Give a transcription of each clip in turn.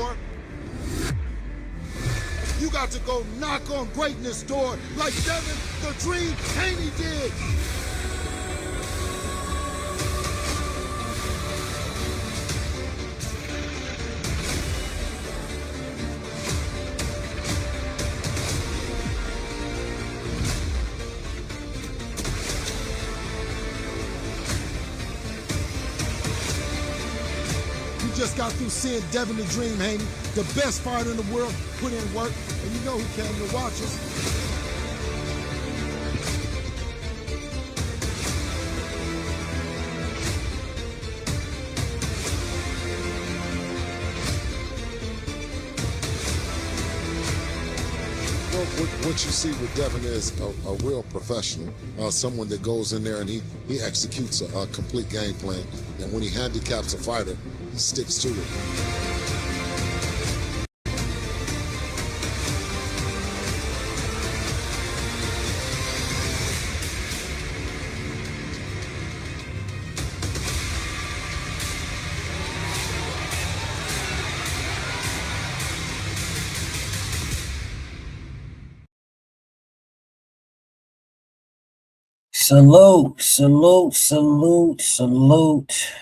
door. You got to go knock on greatness door like Devin the Dream Haney did. Just got through seeing Devin the Dream Haney, the best fighter in the world, put in work, and you know he came to watch us. What you see with Devin is a real professional, someone that goes in there and he executes a complete game plan, and when he handicaps a fighter, he sticks to it. Salute, salute, salute, salute.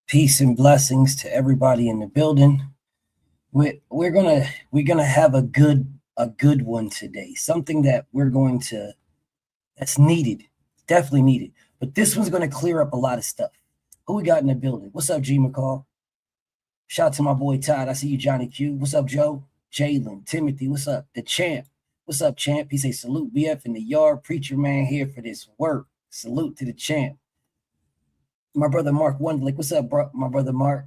Peace and blessings to everybody in the building. We're gonna have a good one today. Something that that's needed, definitely needed. But this one's gonna clear up a lot of stuff. Who we got in the building? What's up, G McCall? Shout out to my boy Todd. I see you, Johnny Q. What's up, Joe? Jalen, Timothy. What's up? The Champ. What's up, Champ? He say, salute BF in the yard. Preacher man here for this work. Salute to the Champ. My brother Mark Wonderlick. What's up, bro? My brother Mark?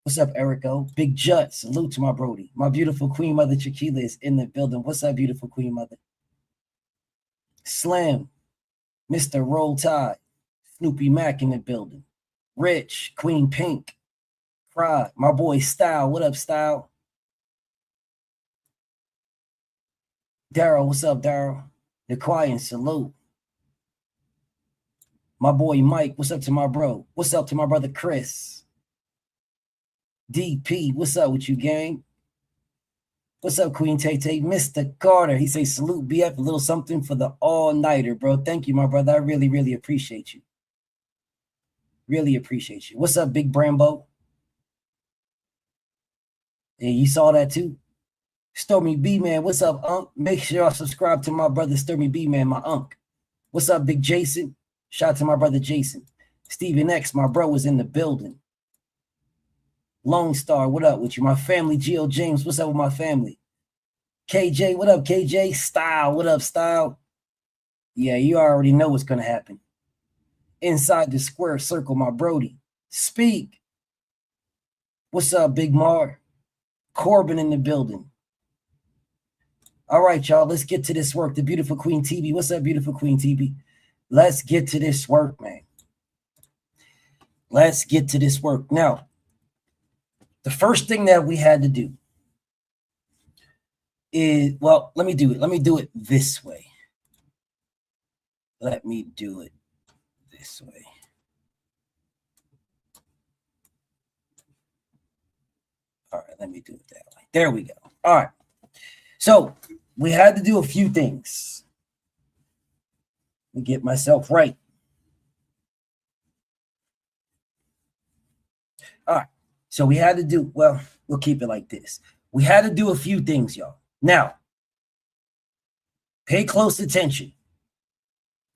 What's up, Erico? Big Jut. Salute to my Brody. My beautiful Queen Mother Chiquila is in the building. What's up, beautiful Queen Mother? Slam. Mr. Roll Tide. Snoopy Mac in the building. Rich. Queen Pink. Cry. My boy Style. What up, Style? Daryl, what's up, Daryl? The Quiet, salute. My boy Mike, what's up to my bro? What's up to my brother Chris? DP, what's up with you, gang? What's up, Queen Tay Tay? Mr. Carter, he say salute BF, a little something for the all-nighter, bro. Thank you, my brother. I really, really appreciate you. Really appreciate you. What's up, Big Brambo? Yeah, you saw that too? Stormy B Man, what's up, Unc? Make sure y'all subscribe to my brother Stormy B Man, my Unc. What's up, Big Jason? Shout out to my brother Jason. Steven X, my bro, was in the building. Lone Star, what up with you? My family, Gio James, what's up with my family? KJ, what up, KJ? Style, what up, Style? Yeah, you already know what's gonna happen. Inside the square circle, my Brody. Speak. What's up, Big Mar? Corbin in the building. All right, y'all, let's get to this work. The beautiful Queen TB. What's up, beautiful Queen TB? Let's get to this work, man. Let's get to this work. Now, the first thing that we had to do is, well, let me do it. Let me do it this way. Let me do it this way. All right, let me do it that way. There we go. All right. So we had to do a few things. Let me get myself right. All right. So we had to do, well, we'll keep it like this. We had to do a few things, y'all. Now, pay close attention.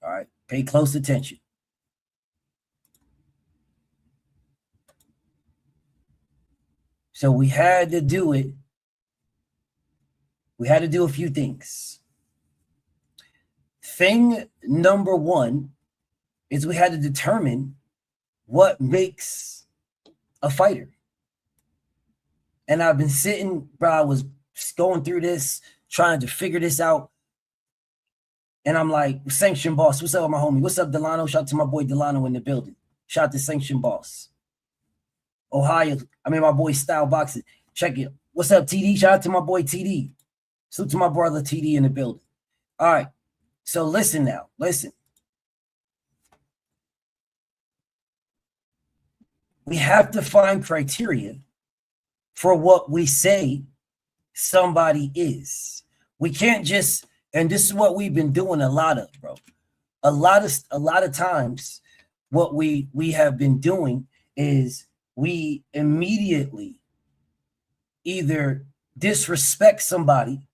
All right. Pay close attention. So we had to do it. We had to do a few things. Thing number one is we had to determine what makes a fighter. And I've been sitting, bro, I was going through this, trying to figure this out. And I'm like, Sanction Boss, what's up with my homie? What's up, Delano? Shout out to my boy Delano in the building. Shout out to Sanction Boss. Ohio, my boy Style Boxing. Check it. What's up, TD? Shout out to my boy TD. Salute to my brother TD in the building. All right. So listen now. Listen. We have to find criteria for what we say somebody is. We can't just, and this is what we've been doing a lot of, bro. A lot of times what we have been doing is we immediately either disrespect somebody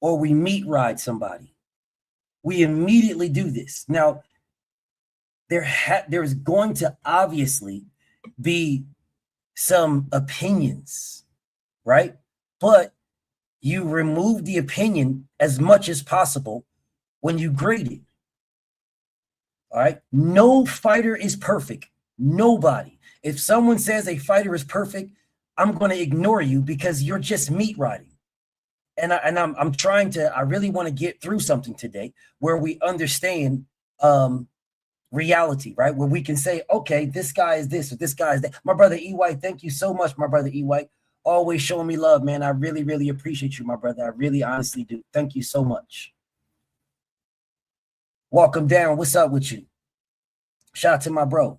or we meat ride somebody. We immediately do this. Now, there's going to obviously be some opinions, right? But you remove the opinion as much as possible when you grade it. All right. No fighter is perfect. Nobody. If someone says a fighter is perfect, I'm going to ignore you because you're just meat riding. And I'm trying to, I really want to get through something today where we understand reality, right? Where we can say, okay, this guy is this or this guy is that. My brother E. White, thank you so much, my brother E. White. Always showing me love, man. I really, really appreciate you, my brother. I really honestly do. Thank you so much. Welcome down. What's up with you? Shout out to my bro.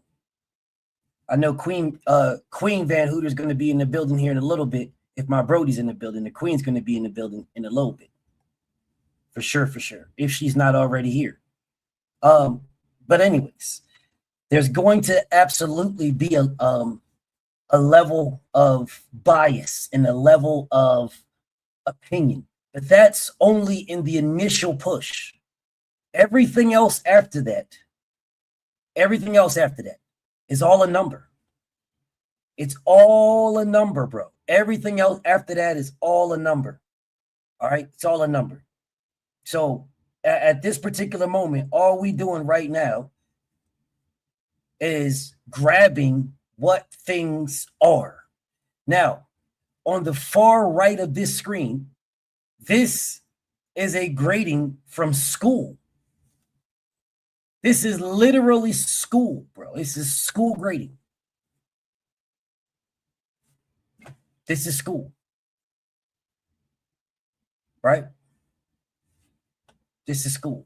I know Queen Van Hooter's going to be in the building here in a little bit. If my Brody's in the building, the Queen's going to be in the building in a little bit. For sure, for sure. If she's not already here. But anyways, there's going to absolutely be a level of bias and a level of opinion. But that's only in the initial push. Everything else after that is all a number. It's all a number, bro. Everything else after that is all a number. All right? It's all a number. So at this particular moment, all we doing right now is grabbing what things are. Now, on the far right of this screen, this is a grading from school. This is literally school, bro. This is school grading. This is school. Right? This is school.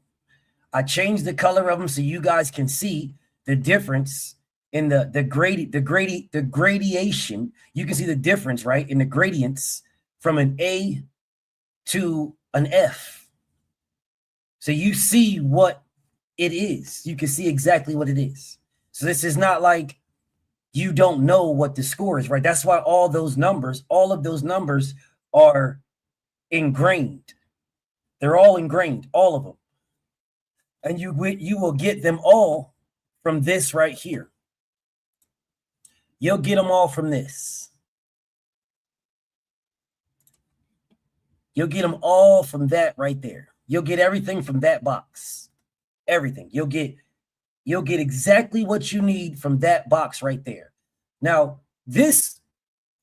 I changed the color of them so you guys can see the difference in the gradation. You can see the difference, right? In the gradients from an A to an F. So you see what it is. You can see exactly what it is. So this is not like you don't know what the score is, right? That's why all of those numbers are ingrained. They're all ingrained, all of them. And you will get them all from this right here. You'll get them all from this. You'll get them all from that right there. You'll get everything from that box. Everything. You'll get exactly what you need from that box right there. Now, these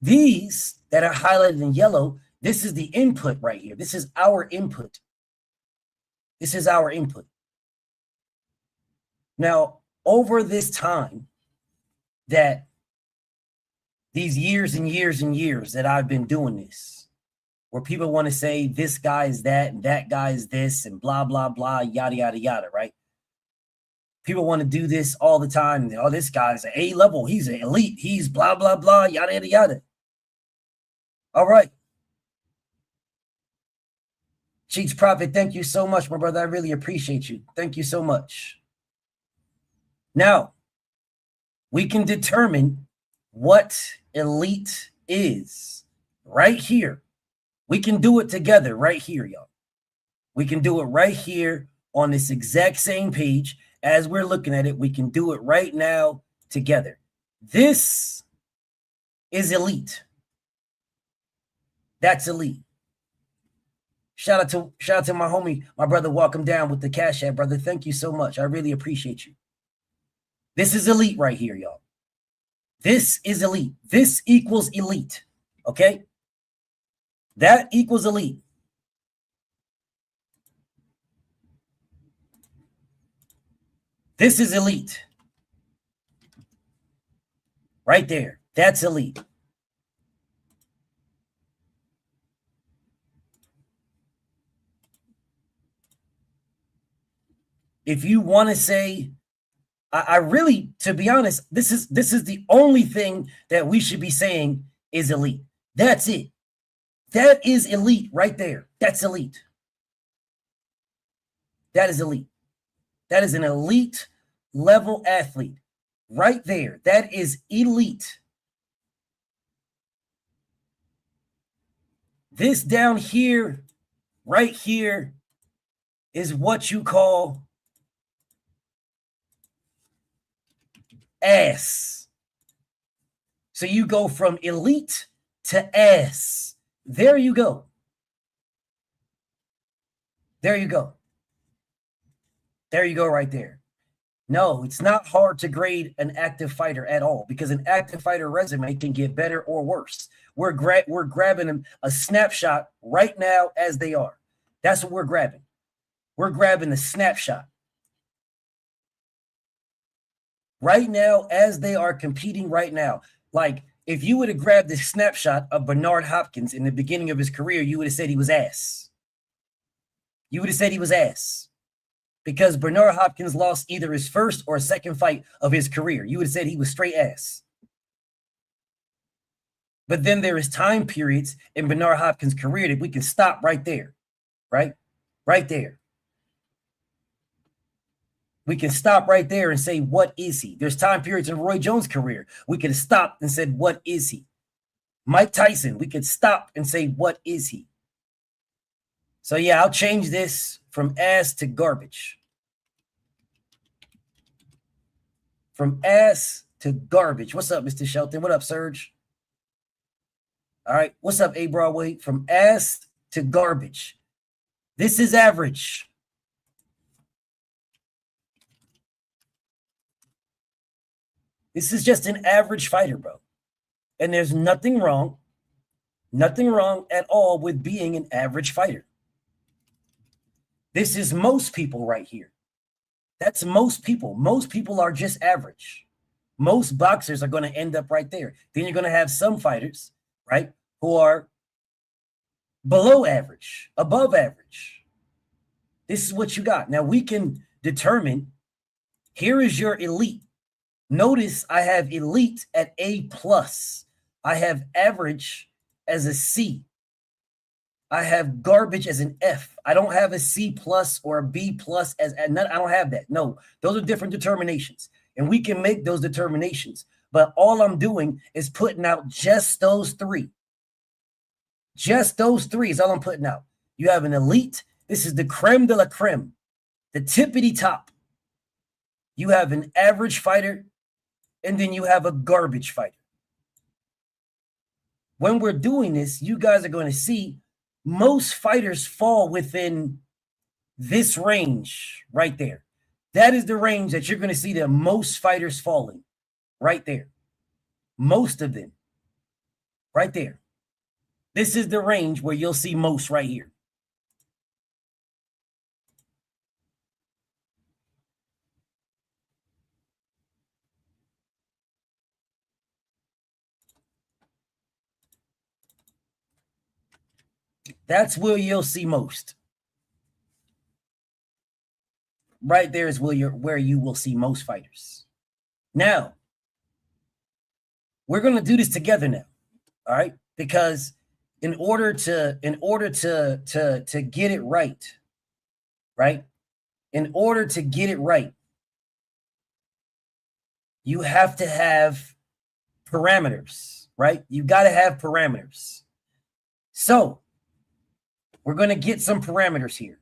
that are highlighted in yellow, this is the input right here. This is our input. This is our input. Now, over this time that these years and years and years that I've been doing this, where people want to say this guy is that and that guy is this and blah, blah, blah, yada, yada, yada, right? People want to do this all the time. Oh, this guy's an A level. He's an elite. He's blah, blah, blah, yada, yada, yada. All right. Cheeks Prophet, thank you so much, my brother. I really appreciate you. Thank you so much. Now, we can determine what elite is right here. We can do it together right here, y'all. We can do it right here on this exact same page. As we're looking at it, we can do it right now together. This is elite. That's elite. Shout out to my homie, my brother. Welcome down with the Cash App, brother. Thank you so much. I really appreciate you. This is elite right here, y'all. This is elite. This equals elite. Okay? That equals elite. This is elite. Right there. That's elite. If you want to say, I really, to be honest, this is the only thing that we should be saying is elite. That's it. That is elite right there. That's elite. That is elite. That is an elite level athlete right there. That is elite. This down here, right here, is what you call ass. So you go from elite to ass. There you go. There you go. There you go right there. No, it's not hard to grade an active fighter at all because an active fighter resume can get better or worse. We're grabbing a snapshot right now as they are. That's what we're grabbing. We're grabbing the snapshot. Right now, as they are competing right now. Like, if you would have grabbed the snapshot of Bernard Hopkins in the beginning of his career, you would have said he was ass. You would have said he was ass. Because Bernard Hopkins lost either his first or second fight of his career. You would have said he was straight ass. But then there is time periods in Bernard Hopkins' career that we can stop right there, right? Right there. We can stop right there and say, what is he? There's time periods in Roy Jones' career. We could have stopped and said, what is he? Mike Tyson, we could stop and say, what is he? So, yeah, I'll change this from ass to garbage. From ass to garbage. What's up, Mr. Shelton? What up, Serge? All right. What's up, A Broadway? From ass to garbage. This is average. This is just an average fighter, bro. And there's nothing wrong at all with being an average fighter. This is most people right here. That's most people. Most people are just average. Most boxers are going to end up right there. Then you're going to have some fighters, right, who are below average, above average. This is what you got. Now we can determine, here is your elite. Notice I have elite at A+. I have average as a C. I have garbage as an F. I don't have a C+ or a B+ as none. I don't have that. No, those are different determinations. And we can make those determinations. But all I'm doing is putting out just those three. Just those three is all I'm putting out. You have an elite. This is the creme de la creme, the tippity top. You have an average fighter, and then you have a garbage fighter. When we're doing this, you guys are going to see most fighters fall within this range right there. That is the range that you're going to see the most fighters falling right there. Most of them right there. This is the range where you'll see most right here. That's where you'll see most. Right there is where you will see most fighters. Now, we're going to do this together now. All right? Because in order to get it right, right? In order to get it right, you have to have parameters, right? You got to have parameters. So, we're going to get some parameters here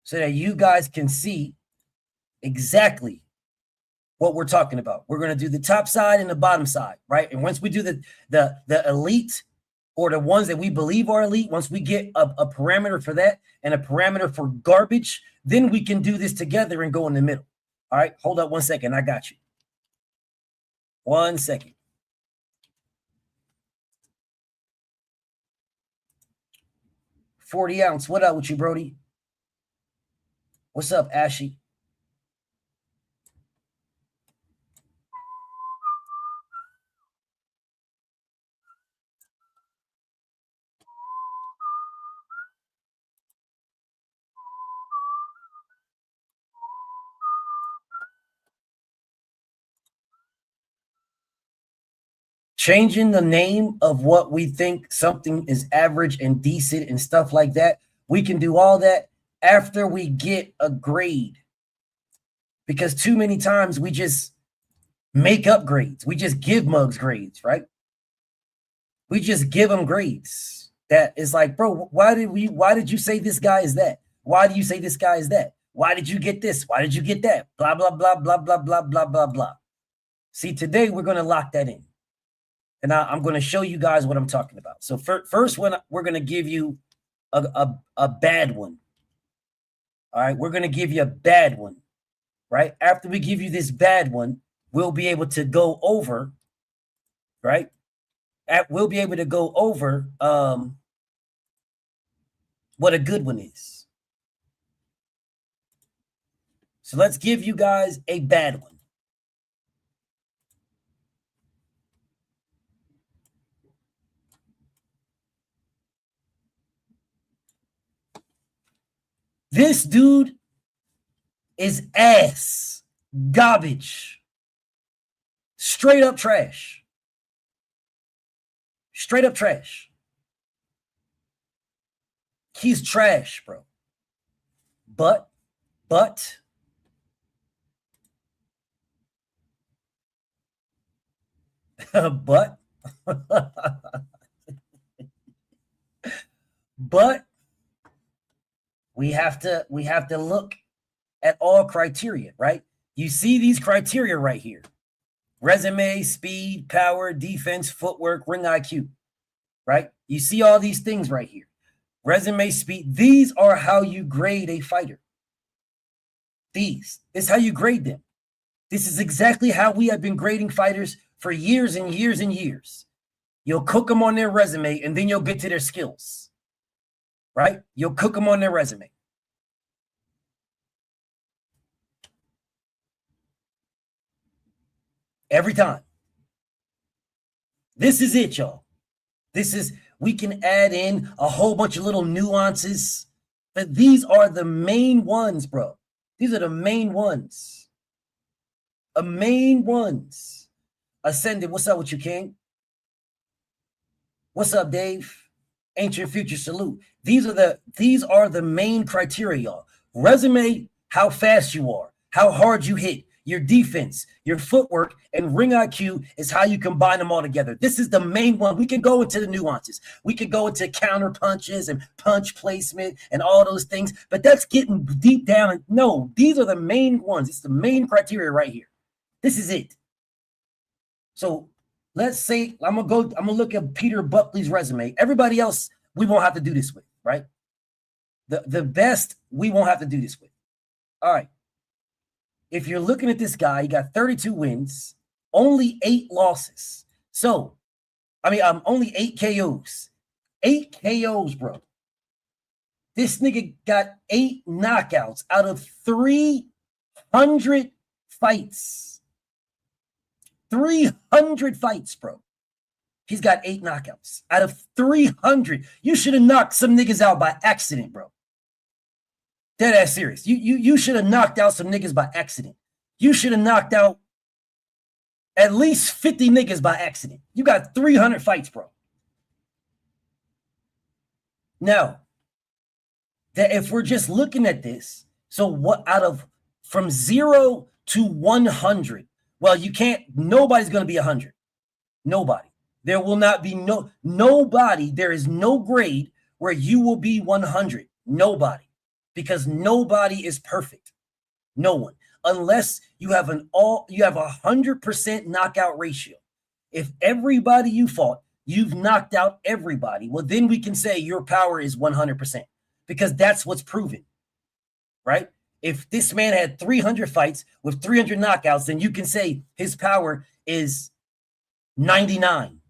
so that you guys can see exactly what we're talking about. We're going to do the top side and the bottom side, right? And once we do the elite or the ones that we believe are elite, once we get a parameter for that and a parameter for garbage, then we can do this together and go in the middle. All right, hold up 1 second. I got you. 1 second. $40 ounce. What up with you, Brody? What's up, Ashy? changing the name of what we think something is average and decent and stuff like that, we can do all that after we get a grade. Because too many times we just make up grades. We just give mugs grades, right? We just give them grades. That is like, bro, why did you say this guy is that? Why do you say this guy is that? Why did you get this? Why did you get that? Blah, blah, blah, blah, blah, blah, blah, blah, blah. See, today we're going to lock that in. And I'm going to show you guys what I'm talking about. So first one, we're going to give you a bad one. All right, we're going to give you a bad one. Right? After we give you this bad one, we'll be able to go over, right? We'll be able to go over what a good one is. So let's give you guys a bad one. This dude is ass, garbage, straight up trash. Straight up trash. He's trash, bro. But, but we have to look at all criteria, right? You see these criteria right here. Resume, speed, power, defense, footwork, ring IQ, right? You see all these things right here. Resume, speed. These are how you grade a fighter. This is how you grade them. This is exactly how we have been grading fighters for years and years and years. You'll cook them on their resume and then you'll get to their skills, right? You'll cook them on their resume. Every time. This is it, y'all. We can add in a whole bunch of little nuances, but these are the main ones, bro. These are the main ones. The main ones. Ascended, what's up with you, King? What's up, Dave? Ancient Future, salute. These are the main criteria, y'all. Resume, how fast you are, how hard you hit. Your defense, your footwork, and ring IQ is how you combine them all together. This is the main one. We can go into the nuances. We can go into counter punches and punch placement and all those things, but that's getting deep down. No, these are the main ones. It's the main criteria right here. This is it. So let's say I'm gonna look at Peter Buckley's resume. Everybody else, we won't have to do this with, right? The best we won't have to do this with. All right. If you're looking at this guy, he got 32 wins, only 8 losses. So, only 8 KOs. 8 KOs, bro. This nigga got 8 knockouts out of 300 fights. 300 fights, bro. He's got 8 knockouts out of 300. You should have knocked some niggas out by accident, bro. Dead ass serious. You should have knocked out some niggas by accident. You should have knocked out at least 50 niggas by accident. You got 300 fights, bro. Now, that if we're just looking at this, so what from 0 to 100? Well, you can't. Nobody's going to be 100. Nobody. There will not be nobody. There is no grade where you will be 100. Nobody. Because nobody is perfect. No one. Unless you have a 100% knockout ratio. If everybody you fought, you've knocked out everybody, well, then we can say your power is 100%. Because that's what's proven. Right? If this man had 300 fights with 300 knockouts, then you can say his power is 99.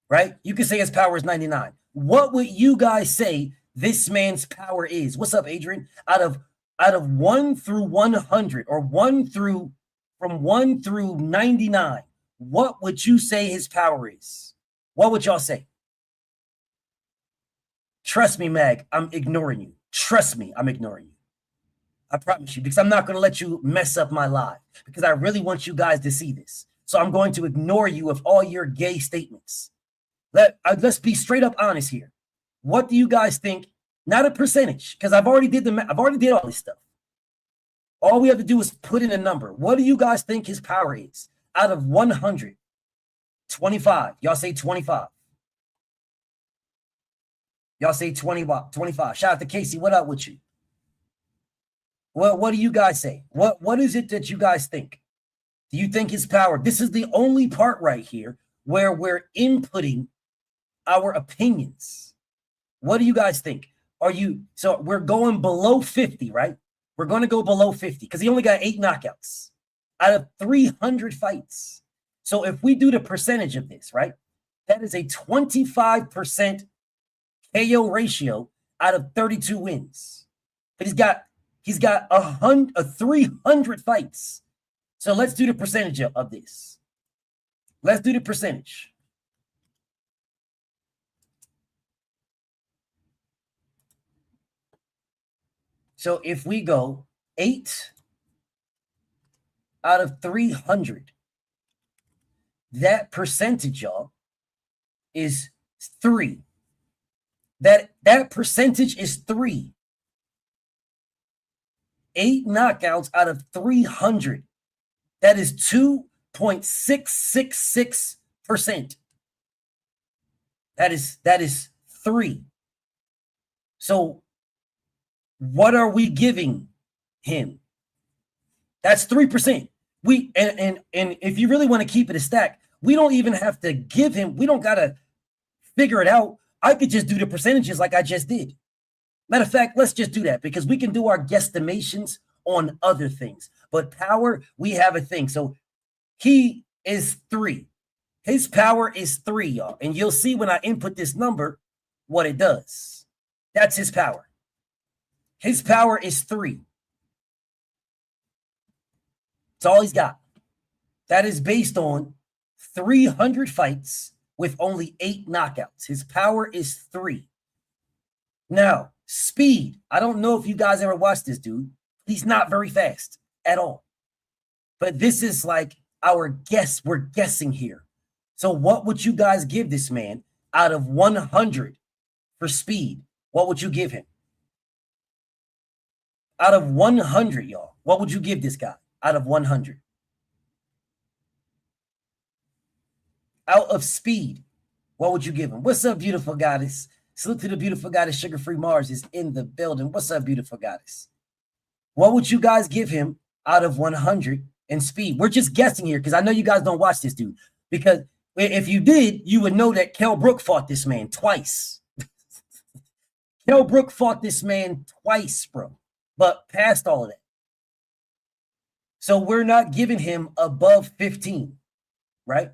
Right? You can say his power is 99. What would you guys say this man's power is? What's up, Adrian? Out of 1 through 100, or from 1 through 99, what would you say his power is? What would y'all say? Trust me, Mag, I'm ignoring you. Trust me, I'm ignoring you. I promise you, because I'm not going to let you mess up my live, because I really want you guys to see this. So I'm going to ignore you with all your gay statements. Let's be straight up honest here. What do you guys think? Not a percentage, because I've already did all this stuff. All we have to do is put in a number. What do you guys think his power is? Out of 100, 25. Y'all say 25. Y'all say 25. Shout out to Casey. What up with you? What do you guys say? What is it that you guys think? Do you think his power? This is the only part right here where we're inputting our opinions. What do you guys think? So we're going below 50, right? We're going to go below 50 because he only got 8 knockouts out of 300 fights. So if we do the percentage of this, right, that is a 25% KO ratio out of 32 wins. But he's got 300 fights. So let's do the percentage of this. Let's do the percentage. So if we go 8 out of 300, that percentage, y'all, is 3. That percentage is 3. 8 knockouts out of 300. That is 2.666%. That is 3. So what are we giving him? That's 3%. And if you really want to keep it a stack, we don't even have to give him, we don't gotta figure it out. I could just do the percentages like I just did. Matter of fact, let's just do that because we can do our guesstimations on other things. But power, we have a thing. So he is 3. His power is 3, y'all. And you'll see when I input this number what it does. That's his power. His power is 3. That's all he's got. That is based on 300 fights with only 8 knockouts. His power is 3. Now, speed. I don't know if you guys ever watched this dude. He's not very fast at all. But this is like our guess. We're guessing here. So what would you guys give this man out of 100 for speed? What would you give him? Out of 100, y'all, what would you give this guy out of 100? Out of speed, what would you give him? What's up, beautiful goddess? Salute to the beautiful goddess. Sugar Free Mars is in the building. What's up, beautiful goddess? What would you guys give him out of 100 in speed? We're just guessing here because I know you guys don't watch this dude. Because if you did, you would know that Kell Brook fought this man twice. Kell Brook fought this man twice, bro. But past all of that. So we're not giving him above 15, right?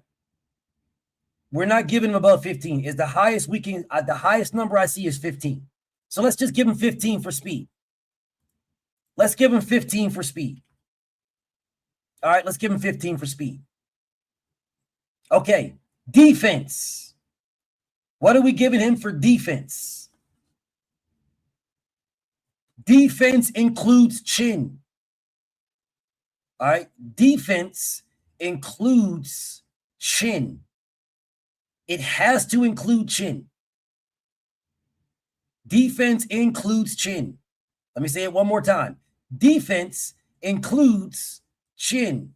We're not giving him above 15. Is the highest we can, the highest number I see is 15. So let's just give him 15 for speed. Let's give him 15 for speed. All right, let's give him 15 for speed. Okay, defense. What are we giving him for defense? Defense includes chin. All right. Defense includes chin. It has to include chin. Defense includes chin. Let me say it one more time. Defense includes chin.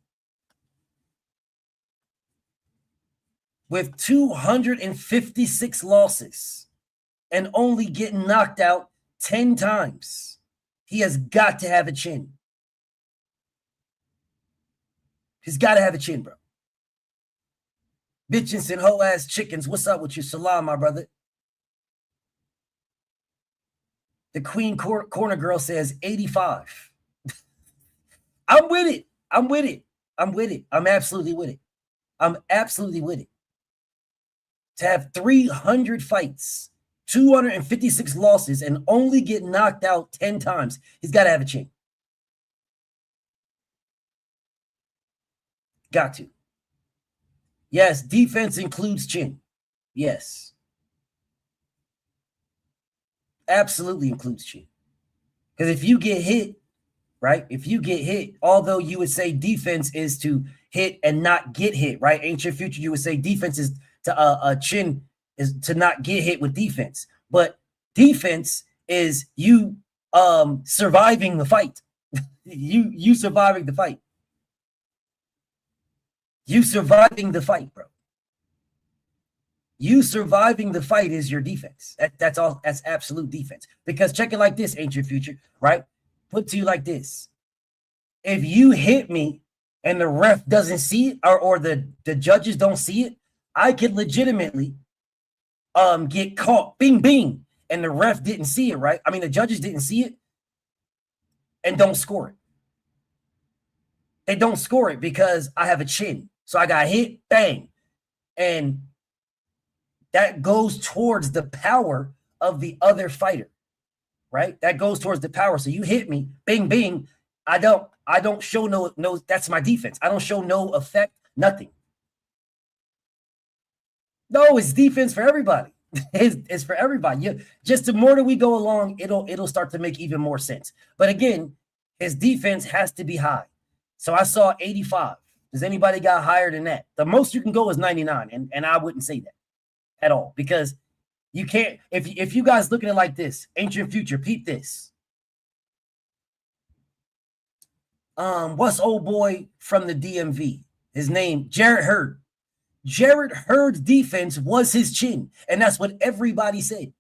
With 256 losses and only getting knocked out 10 times. He has got to have a chin. He's got to have a chin, bro. Bitches and whole ass chickens. What's up with you? Salam, my brother. The Queen Corner Girl says 85. I'm with it. I'm with it. I'm with it. I'm absolutely with it. I'm absolutely with it. To have 300 fights, 256 losses, and only get knocked out 10 times, he's got to have a chin. Got to. Yes, defense includes chin. Yes. Absolutely includes chin. Because if you get hit, right? If you get hit, although you would say defense is to hit and not get hit, right? Ancient Future, you would say defense is to chin is to not get hit with defense, but defense is you surviving the fight. you surviving the fight. You surviving the fight, bro. You surviving the fight is your defense. That's all. That's absolute defense. Because check it like this, Ancient Future, right? Put to you like this. If you hit me and the ref doesn't see it, or the judges don't see it, I could legitimately get caught. Bing, bing. And the ref didn't see it, right? I mean, the judges didn't see it and don't score it. They don't score it because I have a chin. So I got hit, bang. And that goes towards the power of the other fighter, right? That goes towards the power. So you hit me, bing, bing. I don't show no, that's my defense. I don't show no effect, nothing. No, it's defense for everybody. It's for everybody. Just the more that we go along, it'll start to make even more sense. But again, his defense has to be high. So I saw 85. Does anybody got higher than that? The most you can go is 99, and I wouldn't say that at all, because you can't. If you guys look at it like this, Ancient Future, peep this. What's old boy from the DMV? His name, Jarrett Hurd. Jarrett Hurd's defense was his chin, and that's what everybody said.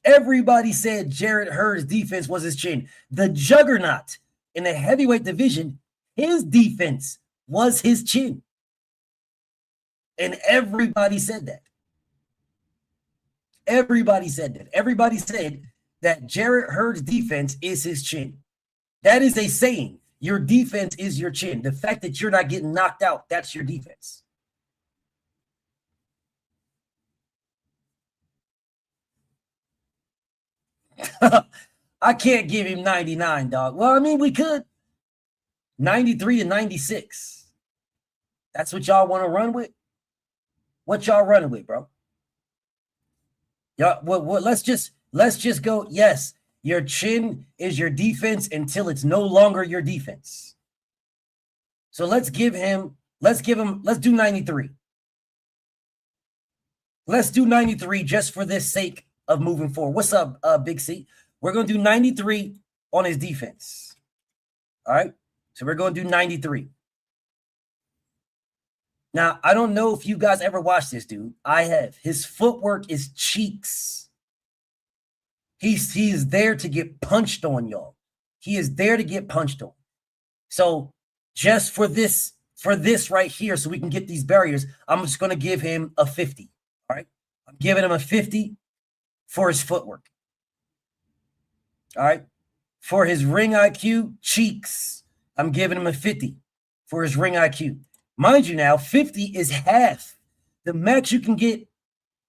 Everybody said Jarrett Hurd's defense was his chin. The juggernaut in the heavyweight division, his defense was his chin. And everybody said that. Everybody said that. Everybody said that Jarrett Hurd's defense is his chin. That is a saying. Your defense is your chin. The fact that you're not getting knocked out, that's your defense. I can't give him 99, dog. Well, I mean, we could. 93 to 96. That's what y'all want to run with? What y'all running with, bro? Y'all, let's just go. Yes, your chin is your defense until it's no longer your defense. So let's do 93. Let's do 93 just for this sake of moving forward. What's up, Big C? We're going to do 93 on his defense. All right? So we're going to do 93. Now, I don't know if you guys ever watched this dude. I have. His footwork is cheeks. He's there to get punched on, y'all. He is there to get punched on. So just for this right here, so we can get these barriers, I'm just going to give him a 50. All right? I'm giving him a 50 for his footwork. All right? For his ring IQ, cheeks, I'm giving him a 50 for his ring IQ. Mind you now, 50 is half. The max you can get,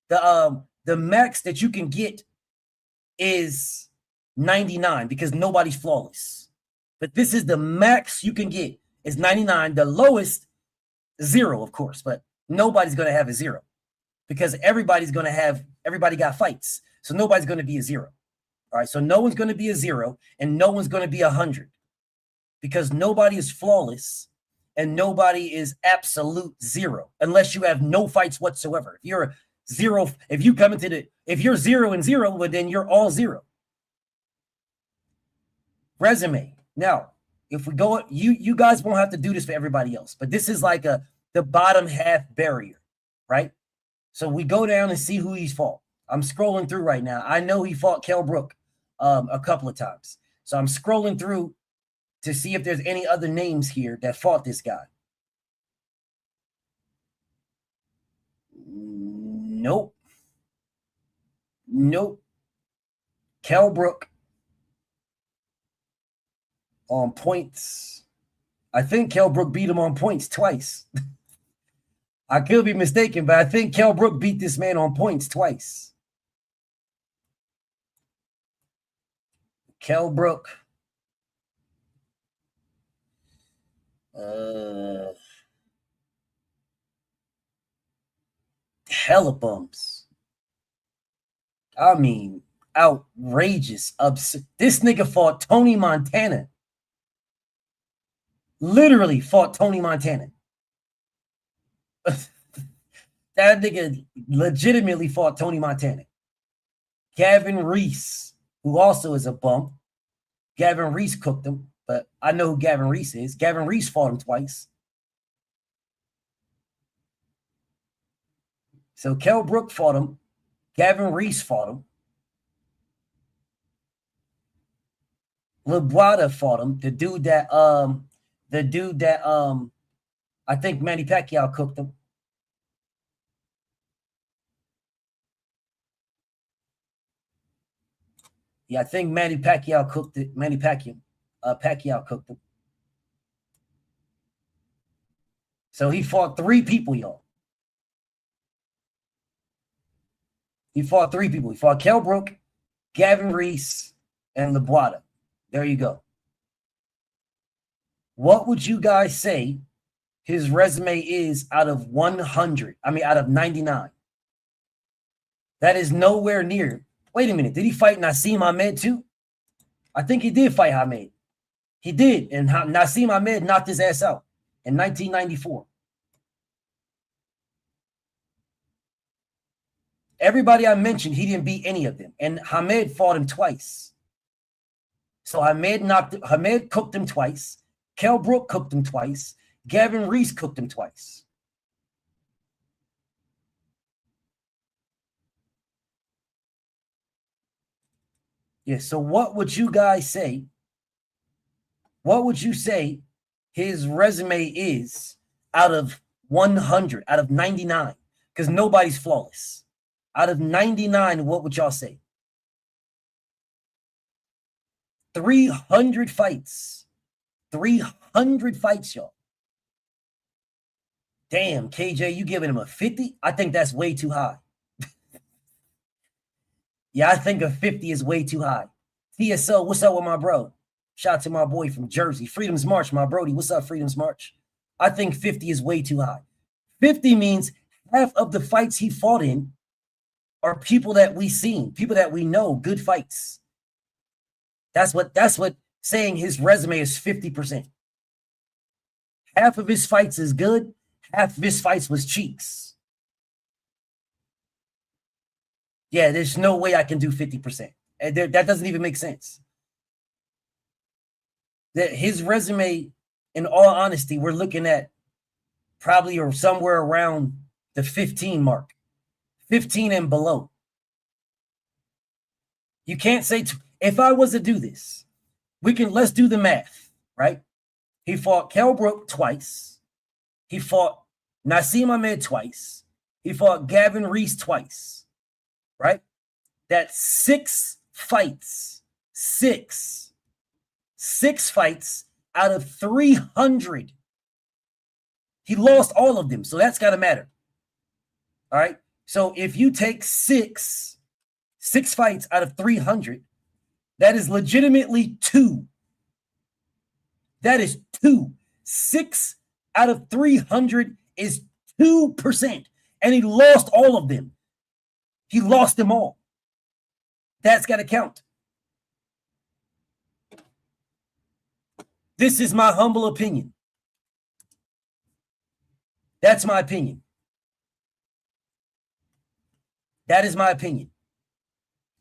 the max that you can get is 99 because nobody's flawless. But this is the max you can get is 99. The lowest, 0, of course, but nobody's going to have a 0 because everybody got fights. So nobody's going to be a 0. All right, so no one's going to be a 0 and no one's going to be 100 because nobody is flawless and nobody is absolute 0 unless you have no fights whatsoever. If you're 0, if you're 0 and 0, well, then you're all 0. Resume. Now, if we go, you guys won't have to do this for everybody else, but this is like the bottom half barrier, right? So we go down and see who he's fought. I'm scrolling through right now. I know he fought Kell Brook a couple of times. So I'm scrolling through to see if there's any other names here that fought this guy. Nope. Kell Brook on points. I think Kell Brook beat him on points twice. I could be mistaken, but I think Kell Brook beat this man on points twice. Kell Brook. Hella bumps. I mean, outrageous. This nigga fought Tony Montana. literally fought Tony Montana. That nigga legitimately fought Tony Montana. Gavin Reese, who also is a bum. Gavin Reese cooked him, but I know who Gavin Reese is. Gavin Reese fought him twice. So Kell Brook fought him. Gavin Reese fought him. LeBrada fought him. The dude that I think Manny Pacquiao cooked him. Yeah, I think Manny Pacquiao cooked it. Pacquiao cooked him. So he fought 3 people, y'all. He fought 3 people. He fought Kell Brook, Gavin Reese, and LeBrada. There you go. What would you guys say his resume is out of 100? I mean, out of 99. That is nowhere near. Wait a minute. Did he fight Naseem Hamed too? I think he did fight Hamed. He did. And Naseem Hamed knocked his ass out in 1994. Everybody I mentioned, he didn't beat any of them. And Hamed fought him twice. So Hamed cooked him twice. Kell Brook cooked him twice. Gavin Reese cooked him twice. Yeah, so what would you guys say? What would you say his resume is out of 100, out of 99? Because nobody's flawless. Out of 99, what would y'all say? 300 fights. 300 fights, y'all. Damn, KJ, you giving him a 50? I think that's way too high. Yeah, I think a 50 is way too high. TSO, what's up with my bro? Shout out to my boy from Jersey. Freedom's March, my brody. What's up, Freedom's March? I think 50 is way too high. 50 means half of the fights he fought in are people that we seen, people that we know, good fights. That's what saying his resume is 50%. Half of his fights is good, half of his fights was cheeks. Yeah, there's no way I can do 50%. That doesn't even make sense. That his resume, in all honesty, we're looking at probably or somewhere around the 15 mark, 15 and below. You can't say, if I was to do this, let's do the math, right? He fought Kell Brook twice. He fought Naseem Hamed twice. He fought Gavin Reese twice. Right? That's 6 fights. 6 fights out of 300. He lost all of them, so that's got to matter. All right? So if you take 6 fights out of 300, that is legitimately 2. That is 2. 6 out of 300 is 2%, and he lost all of them. He lost them all. That's got to count. This is my humble opinion. That's my opinion. That is my opinion.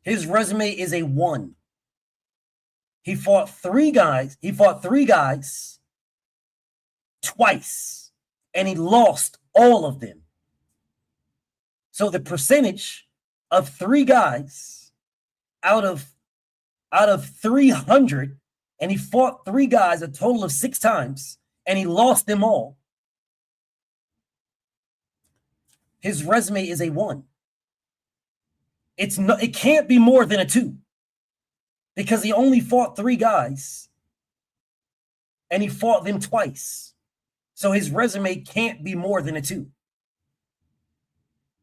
His resume is a 1. He fought 3 guys. He fought 3 guys twice, and he lost all of them. So the percentage of 3 guys out of 300, and he fought 3 guys a total of 6 times, and he lost them all. His resume is a 1. It can't be more than a 2 because he only fought 3 guys and he fought them twice. So his resume can't be more than a 2.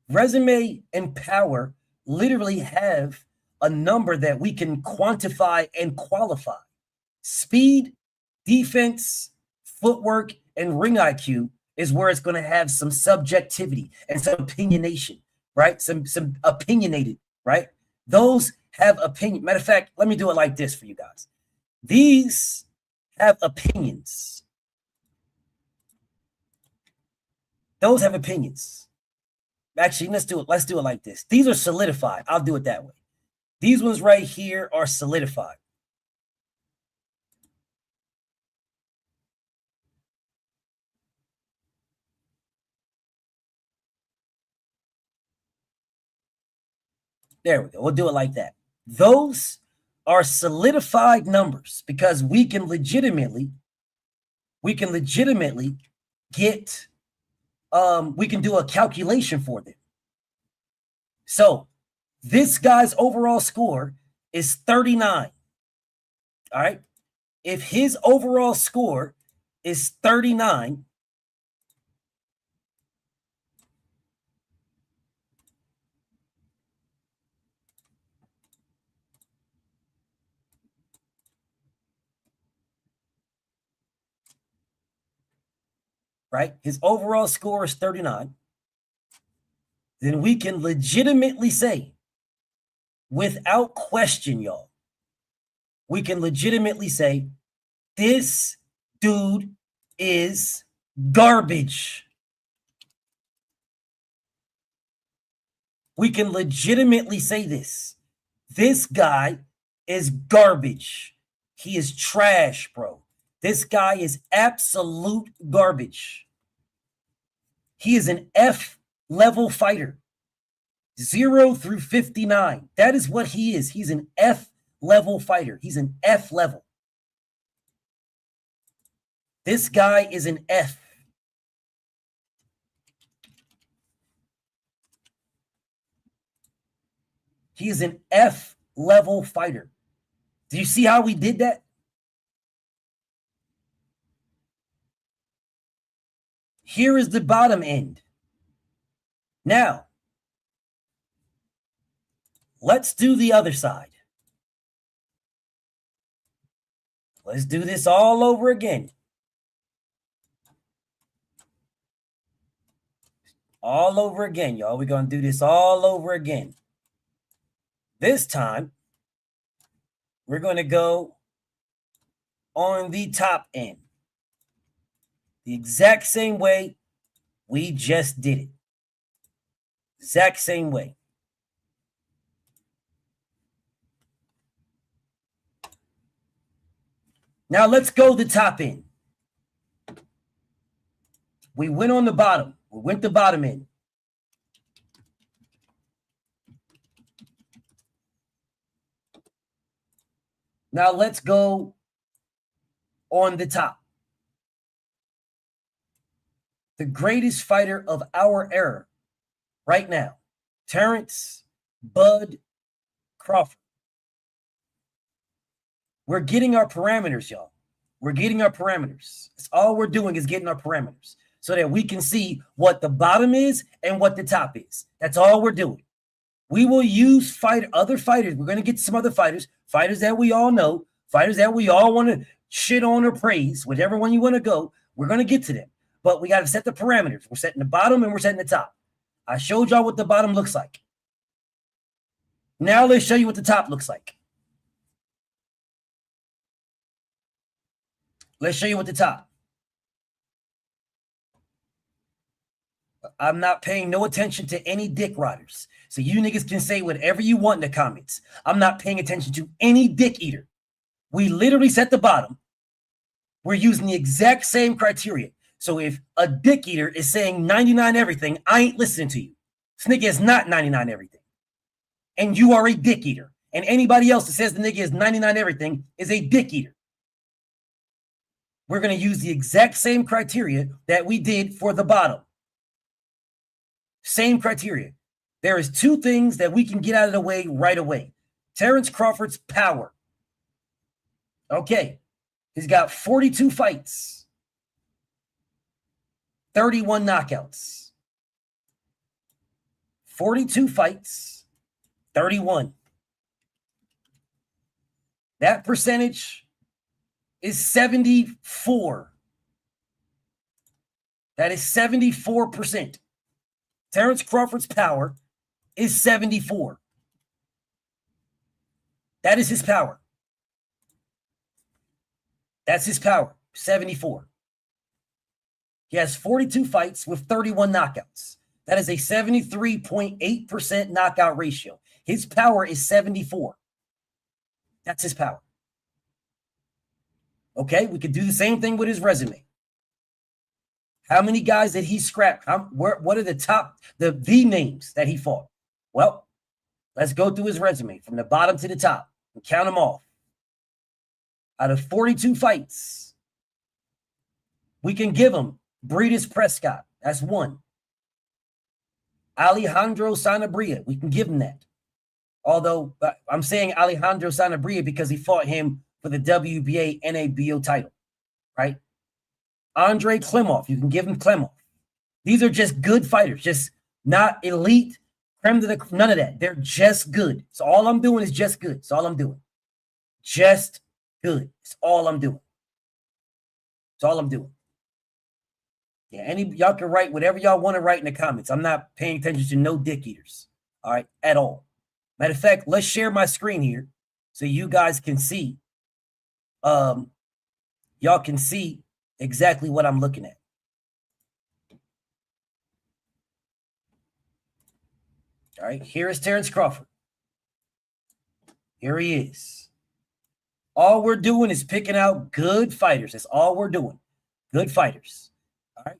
Resume and power literally have a number that we can quantify and qualify. Speed, defense, footwork, and ring IQ is where it's going to have some subjectivity and some opinionation, right? Some opinionated, right? Those have opinion. Matter of fact, let me do it like this for you guys. These have opinions. Those have opinions. Actually, let's do it. Let's do it like this. These are solidified. I'll do it that way. These ones right here are solidified. There we go. We'll do it like that. Those are solidified numbers because we can legitimately get we can do a calculation for them. So this guy's overall score is 39. All right. If his overall score is 39, right? His overall score is 39. Then we can legitimately say, without question, y'all, we can legitimately say, this dude is garbage. We can legitimately say this. This guy is garbage. He is trash, bro. This guy is absolute garbage. He is an F-level fighter. 0 through 59. That is what he is. He's an F-level fighter. He's an F-level. This guy is an F. He is an F-level fighter. Do you see how we did that? Here is the bottom end. Now, let's do the other side. Let's do this all over again. All over again, y'all. We're going to do this all over again. This time, we're going to go on the top end. The exact same way we just did it. Exact same way. Now let's go the top end. We went on the bottom. We went the bottom end. Now let's go on the top. The greatest fighter of our era right now, Terence Bud Crawford. We're getting our parameters, y'all. We're getting our parameters. That's all we're doing is getting our parameters so that we can see what the bottom is and what the top is. That's all we're doing. We will use other fighters. We're going to get some other fighters that we all know, fighters that we all want to shit on or praise, whichever one you want to go. We're going to get to them. But we got to set the parameters. We're setting the bottom and we're setting the top. I showed y'all what the bottom looks like. Now let's show you what the top looks like. Let's show you what the top. I'm not paying no attention to any dick riders. So you niggas can say whatever you want in the comments. I'm not paying attention to any dick eater. We literally set the bottom. We're using the exact same criteria. So if a dick eater is saying 99 everything, I ain't listening to you. This nigga is not 99 everything. And you are a dick eater. And anybody else that says the nigga is 99 everything is a dick eater. We're going to use the exact same criteria that we did for the bottom. Same criteria. There is two things that we can get out of the way right away. Terence Crawford's power. Okay. He's got 42 fights. 31 knockouts. 42 fights. 31. That percentage is 74. That is 74%. Terence Crawford's power is 74. That is his power. That's his power, 74. He has 42 fights with 31 knockouts. That is a 73.8% knockout ratio. His power is 74. That's his power. Okay, we could do the same thing with his resume. How many guys did he scrap? What are the top, the names that he fought? Well, let's go through his resume from the bottom to the top and count them off. Out of 42 fights, we can give him Breedis Prescott. That's one. Alejandro Sanabria. We can give him that. Although I'm saying Alejandro Sanabria because he fought him for the WBA NABO title, right? Andre Klimov. You can give him Klimov. These are just good fighters, just not elite, creme de la, none of that. They're just good. So all I'm doing is just good. That's all I'm doing. Just good. That's all I'm doing. That's all I'm doing. Yeah, y'all can write whatever y'all want to write in the comments. I'm not paying attention to no dick eaters, all right, at all. Matter of fact, let's share my screen here so you guys can see. Y'all can see exactly what I'm looking at. All right, here is Terence Crawford. Here he is. All we're doing is picking out good fighters. That's all we're doing. Good fighters. All right.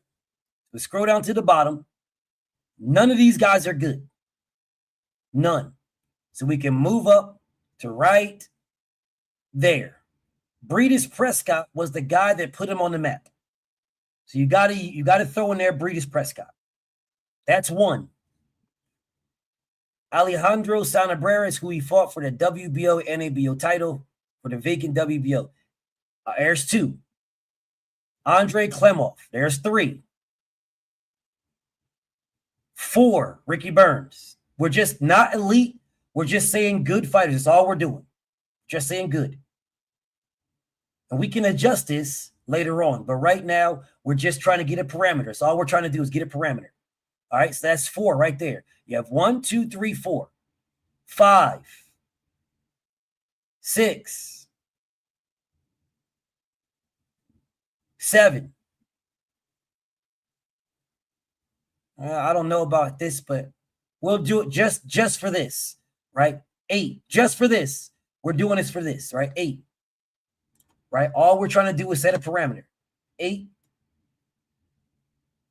Let's scroll down to the bottom. None of these guys are good. None. So we can move up to right there. Breedis Prescott was the guy that put him on the map. So you gotta throw in there Breedis Prescott. That's one. Alejandro Sanabria is who he fought for the WBO NABO title for the vacant WBO. There's two. Andre Klimov. There's three. 4, Ricky Burns. We're just not elite. We're just saying good fighters. That's all we're doing. Just saying good. And we can adjust this later on. But right now, we're just trying to get a parameter. So all we're trying to do is get a parameter. All right, so that's 4 right there. You have 1, 2, 3, 4, 5, 6, 7. I don't know about this, but we'll do it just for this, right? 8, just for this. We're doing this for this, right? 8, right? All we're trying to do is set a parameter. 8.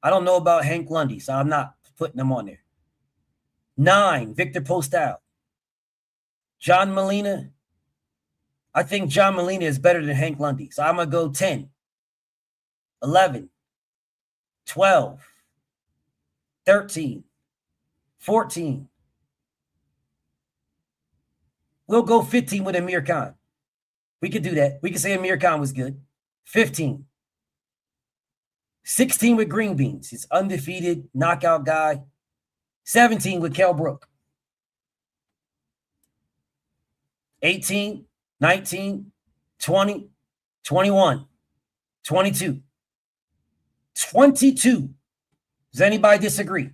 I don't know about Hank Lundy, so I'm not putting them on there. 9, Victor Postal. John Molina. I think John Molina is better than Hank Lundy, so I'm going to go 10, 11, 12, 13, 14. We'll go 15 with Amir Khan. We could do that. We could say Amir Khan was good. 15. 16 with Green Beans. He's undefeated, knockout guy. 17 with Kell Brook. 18, 19, 20, 21, 22. 22. Does anybody disagree?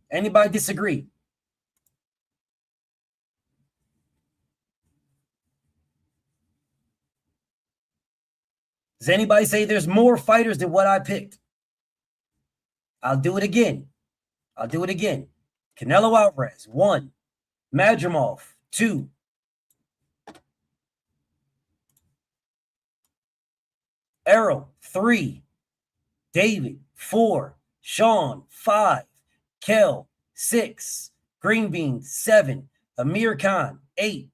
Anybody disagree? Does anybody say there's more fighters than what I picked? I'll do it again. I'll do it again. Canelo Alvarez, 1. Madrimov, 2. Errol, 3. David, 4. Sean, 5. Kell, 6. Green Beans, 7. Amir Khan, 8.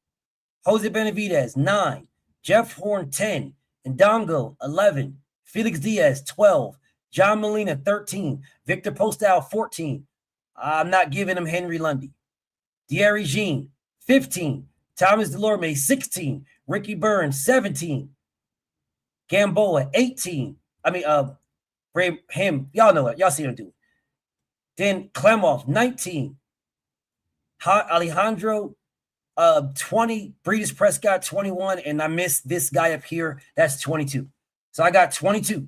Jose Benavidez, 9. Jeff Horn, 10. Ndongo, 11. Felix Diaz, 12. John Molina, 13. Victor Postal, 14. I'm not giving him Henry Lundy. Thierry Jean, 15. Thomas Delorme, 16. Ricky Burns, 17. Gamboa, 18. Him. Y'all know it. Y'all see him do it. Then Klimov, 19. Alejandro, 20. Breedis Prescott, 21. And I missed this guy up here. That's 22. So I got 22.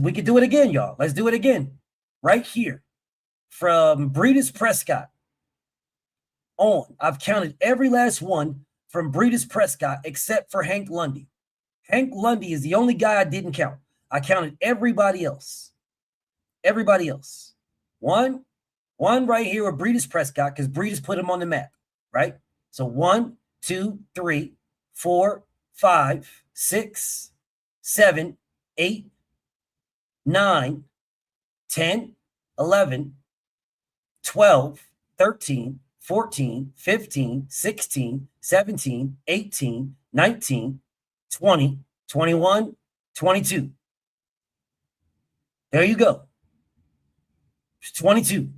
We can do it again, y'all. Let's do it again. Right here. From Breedis Prescott on. I've counted every last one from Breeders' Prescott except for Hank Lundy. Hank Lundy is the only guy I didn't count. I counted everybody else. Everybody else. One right here with Breeders' Prescott because Breeders put him on the map, right? So 1, 2, 3, 4, 5, 6, 7, 8, 9, 10, 11, 12, 13, 14, 15, 16, 17, 18, 19, 20, 21, 22. There you go. It's 22.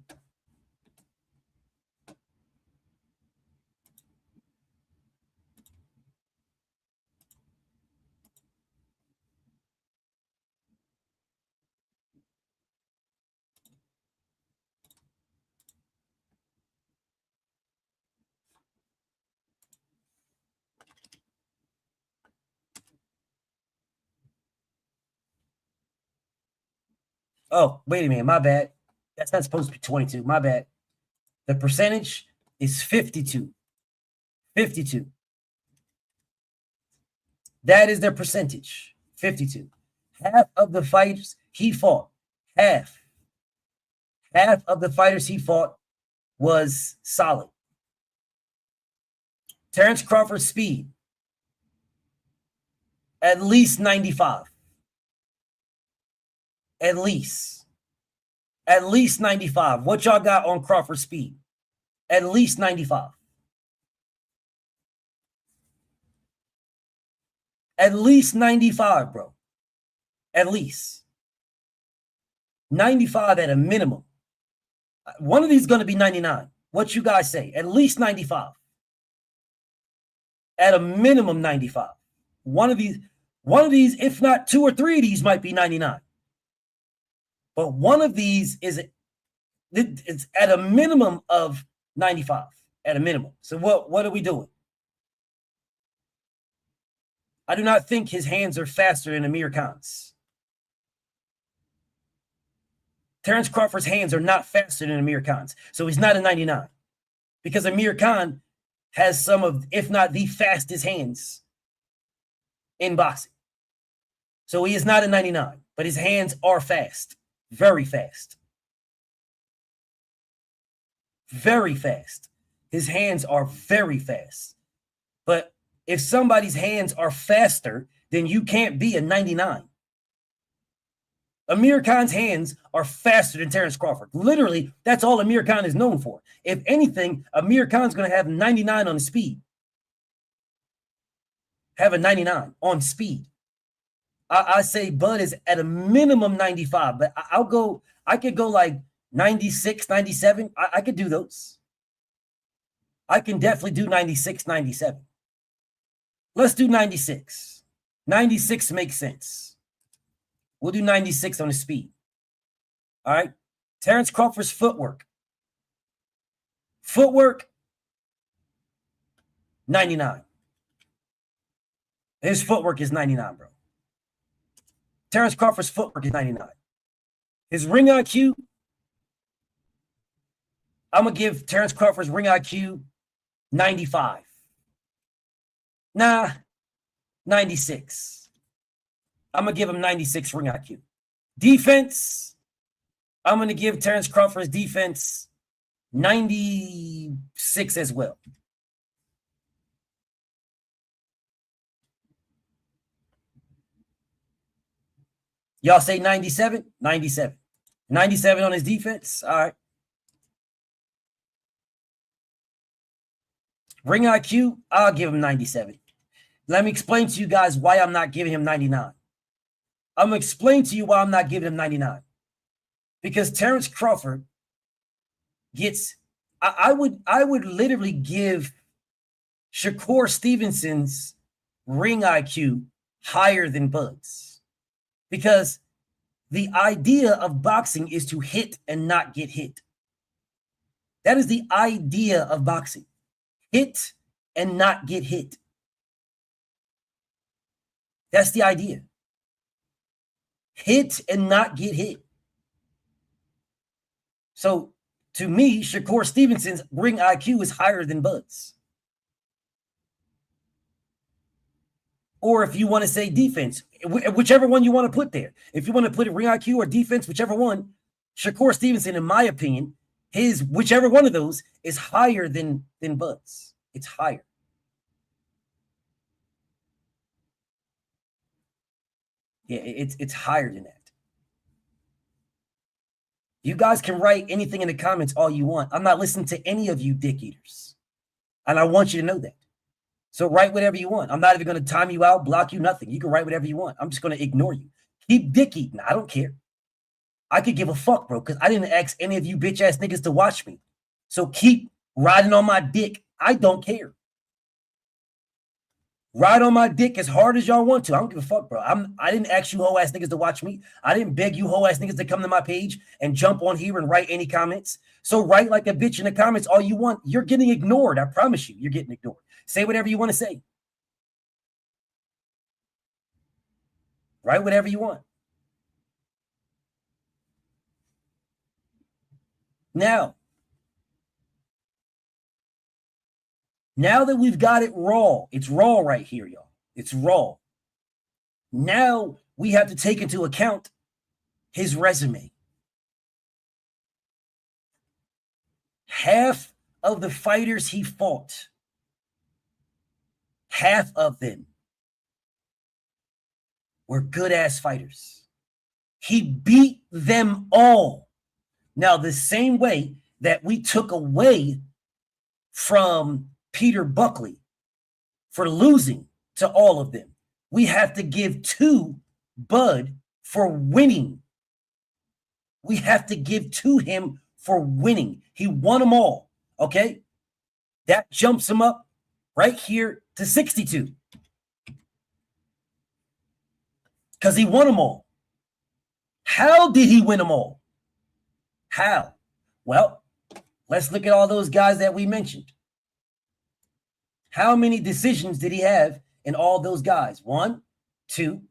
Oh, wait a minute. My bad. That's not supposed to be 22. My bad. The percentage is 52. 52. That is their percentage. 52. Half of the fighters he fought. Half of the fighters he fought was solid. Terence Crawford's speed, at least 95. At least 95. What y'all got on Crawford's speed? At least 95. At least 95, bro. At least 95 at a minimum. One of these is going to be 99. What you guys say? At least 95. At a minimum 95. One of these, if not 2 or 3 of these might be 99. But one of these it's at a minimum of 95. At a minimum. So what are we doing? I do not think his hands are faster than Amir Khan's. Terence Crawford's hands are not faster than Amir Khan's. So he's not a 99. Because Amir Khan has some of, if not the fastest hands in boxing. So he is not a 99, but his hands are fast. Very fast. Very fast. His hands are very fast. But if somebody's hands are faster, then you can't be a 99. Amir Khan's hands are faster than Terence Crawford. Literally, that's all Amir Khan is known for. If anything, Amir Khan's going to have 99 on speed. Have a 99 on speed. I say Bud is at a minimum 95, but I could go like 96, 97. I could do those. I can definitely do 96, 97. Let's do 96. 96 makes sense. We'll do 96 on the speed. All right. Terence Crawford's footwork. Footwork, 99. His footwork is 99, bro. Terence Crawford's footwork is 99. His ring IQ, I'm going to give Terence Crawford's ring IQ 95. Nah, 96. I'm going to give him 96 ring IQ. Defense, I'm going to give Terence Crawford's defense 96 as well. Y'all say 97? 97. 97 on his defense? All right. Ring IQ, I'll give him 97. Let me explain to you guys why I'm not giving him 99. I'm going to explain to you why I'm not giving him 99. Because Terence Crawford gets, I would literally give Shakur Stevenson's ring IQ higher than Bud's. Because the idea of boxing is to hit and not get hit. That is the idea of boxing. Hit and not get hit. That's the idea. Hit and not get hit. So, to me, Shakur Stevenson's ring IQ is higher than Bud's. Or if you want to say defense, whichever one you want to put there. If you want to put it ring IQ or defense, whichever one, Shakur Stevenson, in my opinion, his whichever one of those is higher than Bud's. It's higher. Yeah, it's higher than that. You guys can write anything in the comments all you want. I'm not listening to any of you dick eaters. And I want you to know that. So write whatever you want. I'm not even going to time you out, block you, nothing. You can write whatever you want. I'm just going to ignore you. Keep dick eating. I don't care. I could give a fuck, bro, because I didn't ask any of you bitch-ass niggas to watch me. So keep riding on my dick. I don't care. Ride on my dick as hard as y'all want to. I don't give a fuck, bro. I didn't ask you hoe-ass niggas to watch me. I didn't beg you hoe-ass niggas to come to my page and jump on here and write any comments. So write like a bitch in the comments all you want. You're getting ignored. I promise you, you're getting ignored. Say whatever you want to say. Write whatever you want. Now that we've got it raw, it's raw right here, y'all. It's raw. Now we have to take into account his resume. Half of the fighters he fought, half of them were good-ass fighters. He beat them all. Now, the same way that we took away from Peter Buckley for losing to all of them, we have to give to Bud for winning. We have to give to him for winning. He won them all, okay? That jumps him up right here to 62 because he won them all. How did he win them all? How? Well, let's look at all those guys that we mentioned. How many decisions did he have in all those guys? 1, 2,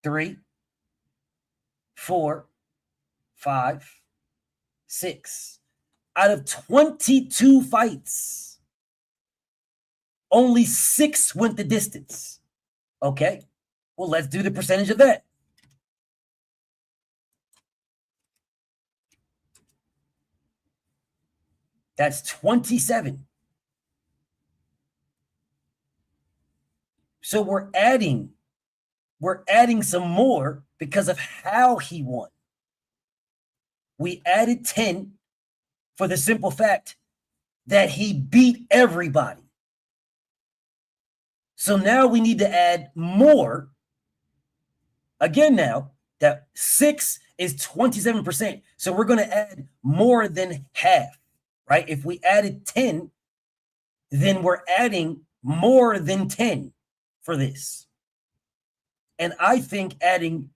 3, 4, 5, 6. Out of 22 fights, only 6 went the distance. Okay, well, let's do the percentage of that. That's 27. So we're adding some more because of how he won. We added 10 for the simple fact that he beat everybody. So now we need to add more. Again, now that 6 is 27%. So we're going to add more than half. Right? If we added 10, then we're adding more than 10 for this. And I think adding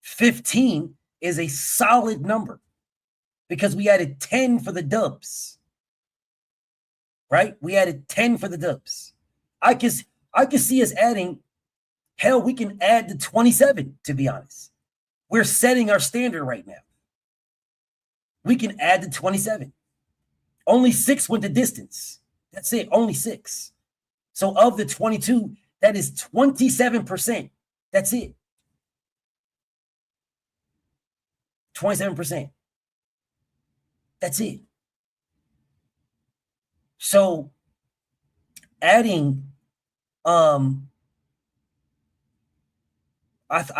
15 is a solid number because we added 10 for the dubs. Right? We added 10 for the dubs. I can see us adding, hell, we can add the 27, to be honest. We're setting our standard right now. We can add the 27. Only 6 went the distance. That's it. Only 6. So of the 22, that is 27%. That's it. 27%. That's it. So adding, I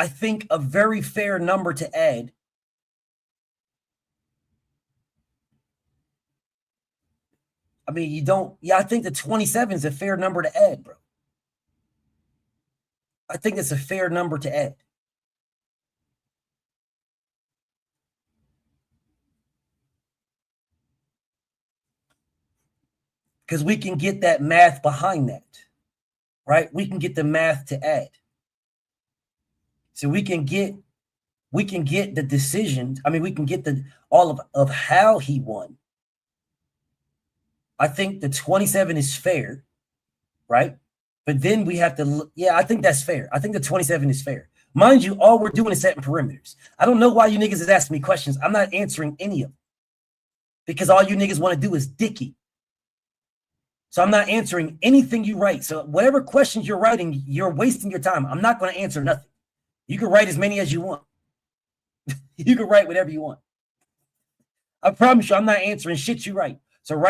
think a very fair number to add. I mean, you don't, yeah, I think the 27 is a fair number to add, bro. I think it's a fair number to add. Because we can get that math behind that, right? We can get the math to add. So we can get the decisions. I mean, we can get all of how he won. I think the 27 is fair, right? But then we have to, yeah, I think that's fair. I think the 27 is fair. Mind you, all we're doing is setting perimeters. I don't know why you niggas is asking me questions. I'm not answering any of them because all you niggas want to do is dicky. So I'm not answering anything you write. So whatever questions you're writing, you're wasting your time. I'm not going to answer nothing. You can write as many as you want. You can write whatever you want. I promise you, I'm not answering shit you write. So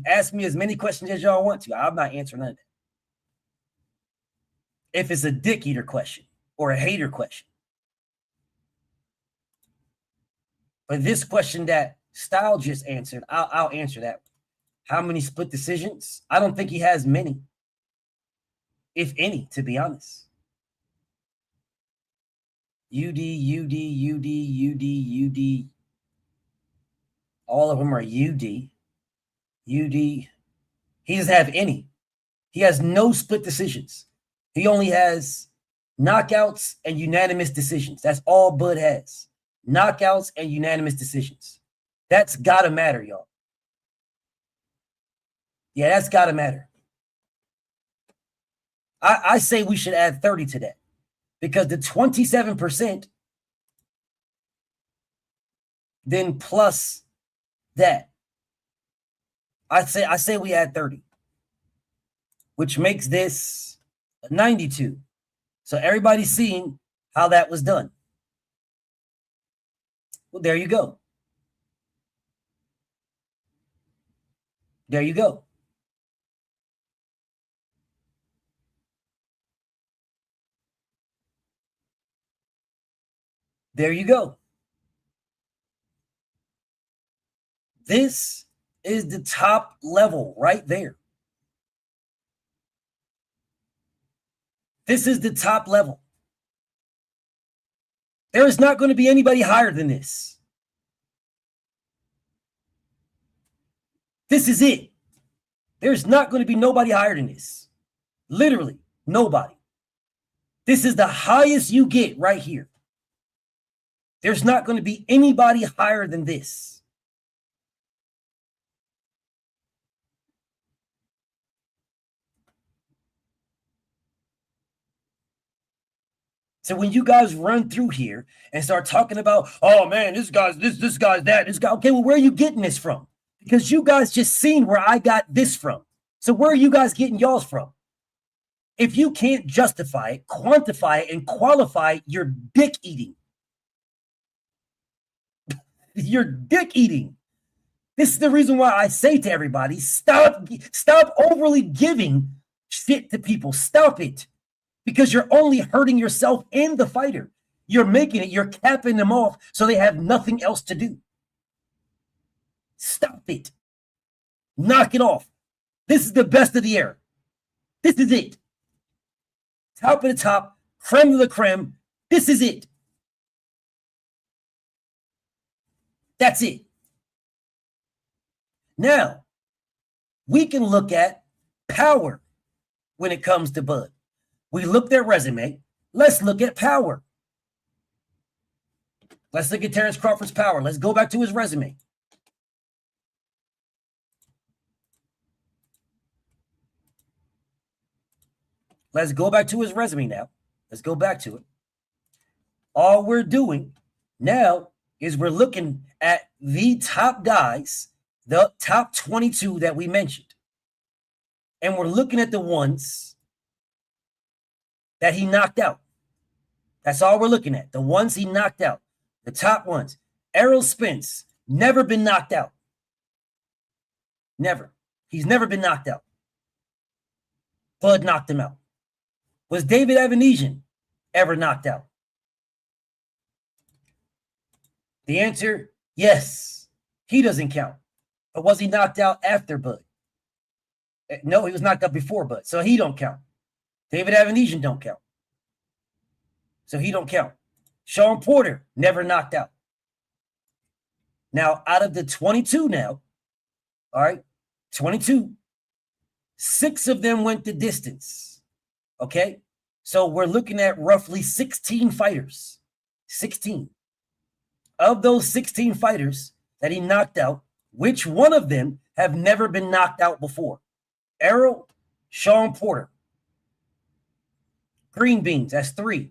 ask me as many questions as y'all want to. I'm not answering none of that. If it's a dick eater question or a hater question. But this question that Style just answered, I'll answer that. How many split decisions? I don't think he has many, if any, to be honest. UD. All of them are UD. He doesn't have any. He has no split decisions. He only has knockouts and unanimous decisions. That's all Bud has. Knockouts and unanimous decisions. That's got to matter, y'all. Yeah, that's got to matter. I say we should add 30 to that because the 27% then plus that. I say we add 30, which makes this 92. So everybody's seeing how that was done. Well, there you go. There you go. There you go. This is the top level right there. This is the top level. There is not going to be anybody higher than this. This is it. There's not going to be nobody higher than this. Literally, nobody. This is the highest you get right here. There's not going to be anybody higher than this. So when you guys run through here and start talking about, oh man, this guy's this guy's that, this guy, okay, well, where are you getting this from? Because you guys just seen where I got this from. So where are you guys getting y'all's from? If you can't justify it, quantify it, and qualify it, you're dick eating. You're dick eating. This is the reason why I say to everybody, stop overly giving shit to people. Stop it. Because you're only hurting yourself and the fighter. You're capping them off so they have nothing else to do. Stop it. Knock it off. This is the best of the era. This is it. Top of the top, creme de la creme. This is it. That's it. Now, we can look at power when it comes to Bud. We looked at resume. Let's look at power. Let's look at Terence Crawford's power. Let's go back to his resume. Let's go back to his resume now. Let's go back to it. All we're doing now is we're looking at the top guys, the top 22 that we mentioned. And we're looking at the ones that he knocked out. That's all we're looking at. The ones he knocked out. The top ones. Errol Spence, never been knocked out. Never. He's never been knocked out. Bud knocked him out. Was David Evanesian ever knocked out? The answer, yes. He doesn't count. But was he knocked out after Bud? No, he was knocked out before Bud, so he don't count. David Evanesian don't count. So he don't count. Sean Porter, never knocked out. Now, out of the 22 now, all right, 22, 6 of them went the distance, okay? So we're looking at roughly 16 fighters, 16. Of those 16 fighters that he knocked out, which one of them have never been knocked out before? Errol, Sean Porter. Green Beans, that's 3.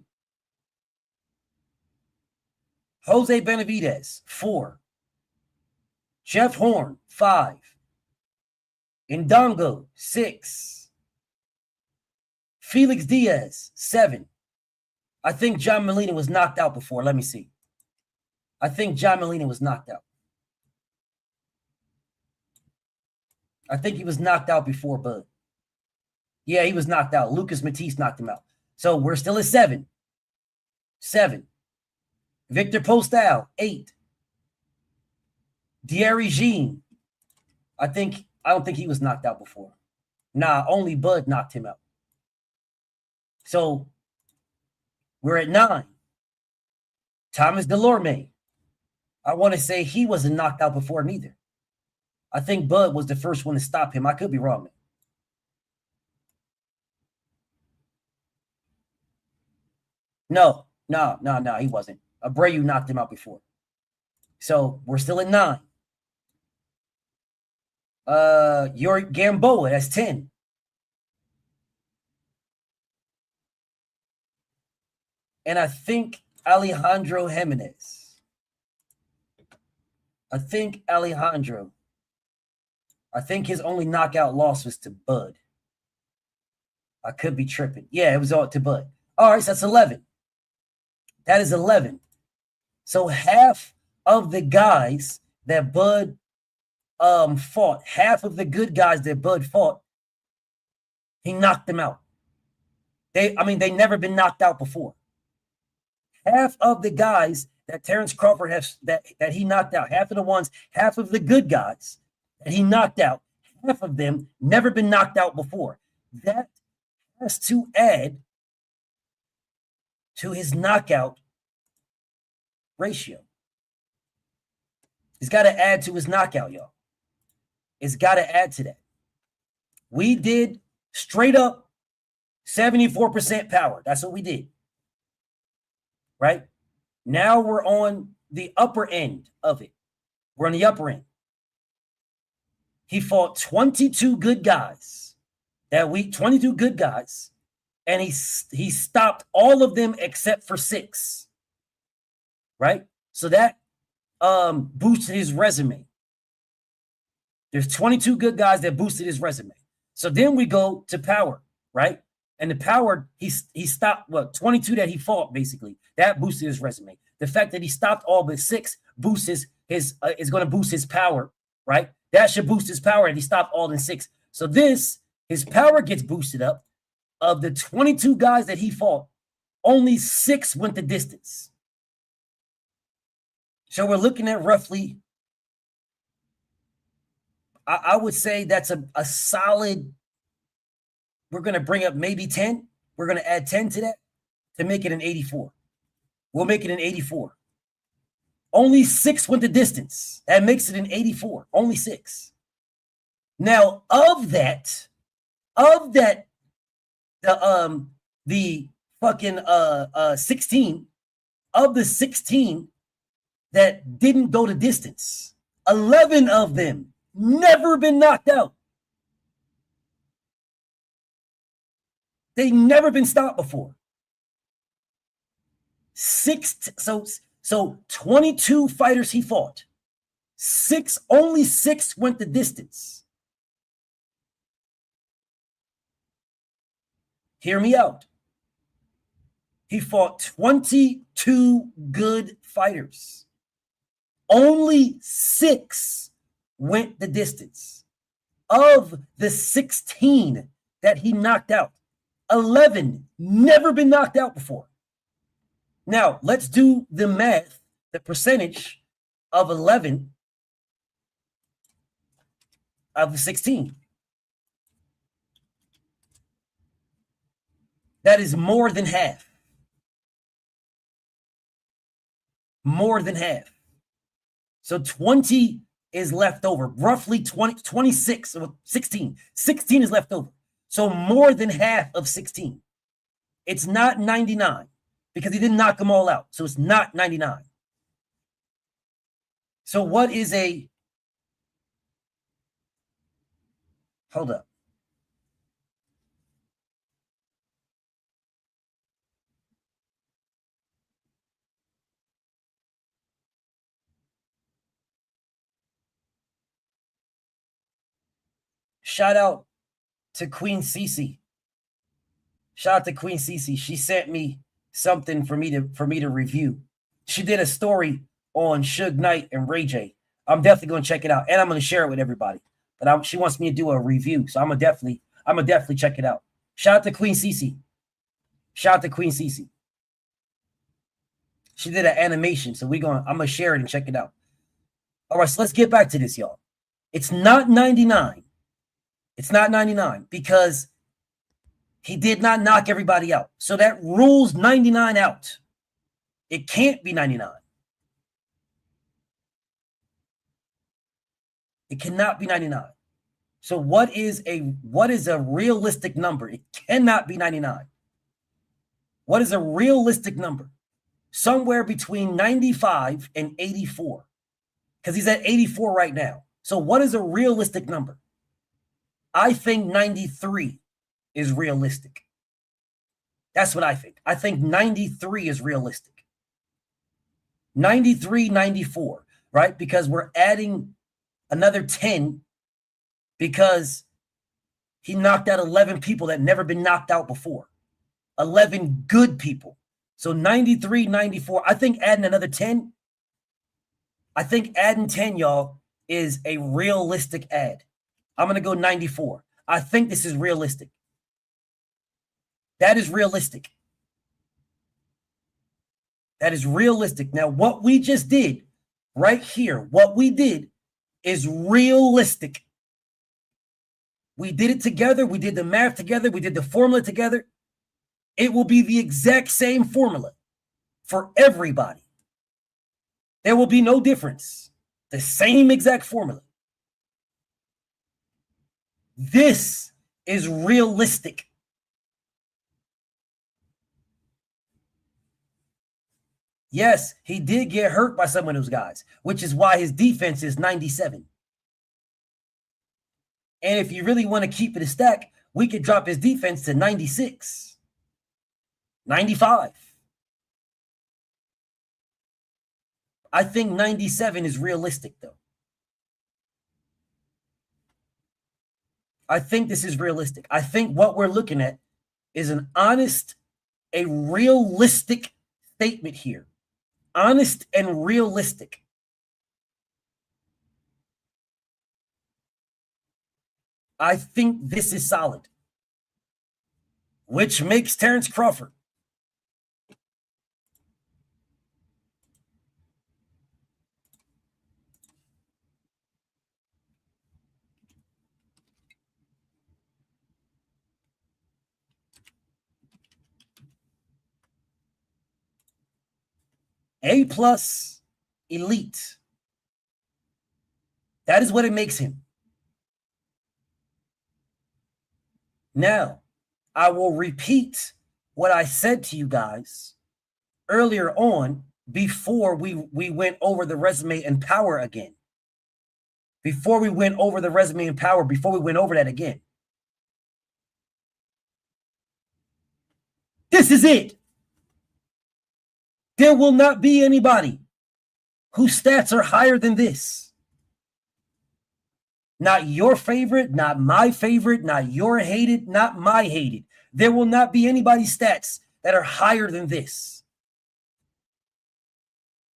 Jose Benavidez, 4. Jeff Horn, 5. Ndongo, 6. Felix Diaz, 7. I think John Molina was knocked out before. Let me see. I think John Molina was knocked out. I think he was knocked out before Bud. Yeah, he was knocked out. Lucas Matisse knocked him out. So we're still at 7. 7. Victor Postal, 8. Thierry Jean. I don't think he was knocked out before. Nah, only Bud knocked him out. So we're at 9. Thomas Delorme. I want to say he wasn't knocked out before neither. I think Bud was the first one to stop him. I could be wrong, man. No, he wasn't. Abreu knocked him out before. So we're still at 9. Your Gamboa, that's 10. And I think Alejandro Jimenez. I think his only knockout loss was to Bud. I could be tripping. Yeah, it was all to Bud. All right, so that's 11. That is 11. So half of the guys that Bud fought, half of the good guys that Bud fought, he knocked them out. They never been knocked out before. Half of the guys that Terence Crawford has that he knocked out, half of the good guys that he knocked out, half of them never been knocked out before. That has to add to his knockout ratio. He's got to add to his knockout, y'all. It's got to add to that. We did straight up 74% power. That's what we did. Right? Now we're on the upper end of it. We're on the upper end. He fought 22 good guys that week, 22 good guys, and he stopped all of them except for 6. Right? So that boosted his resume. There's 22 good guys that boosted his resume. So then we go to power, right? And the power, he stopped, 22 that he fought, basically. That boosted his resume. The fact that he stopped all but 6 boosts is going to boost his power, right? That should boost his power, and he stopped all in 6. So his power gets boosted up. Of the 22 guys that he fought, only 6 went the distance. So we're looking at roughly, I would say that's a solid, we're going to bring up maybe 10. We're going to add 10 to that to make it an 84. We'll make it an 84. Only 6 went the distance. That makes it an 84. Only 6. Now, of that, the fucking 16, of the 16 that didn't go the distance, 11 of them never been knocked out. They never been stopped before. 22 fighters he fought. Only 6 went the distance. Hear me out. He fought 22 good fighters. Only 6 went the distance. Of the 16 that he knocked out, 11 never been knocked out before. Now, let's do the math, the percentage of 11 of the 16. That is more than half. More than half. So 20 is left over. Roughly 26, 16. 16 is left over. So more than half of 16. It's not 99 because he didn't knock them all out. So it's not 99. So what is hold up. shout out to Queen Cece. Shout out to Queen Cece. She sent me something for me to review. She did a story on Suge Knight and Ray J. I'm definitely going to check it out, and I'm going to share it with everybody. But she wants me to do a review, so I'm gonna definitely check it out. Shout out to Queen Cece. Shout out to Queen Cece. She did an animation, so I'm gonna share it and check it out. All right, so let's get back to this, y'all. It's not 99. It's not 99 because he did not knock everybody out. So that rules 99 out. It can't be 99. It cannot be 99. So what is a realistic number? It cannot be 99. What is a realistic number? Somewhere between 95 and 84. Because he's at 84 right now. So what is a realistic number? I think 93 is realistic. That's what I think. I think 93 is realistic. 93, 94, right? Because we're adding another 10 because he knocked out 11 people that never been knocked out before. 11 good people. So 93, 94. I think adding another 10, y'all, is a realistic add. I'm going to go 94. I think this is realistic. That is realistic. That is realistic. Now, what we just did right here, what we did is realistic. We did it together. We did the math together. We did the formula together. It will be the exact same formula for everybody. There will be no difference. The same exact formula. This is realistic. Yes, he did get hurt by some of those guys, which is why his defense is 97. And if you really want to keep it a stack, we could drop his defense to 96, 95. I think 97 is realistic, though. I think this is realistic. I think what we're looking at is a realistic statement here. Honest and realistic. I think this is solid, which makes Terence Crawford A+ elite. That is what it makes him. Now, I will repeat what I said to you guys earlier on before we went over the resume and power again. Before we went over the resume and power, before we went over that again. This is it. There will not be anybody whose stats are higher than this. Not your favorite, not my favorite, not your hated, not my hated. There will not be anybody's stats that are higher than this.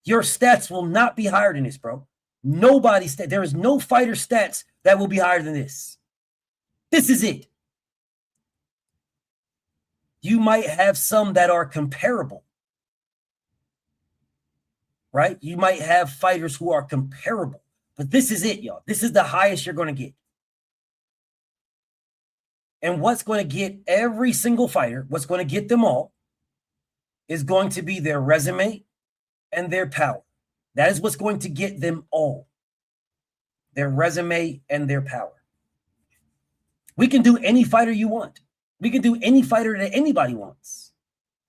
Your stats will not be higher than this, bro. Nobody's stats. There is no fighter stats that will be higher than this. This is it. You might have some that are comparable. Right? You might have fighters who are comparable. But this is it, y'all. This is the highest you're going to get. And what's going to get every single fighter, what's going to get them all, is going to be their resume and their power. That is what's going to get them all. Their resume and their power. We can do any fighter you want. We can do any fighter that anybody wants.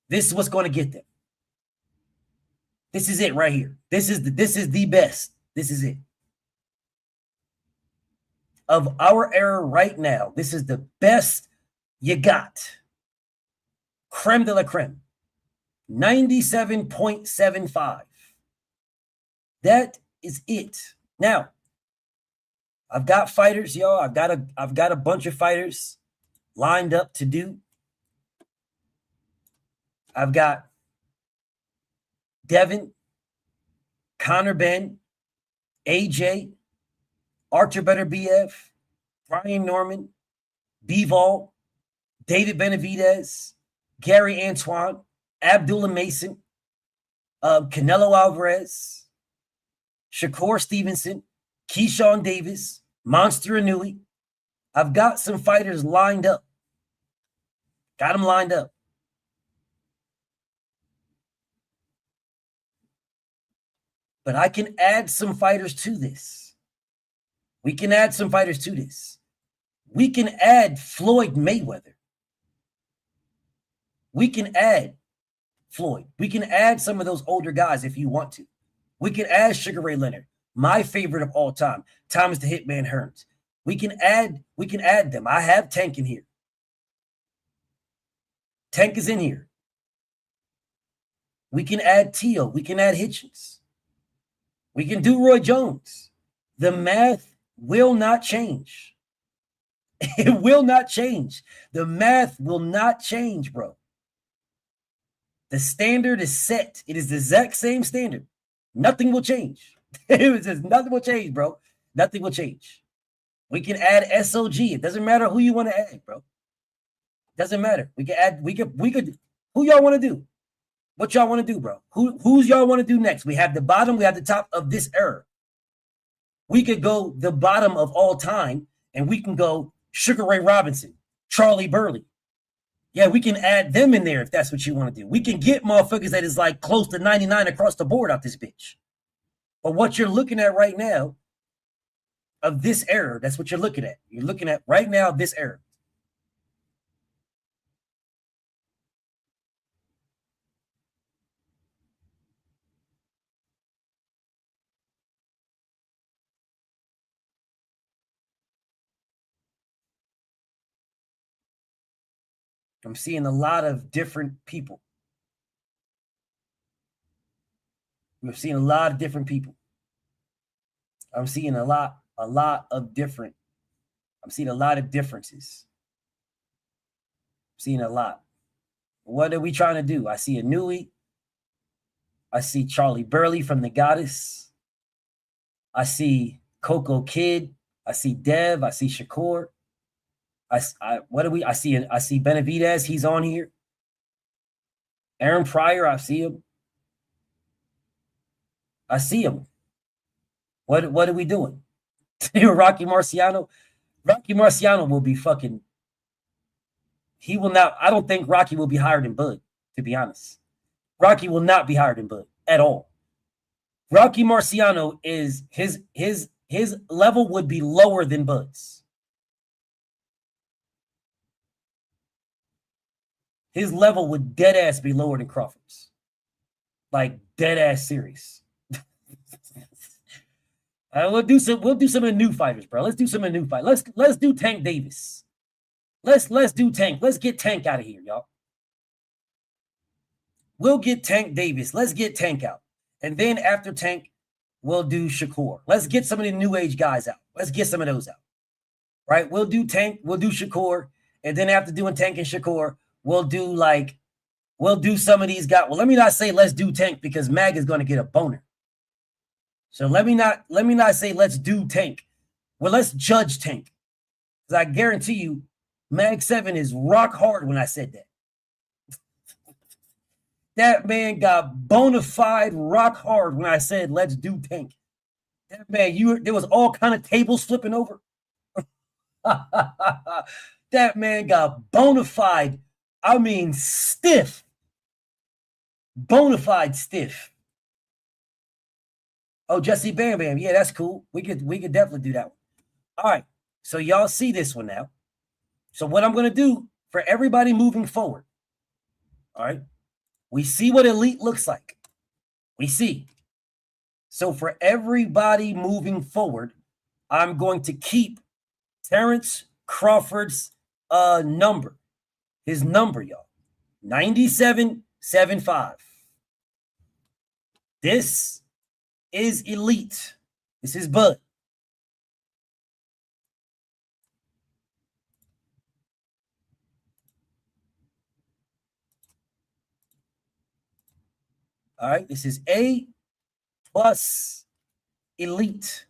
This is what's going to get them. This is it right here. This is the best. This is it. Of our era right now, this is the best you got. Creme de la creme. 97.75. That is it. Now, I've got fighters, y'all. I've got a bunch of fighters lined up to do. I've got Devin, Connor Ben, AJ, Archer Better BF, Brian Norman, Bivol, David Benavidez, Gary Antoine, Abdullah Mason, Canelo Alvarez, Shakur Stevenson, Keyshawn Davis, Monster Inouye. I've got some fighters lined up. Got them lined up. But I can add some fighters to this. We can add some fighters to this. We can add Floyd Mayweather. We can add Floyd. We can add some of those older guys if you want to. We can add Sugar Ray Leonard, my favorite of all time, Thomas the Hitman Hearns. We can add them. I have Tank in here. Tank is in here. We can add Tio. We can add Hitchens. We can do Roy Jones. The math will not change. It will not change. The math will not change, bro. The standard is set. It is the exact same standard. Nothing will change. It says nothing will change, bro. Nothing will change. We can add SOG. It doesn't matter who you want to add, bro. Doesn't matter. We can add, we could, who y'all want to do? What y'all want to do, bro? Who's y'all want to do next? We have the bottom, we have the top of this era. We could go the bottom of all time, and we can go Sugar Ray Robinson, Charlie Burley. Yeah, we can add them in there if that's what you want to do. We can get motherfuckers that is like close to 99 across the board out this bitch. But what you're looking at right now of this era, that's what you're looking at. You're looking at right now this era. I'm seeing a lot of different people. We're seeing a lot of different people. I'm seeing a lot of different. I'm seeing a lot of differences. I'm seeing a lot. What are we trying to do? I see Inouye. I see Charlie Burley from The Goddess. I see Coco Kid. I see Dev. I see Shakur. I see Benavidez. He's on here. Aaron Pryor. I see him. I see him. What are we doing? Rocky Marciano. Rocky Marciano will be fucking. He will not. I don't think Rocky will be higher than Bud, to be honest. Rocky will not be higher than Bud at all. Rocky Marciano is his level would be lower than Bud's. His level would dead ass be lower than Crawford's. Like dead ass serious. We'll do some of the new fighters, bro. Let's do some of the new fighters. Let's do Tank Davis. Let's do Tank. Let's get Tank out of here, y'all. We'll get Tank Davis. Let's get Tank out. And then after Tank, we'll do Shakur. Let's get some of the new age guys out. Let's get some of those out. Right? We'll do Tank, we'll do Shakur, and then after doing Tank and Shakur, we'll do some of these guys. Well, let me not say let's do Tank because Mag is going to get a boner. So let me not say let's do Tank. Well, let's judge Tank. Because I guarantee you, Mag 7 is rock hard when I said that. That man got bona fide rock hard when I said let's do Tank. That man, there was all kind of tables flipping over. That man got bona fide, I mean stiff. Bona fide stiff. Oh, Jesse Bam Bam. Yeah, that's cool. We could definitely do that one. All right. So y'all see this one now. So what I'm going to do for everybody moving forward. All right. We see what elite looks like. We see. So for everybody moving forward, I'm going to keep Terence Crawford's number. His number, y'all. 9775. This is elite. This is Bud. All right, this is A plus elite.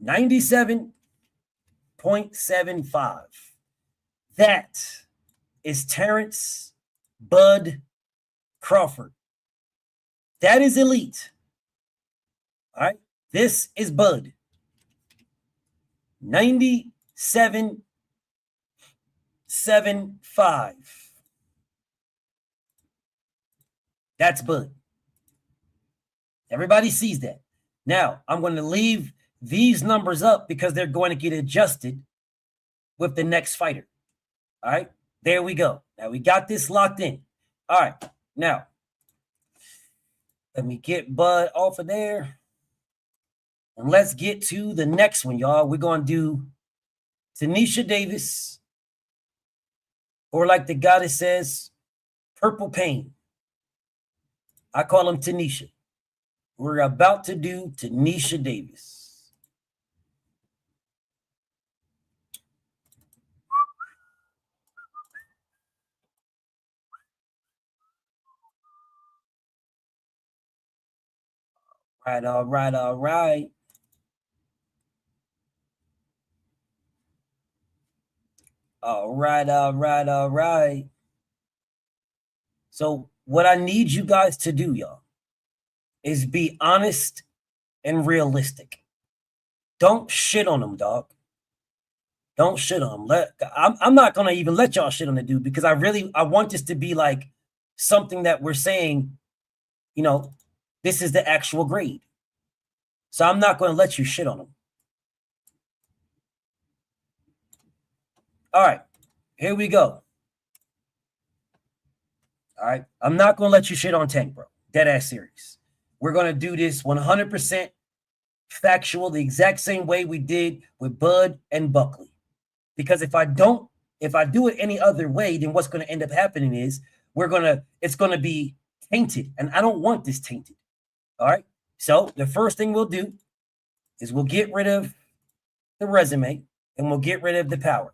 97.75. That is Terence Bud Crawford. That is elite. All right, this is Bud. 97.75. That's Bud. Everybody sees that. Now, I'm going to leave these numbers up because they're going to get adjusted with the next fighter. All right, there we go. Now we got this locked in. All right, now let me get Bud off of there. And let's get to the next one, y'all. We're going to do Tanisha Davis, or like the goddess says, Purple Pain. I call him Tanisha. We're about to do Tanisha Davis. All right. All right. So what I need you guys to do, y'all, is be honest and realistic. Don't shit on them, dog. Don't shit on them. I'm not going to even let y'all shit on the dude because I want this to be like something that we're saying, you know, this is the actual grade. So I'm not going to let you shit on him. All right, here we go. All right, I'm not going to let you shit on Tank, bro. Dead ass serious. We're going to do this 100% factual, the exact same way we did with Bud and Buckley. Because if I do it any other way, then what's going to end up happening is it's going to be tainted, and I don't want this tainted. All right. So the first thing we'll do is we'll get rid of the resume and we'll get rid of the power.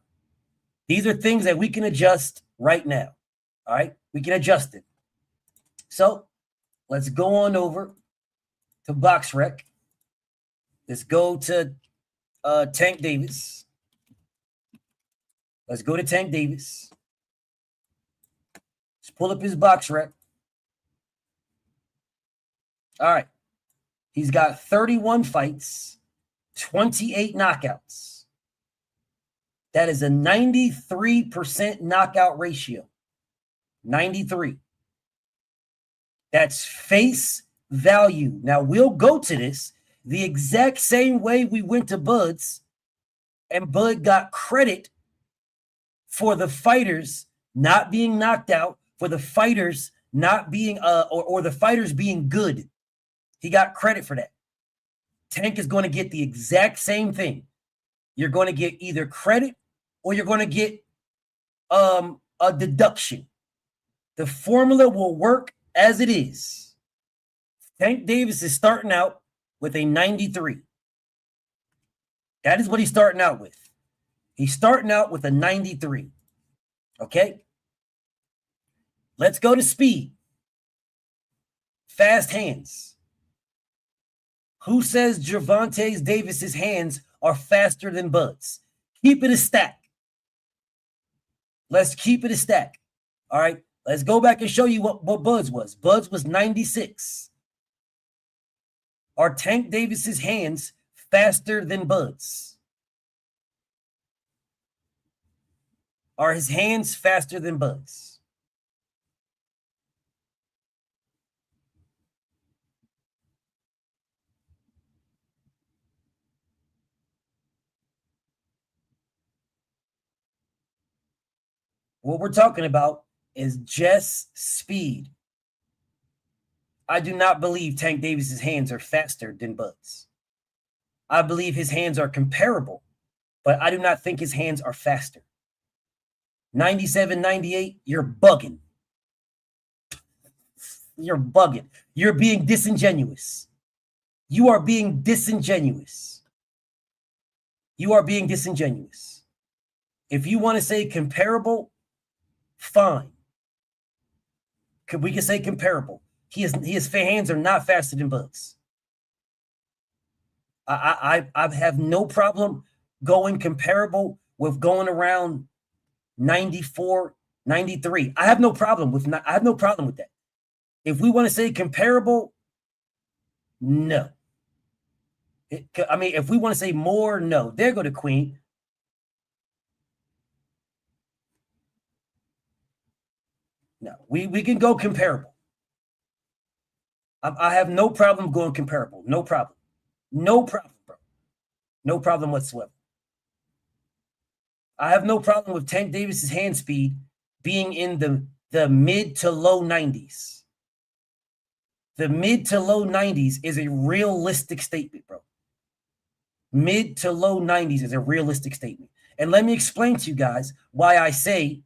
These are things that we can adjust right now. All right. We can adjust it. So let's go on over to BoxRec. Let's go to Tank Davis. Let's go to Tank Davis. Let's pull up his BoxRec. All right. He's got 31 fights, 28 knockouts. That is a 93% knockout ratio. 93. That's face value. Now, we'll go to this the exact same way we went to Bud's, and Bud got credit for the fighters not being knocked out, for the fighters not being, or the fighters being good. He got credit for that. Tank is going to get the exact same thing. You're going to get either credit or you're going to get a deduction. The formula will work as it is. Tank Davis is starting out with a 93. That is what he's starting out with. He's starting out with a 93. Okay? Let's go to speed. Fast hands. Who says Gervonta Davis's hands are faster than Bud's? Keep it a stack. Let's keep it a stack. All right. Let's go back and show you what Bud's was. Bud's was 96. Are Tank Davis's hands faster than Bud's? Are his hands faster than Bud's? What we're talking about is just speed. I do not believe Tank Davis's hands are faster than Bud's. I believe his hands are comparable, but I do not think his hands are faster. 97, 98, you're bugging. You're bugging. You're being disingenuous. You are being disingenuous. You are being disingenuous. If you want to say comparable, fine. We can say comparable. His hands are not faster than Bug's. I have no problem going comparable with going around 94, 93. I have no problem with that. If we want to say comparable, no. If we want to say more, no. There go the Queen. No, we can go comparable. I have no problem going comparable. No problem. No problem, bro. No problem whatsoever. I have no problem with Tank Davis's hand speed being in the mid to low 90s. The mid to low 90s is a realistic statement, bro. Mid to low 90s is a realistic statement. And let me explain to you guys why I say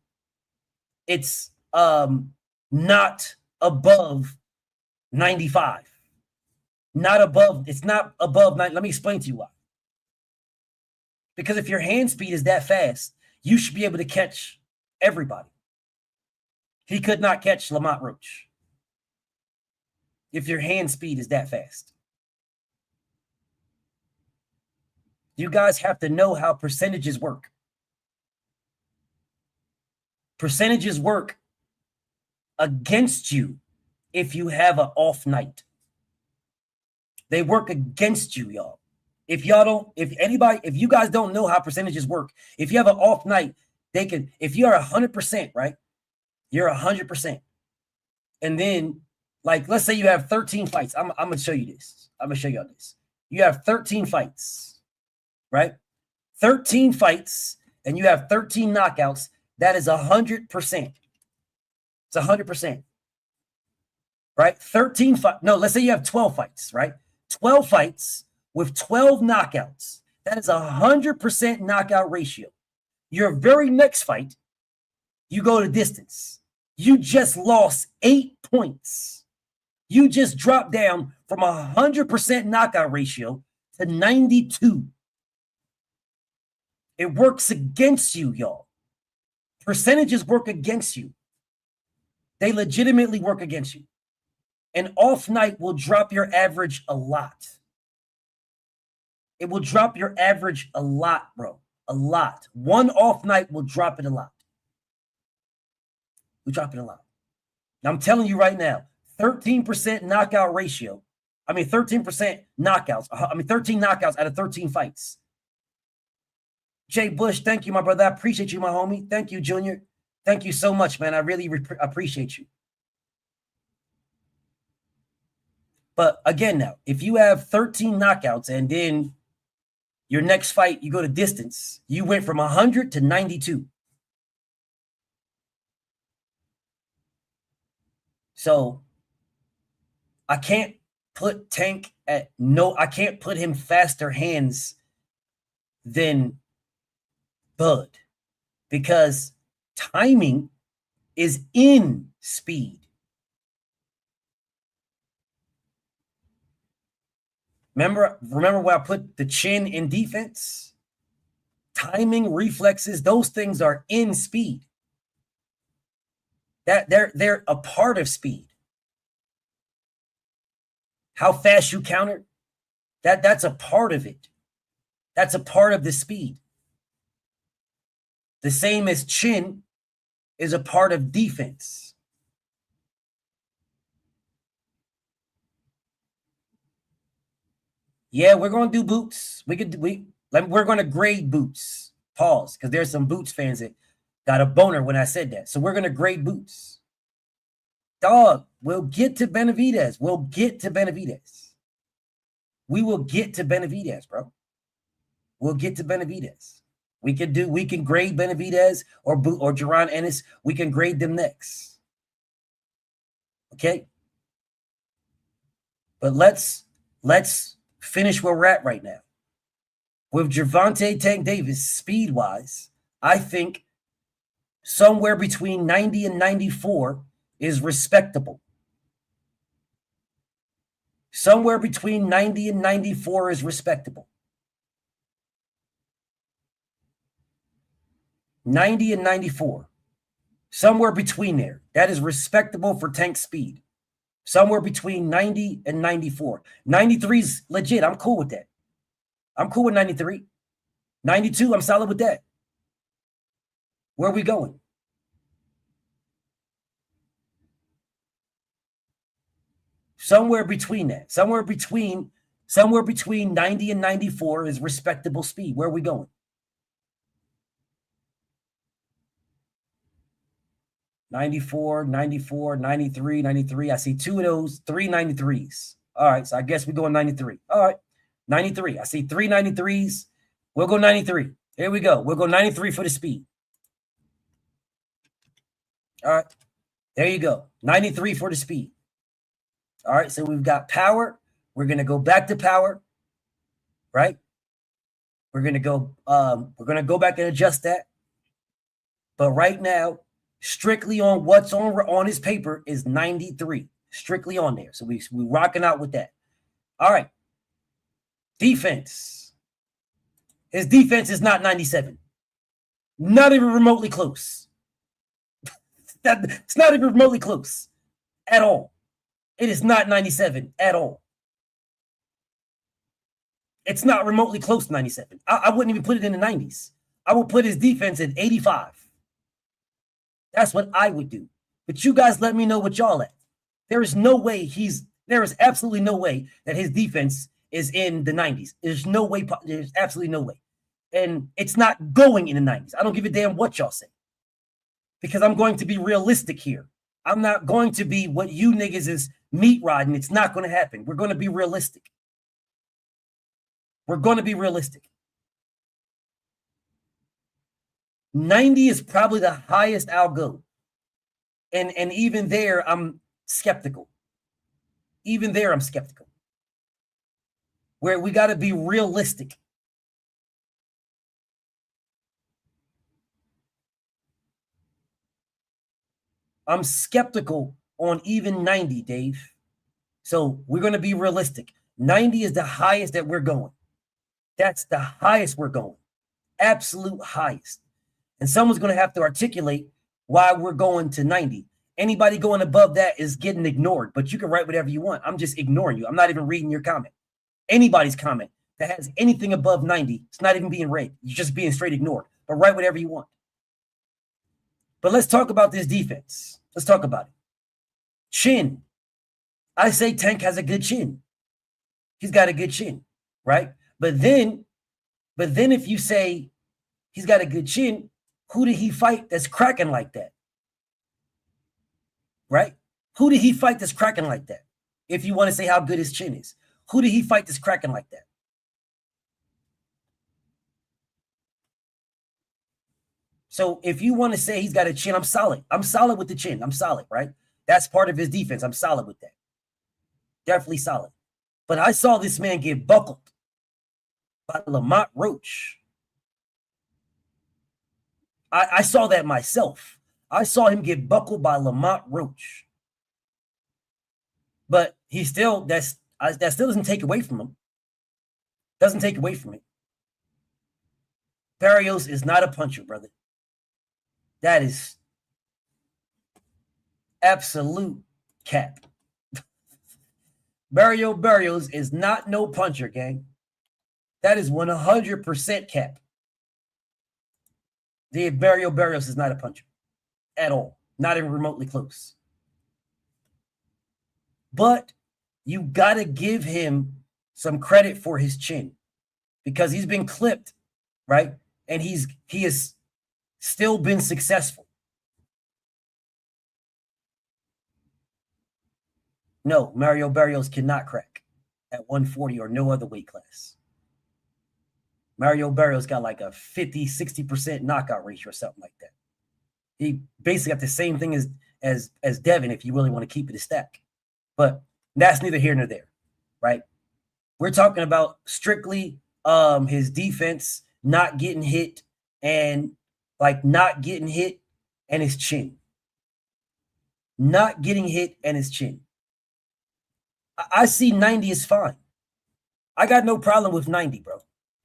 it's not above 95. It's not above 90. Let me explain to you why. Because if your hand speed is that fast, you should be able to catch everybody. He could not catch Lamont Roach if your hand speed is that fast. You guys have to know how percentages work. Percentages work against you if you have an off night. They work against you, y'all. If you guys don't know how percentages work, if you have an off night, if you are 100%, right? You're 100%. And then, like, let's say you have 13 fights. I'm going to show you this. I'm going to show y'all this. You have 13 fights, right? 13 fights, and you have 13 knockouts. That is 100%. It's 100%. Right? Let's say you have 12 fights, right? 12 fights with 12 knockouts. That is 100% knockout ratio. Your very next fight, you go to distance. You just lost 8 points. You just dropped down from 100% knockout ratio to 92. It works against you, y'all. Percentages work against you. They legitimately work against you. An off night will drop your average a lot. It will drop your average a lot, bro. A lot. One off night will drop it a lot. We drop it a lot. Now, I'm telling you right now, 13% knockout ratio. 13% knockouts. 13 knockouts out of 13 fights. Jay Bush, thank you, my brother. I appreciate you, my homie. Thank you, Junior. Thank you so much, man. I really appreciate you. But again, now, if you have 13 knockouts and then your next fight, you go to distance, you went from 100 to 92. So I can't put Tank I can't put him faster hands than Bud because timing is in speed. Remember where I put the chin in defense? Timing, reflexes, those things are in speed. That they're a part of speed. How fast you counter, that's a part of it. That's a part of the speed. The same as chin is a part of defense. Yeah, we're going to do boots. We're going to grade boots. Pause, because there's some boots fans that got a boner when I said that. So we're going to grade boots. Dog, we'll get to Benavidez. We will get to Benavidez, bro. We'll get to Benavidez. We can grade Benavidez or Jaron Ennis. We can grade them next. Okay? But let's finish where we're at right now. With Gervonta Tank Davis, speed-wise, I think somewhere between 90 and 94 is respectable. Somewhere between 90 and 94 is respectable. 90 and 94. Somewhere between there. That is respectable for tank speed. Somewhere between 90 and 94. 93 is legit. I'm cool with that. I'm cool with 93. 92, I'm solid with that. Where are we going? Somewhere between that. Somewhere between 90 and 94 is respectable speed. Where are we going? 94, 94, 93, 93. I see two of those, 3 93s. All right, so I guess we're going 93. All right, 93. I see 3 93s. We'll go 93. Here we go. We'll go 93 for the speed. All right, there you go. 93 for the speed. All right, so we've got power. We're going to go back to power, right? We're going to go back and adjust that. But right now, strictly on what's on his paper is 93. Strictly on there. So we rocking out with that. All right. Defense. His defense is not 97. Not even remotely close. It's not even remotely close at all. It is not 97 at all. It's not remotely close to 97. I wouldn't even put it in the 90s. I would put his defense at 85. That's what I would do. But you guys let me know what y'all at. There is absolutely no way that his defense is in the 90s. There's no way. There's absolutely no way. And it's not going in the 90s. I don't give a damn what y'all say. Because I'm going to be realistic here. I'm not going to be what you niggas is meat riding. It's not going to happen. We're going to be realistic. We're going to be realistic. 90 is probably the highest I'll go. And even there, I'm skeptical. Even there, I'm skeptical. Where we got to be realistic. I'm skeptical on even 90, Dave. So we're going to be realistic. 90 is the highest that we're going. That's the highest we're going. Absolute highest. And someone's going to have to articulate why we're going to 90. Anybody going above that is getting ignored, but you can write whatever you want. I'm just ignoring you. I'm not even reading your comment. Anybody's comment that has anything above 90, it's not even being read. You're just being straight ignored. But write whatever you want. But let's talk about this defense. Let's talk about it. Chin. I say Tank has a good chin. He's got a good chin, right? But then if you say he's got a good chin, who did he fight that's cracking like that? Right? Who did he fight that's cracking like that? If you want to say how good his chin is. Who did he fight that's cracking like that? So if you want to say he's got a chin, I'm solid. I'm solid with the chin. I'm solid, right? That's part of his defense. I'm solid with that. Definitely solid. But I saw this man get buckled by Lamont Roach. I saw that myself. I saw him get buckled by Lamont Roach. But he still, that still doesn't take away from him. Doesn't take away from it. Barrios is not a puncher, brother. That is absolute cap. Barrios is not no puncher, gang. That is 100% cap. The Barrios is not a puncher at all. Not even remotely close. But you got to give him some credit for his chin because he's been clipped, right? And he has still been successful. No, Mario Barrios cannot crack at 140 or no other weight class. Mario Barrios got like a 50, 60% knockout ratio or something like that. He basically got the same thing as Devin if you really want to keep it a stack. But that's neither here nor there, right? We're talking about strictly his defense not getting hit and his chin. Not getting hit and his chin. I see 90 is fine. I got no problem with 90, bro.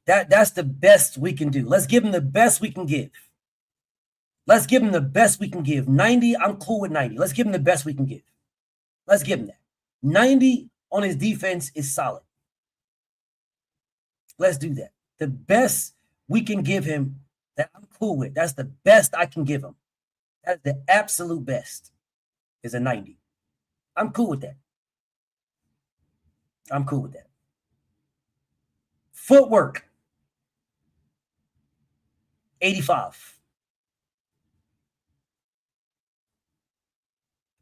That's the best we can do. Let's give him the best we can give. Let's give him the best we can give. 90, I'm cool with 90. Let's give him the best we can give. Let's give him that. 90 on his defense is solid. Let's do that. The best we can give him that I'm cool with. That's the best I can give him. That's the absolute best is a 90. I'm cool with that. I'm cool with that. Footwork, 85.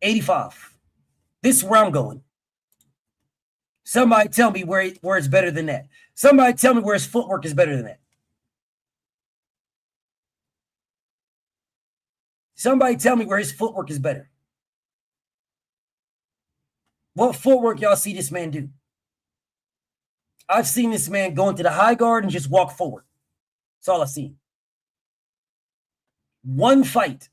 85. This is where I'm going. Somebody tell me where it's better than that. Somebody tell me where his footwork is better than that. Somebody tell me where his footwork is better. What footwork y'all see this man do? I've seen this man go into the high guard and just walk forward. That's all I've seen. One fight.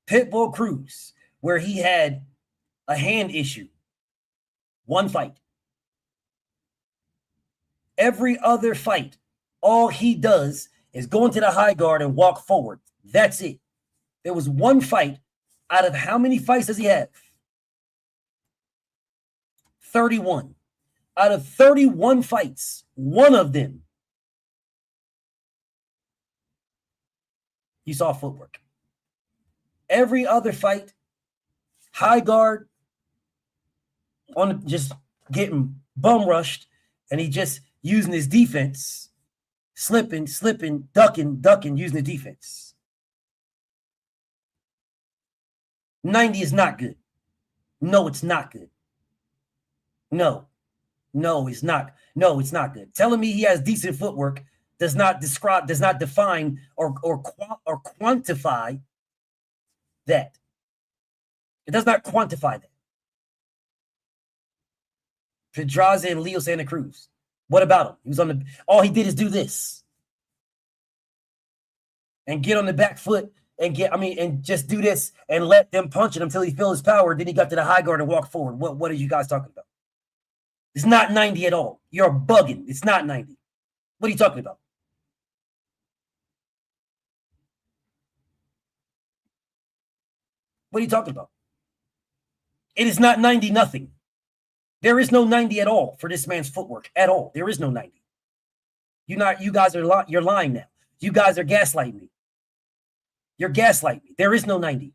Pitbull Cruz, where he had a hand issue. One fight. Every other fight, all he does is go into the high guard and walk forward. That's it. There was one fight out of how many fights does he have? 31. Out of 31 fights, one of them, you saw footwork. Every other fight, high guard, on just getting bum rushed, and he just using his defense, slipping, ducking, using the defense. 90 is not good. No, it's not good. No, it's not. No, it's not good. Telling me he has decent footwork does not define or quantify that. It does not quantify that. Pedraza and Leo Santa Cruz. What about him? He was on the. All he did is do this and get on the back foot and just do this and let them punch it until he feels his power. Then he got to the high guard and walked forward. What are you guys talking about? It's not 90 at all. You're bugging. It's not 90. What are you talking about? What are you talking about? It is not 90 nothing. There is no 90 at all for this man's footwork at all. There is no 90. You guys are you're lying now. You guys are gaslighting me. You're gaslighting me. There is no 90.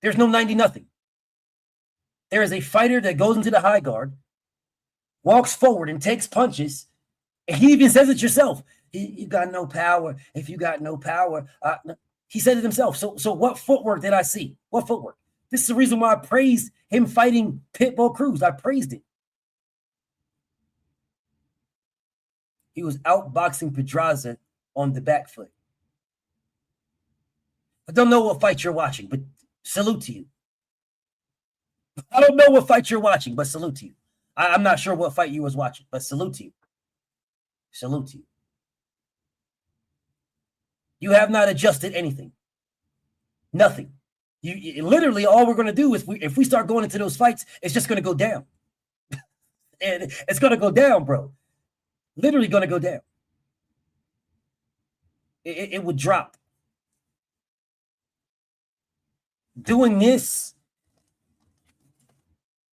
There's no 90 nothing. There is a fighter that goes into the high guard, walks forward and takes punches. And he even says it yourself. You got no power. If you got no power, he said it himself. So what footwork did I see? What footwork? This is the reason why I praised him fighting Pitbull Cruz. I praised it. He was outboxing Pedraza on the back foot. I don't know what fight you're watching, but salute to you. I don't know what fight you're watching, but salute to you. I'm not sure what fight you was watching, but salute to you. Salute to you. You have not adjusted anything. Nothing. You literally all we're going to do is if we start going into those fights, it's just going to go down. And it's going to go down, bro. Literally going to go down. It would drop. Doing this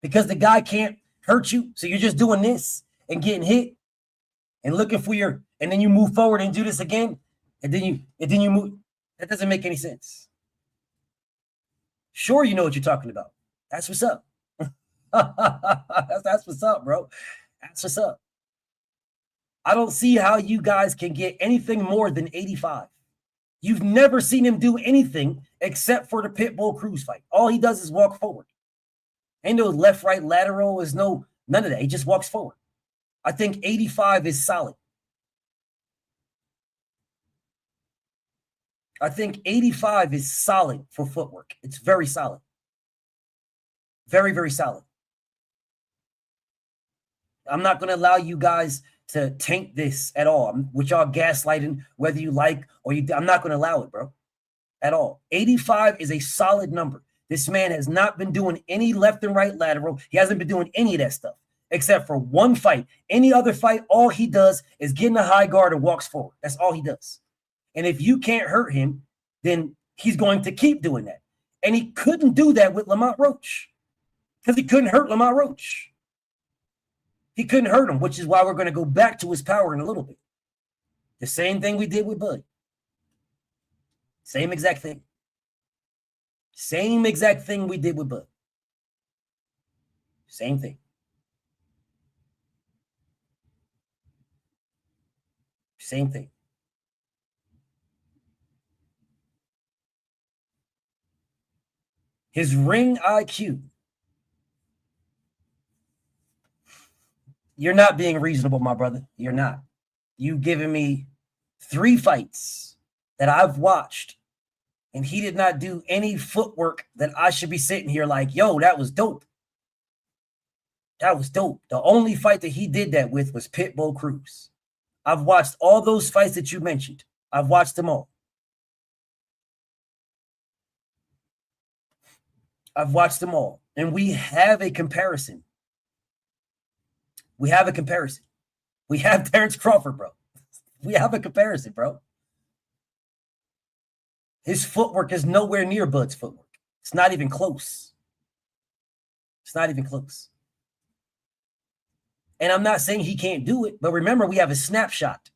because the guy can't hurt you, so you're just doing this and getting hit and looking for and then you move forward and do this again, and then you move. That doesn't make any sense. Sure, you know what you're talking about. That's what's up. That's what's up, bro. That's what's up. I don't see how you guys can get anything more than 85. You've never seen him do anything except for the Pitbull Cruz fight. All he does is walk forward. Ain't no left, right, lateral. There's none of that. He just walks forward. I think 85 is solid. I think 85 is solid for footwork. It's very solid. Very, very solid. I'm not going to allow you guys to taint this at all, which y'all gaslighting, whether you like or you. I'm not going to allow it, bro, at all. 85 is a solid number. This man has not been doing any left and right lateral. He hasn't been doing any of that stuff except for one fight. Any other fight, all he does is get in the high guard and walks forward. That's all he does. And if you can't hurt him, then he's going to keep doing that. And he couldn't do that with Lamont Roach because he couldn't hurt Lamont Roach. He couldn't hurt him, which is why we're going to go back to his power in a little bit. The same thing we did with Bud. Same exact thing. Same exact thing we did with Bud. Same thing. Same thing. His ring IQ. You're not being reasonable, my brother. You're not. You've given me 3 fights that I've watched, and he did not do any footwork that I should be sitting here like, yo, that was dope. That was dope. The only fight that he did that with was Pitbull Cruz. I've watched all those fights that you mentioned. I've watched them all. I've watched them all. And we have a comparison. We have a comparison. We have Terence Crawford, bro. We have a comparison, bro. His footwork is nowhere near Bud's footwork. It's not even close. It's not even close. And I'm not saying he can't do it, but remember, we have a snapshot.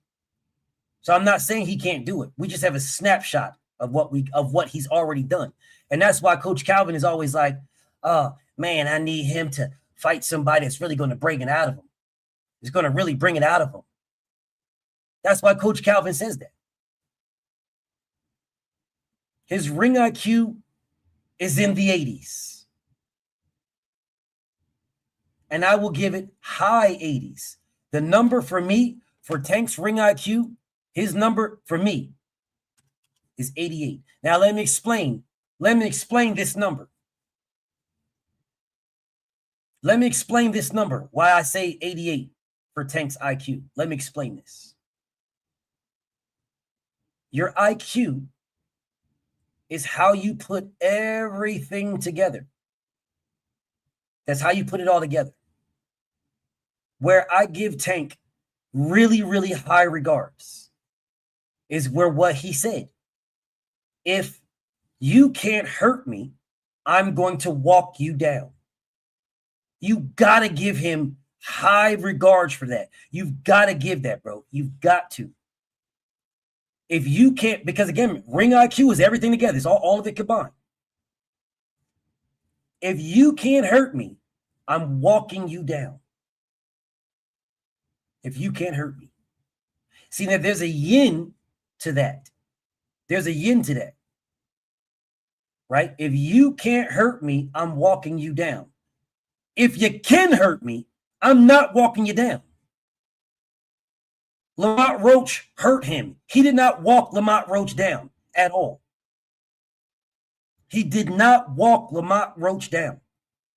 So I'm not saying he can't do it. We just have a snapshot of what he's already done. And that's why Coach Calvin is always like, oh, man, I need him to fight somebody that's really going to bring it out of him. It's going to really bring it out of him. That's why Coach Calvin says that. His ring IQ is in the 80s. And I will give it high 80s. The number for me, for Tank's ring IQ, his number for me is 88. Now let me explain. Let me explain this number. Let me explain this number, why I say 88 for Tank's IQ. Let me explain this. Your IQ is how you put everything together. That's how you put it all together. Where I give Tank really, really high regards is where what he said. If you can't hurt me, I'm going to walk you down. You got to give him high regards for that. You've got to give that, bro. You've got to. If you can't, because again, ring IQ is everything together. It's all of it combined. If you can't hurt me, I'm walking you down. If you can't hurt me. See, that there's a yin to that. There's a yin to that. Right? If you can't hurt me, I'm walking you down. If you can hurt me, I'm not walking you down. Lamont Roach hurt him. He did not walk Lamont Roach down at all. He did not walk Lamont Roach down.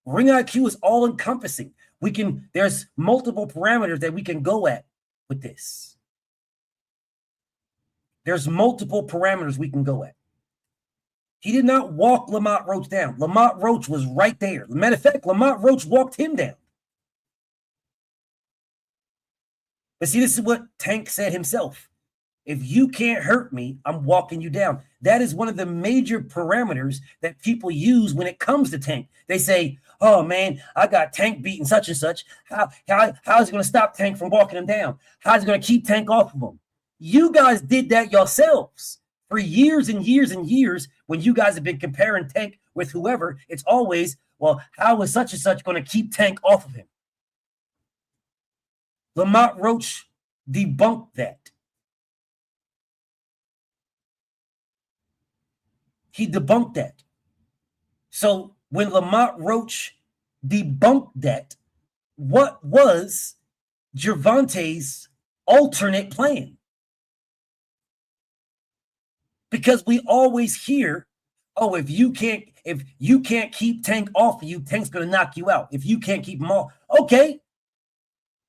Ring IQ is all encompassing. There's multiple parameters that we can go at with this. There's multiple parameters we can go at. He did not walk Lamont Roach down. Lamont Roach was right there. Matter of fact, Lamont Roach walked him down. But see, this is what Tank said himself. If you can't hurt me, I'm walking you down. That is one of the major parameters that people use when it comes to Tank. They say, oh, man, I got Tank beating such and such. How is it going to stop Tank from walking him down? How is it going to keep Tank off of him? You guys did that yourselves for years and years and years. When you guys have been comparing Tank with whoever, it's always, well, how is such and such going to keep Tank off of him? Lamont Roach debunked that. He debunked that. So when Lamont Roach debunked that, what was Gervonta's alternate plan? Because we always hear, oh, if you can't keep Tank off of you, Tank's going to knock you out. If you can't keep him off, okay.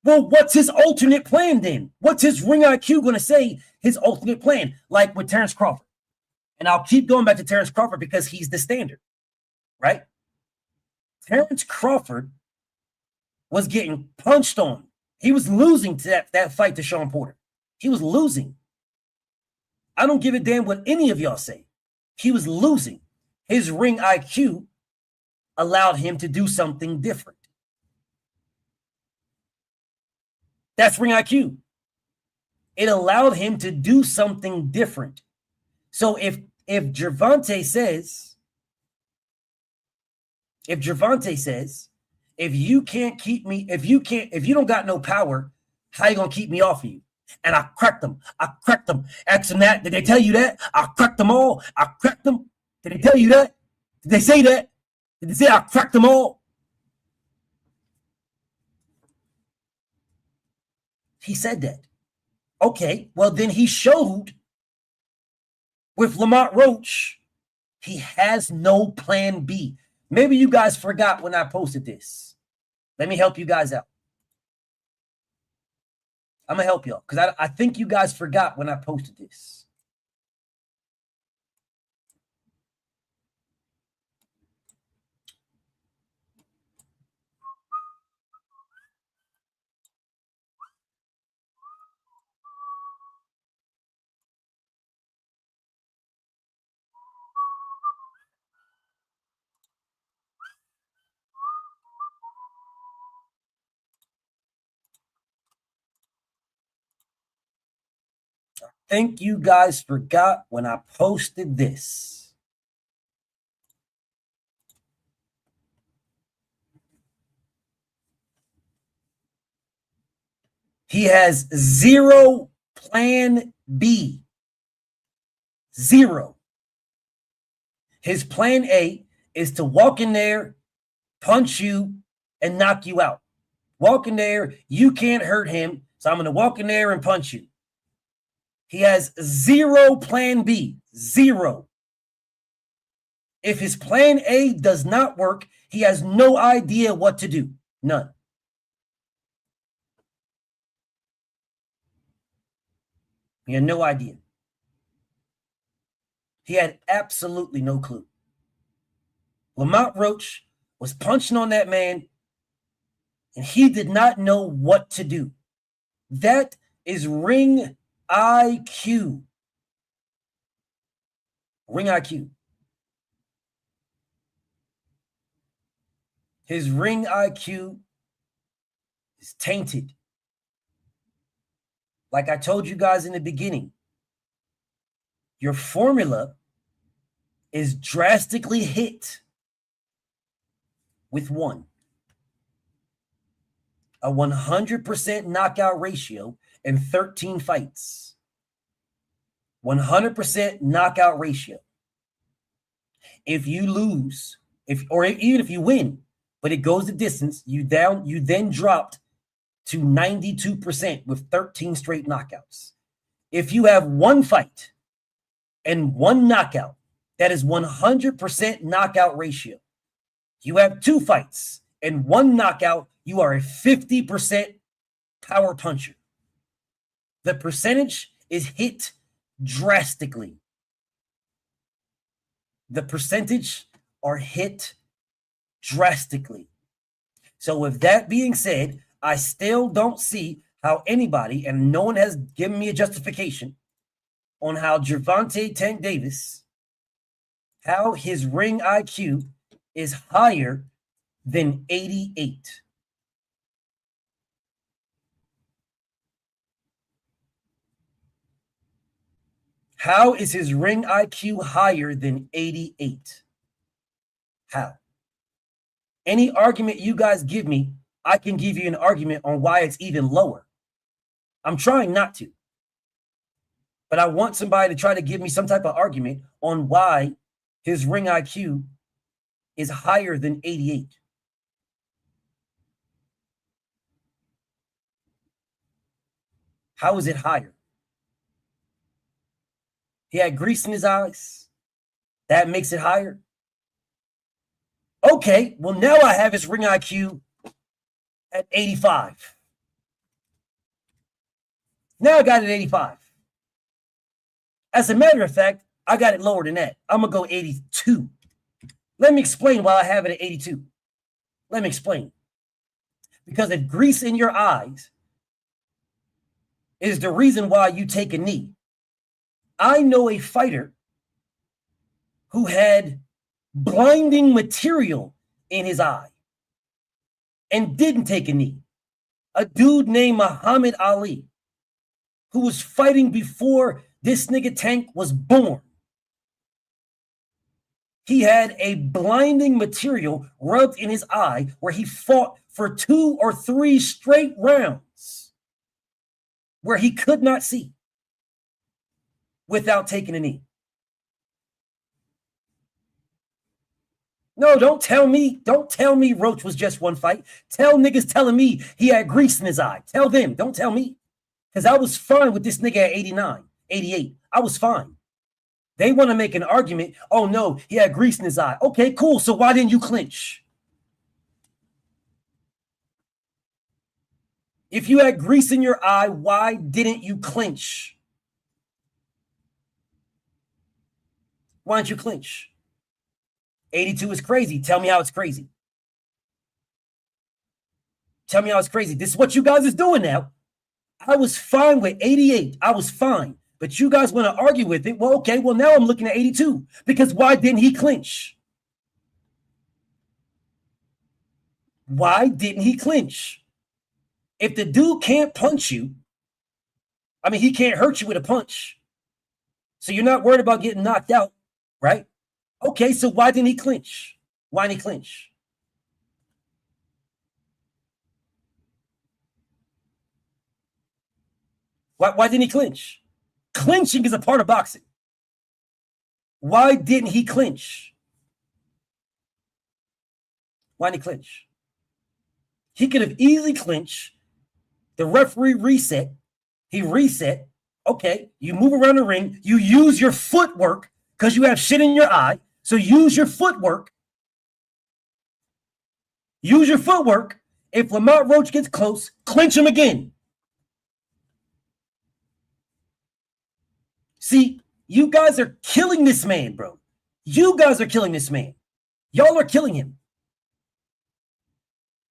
Well, what's his alternate plan then? What's his ring IQ going to say his alternate plan? Like with Terence Crawford. And I'll keep going back to Terence Crawford because he's the standard, right? Terence Crawford was getting punched on. He was losing to that fight to Sean Porter. He was losing. I don't give a damn what any of y'all say. He was losing. His ring IQ allowed him to do something different. That's ring IQ. It allowed him to do something different. So if Gervonta says, if you can't keep me, if you don't got no power, how you gonna keep me off of you? And I cracked them. Ask them that. Did they tell you that? I cracked them all. I cracked them. Did they tell you that? Did they say that? Did they say I cracked them all? He said that. Okay, well then he showed with Lamont Roach, he has no plan B. Maybe you guys forgot when I posted this. Let me help you guys out. I'm going to help y'all because I think you guys forgot when I posted this. I think you guys forgot when I posted this. He has zero plan B. Zero. His plan A is to walk in there, punch you, and knock you out. Walk in there, you can't hurt him, so I'm going to walk in there and punch you. He has zero plan B. Zero. If his plan A does not work, he has no idea what to do. None. He had no idea. He had absolutely no clue. Lamont Roach was punching on that man, and he did not know what to do. That is ring IQ. Ring IQ. His ring IQ is tainted. Like I told you guys in the beginning, your formula is drastically hit with one. A 100% knockout ratio in 13 fights. 100% knockout ratio. If you lose, even if you win, but it goes the distance, you then dropped to 92% with 13 straight knockouts. If you have one fight and one knockout, that is 100% knockout ratio. You have two fights and one knockout, you are a 50% power puncher. The percentage is hit drastically. The percentage are hit drastically. So with that being said, I still don't see how anybody, and no one has given me a justification on how Gervonta Tank Davis, how his ring IQ is higher than 88. How is his ring IQ higher than 88? How? Any argument you guys give me, I can give you an argument on why it's even lower. I'm trying not to. But I want somebody to try to give me some type of argument on why his ring IQ is higher than 88. How is it higher? He had grease in his eyes. That makes it higher. Okay, well, now I have his ring IQ at 85. Now I got it at 85. As a matter of fact, I got it lower than that. I'm going to go 82. Let me explain why I have it at 82. Let me explain. Because if grease in your eyes is the reason why you take a knee, I know a fighter who had blinding material in his eye and didn't take a knee. A dude named Muhammad Ali, who was fighting before this nigga Tank was born. He had a blinding material rubbed in his eye where he fought for 2 or 3 straight rounds where he could not see without taking a knee. No, don't tell me Roach was just one fight. Tell niggas telling me he had grease in his eye. Tell them, don't tell me. Because I was fine with this nigga at 89, 88. I was fine. They want to make an argument. Oh, no, he had grease in his eye. Okay, cool. So why didn't you clinch? If you had grease in your eye, why didn't you clinch? Why didn't you clinch? 82 is crazy. Tell me how it's crazy. Tell me how it's crazy. This is what you guys is doing now. I was fine with 88. I was fine. But you guys want to argue with it. Well, okay. Well, now I'm looking at 82. Because why didn't he clinch? Why didn't he clinch? If the dude can't punch you, I mean, he can't hurt you with a punch. So you're not worried about getting knocked out, right? Okay, so why didn't he clinch? Why didn't he clinch? Why didn't he clinch? Clinching is a part of boxing. Why didn't he clinch? Why didn't he clinch? He could have easily clinched. The referee reset. He reset. Okay, you move around the ring. You use your footwork because you have shit in your eye. So use your footwork. Use your footwork. If Lamont Roach gets close, clinch him again. See, you guys are killing this man, bro. You guys are killing this man. Y'all are killing him.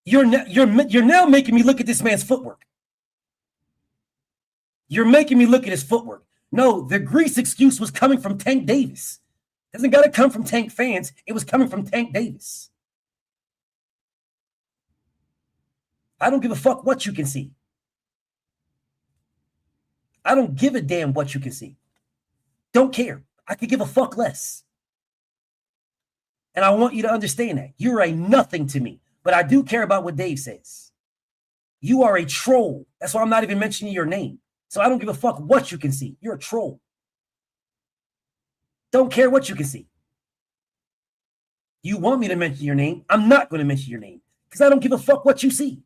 You're now making me look at this man's footwork. You're making me look at his footwork. No, the grease excuse was coming from Tank Davis. It doesn't got to come from Tank fans. It was coming from Tank Davis. I don't give a fuck what you can see. I don't give a damn what you can see. Don't care. I could give a fuck less. And I want you to understand that. You're a nothing to me. But I do care about what Dave says. You are a troll. That's why I'm not even mentioning your name. So I don't give a fuck what you can see. You're a troll. Don't care what you can see. You want me to mention your name? I'm not going to mention your name because I don't give a fuck what you see.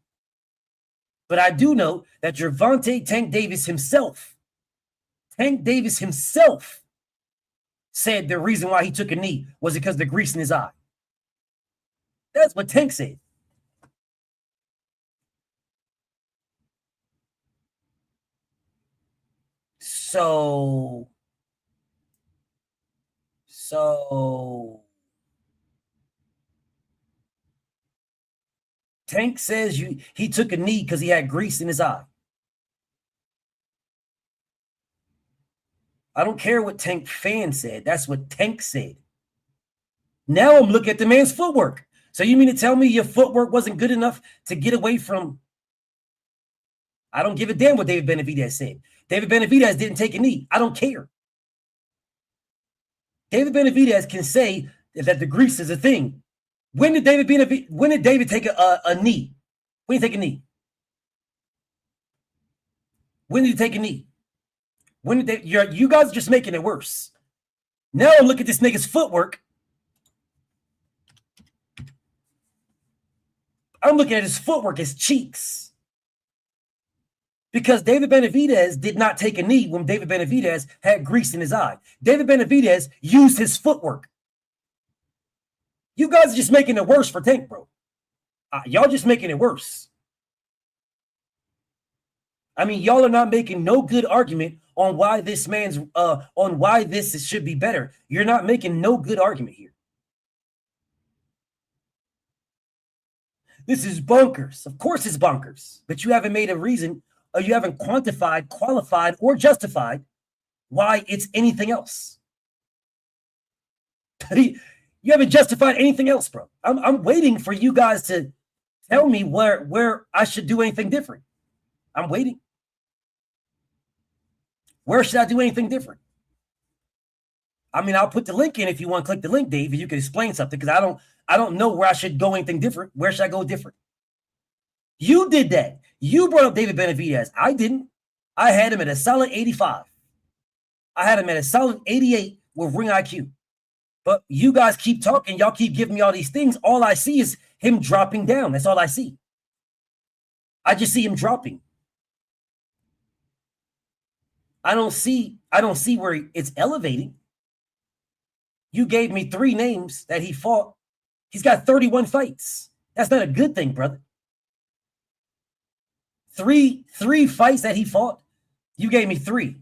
But I do know that Gervonta Tank Davis himself said the reason why he took a knee was because of the grease in his eye. That's what Tank said. So Tank says he took a knee because he had grease in his eye. I don't care what Tank fan said. That's what Tank said. Now I'm looking at the man's footwork. So you mean to tell me your footwork wasn't good enough to get away from? I don't give a damn what David Benavidez said. David Benavidez didn't take a knee. I don't care. David Benavidez can say that the grease is a thing. When did David take a knee? When did he take a knee? When did he take a knee? When did you guys are just making it worse. Now look at this nigga's footwork. I'm looking at his footwork, his cheeks. Because David Benavidez did not take a knee when David Benavidez had grease in his eye. David Benavidez used his footwork. You guys are just making it worse for Tank, bro. Y'all just making it worse. I mean, y'all are not making no good argument on why this should be better. You're not making no good argument here. This is bonkers. Of course it's bonkers. But you haven't made a reason, or you haven't quantified, qualified, or justified why it's anything else. You haven't justified anything else, bro. I'm waiting for you guys to tell me where I should do anything different. I'm waiting. Where should I do anything different? I mean, I'll put the link in if you want to click the link, Dave, if you can explain something, because I don't know where I should go anything different. Where should I go different? You did that. You brought up David Benavidez. I didn't. I had him at a solid 85. I had him at a solid 88 with ring IQ. But you guys keep talking. Y'all keep giving me all these things. All I see is him dropping down. That's all I see. I just see him dropping. I don't see where it's elevating. You gave me 3 names that he fought. He's got 31 fights. That's not a good thing, brother. Three fights that he fought. You gave me 3.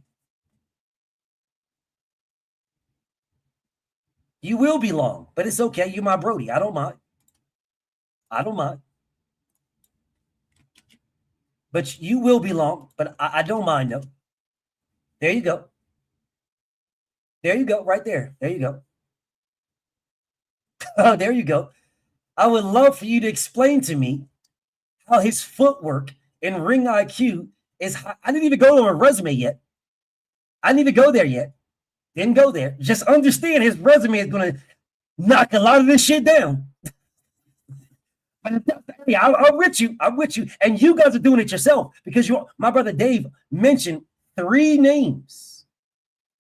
You will be long, but it's okay. You're my Brody. I don't mind. I don't mind. But you will be long, but I don't mind, though. There you go. There you go. Right there. There you go. Oh, there you go. I would love for you to explain to me how his footwork and ring IQ is high. I didn't even go to a resume yet. I didn't even go there yet. Didn't go there. Just understand his resume is going to knock a lot of this shit down. I'm with you. I'm with you. And you guys are doing it yourself because my brother Dave mentioned 3 names.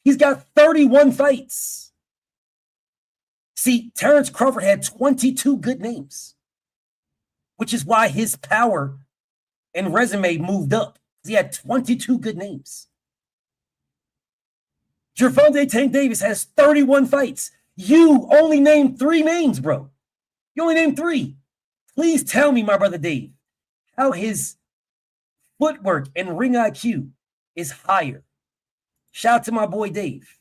He's got 31 fights. See, Terence Crawford had 22 good names, which is why his power and resume moved up. He had 22 good names. Gervonta Davis has 31 fights. You only named 3 names, bro. You only named 3. Please tell me, my brother Dave, how his footwork and ring IQ is higher. Shout out to my boy Dave.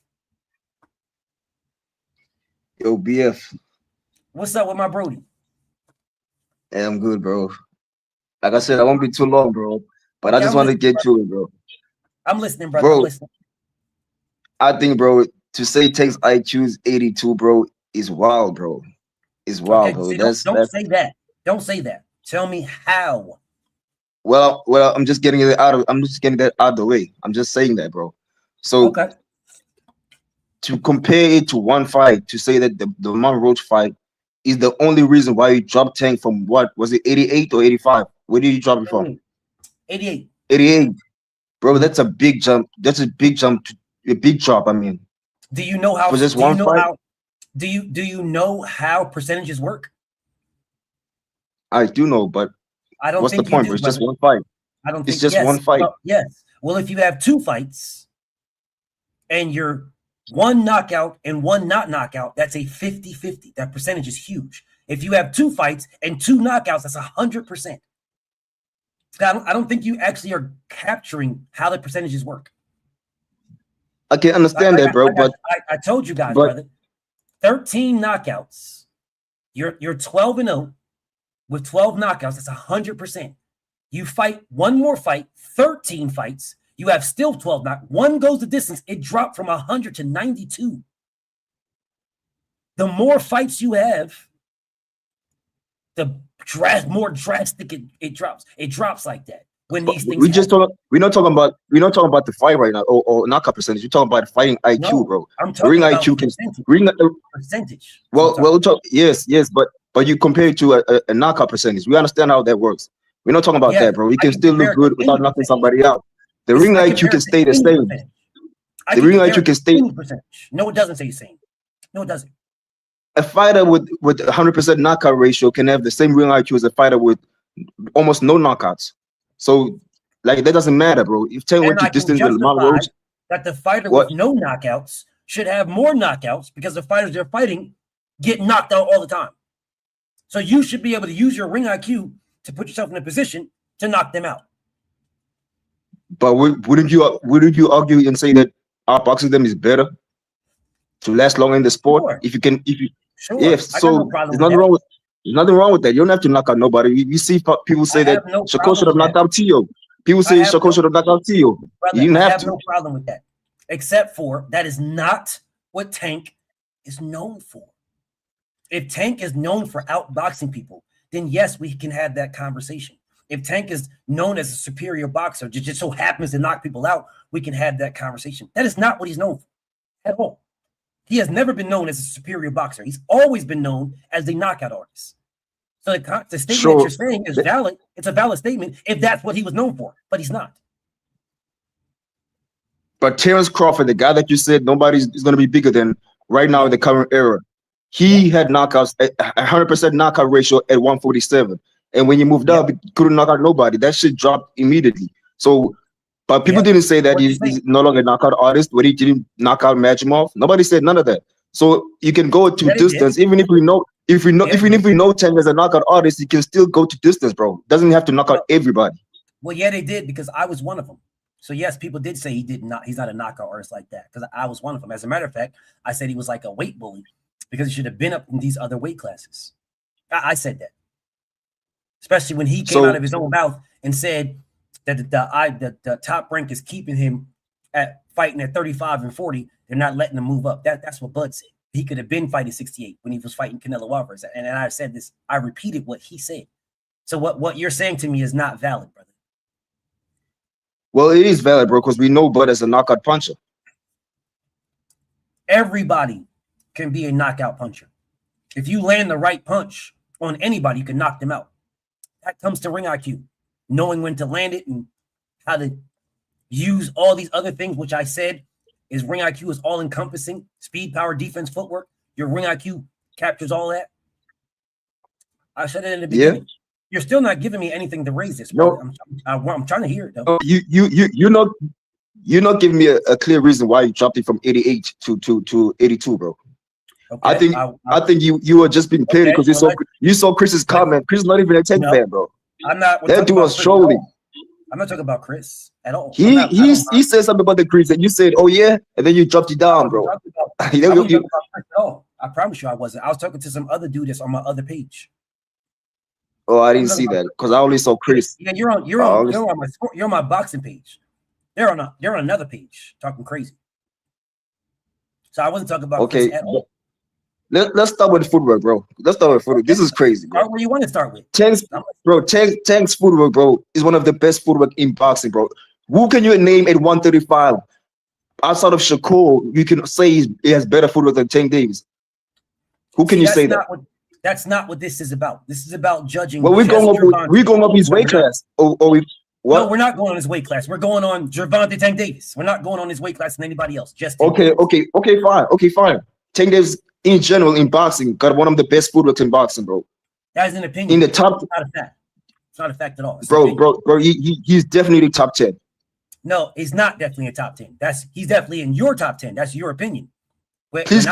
Yo, BF. What's up with my Brody? Hey, I'm good, bro. Like I said, I won't be too long, bro. But Okay, I just want to get to it, bro. I'm listening, brother. Bro, I'm listening. I think, bro, to say Tank's IQ is 82, bro, is wild, bro. It's wild, Okay, bro. see, That's don't say that. Don't say that. Tell me how. well, I'm just getting it out of the way. I'm just saying that, bro. So Okay. to compare it to one fight, to say that the Mount Roach fight is the only reason why you dropped Tank from what was it, 88 or 85? Where did you drop it from? 88. 88. Bro, that's a big jump. That's a big jump, a big drop. I mean, Do you know how? for just do you one know fight? how? Do you know how percentages work? I do know, but I don't what's the think point, you bro? do, It's just brother. one fight. I don't It's think just yes. one fight. Well, yes. Well, if you have 2 fights and you're 1 knockout and 1 not knockout, that's a 50-50. That percentage is huge. If you have 2 fights and 2 knockouts, that's 100%. I don't think you actually are capturing how the percentages work. I can understand that, bro. But I told you guys, but- brother. 13 knockouts. You're 12-0 with 12 knockouts. That's 100%. You fight 1 more fight, 13 fights. You have still 12 knockouts. 1 goes the distance. It dropped from 100 to 92. The more fights you have, the more drastic it drops. It drops like that when these things. we're not talking about the fight right now or knockout percentage. We're talking about fighting IQ, No, bro. I'm talking Ring about IQ can percentage. yes, but you compare it to a knockout percentage. We understand how that works. We're not talking about that, bro. We can still look good without knocking somebody out. The ring IQ can stay the same. The ring IQ can stay. No, it doesn't say the same. No, it doesn't. A fighter with 100% knockout ratio can have the same ring IQ as a fighter with almost no knockouts. So, like, that doesn't matter, bro. If Tank went to distance with Mount Roach, that the fighter with no knockouts should have more knockouts because the fighters they're fighting get knocked out all the time. So you should be able to use your ring IQ to put yourself in a position to knock them out. But wouldn't you argue and say that outboxing them is better to last long in the sport? Sure. So there's nothing wrong with that. You don't have to knock out nobody. We see people say that Shakur should have knocked out Tio. People say Shakur should have knocked out Tio. Brother, You didn't have I have to. no problem with that. except for that is not what Tank is known for. If Tank is known for outboxing people, then yes, we can have that conversation. If Tank is known as a superior boxer, just so happens to knock people out, we can have that conversation. That is not what he's known for at all. He has never been known as a superior boxer. He's always been known as a knockout artist. So the statement that you're saying is valid. It's a valid statement if that's what he was known for, but he's not. But Terence Crawford, the guy that you said nobody's is going to be bigger than right now in the current era, he had knockouts, 100% knockout ratio at 147. And when you moved up, he couldn't knock out nobody. That shit dropped immediately. So, but people didn't say that he's no longer a knockout artist, but he didn't knock out Majimov. Nobody said none of that. So you can go to distance, even if we know, even if we know Tank as a knockout artist, you can still go to distance, bro. Doesn't have to knock out everybody. Well, yeah, they did because I was one of them. So yes, people did say he's not a knockout artist like that because I was one of them. As a matter of fact, I said he was like a weight bully because he should have been up in these other weight classes. I said that, especially when he came out of his own mouth and said that the top rank is keeping him at fighting at 35 and 40. They're not letting him move up. That's what Bud said. He could have been fighting 68 when he was fighting Canelo Alvarez. And I said this. I repeated what he said. So what you're saying to me is not valid, brother. Well, it is valid, bro, because we know Bud as a knockout puncher. Everybody can be a knockout puncher. If you land the right punch on anybody, you can knock them out. That comes to ring IQ, knowing when to land it and how to use all these other things, which I said is ring IQ is all encompassing. Speed, power, defense, footwork. Your ring IQ captures all that. I said it in the beginning. Yeah. You're still not giving me anything to raise this. No, I'm trying to hear it though. You're not giving me a clear reason why you dropped it from 88 to 82, bro. Okay, I think you were just being petty because you saw Chris's comment. Chris is not even a Tank fan, bro. I'm not. That dude was trolling. I'm not talking about Chris at all. He said something about the Chris and you said, "Oh yeah," and then you dropped it down, bro. I promise you, I wasn't. I was talking to some other dude that's on my other page. Oh, I didn't see that because I only saw Chris. Yeah, you're on my boxing page. They're on another page talking crazy. So I wasn't talking about Chris at all. Let's start with footwork, bro. Let's start with footwork. This is crazy, bro. Start where you want to start with. Tank's footwork, bro, is one of the best footwork in boxing, bro. Who can you name at 135 outside of Shakur? You can say he has better footwork than Tank Davis. Who can you say that? That's not what this is about. This is about judging. Well, we're going up his weight class. What? No, we're not going on his weight class. We're going on Gervonta Tank Davis. We're not going on his weight class than anybody else. Just okay, fine. Tank Davis in general in boxing got one of the best footworks in boxing, bro. That's an opinion. In the top, it's not a fact. It's not a fact at all. Bro. He's definitely top 10. No, he's not definitely a top 10. He's definitely in your top 10. That's your opinion. Please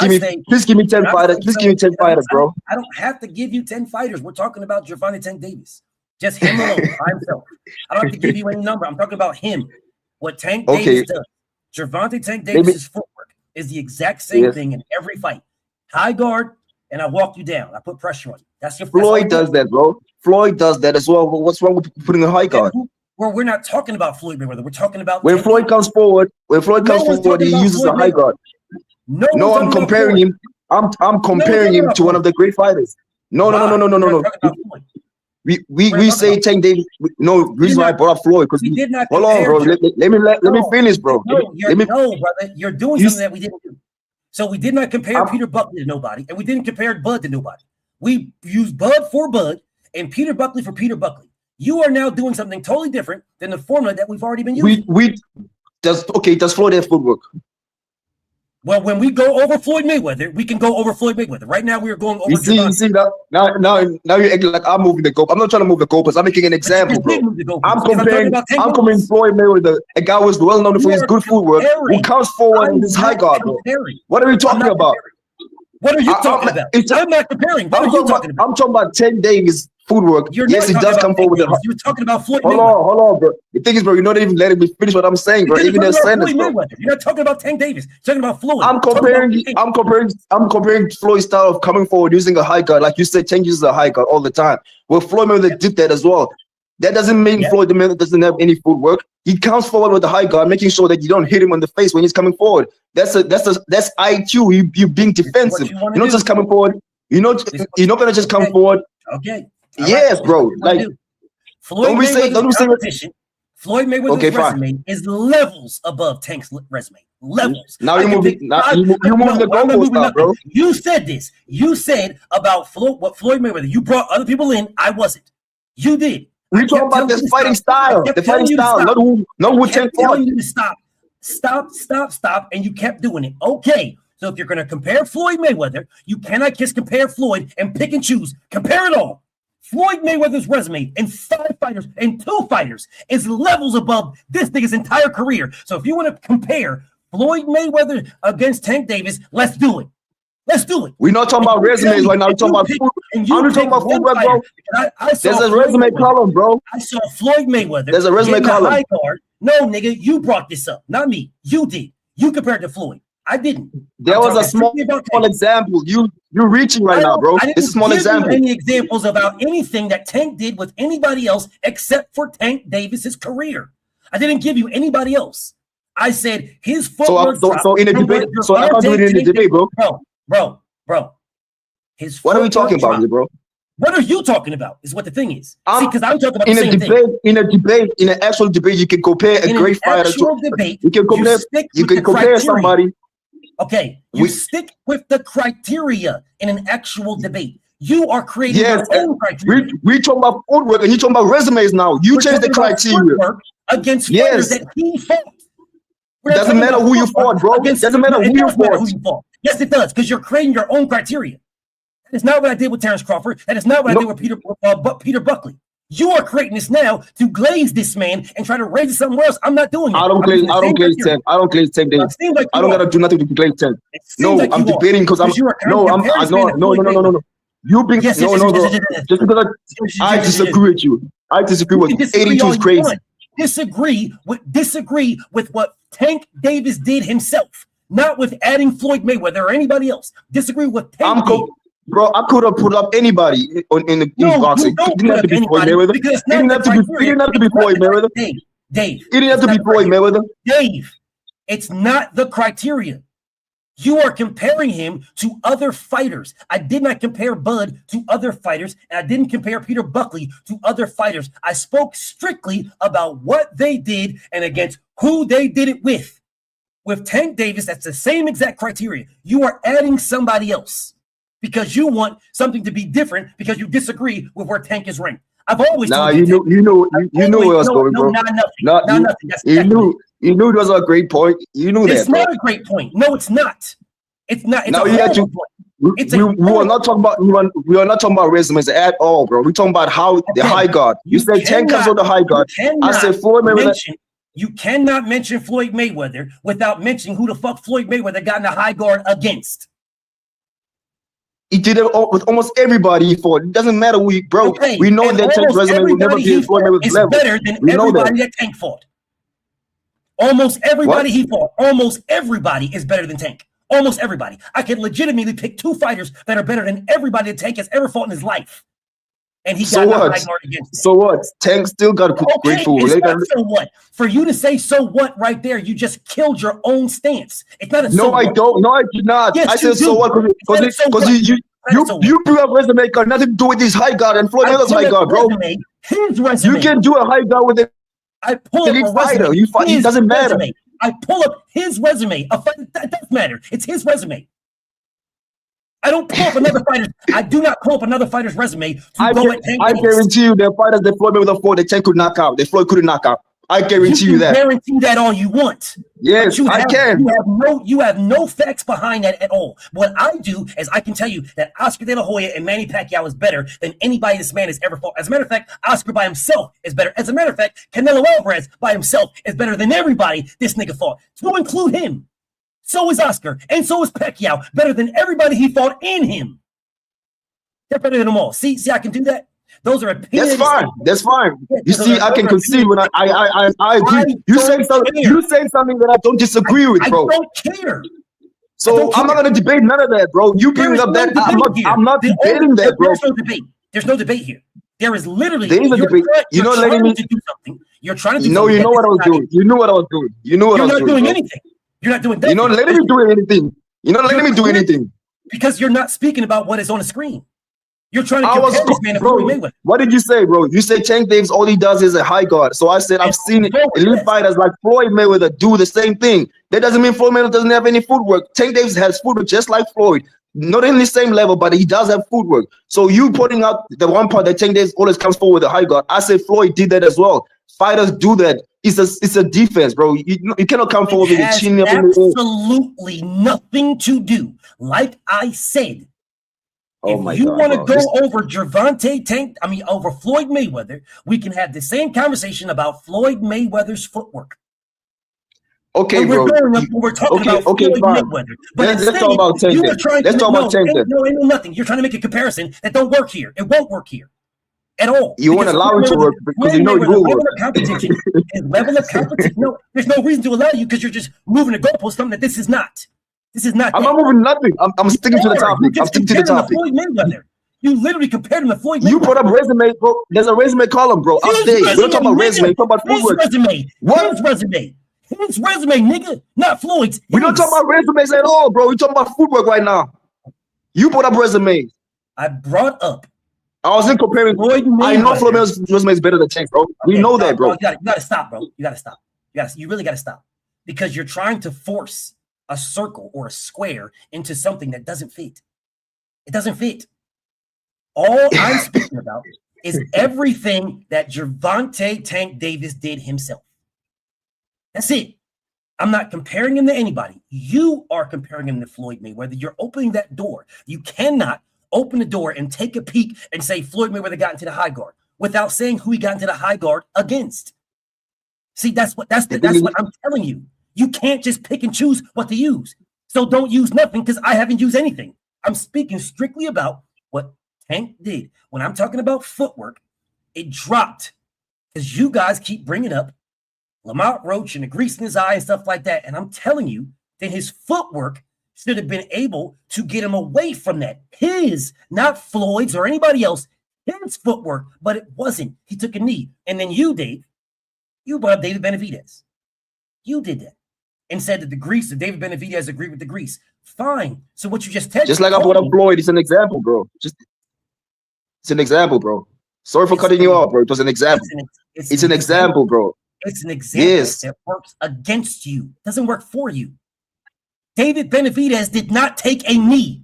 give me 10 fighters. Please give me 10 fighters, bro. I don't have to give you 10 fighters. We're talking about Gervonta Tank Davis. Just him alone, by himself. I don't have to give you any number. I'm talking about him. What Tank Davis does. Gervonta Tank Davis's footwork is the exact same thing in every fight. High guard, and I walk you down. I put pressure on you. That's your Floyd does that, bro. Floyd does that as well. What's wrong with putting a high guard? Well, we're not talking about Floyd Mayweather. We're talking about when Floyd comes forward. When Floyd comes forward, he uses a high guard. No, I'm comparing him. I'm comparing him to one of the great fighters. No. We say Tank Davis. No reason why I brought up Floyd because hold on, bro. Let me finish, bro. Brother, you're doing something that we didn't do. So we did not compare Peter Buckley to nobody, and we didn't compare Bud to nobody. We used Bud for Bud and Peter Buckley for Peter Buckley. You are now doing something totally different than the formula that we've already been using. Does Floyd have footwork? Well, when we go over Floyd Mayweather, we can go over Floyd Mayweather. Right now, we are going over. You see now you're acting like I'm moving the goal. I'm not trying to move the goalposts. I'm making an example, bro. I'm comparing Floyd Mayweather, a guy who is well known for his good footwork, who comes forward in this high guard, bro. What are we talking about? What are you talking about? I'm not comparing. What are you talking about? I'm talking about Tank Davis footwork. Yes, he does come forward. You're talking about Floyd Mayweather. Hold on, bro. The thing is, bro, you're not even letting me finish what I'm saying, bro. Even the sentence, bro. You're not talking about Tank Davis. You're talking about Floyd. I'm comparing Floyd's style of coming forward using a high guard. Like you said, Tank uses a high guard all the time. Well, Floyd Mayweather did that as well. That doesn't mean Floyd Mayweather doesn't have any footwork. He comes forward with the high guard, making sure that you don't hit him on the face when he's coming forward. That's IQ. You being defensive. You're not just coming forward. You're not gonna just come forward. Okay. Yes, bro. Like Floyd Mayweather's resume is levels above Tank's resume. Levels. Now you're moving the goalpost now, bro. You said this. You said about Floyd Mayweather. You brought other people in. I wasn't. You did. We're talking about this fighting style. The fighting style. Not who Tank fought. You to stop, and you kept doing it. Okay. So if you're going to compare Floyd Mayweather, you cannot just compare Floyd and pick and choose. Compare it all. Floyd Mayweather's resume in 5 fighters and 2 fighters is levels above this nigga's entire career. So if you want to compare Floyd Mayweather against Tank Davis, let's do it. Let's do it. We're not talking about resumes right now. We're talking about food. I'm talking about footwork, bro. There's a resume column, bro. I saw Floyd Mayweather. There's a resume column. High guard. No, nigga, you brought this up, not me. You did. You compared to Floyd. I didn't. There was a small example. You're reaching right now, bro. It's a small example. Any examples about anything that Tank did with anybody else except for Tank Davis's career? I didn't give you anybody else. I said his footwork. So in a debate. So I can't do it in a debate, bro. Bro. What are we talking about here, bro? What are you talking about? Is what the thing is. See, because I'm talking about in an actual debate, you can compare a great fighter to debate. You can compare somebody. Okay, you stick with the criteria in an actual debate. You are creating your own criteria. We're talking about footwork, and you're talking about resumes now. You change the criteria against fighters that he fought. Doesn't matter who you fought, bro. Doesn't matter who you fought. Yes, it does, because you're creating your own criteria. That is not what I did with Terence Crawford. That is not what I did with Peter Buckley. You are creating this now to glaze this man and try to raise it somewhere else. I'm not doing it. I don't glaze Tank. I don't glaze Tank. I don't gotta do nothing to glaze Tank. No, I'm debating because I'm no. You bring just because I disagree with you. I disagree with 82 is crazy. Disagree with what Tank Davis did himself. Not with adding Floyd Mayweather or anybody else. Disagree with Tank. Bro, I could have put up anybody in the boxing. It didn't have to be Floyd Mayweather. It didn't have to be Floyd Mayweather. Dave. It didn't have to be Floyd Mayweather. Dave, it's not the criteria. You are comparing him to other fighters. I did not compare Bud to other fighters, and I didn't compare Peter Buckley to other fighters. I spoke strictly about what they did and against who they did it with. With Tank Davis, that's the same exact criteria. You are adding somebody else because you want something to be different because you disagree with where Tank is ranked. I've always told you knew where I was going, bro. Nothing. You knew it was a great point. You knew it's not a great point. No, it's not. It's not. It's a point. We are not talking about resumes at all, bro. We're talking about how the high guard. You said Tank comes with the high guard. I said Floyd Mayweather. You cannot mention Floyd Mayweather without mentioning who the fuck Floyd Mayweather got in the high guard against. He did it with almost everybody he fought. It doesn't matter who bro. Okay. We know that Tank's resume will never be Floyd Mayweather's level. Better than everybody that Tank fought. Almost everybody he fought. Almost everybody is better than Tank. Almost everybody. I can legitimately pick 2 fighters that are better than everybody that Tank has ever fought in his life. And he got the high guard against him. So what? Tank still got a great footwork. So what? For you to say so what right there, you just killed your own stance. It's not a no, I don't. No, I did not. Yes, I said so what because you bring up resume got nothing to do with this high guard and Floyd Mayweather's high guard, bro. His resume. You can do a high guard with it. I pull up a fighter. It doesn't matter. I pull up his resume. That does matter. It's his resume. I don't pull up another fighter. I do not pull up another fighter's resume to go at Tank. I guarantee you, there are fighters that Floyd Mayweather fought that Tank could knock out. That Floyd couldn't knock out. I guarantee you that. Guarantee that all you want. Yes, I can. You have no facts behind that at all. What I do is I can tell you that Oscar De La Hoya and Manny Pacquiao is better than anybody this man has ever fought. As a matter of fact, Oscar by himself is better. As a matter of fact, Canelo Alvarez by himself is better than everybody this nigga fought, to include him. So is Oscar, and so is Pacquiao, better than everybody he fought in him. They're better than them all. See, I can do that. Those are opinions. That's fine. You see, I can concede when I agree. You say something that I don't disagree with, bro. I don't care. So I'm not gonna debate none of that, bro. You bring up that I'm not debating that, bro. There's no debate here. There is literally There is a debate. You're not letting me to do something. You're trying to do No, something. you know what I was doing. You knew what I was doing. You knew what I was doing. You're not doing anything. You're not doing that. You're not letting me do anything. You're not letting me do anything. Because you're not speaking about what is on the screen. You're trying to compare this man to Floyd Mayweather. What did you say, bro? You said Tank Davis, all he does is a high guard. So I said I've seen elite fighters like Floyd Mayweather do the same thing. That doesn't mean Floyd Mayweather doesn't have any footwork. Tank Davis has footwork just like Floyd. Not in the same level, but he does have footwork. So you putting out the one part that Tank Davis always comes forward with a high guard. I said Floyd did that as well. Fighters do that. It's a defense, bro. You cannot come forward with a chin up in the air. Absolutely nothing to do. Like I said, if you want to go over over Floyd Mayweather, we can have the same conversation about Floyd Mayweather's footwork. Okay, bro. We're talking about Floyd Mayweather. But let's talk about Tank. Let's talk about Tank. No, ain't nothing. You're trying to make a comparison that don't work here. It won't work here at all. You want to allow it to work because you know it will work. Level of competition. No, there's no reason to allow you because you're just moving the goalpost. Something that this is not. This is not. I'm not moving nothing. I'm sticking to the topic. I'm sticking to the topic. Floyd Mayweather. You literally compared him to Floyd Mayweather. You put up resume, bro. There's a resume column, bro. Up there. We're not talking about resume. We're talking about footwork. His resume. His resume, nigga. Not Floyd's. We don't talk about resumes at all, bro. We're talking about footwork right now. You put up resumes. I brought up. I wasn't comparing. Floyd Mayweather. I know Floyd Mayweather's resume is better than Tank, bro. We know that, bro. You gotta stop, bro. You gotta stop. You really gotta stop. Because you're trying to force a circle or a square into something that doesn't fit. It doesn't fit. All I'm speaking about is everything that Gervonta Tank Davis did himself. That's it. I'm not comparing him to anybody. You are comparing him to Floyd Mayweather. You're opening that door. You cannot open the door and take a peek and say Floyd Mayweather got into the high guard without saying who he got into the high guard against. See, that's what I'm telling you. You can't just pick and choose what to use. So don't use nothing because I haven't used anything. I'm speaking strictly about what Tank did. When I'm talking about footwork, it dropped because you guys keep bringing up Lamont Roach and the grease in his eye and stuff like that. And I'm telling you that his footwork should have been able to get him away from that. His, not Floyd's or anybody else, his footwork, but it wasn't. He took a knee. And then you, Dave, you brought up David Benavidez. You did that and said that the grease of David Benavidez agreed with the grease. Fine. So what you just just like I brought up Floyd, it's an example, bro. It's an example, bro. Sorry for cutting you off, bro. It was an example. It's an example, bro. It's an example that works against you. It doesn't work for you. David Benavidez did not take a knee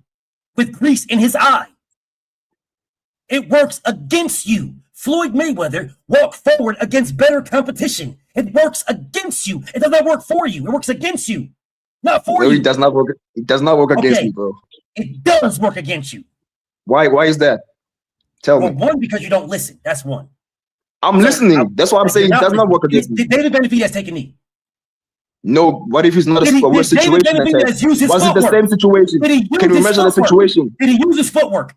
with grease in his eye. It works against you. Floyd Mayweather walked forward against better competition. It works against you. It does not work for you. It works against you. Not for you. It does not work. It does not work against me, bro. It does work against you. Why is that? Tell me. One, because you don't listen. That's one. I'm listening. That's why I'm saying it does not work against me. Did David Benavidez take a knee? No. What if it's not a worse situation? Was it the same situation? Can we measure the situation? Did he use his footwork?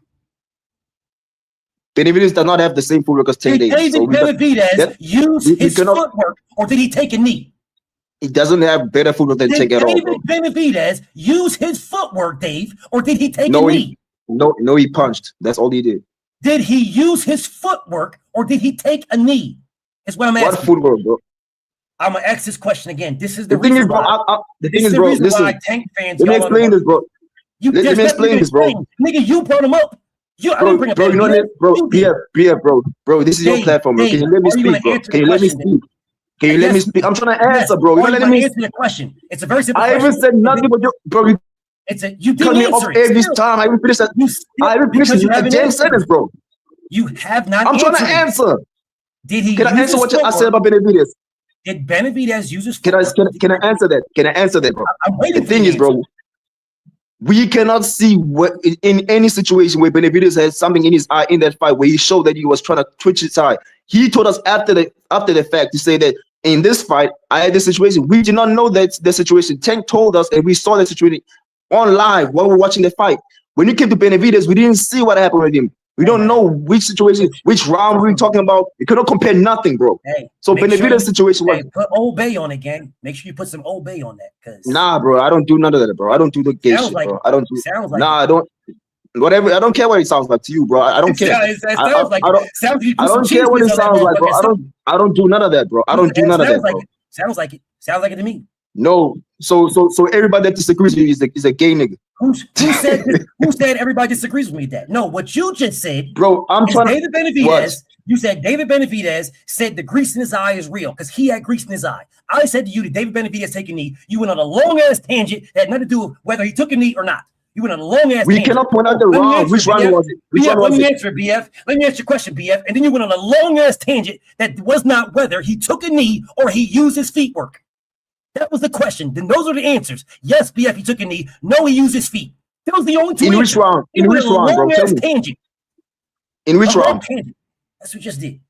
Benavidez does not have the same footwork as Tank Davis. Did David Benavidez use his footwork, or did he take a knee? He doesn't have better footwork than Tank at all. Did David Benavidez use his footwork, Dave, or did he take a knee? No, he punched. That's all he did. Did he use his footwork, or did he take a knee? Is what I'm asking. What footwork, bro? I'm gonna ask this question again. This is the thing is, bro. The thing is, bro. Listen. Tank fans. Let me explain this, bro. Let me explain this, bro. Nigga, you brought him up. I didn't bring up bro, you know that, bro. Bro, this is your platform, bro. Can you let me speak, bro? Can you let me speak? Can you let me speak? I'm trying to answer, bro. You're not letting me answer the question. It's a very simple question. I haven't said nothing, but bro. You cut me off every time. I haven't finished that. I haven't finished a damn sentence, bro. You have not. I'm trying to answer. Did he? Can I answer what I said about Benavidez? Did Benavidez use his? Can I answer that? Can I answer that, bro? The thing is, bro, we cannot see what in any situation where Benavidez has something in his eye in that fight where he showed that he was trying to twitch his eye. He told us after the fact to say that in this fight I had this situation. We did not know that the situation. Tank told us, and we saw the situation on live while we were watching the fight. When it came to Benavidez, we didn't see what happened with him. We don't know which situation, which round we're talking about. You cannot compare nothing, bro. So Benavidez' situation was. Put Old Bay on it, gang. Make sure you put some Old Bay on that, cause nah, bro. I don't do none of that, bro. I don't do the gay shit, bro. I don't do. Sounds like nah, I don't. Whatever. I don't care what it sounds like to you, bro. I don't care. It sounds like I don't care what it sounds like, bro. I don't do none of that, bro. I don't do none of that, bro. Sounds like it. Sounds like it to me. No. So everybody that disagrees with you is a gay nigga. Who said everybody disagrees with me with that? No, what you just said, bro. I'm trying David Benavidez. You said David Benavidez said the grease in his eye is real because he had grease in his eye. I said to you that David Benavidez take a knee. You went on a long ass tangent that had nothing to do with whether he took a knee or not. You went on a long ass tangent. We cannot point out the round. Which round was it? Let me answer it, BF. Let me answer your question, BF. And then you went on a long ass tangent that was not whether he took a knee or he used his feet work. That was the question. Then those are the answers. Yes, BF, he took a knee. No, he used his feet. That was the only two. In which round? In which round, bro? Tell me. Tangent. In which round? That's what you just did.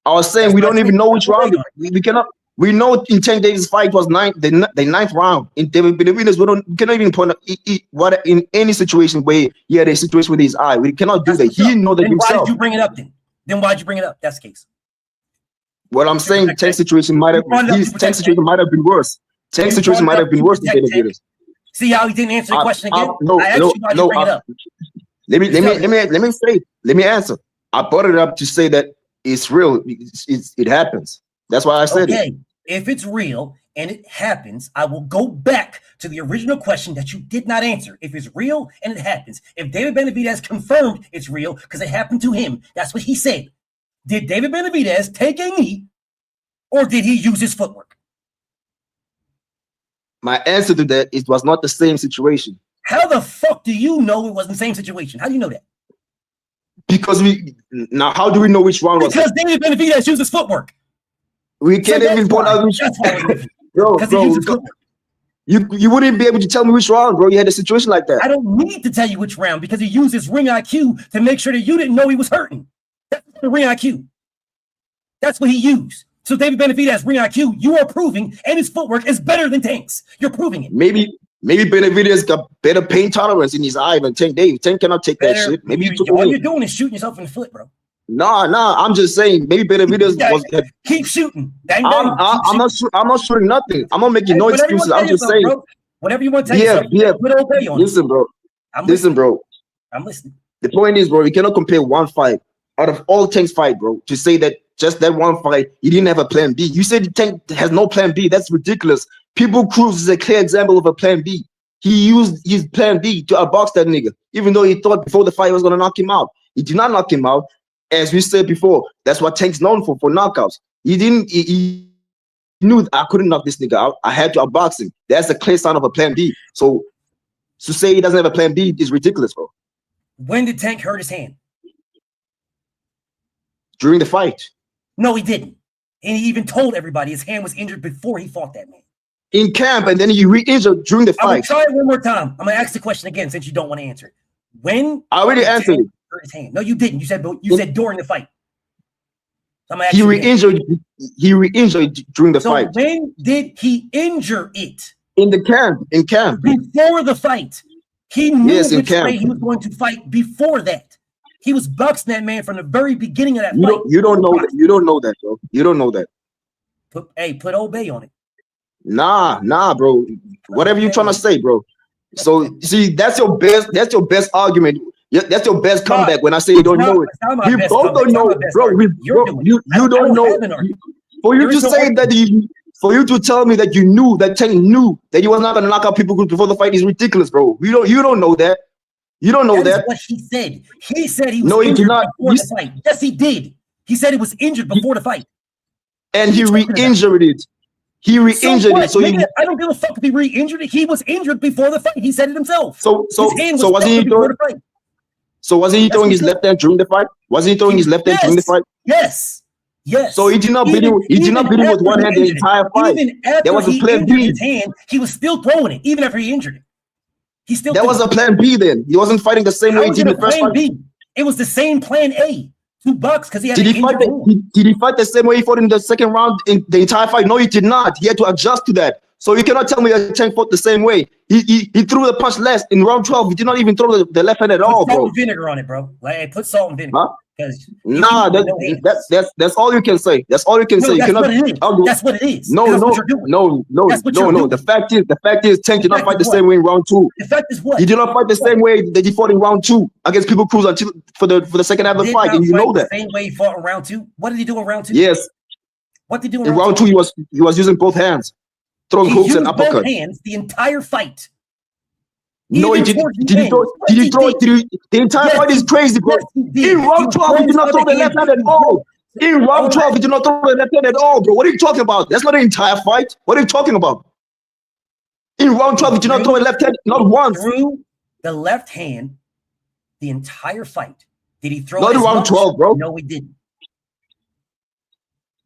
I was saying we don't even know which round. We cannot. We know in Tank Davis' fight was the ninth round. In David Benavidez, we cannot even point out what in any situation where he had a situation with his eye. We cannot do that. He didn't know that himself. Why did you bring it up then? Why'd you bring it up? That's the case. What I'm saying, Tank's situation might have been worse. Tank's situation might have been worse than Benavidez. See how he didn't answer the question again? No. Let me answer. I brought it up to say that it's real. It happens. That's why I said it. Okay, if it's real and it happens, I will go back to the original question that you did not answer. If it's real and it happens, if David Benavidez confirmed it's real because it happened to him, that's what he said. Did David Benavidez take a knee or did he use his footwork? My answer to that, it was not the same situation. How the fuck do you know it wasn't the same situation? How do you know that? Because how do we know which round was it? Because David Benavidez used his footwork. We can't even point out which bro. You wouldn't be able to tell me which round, bro. You had a situation like that. I don't need to tell you which round because he used his ring IQ to make sure that you didn't know he was hurting. That's the ring IQ. That's what he used. So David Benavidez ring IQ, you are proving, and his footwork is better than Tank's. You're proving it. Maybe Benavidez got better pain tolerance in his eye than Tank Davis. Tank cannot take that shit. Maybe all you're doing is shooting yourself in the foot, bro. Nah. I'm just saying. Maybe Benavidez was. Keep shooting. I'm not shooting nothing. I'm not making no excuses. I'm just saying. Bro. Whatever you want to tell yourself. Put obey on Listen, bro. Listen, bro. I'm listening. The point is, bro, you cannot compare one fight out of all Tank's fight, bro, to say that just that one fight he didn't have a plan B. You said Tank has no plan B. That's ridiculous. People Cruz is a clear example of a plan B. He used his plan B to outbox that nigga, even though he thought before the fight he was gonna knock him out. He did not knock him out. As we said before, that's what Tank's known for knockouts. He knew I couldn't knock this nigga out. I had to outbox him. That's a clear sign of a plan B. So to say he doesn't have a plan B is ridiculous, bro. When did Tank hurt his hand? During the fight. No, he didn't. And he even told everybody his hand was injured before he fought that man. In camp, and then he re-injured during the fight. I'm gonna try it one more time. I'm gonna ask the question again since you don't want to answer it. When I already answered it. His hand. No, you didn't. You said during the fight. So he re-injured during the fight. When did he injure it? In the camp. In camp. Before the fight. He knew which way he was going to fight before that. He was boxing that man from the very beginning of that fight. You don't know that. You don't know that, bro. You don't know that. Put obey on it. Nah, bro. Whatever you're trying to say, bro. So see, that's your best argument. That's your best comeback when I say you don't know it. We both don't know, bro. You don't know. For you to say that for you to tell me that you knew that Tank knew that he was not gonna knock out people before the fight is ridiculous, bro. You don't know that. You don't know that. That's what he said. He said he was injured before the fight. Yes, he did. He said it was injured before the fight. And he re-injured it. He re-injured it. So I don't give a fuck if he re-injured it. He was injured before the fight. He said it himself. So wasn't he throwing? So wasn't he throwing his left hand during the fight? Wasn't he throwing his left hand during the fight? Yes. Yes. So he did not beat him. He did not beat him with one hand the entire fight. Even after there was a plan B. His hand, he was still throwing it, even after he injured it. He still. That was a plan B. Then he wasn't fighting the same way he did in the first fight. It was the same plan A. $2 because he had. Did he fight the same way he fought in the second round in the entire fight? No, he did not. He had to adjust to that. So you cannot tell me that Tank fought the same way. He threw the punch less in round 12. He did not even throw the left hand at all, bro. Put salt and vinegar on it, bro. Like, put salt and vinegar. Huh? Nah, that's all you can say. That's all you can say. You cannot. That's what it is. No. The fact is, Tank did not fight the same way in round 2. The fact is what? He did not fight the same way that he fought in round 2 against People Cruz until for the second half of the fight, and you know that. The same way he fought in round 2. What did he do in round 2? Yes. What did he do in round 2? He was using both hands, throwing hooks and uppercuts. Both hands the entire fight. No, he didn't. Did he throw it? The entire fight is crazy, bro. In round 12, he did not throw the left hand at all. In round 12, he did not throw the left hand at all, bro. What are you talking about? That's not the entire fight. What are you talking about? In round 12, he did not throw a left hand, not once. Threw the left hand the entire fight. Did he throw it? Not in round 12, bro. No, he didn't.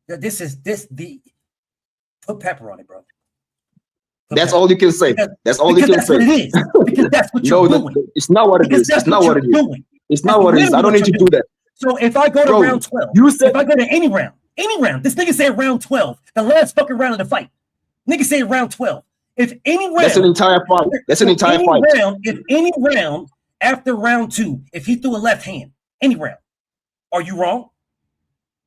Put pepper on it, bro. That's all you can say. That's all you can say. That's what it is. Because that's what you're doing. It's not what it is. It's not what it is. It's not what it is. I don't need to do that. So if I go to round 12, if I go to any round, this nigga said round 12, the last fucking round of the fight. Nigga said round 12. If any round, that's an entire fight. That's an entire fight. If any round after round 2, if he threw a left hand, any round, are you wrong?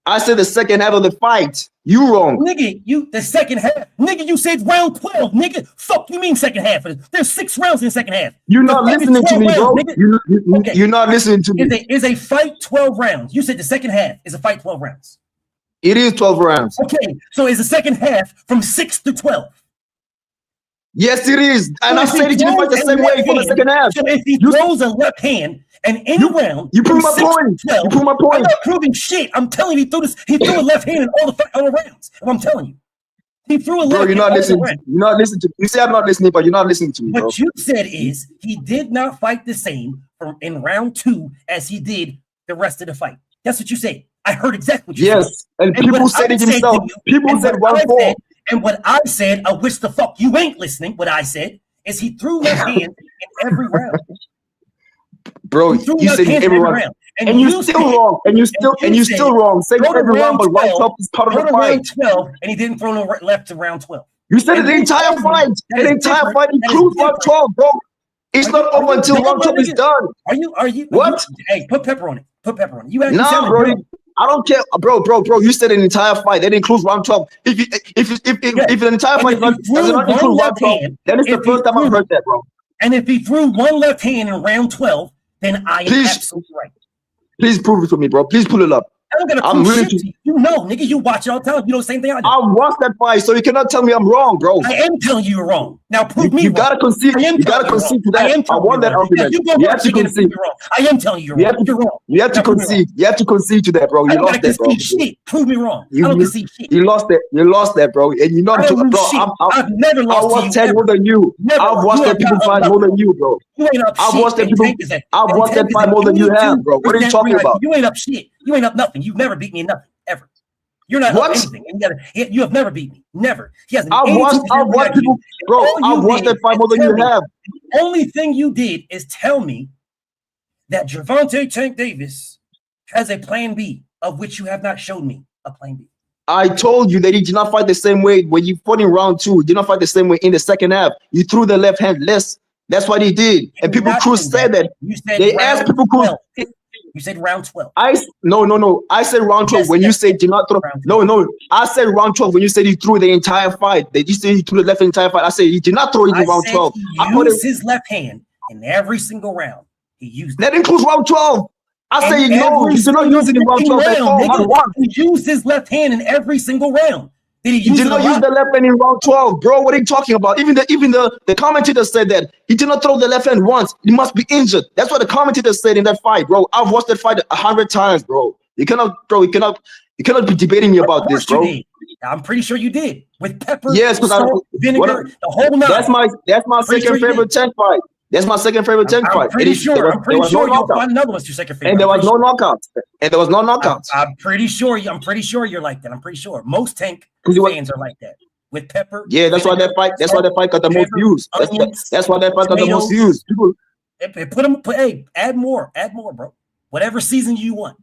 I said the second half of the fight. You wrong. Nigga, the second half. Nigga, you said round 12. Nigga, fuck you mean second half? There's 6 rounds in the second half. You're not listening to me, bro. You're not listening to me. Is a fight 12 rounds? You said the second half is a fight 12 rounds. It is 12 rounds. Okay, so is the second half from 6 to 12? Yes, it is. And I said it didn't fight the same way for the second half. So if he throws a left hand and any round, you prove my point. You prove my point. I'm not proving shit. I'm telling you, he threw a left hand in all the rounds. I'm telling you, he threw a left. Bro, you're not listening. You're not listening to me. You say I'm not listening, but you're not listening to me. What you said is he did not fight the same in round 2 as he did the rest of the fight. That's what you said. I heard exactly what you said. Yes, and people said it themselves. People said round 4. And what I said, I wish the fuck you ain't listening. What I said is he threw left hand in every round. Bro, you said in every round. And you're still wrong. And you're still wrong. Say every round, but round 12 is part of the fight. Round 12, and he didn't throw no left to round 12. You said the entire fight. The entire fight includes round 12, bro. It's not over until round 12 is done. Are you? What? Hey, put pepper on it. Put pepper on it. Nah, bro. I don't care, bro. You said an entire fight. That includes round 12. If the entire fight does not include round 12, then it's the first time I've heard that, bro. And if he threw one left hand in round 12, then I am absolutely right. Please prove it to me, bro. Please pull it up. I'm willing to. You know, nigga, you watch it all the time. You know the same thing I do. I watched that fight, so you cannot tell me I'm wrong, bro. I am telling you you're wrong. Now prove me you wrong. Gotta concede. You gotta concede to that. I want that argument. You have to concede. I am telling you you're wrong. You have to concede. You have to concede to that, bro. You lost that, bro. Shit. Prove me wrong. I don't concede shit. You lost that. You lost that, bro. And you know, bro. I've never lost. I watched 10 more than you. I've watched that people fight more than you, bro. I've watched that people. I've watched that fight more than you have, bro. What are you talking about? You ain't up shit. You ain't up nothing. You've never beat me in nothing ever. You're not up anything. You have never beat me. Never. He hasn't. I've watched people, bro. I've watched that fight more than you have. The only thing you did is tell me that Gervonta Tank Davis has a plan B, of which you have not shown me a plan B. I told you that he did not fight the same way when you fought in round 2. He did not fight the same way in the second half. You threw the left hand less. That's what he did. And People Cruz said that. They asked People Cruz. You said round 12. No. I said round 12 when you said did not throw. No. I said round 12 when you said he threw the entire fight. They just said he threw the left entire fight. I said he did not throw it in round 12. He used his left hand in every single round. He used that includes round 12. I say no. He did not use it in round 12 at all. He used his left hand in every single round. He did not use the left hand in round 12, bro. What are you talking about? Even the commentator said that he did not throw the left hand once. He must be injured. That's what the commentator said in that fight, bro. I've watched that fight 100 times, bro. You cannot be debating me about this, bro. I'm pretty sure you did with pepper, salt, vinegar, the whole nine. That's my second favorite Tank fight. That's my second favorite Tank fight. I'm pretty sure you'll find another one's your second favorite. And there was no knockouts. I'm pretty sure you're like that. I'm pretty sure most Tank fans are like that. With pepper. Yeah, that's why that fight got the most views. That's why that fight got the most views. People add more, bro. Whatever season you want.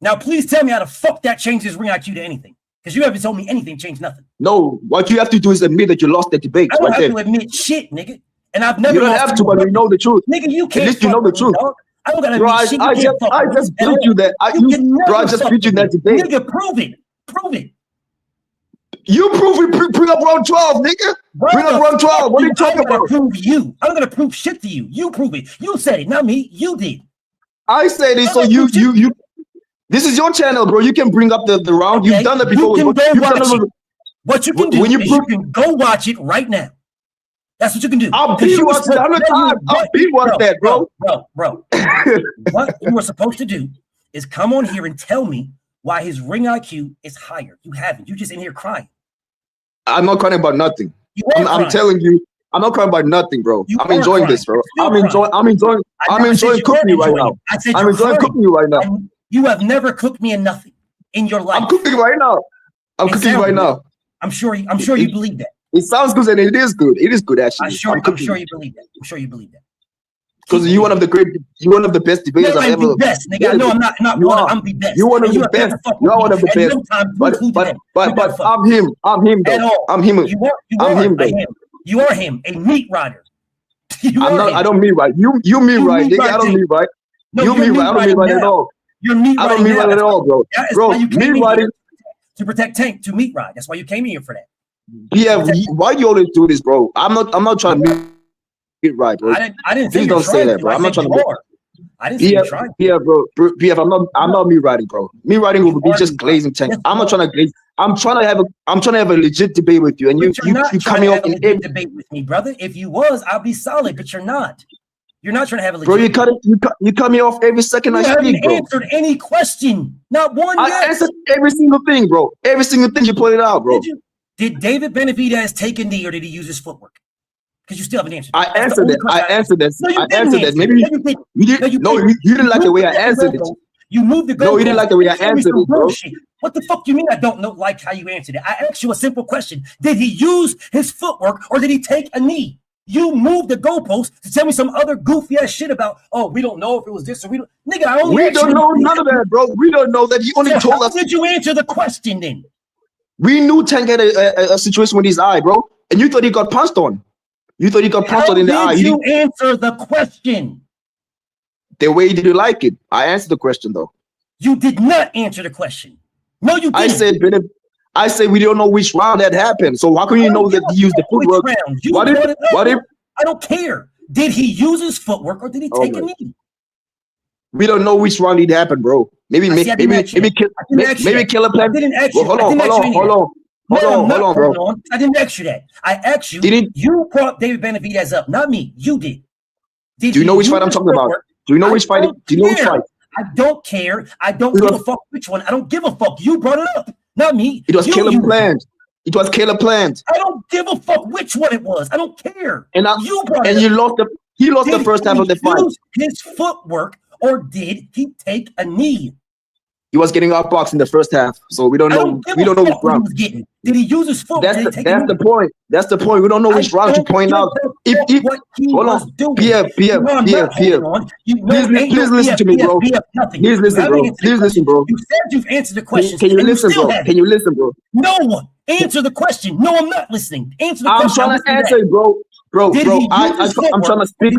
Now please tell me how the fuck that changes ring IQ to anything. Because you haven't told me anything changed nothing. No, what you have to do is admit that you lost the debate. I don't have to admit shit, nigga. And I've never. You don't have to, but you know the truth. Nigga, you can't. At least you know the truth. Dog. I don't gotta Bro, admit shit. I just beat you that. I just beat you in that debate. Nigga, prove it. Prove it. You prove it. Bring up round 12, nigga. Bring up round 12. What are you talking about? Prove you. I'm gonna prove shit to you. You prove it. You said it, not me. You did. I said it, so you. This is your channel, bro. You can bring up the round. Okay. You've done that before. You can go watch it. What you can do is you can go watch it right now. That's what you can do. I'll be watch it 100 times. I'll be watch that, bro. Bro. What you were supposed to do is come on here and tell me why his ring IQ is higher. You haven't. You just in here crying. I'm not crying about nothing. I'm telling you, I'm not crying about nothing, bro. I'm enjoying this, bro. I'm enjoying cooking you right now. I'm enjoying cooking you right now. You have never cooked me in nothing in your life. I'm cooking right now. I'm cooking right now. I'm sure you believe that. It sounds good and it is good. It is good actually. I'm sure you believe that. I'm sure you believe that. Because you're one of the best debaters I've ever. I'm the best, nigga. I know I'm not one. I'm the best. You're one of the best. You're one of the best. But I'm him. I'm him though. I'm him. I'm him though. You are him, a meat rider. I don't meat right. You meat right, nigga. I don't meat right. You meat right. I don't meat right at all. You're meat right. I don't meat right at all, bro. Bro, meat riding to protect Tank to meat ride. That's why you came in here for that. Yeah, why do you always do this, bro? I'm not trying to meat right, bro. I didn't Please don't say that, bro. I'm not trying to. I didn't say you're trying. Yeah, bro. BF, I'm not meat riding, bro. Meat riding will be just glazing Tank. I'm not trying to glaze. I'm trying to have a legit debate with you, and you coming off in a debate with me, brother. If you was, I'll be solid, but you're not. You're not trying to have a legit. Bro, you cut me off every second I speak, bro. You haven't answered any question. Not one yet. I answered every single thing, bro. Every single thing you pointed out, bro. Did David Benavidez take a knee or did he use his footwork? Because you still haven't answered. I answered that. No, I answered that. Maybe you didn't. No, you didn't like the way I answered it. You moved the goal. No, you didn't like the way I answered it, bro. What the fuck do you mean I don't know like how you answered it? I asked you a simple question. Did he use his footwork or did he take a knee? You moved the goalpost to tell me some other goofy ass shit about, oh, we don't know if it was this or we don't. Nigga, we don't know none of that, bro. We don't know that. You only told us. How did you answer the question then? We knew Tank had a situation with his eye, bro. And you thought he got punched on. You thought he got punched on in the eye. How did you answer the question? The way did you like it? I answered the question, though. You did not answer the question. No, you didn't. I said we don't know which round that happened. So how can you know that he used the footwork? What if? I don't care. Did he use his footwork or did he take a knee? We don't know which round it happened, bro. Maybe Killer Plan. Hold on, bro. I didn't ask you that. I asked you. You brought David Benavidez up, not me. You did. Do you know which fight I'm talking about? Do you know which fight? Do you know which fight? I don't care. I don't give a fuck which one. I don't give a fuck. You brought it up, not me. It was Caleb Plant. It was Caleb Plant. I don't give a fuck which one it was. I don't care. And you brought it up. You lost the. He lost the first half of the fight. His footwork, or did he take a knee? He was getting outboxed in the first half, so we don't know. We don't know which round. Did he use his foot? That's the point. That's the point. We don't know which round to point out. If hold on, PF. Please listen to me, bro. Please listen, bro. You said you've answered the question. Can you listen, bro? Can you listen, bro? No one answer the question. No, I'm not listening. Answer the question. I'm trying to answer it, bro. Bro, I'm trying to speak.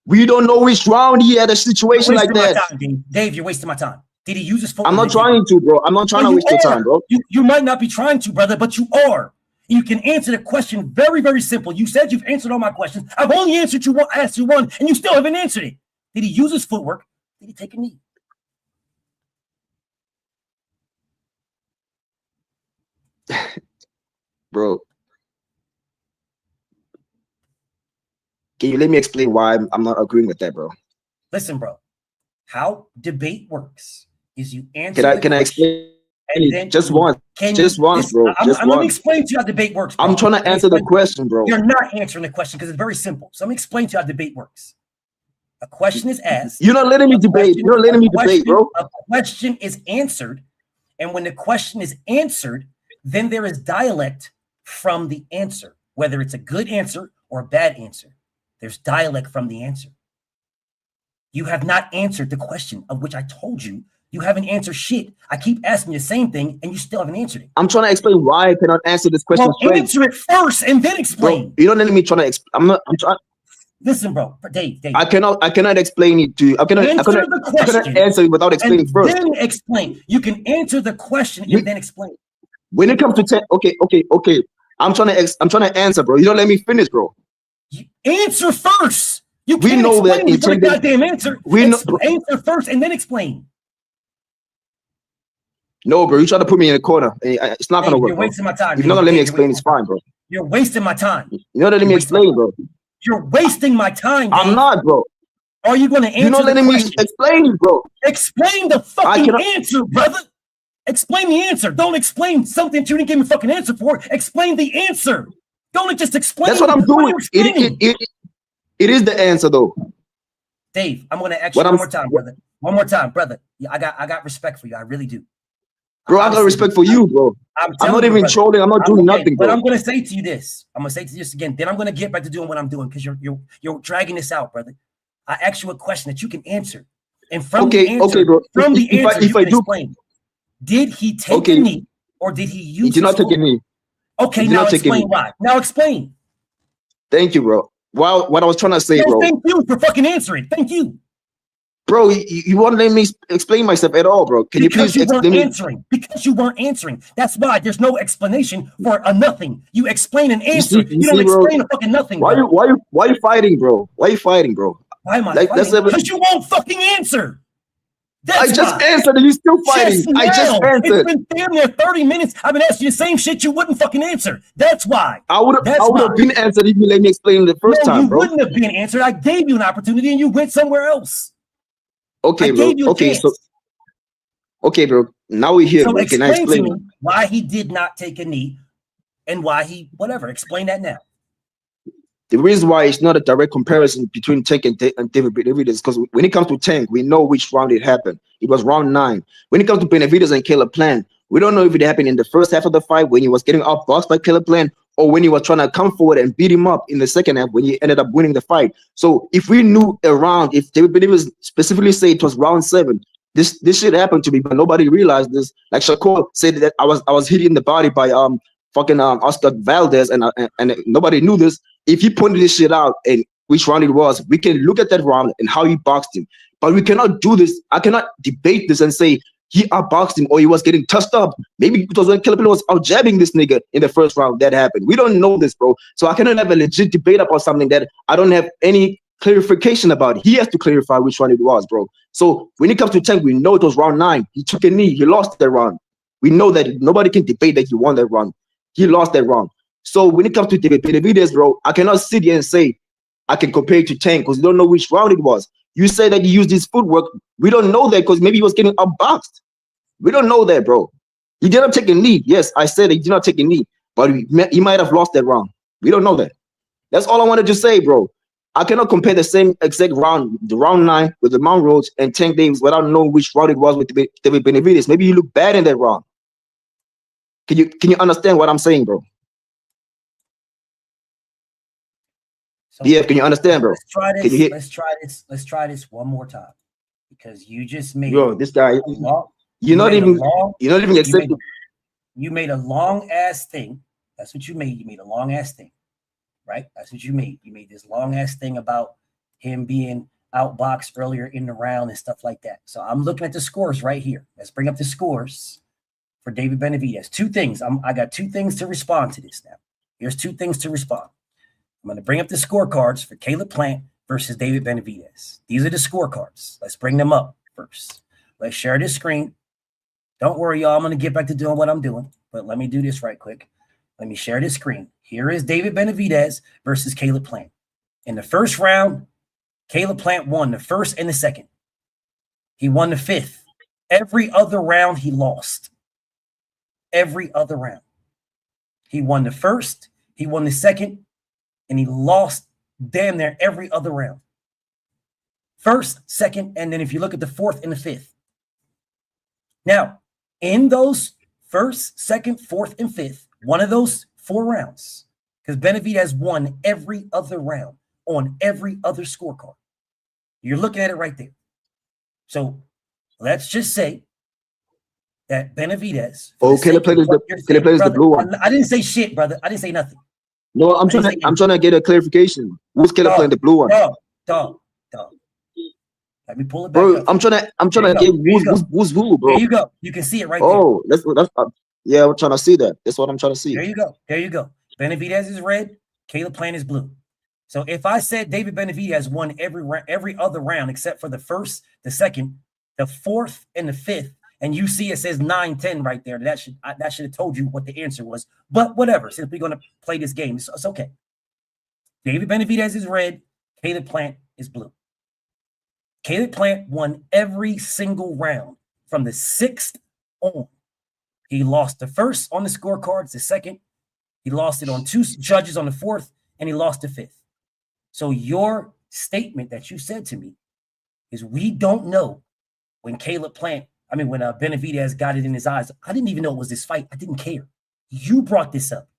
We don't know which round he had a situation like that. Dave, you're wasting my time. Did he use his footwork? I'm not trying to, bro. I'm not trying to waste your time, bro. You might not be trying to, brother, but you are. You can answer the question very, very simple. You said you've answered all my questions. I've only asked you one, and you still haven't answered it. Did he use his footwork? Did he take a knee? Bro. Can you let me explain why I'm not agreeing with that, bro? Listen, bro. How debate works is you answer. Can I explain? Just once, bro. Let me explain to you how debate works. Bro. I'm trying to answer the question, bro. You're not answering the question because it's very simple. So let me explain to you how debate works. A question is asked. You're not letting me debate. You're not letting me debate, bro. A question is answered, and when the question is answered, then there is dialect from the answer, whether it's a good answer or a bad answer. There's dialect from the answer. You have not answered the question of which I told you. You haven't answered shit. I keep asking you the same thing, and you still haven't answered it. I'm trying to explain why I cannot answer this question straight. Answer it first, and then explain. Bro, you don't let me try to explain. I'm trying. Listen, bro. Dave. I cannot explain it to you. I cannot answer it without explaining first. Then explain. You can answer the question and then explain. When it comes to tank, okay. I'm trying to answer, bro. You don't let me finish, bro. Answer first. You we can't know explain that without a goddamn answer. Answer first and then explain. No, bro. You try to put me in a corner. It's not gonna work. You're wasting my time. If you're not gonna let me explain, it's fine, bro. You're wasting my time. You're not letting me explain, bro. You're wasting my time. Dave. I'm not, bro. Are you going to answer? You're not letting me explain, bro. Explain the fucking answer, brother. Explain the answer. Don't explain something that you didn't give me a fucking answer for. Explain the answer. Don't just explain. That's what I'm doing. It is the answer, though. Dave, I'm going to ask you one more time, brother. One more time, brother. I got respect for you. I really do. Bro, I got respect for you, bro. I'm not even trolling. I'm not doing nothing, bro. But I'm going to say to you this. I'm going to say to you this again. Then I'm going to get back to doing what I'm doing because you're dragging this out, brother. I asked you a question that you can answer. And from the answer, bro. From the answer, you can explain. Did he take a knee or did he use? He did not take a knee. Okay, now explain why. Now explain. Thank you, bro. Well, what I was trying to say, bro. Thank you for fucking answering. Thank you. Bro, you won't let me explain myself at all, bro. Can you please explain me? Because you weren't answering. That's why there's no explanation for a nothing. You explain an answer. You don't explain a fucking nothing. Why you fighting, bro? Why you fighting, bro? Why am I fighting? Because you won't fucking answer. I just answered and you still fighting. I just answered. It's been damn near 30 minutes. I've been asking you the same shit you wouldn't fucking answer. That's why. I would have been answered if you let me explain the first time, bro. You wouldn't have been answered. I gave you an opportunity and you went somewhere else. Okay, bro. Okay, bro. Now we're here. So can I explain to me why he did not take a knee and why he whatever? Explain that now. The reason why it's not a direct comparison between Tank and David Benavidez is because when it comes to Tank, we know which round it happened. It was round 9. When it comes to Benavidez and Caleb Plant, we don't know if it happened in the first half of the fight when he was getting outboxed by Caleb Plant or when he was trying to come forward and beat him up in the second half when he ended up winning the fight. So if we knew a round, if David Benavidez specifically said it was round 7, this shit happened to me, but nobody realized this. Like Shakur said that I was hit in the body by Oscar Valdez and nobody knew this. If he pointed this shit out and which round it was, we can look at that round and how he boxed him. But we cannot do this. I cannot debate this and say he outboxed him or he was getting touched up. Maybe because when Caleb was out jabbing this nigga in the first round, that happened. We don't know this, bro. So I cannot have a legit debate about something that I don't have any clarification about. He has to clarify which one it was, bro. So when it comes to Tank, we know it was round 9. He took a knee. He lost that round. We know that nobody can debate that he won that round. He lost that round. So when it comes to David Benavidez, bro, I cannot sit here and say I can compare it to Tank because you don't know which round it was. You say that he used his footwork. We don't know that because maybe he was getting outboxed. We don't know that, bro. He did not take a knee. Yes, I said he did not take a knee, but he might have lost that round. We don't know that. That's all I wanted to say, bro. I cannot compare the same exact round, the round 9 with the Mount Roads and Tank Davis without knowing which round it was with David Benavidez. Maybe you look bad in that round. Can you understand what I'm saying, bro? So yeah, can you understand, bro? Let's try this. Let's try this one more time because you just made this guy. You're not even accepting. You made a long ass thing. That's what you made. You made a long ass thing, right? That's what you made. You made this long ass thing about him being outboxed earlier in the round and stuff like that. So I'm looking at the scores right here. Let's bring up the scores for David Benavidez. 2 things. I got 2 things to respond to this now. Here's 2 things to respond. I'm going to bring up the scorecards for Caleb Plant versus David Benavidez. These are the scorecards. Let's bring them up first. Let's share this screen. Don't worry, y'all. I'm going to get back to doing what I'm doing, but let me do this right quick. Let me share this screen. Here is David Benavidez versus Caleb Plant. In the first round, Caleb Plant won the first and the second. He won the 5th. Every other round, he lost. Every other round. He won the first, he won the second, and he lost damn near every other round. First, second, and then if you look at the 4th and the 5th. Now, in those 1st, 2nd, 4th, and 5th, one of those 4 rounds, because Benavidez won every other round on every other scorecard. You're looking at it right there. So let's just say that Benavidez. Caleb played the blue one. I didn't say shit, brother. I didn't say nothing. No, I'm trying to get a clarification. Who's Caleb playing the blue one? Dog. Let me pull it back Bro, up. I'm trying to get who's who, bro. There you go. You can see it right there. Oh, that's yeah, I'm trying to see that. That's what I'm trying to see. There you go. Benavidez is red. Caleb Plant is blue. So if I said David Benavidez won every other round except for the first, the second, the fourth, and the fifth, and you see it says 9-10 right there, that should have told you what the answer was. But whatever, since we're going to play this game, it's okay. David Benavidez is red. Caleb Plant is blue. Caleb Plant won every single round from the sixth on. He lost the first on the scorecards, the second. He lost it on two judges on the fourth, and he lost the fifth. So your statement that you said to me is we don't know when Benavidez got it in his eyes. I didn't even know it was this fight. I didn't care. You brought this up.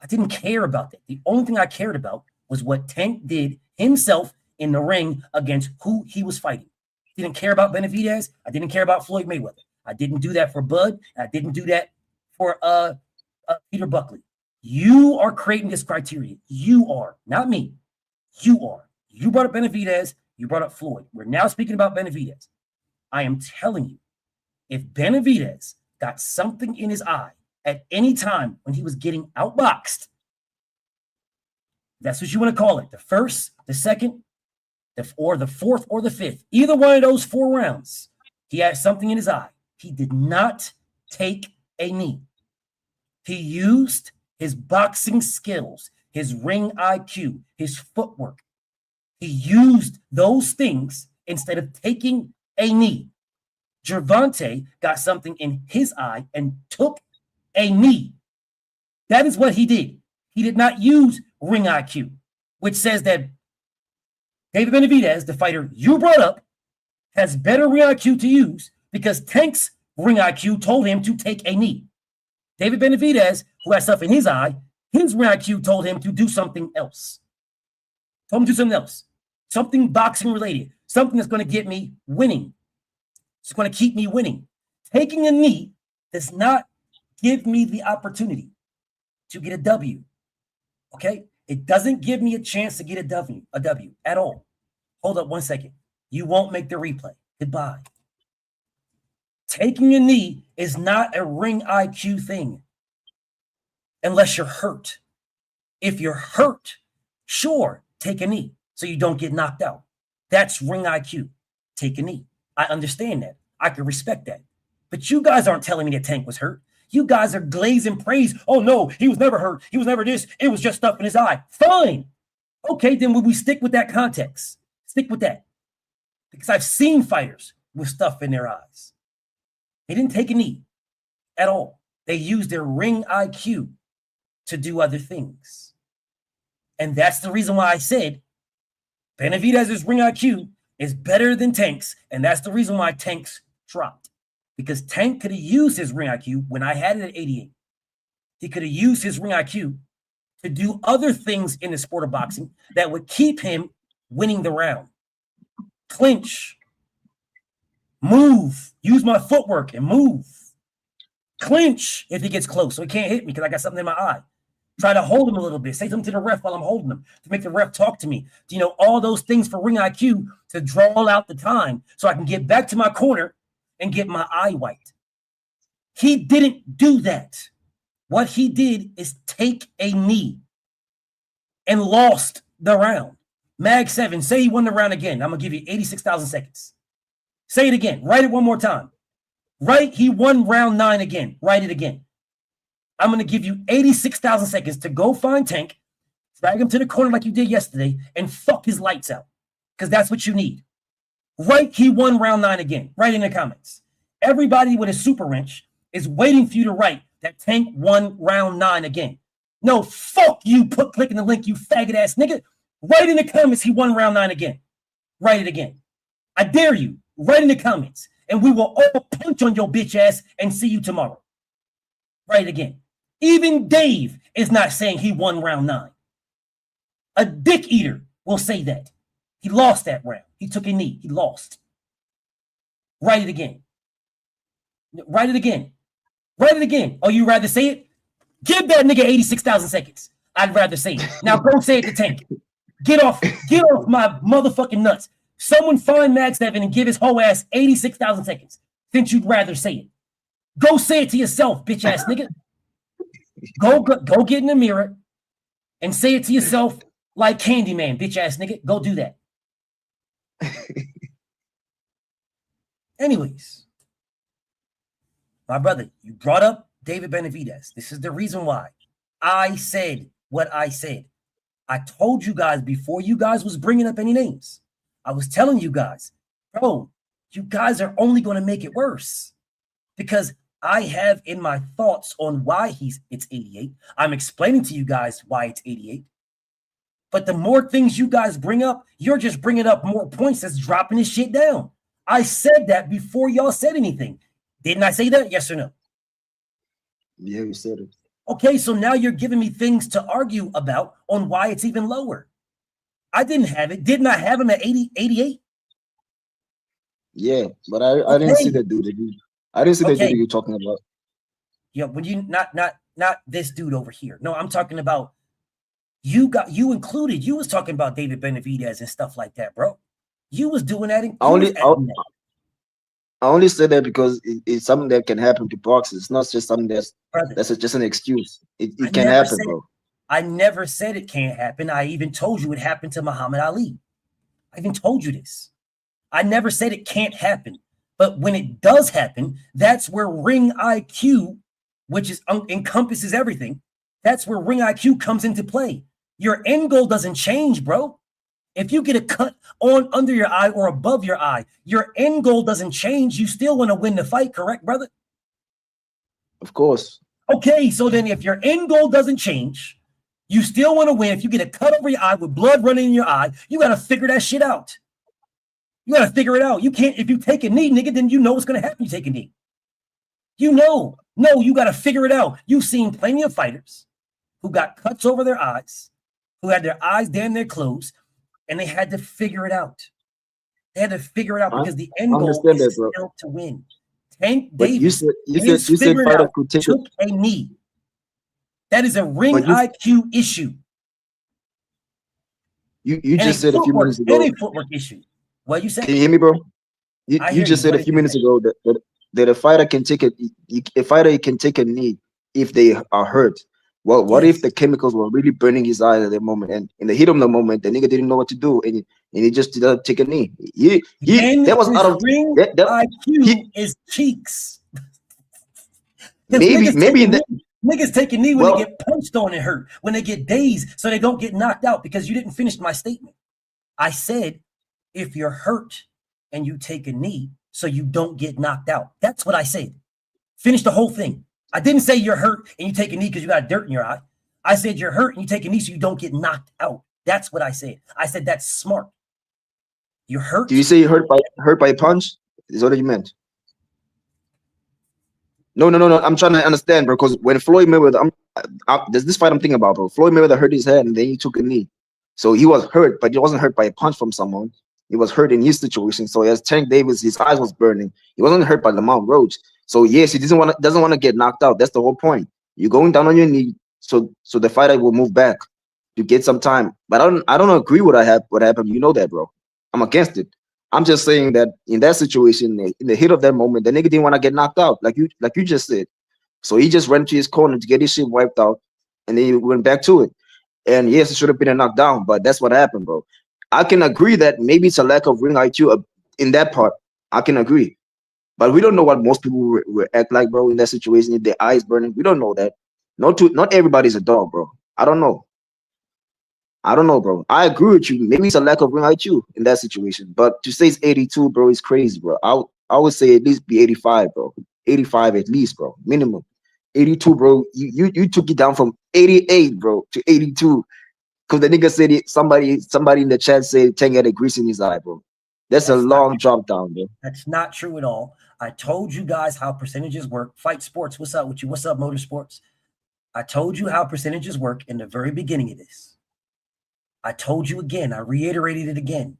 I didn't care about that. The only thing I cared about was what Tank did himself in the ring against who he was fighting. Didn't care about Benavidez. I didn't care about Floyd Mayweather. I didn't do that for Bud. I didn't do that for Peter Buckley. You are creating this criteria. You are, not me. You are. You brought up Benavidez. You brought up Floyd. We're now speaking about Benavidez. I am telling you, if Benavidez got something in his eye at any time when he was getting outboxed, that's what you want to call it. The first, the second, or the fourth, or the fifth. Either one of those 4 rounds, he had something in his eye. He did not take a knee. He used his boxing skills, his ring IQ, his footwork. He used those things instead of taking a knee. Gervonta got something in his eye and took a knee. That is what he did. He did not use ring IQ, which says that David Benavidez, the fighter you brought up, has better ring IQ to use because Tank's ring IQ told him to take a knee. David Benavidez, who has stuff in his eye, his ring IQ told him to do something else. Told him to do something else. Something boxing related. Something that's going to get me winning. It's going to keep me winning. Taking a knee does not give me the opportunity to get a W. Okay? It doesn't give me a chance to get a W at all. Hold up 1 second. You won't make the replay. Goodbye. Taking a knee is not a ring IQ thing unless you're hurt. If you're hurt, sure, take a knee so you don't get knocked out. That's ring IQ. Take a knee. I understand that. I can respect that. But you guys aren't telling me that Tank was hurt. You guys are glazing praise. Oh, no, he was never hurt. He was never this. It was just stuff in his eye. Fine. Okay, then will we stick with that context? Stick with that. Because I've seen fighters with stuff in their eyes. They didn't take a knee at all. They used their ring IQ to do other things. And that's the reason why I said Benavidez's ring IQ is better than Tank's. And that's the reason why Tank's dropped. Because Tank could have used his ring IQ when I had it at 88. He could have used his ring IQ to do other things in the sport of boxing that would keep him winning the round. Clinch. Move. Use my footwork and move. Clinch if he gets close so he can't hit me because I got something in my eye. Try to hold him a little bit. Say something to the ref while I'm holding him to make the ref talk to me. All those things for ring IQ to draw out the time so I can get back to my corner and get my eye wiped. He didn't do that. What he did is take a knee and lost the round. Mag 7, say he won the round again. I'm going to give you 86,000 seconds. Say it again. Write it one more time. Write, he won round 9 again. Write it again. I'm going to give you 86,000 seconds to go find Tank, drag him to the corner like you did yesterday, and fuck his lights out. Because that's what you need. Write, he won round 9 again. Write in the comments. Everybody with a super wrench is waiting for you to write that Tank won round 9 again. No, fuck you, clicking the link, you faggot ass nigga. Write in the comments he won round 9 again. Write it again. I dare you. Write in the comments. And we will all punch on your bitch ass and see you tomorrow. Write it again. Even Dave is not saying he won round 9. A dick eater will say that. He lost that round. He took a knee. He lost. Write it again. Write it again. Write it again. Oh, you rather say it? Give that nigga 86,000 seconds. I'd rather say it. Now go say it to Tank. Get off my motherfucking nuts. Someone find Mad Seven and give his whole ass 86,000 seconds since you'd rather say it. Go say it to yourself, bitch ass nigga. Go get in the mirror and say it to yourself like Candyman, bitch ass nigga. Go do that. Anyways, my brother, you brought up David Benavidez. This is the reason why I said what I said. I told you guys before you guys was bringing up any names. I was telling you guys, bro, you guys are only going to make it worse because I have in my thoughts on why it's 88. I'm explaining to you guys why it's 88. But the more things you guys bring up, you're just bringing up more points that's dropping this shit down. I said that before y'all said anything. Didn't I say that? Yes or no? Yeah, you said it. Okay, so now you're giving me things to argue about on why it's even lower. I didn't have it. Didn't I have him at 88? Yeah, but I didn't see the dude. I didn't see the dude you're talking about. Yeah, when you not this dude over here. No, I'm talking about you included. You was talking about David Benavidez and stuff like that, bro. You was doing that. I only said that because it's something that can happen to boxers. It's not just something that's just an excuse. It can happen, bro. I never said it can't happen. I even told you it happened to Muhammad Ali. I even told you this. I never said it can't happen. But when it does happen, that's where ring IQ, which is encompasses everything, that's where ring IQ comes into play. Your end goal doesn't change, bro. If you get a cut on under your eye or above your eye, your end goal doesn't change. You still want to win the fight, correct, brother? Of course. Okay, so then if your end goal doesn't change, you still want to win. If you get a cut over your eye with blood running in your eye, you got to figure that shit out. You got to figure it out. You can't, if you take a knee, nigga, then you know what's going to happen. You take a knee. You know. No, you got to figure it out. You've seen plenty of fighters who got cuts over their eyes, who had their eyes damn near closed, and they had to figure it out. They had to figure it out because the end goal is still to win. Tank Davis you said fighter could take took a knee. That is a ring IQ issue. You just said a few minutes ago. And a footwork issue. What you said? Can you hear me, bro? You just said a few minutes ago that a fighter can take a knee if they are hurt. Well, what if the chemicals were really burning his eyes at that moment, and in the heat of the moment, the nigga didn't know what to do, and he just did take a knee. That was out of ring IQ is cheeks. maybe in that. Niggas take a knee when they get punched on and hurt, when they get dazed, so they don't get knocked out, because you didn't finish my statement. I said, if you're hurt and you take a knee so you don't get knocked out. That's what I said. Finish the whole thing. I didn't say you're hurt and you take a knee because you got dirt in your eye. I said you're hurt and you take a knee so you don't get knocked out. That's what I said. I said that's smart. You're hurt. Do you say you're hurt by a punch? Is what you meant? No. I'm trying to understand, bro. Because when Floyd Mayweather, there's this fight I'm thinking about, bro. Floyd Mayweather hurt his head and then he took a knee, so he was hurt, but he wasn't hurt by a punch from someone. He was hurt in his situation. So as Tank Davis, his eyes was burning. He wasn't hurt by Lamont Roach. So yes, he doesn't want to get knocked out. That's the whole point. You're going down on your knee, so the fighter will move back to get some time. But I don't agree with what happened. You know that, bro. I'm against it. I'm just saying that in that situation, in the heat of that moment, the nigga didn't want to get knocked out, like you just said. So he just ran to his corner to get his shit wiped out, and then he went back to it. And yes, it should have been a knockdown, but that's what happened, bro. I can agree that maybe it's a lack of ring IQ in that part. I can agree. But we don't know what most people will act like, bro, in that situation. If their eyes burning, we don't know that. Not everybody's a dog, bro. I don't know, bro. I agree with you. Maybe it's a lack of ring IQ in that situation. But to say it's 82, bro, is crazy, bro. I would say at least be 85, bro. 85 at least, bro. Minimum. 82, bro. You took it down from 88, bro, to 82. Because the nigga said it, somebody in the chat said Tank had a grease in his eye, bro. That's a long drop down, bro. That's not true at all. I told you guys how percentages work. Fight Sports, what's up with you? What's up, Motorsports? I told you how percentages work in the very beginning of this. I told you again. I reiterated it again.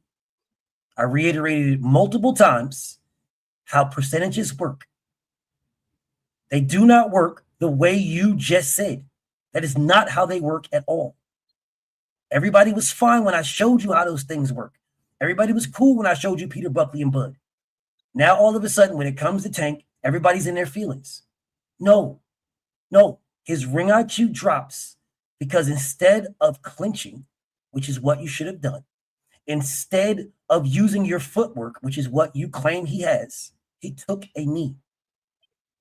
I reiterated it multiple times how percentages work. They do not work the way you just said. That is not how they work at all. Everybody was fine when I showed you how those things work. Everybody was cool when I showed you Peter Buckley and Bud. Now, all of a sudden, when it comes to Tank, everybody's in their feelings. No. His ring IQ drops because instead of clinching, which is what you should have done, instead of using your footwork, which is what you claim he has, he took a knee.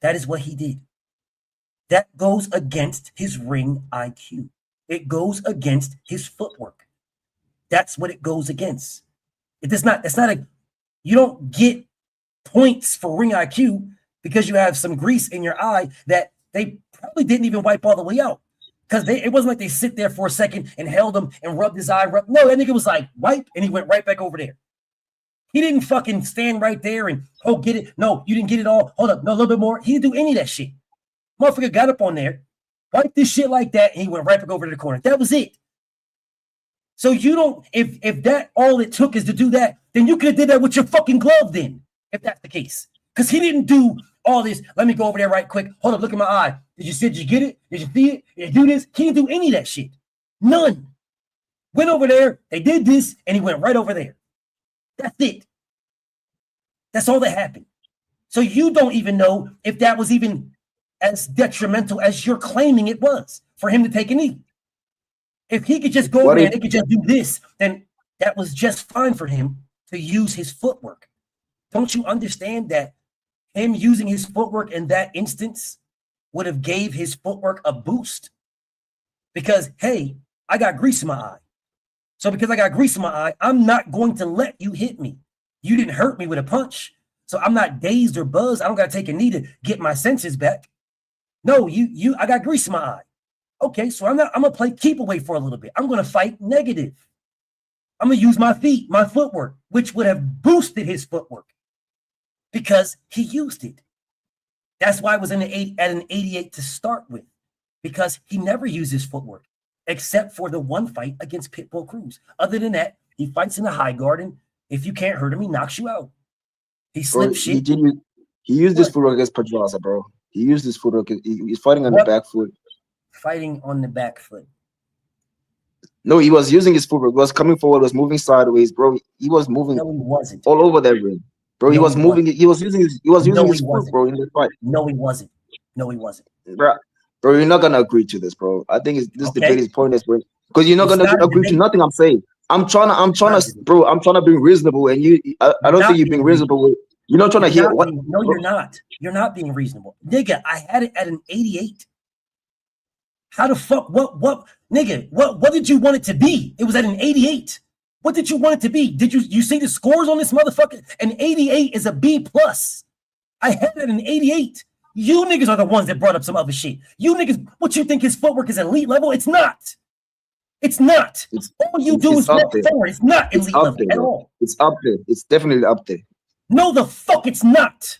That is what he did. That goes against his ring IQ. It goes against his footwork. That's what it goes against. It's not you don't get points for ring IQ because you have some grease in your eye that they probably didn't even wipe all the way out. Because it wasn't like they sit there for a second and held him and rubbed his eye. No, that nigga was like, wipe, and he went right back over there. He didn't fucking stand right there and, get it. No, you didn't get it all. Hold up, no, a little bit more. He didn't do any of that shit. Motherfucker got up on there, wiped this shit like that, and he went right back over to the corner. That was it. So you don't, if that all it took is to do that, then you could have did that with your fucking glove then, if that's the case. Because he didn't do all this. Let me go over there right quick. Hold up, look at my eye. Did you get it? Did you see it? Did you do this? He didn't do any of that shit. None. Went over there, they did this, and he went right over there. That's it. That's all that happened. So you don't even know if that was even as detrimental as you're claiming it was for him to take a knee. If he could just go over there and he could just do this, then that was just fine for him to use his footwork. Don't you understand that him using his footwork in that instance would have gave his footwork a boost? Because, hey, I got grease in my eye. So because I got grease in my eye, I'm not going to let you hit me. You didn't hurt me with a punch. So I'm not dazed or buzzed. I don't got to take a knee to get my senses back. No, I got grease in my eye. Okay, so I'm going to play keep away for a little bit. I'm going to fight negative. I'm going to use my feet, my footwork, which would have boosted his footwork because he used it. That's why I was at an 88 to start with, because he never used his footwork except for the one fight against Pitbull Cruz. Other than that, he fights in the high guard, and if you can't hurt him, he knocks you out. He slips shit. He used this footwork against Pedraza, bro. He used this footwork. He's fighting on the back foot. Fighting on the back foot. No, he was using his footwork. He was coming forward, was moving sideways, bro. He was moving No, he wasn't. all over that ring. Bro, he was moving. He was using his foot, bro, in the fight. No, he wasn't. Bro, you're not gonna agree to this, bro. I think this debate is pointless, bro. Because you're not gonna agree to nothing I'm saying. I'm trying to be reasonable, and I don't think you're being reasonable. You're not trying to hear what? No, you're not. You're not being reasonable, nigga. I had it at an 88. How the fuck? What, nigga? What did you want it to be? It was at an 88. What did you want it to be? Did you see the scores on this motherfucker? An 88 is a B plus. I had it at an 88. You niggas are the ones that brought up some other shit. You niggas, what you think his footwork is elite level? It's not. It's not. All you do is walk forward. It's not elite level at all. It's up there. It's definitely up there. No, the fuck it's not.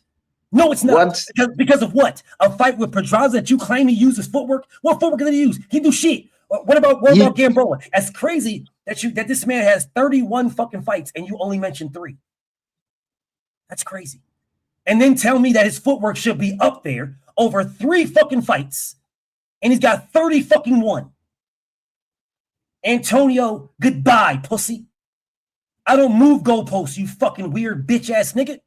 No, it's not. What? Because of what? A fight with Pedraza that you claim he used his footwork? What footwork did he use? He do shit. What about Gamboa? That's crazy that this man has 31 fucking fights and you only mentioned 3. That's crazy. And then tell me that his footwork should be up there over 3 fucking fights and he's got 30 fucking 1. Antonio, goodbye, pussy. I don't move goalposts, you fucking weird bitch ass nigga.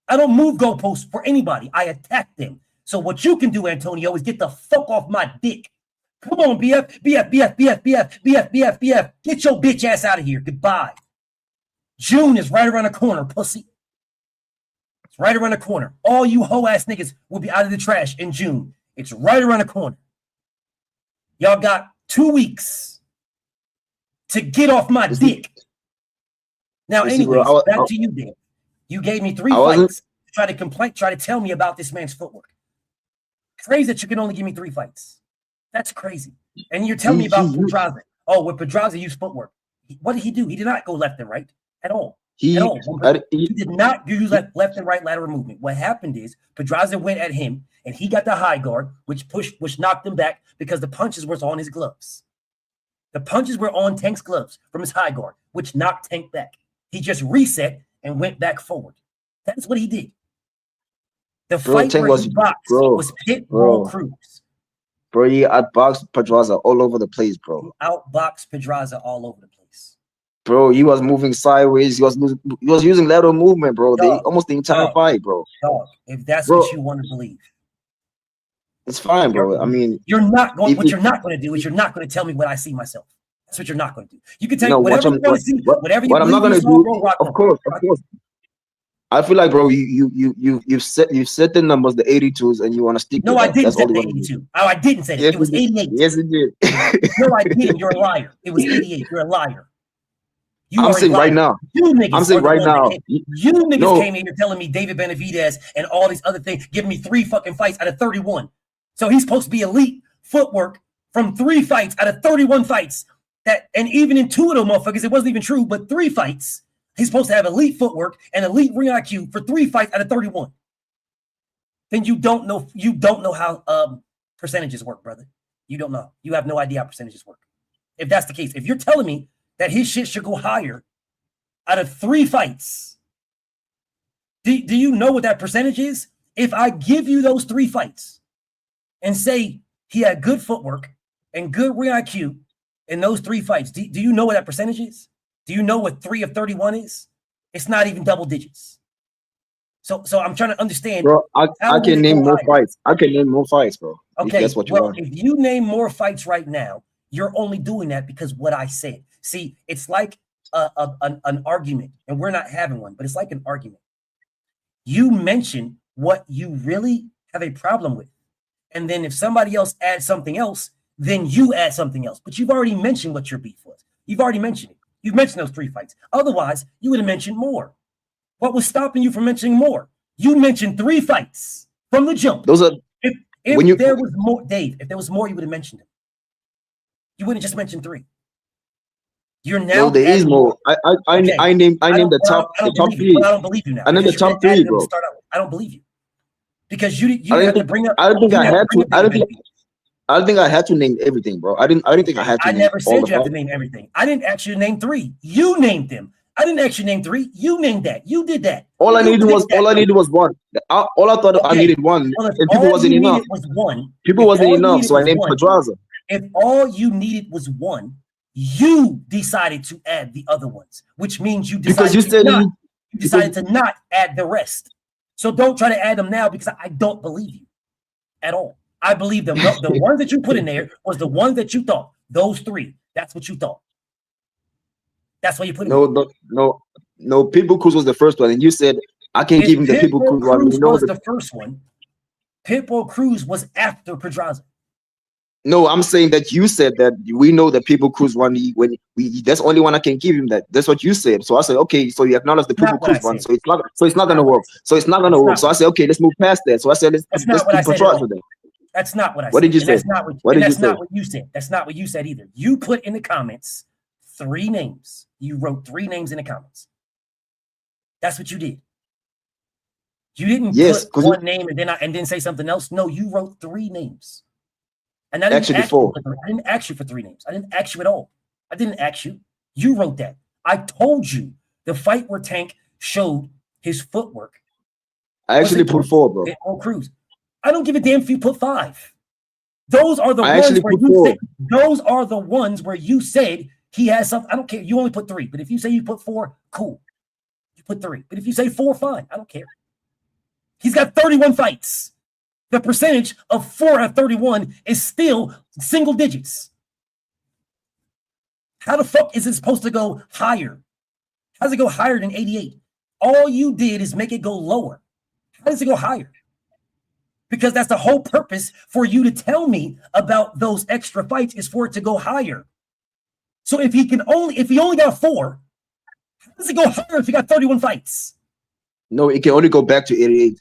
I don't move goalposts for anybody. I attack them. So what you can do, Antonio, is get the fuck off my dick. Come on, BF. Get your bitch ass out of here. Goodbye. June is right around the corner, pussy. It's right around the corner. All you hoe ass niggas will be out of the trash in June. It's right around the corner. Y'all got 2 weeks to get off my dick. Now, anyways, back to you, Dan. You gave me 3 fights to try to tell me about this man's footwork. Crazy that you can only give me 3 fights. That's crazy. And you're telling me about Pedraza. Oh, with Pedraza, use footwork. What did he do? He did not go left and right at all. He did not use left and right lateral movement. What happened is Pedraza went at him, and he got the high guard, which knocked him back because the punches were on his gloves. The punches were on Tank's gloves from his high guard, which knocked Tank back. He just reset and went back forward. That's what he did. The fight where he boxed was Pitbull Cruz. Bro, he outboxed Pedraza all over the place, bro. Outboxed Pedraza all over the place. Bro, he was moving sideways. He was using lateral movement, bro. Almost the entire fight, bro. Dog, if that's what you want to believe. It's fine, bro. I mean, you're not going. What you're not going to do is you're not going to tell me what I see myself. That's what you're not going to do. You can tell me whatever you want to see, whatever you. What I'm not going to do, of course. I feel like, bro, you've set the numbers, the 82s, and you want to stick. No, I didn't say the 82. Oh, I didn't say that. It was 88. Yes, it did. No, I didn't. You're a liar. It was 88. You're a liar. I'm saying right now. You niggas. I'm saying right now. You niggas came in here telling me David Benavidez and all these other things, giving me 3 fucking fights out of 31. So he's supposed to be elite footwork from 3 fights out of 31 fights. And even in 2 of those motherfuckers, it wasn't even true, but 3 fights. He's supposed to have elite footwork and elite ring IQ for 3 fights out of 31. Then you don't know how percentages work, brother. You don't know. You have no idea how percentages work. If that's the case, if you're telling me that his shit should go higher out of 3 fights, do you know what that percentage is? If I give you those 3 fights and say he had good footwork and good ring IQ in those 3 fights, do you know what that percentage is? Do you know what 3 of 31 is? It's not even double digits. So I'm trying to understand. Bro, I can name more fights. I can name more fights, bro. Okay, that's what you want. If you name more fights right now, you're only doing that because what I said. See, it's like an argument, and we're not having one, but it's like an argument. You mention what you really have a problem with, and then if somebody else adds something else, then you add something else. But you've already mentioned what your beef was. You've already mentioned it. You've mentioned those 3 fights. Otherwise, you would have mentioned more. What was stopping you from mentioning more? You mentioned 3 fights from the jump. Those are if there was more, Dave. If there was more, you would have mentioned them. You wouldn't just mention 3. You're now. No, there is more. I named the top 3. I don't believe you now. I named the top 3, bro. I don't believe you because you have to bring up. I don't think I had to. I don't think I had to name everything, bro. I didn't think I had to. I never said you have to name everything. I didn't ask you to name 3. You named them. I didn't actually name 3. You named that. You did that. All I needed was 1. All I thought I needed 1, and people wasn't enough. People wasn't enough, so I named Pedraza. If all you needed was 1, you decided to add the other ones, which means you decided to not add the rest. So don't try to add them now because I don't believe you at all. I believe them. The ones that you put in there was the ones that you thought. Those 3. That's what you thought. That's why you put it. No. Pitbull Cruz was the first one, and you said I can't give him the Pitbull Cruz one. Pitbull Cruz was the first one. Pitbull Cruz was after Pedraza. No, I'm saying that you said that we know that Pitbull Cruz one. That's the only one I can give him. That's what you said. So I said, okay. So you acknowledge the Pitbull Cruz one. So it's not gonna work. So I said, okay, let's move past that. So I said, let's put Pedraza there. That's not what I said. What did you say? That's not what you said. That's not what you said either. You put in the comments 3 names. You wrote 3 names in the comments. That's what you did. You didn't put 1 name and then say something else. No, you wrote 3 names. And I didn't ask you for 3 names. I didn't ask you at all. I didn't ask you. You wrote that. I told you the fight where Tank showed his footwork. I actually put 4, bro. On Cruz. I don't give a damn if you put 5. Those are the ones where you said. Those are the ones where you said he has something. I don't care. You only put 3. But if you say you put 4, cool. You put 3. But if you say 4, fine. I don't care. He's got 31 fights. The percentage of 4 out of 31 is still single digits. How the fuck is it supposed to go higher? How does it go higher than 88? All you did is make it go lower. How does it go higher? Because that's the whole purpose for you to tell me about those extra fights is for it to go higher. So if he only got 4, how does it go higher if he got 31 fights? No, it can only go back to 88.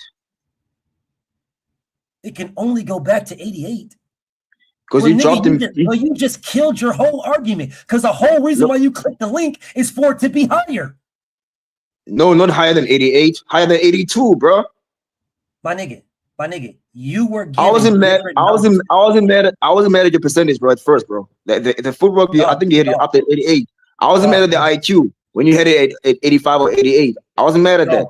It can only go back to 88. Because you dropped him. You just killed your whole argument. Because the whole reason why you clicked the link is for it to be higher. No, not higher than 88. Higher than 82, bro. My nigga, you were. I wasn't mad. I wasn't mad at your percentage, bro. At first, bro, the footwork. I think you hit it up to 88. I wasn't mad at the IQ when you had it at 85 or 88. I wasn't mad at that.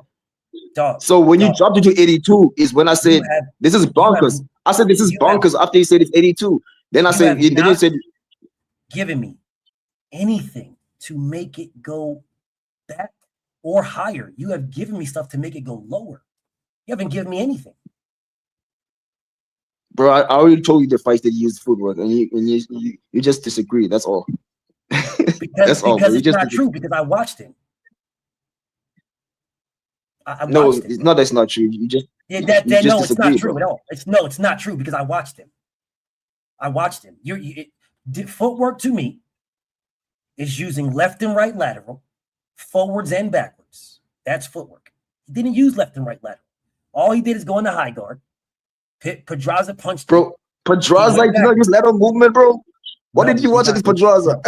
So when you dropped it to 82 is when I said this is bonkers. I said this is bonkers after you said it's 82. Then I said, then you said, giving me anything to make it go back or higher. You have given me stuff to make it go lower. You haven't given me anything. Bro, I already told you the fights that you used Footwork, and you just disagree. That's all. Because it's not true, because I watched him. I no, watched him, it's not. That's not true. You just no, just it's not true bro. at all. It's not true because I watched him. I watched him. Footwork to me is using left and right lateral, forwards and backwards. That's footwork. He didn't use left and right lateral. All he did is go into high guard. Pedraza punched. Bro, Pedraza did not use lateral movement, bro. What did you watch against Pedraza?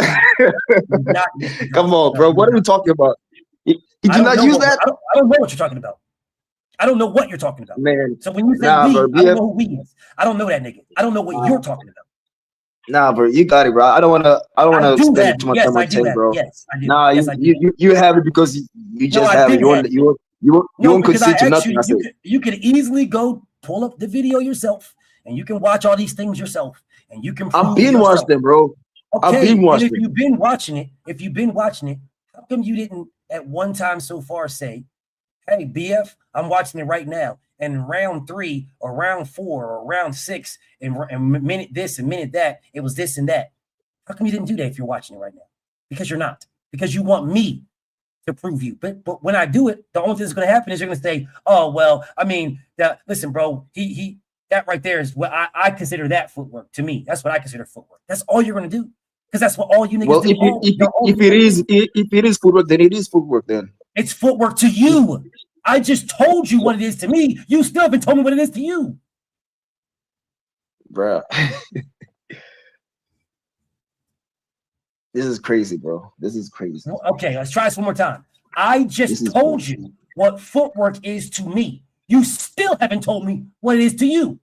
Come on, bro. What are we talking about? He did not use that? I don't know what you're talking about. I don't know what you're talking about. Man. So when you say we, bro, I don't know who we is. I don't know that nigga. I don't know what you're talking about. Nah, bro, you got it, bro. I don't wanna spend too much time on 10, bro. Yes, I do. Nah, yes, you have it because you just have it. You won't concede to nothing. You could easily go pull up the video yourself, and you can watch all these things yourself, and you can. I've been watching them, bro. Okay, I've been watching. If you've been watching it, how come you didn't at one time so far say, "Hey, BF, I'm watching it right now." And round 3 or round 4 or round 6 and minute this and minute that, it was this and that. How come you didn't do that if you're watching it right now? Because you're not. Because you want me to prove you. But when I do it, the only thing that's going to happen is you're going to say, "Oh, well, I mean, listen, bro, he that right there is what I consider that footwork to me. That's what I consider footwork." That's all you're going to do. Because that's what all you niggas do. If it is footwork, then it is footwork then. It's footwork to you. I just told you what it is to me. You still haven't told me what it is to you. Bruh. This is crazy, bro. This is crazy. Okay, let's try this one more time. I just told you what footwork is to me. You still haven't told me what it is to you.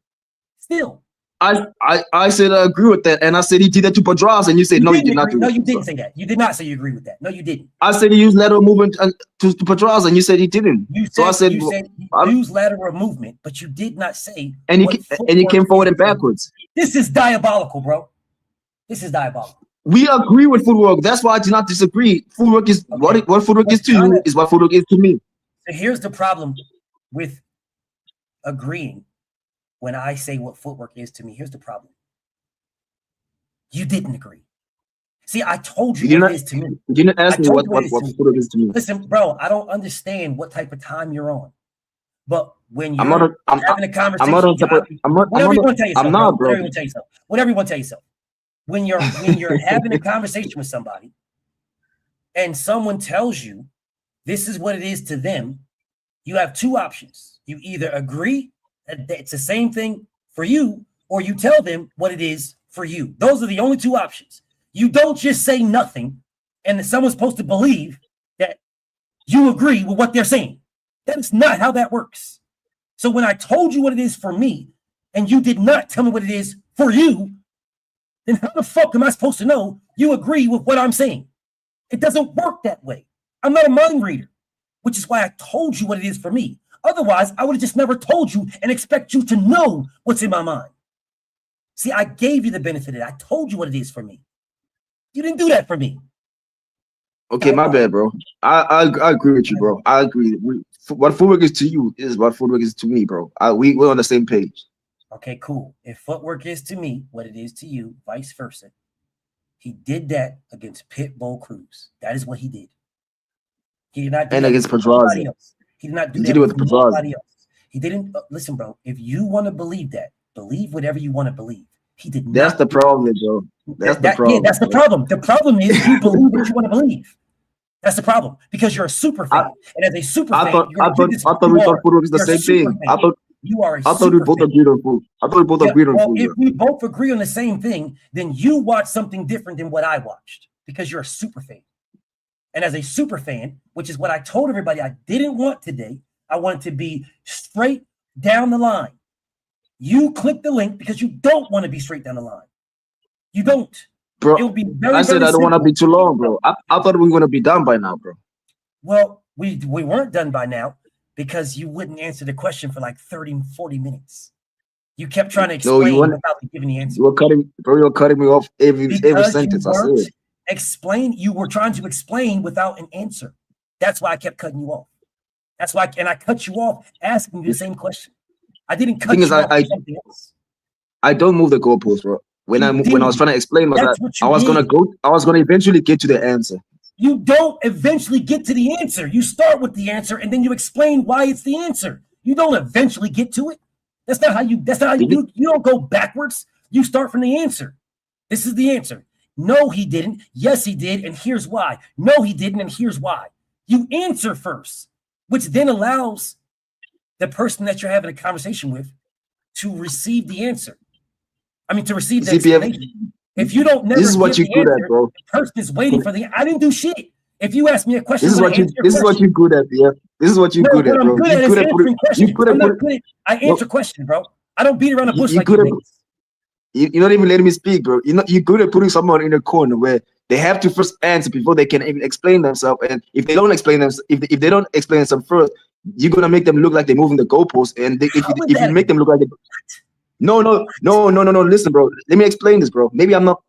Still. I said I agree with that, and I said he did that to Pedraza, and you said no, you did not do that. No, you didn't say that. You did not say you agree with that. No, you didn't. I said he used lateral movement to Pedraza, and you said he didn't. You said he used lateral movement, but you did not say. And he came forward and backwards. This is diabolical, bro. This is diabolical. We agree with footwork. That's why I do not disagree. Footwork is what footwork is to you is what footwork is to me. So here's the problem with agreeing. When I say what footwork is to me, here's the problem. You didn't agree. See, I told you what it is to me. You didn't ask me what footwork is to me. Listen, bro, I don't understand what type of time you're on. But when you're having a conversation, whatever you want to tell yourself, whatever you want to tell yourself. When you're having a conversation with somebody and someone tells you this is what it is to them, you have two options. You either agree that it's the same thing for you, or you tell them what it is for you. Those are the only two options. You don't just say nothing and that someone's supposed to believe that you agree with what they're saying. That's not how that works. So when I told you what it is for me and you did not tell me what it is for you, then how the fuck am I supposed to know you agree with what I'm saying? It doesn't work that way. I'm not a mind reader, which is why I told you what it is for me. Otherwise, I would have just never told you and expect you to know what's in my mind. See, I gave you the benefit of it. I told you what it is for me. You didn't do that for me. Okay, my bad, bro. I agree with you, bro. I agree. What footwork is to you is what footwork is to me, bro. We're on the same page. Okay, cool. If footwork is to me what it is to you, vice versa. He did that against Pitbull Cruz. That is what he did. He did not do that against Pedraza. He did not do that with nobody else. He didn't. Listen, bro, if you want to believe that, believe whatever you want to believe. He did not. That's the problem, bro. That's the problem. Yeah, that's the problem. The problem is you believe what you want to believe. That's the problem because you're a super fan. And as a super fan, I thought we thought footwork is the same thing. I thought we both agreed on food. I thought we both agreed on food. If we both agree on the same thing, then you watch something different than what I watched because you're a super fan. And as a super fan, which is what I told everybody I didn't want today, I wanted to be straight down the line. You click the link because you don't want to be straight down the line. You don't. Bro, it would be very, I said I don't want to be too long, bro. I thought we were going to be done by now, bro. Well, we weren't done by now because you wouldn't answer the question for like 30, 40 minutes. You kept trying to explain without giving the answer. You were cutting me off every sentence I said. You were trying to explain without an answer. That's why I kept cutting you off. That's why, and I cut you off asking you the same question. I didn't cut you off for something else. I don't move the goalpost, bro. When I was trying to explain myself, I was gonna eventually get to the answer. You don't eventually get to the answer. You start with the answer and then you explain why it's the answer. You don't eventually get to it. That's not how you do. You don't go backwards. You start from the answer. This is the answer. No, he didn't. Yes, he did. And here's why. No, he didn't. And here's why. You answer first, which then allows the person that you're having a conversation with to receive the answer. I mean, to receive the explanation. If you don't never this is what you're good at, bro. The person is waiting for the. I didn't do shit. If you ask me a question, this is what you're good at, yeah. This is what you're good at, bro. You're good at answering questions. I answer questions, bro. I don't beat around the bush like you. You're not even letting me speak, bro. You're good at putting someone in a corner where they have to first answer before they can even explain themselves. And if they don't explain themselves, if they don't explain themselves first, you're gonna make them look like they're moving the goalpost. And if you make them look like no. Listen, bro. Let me explain this, bro. Maybe I'm not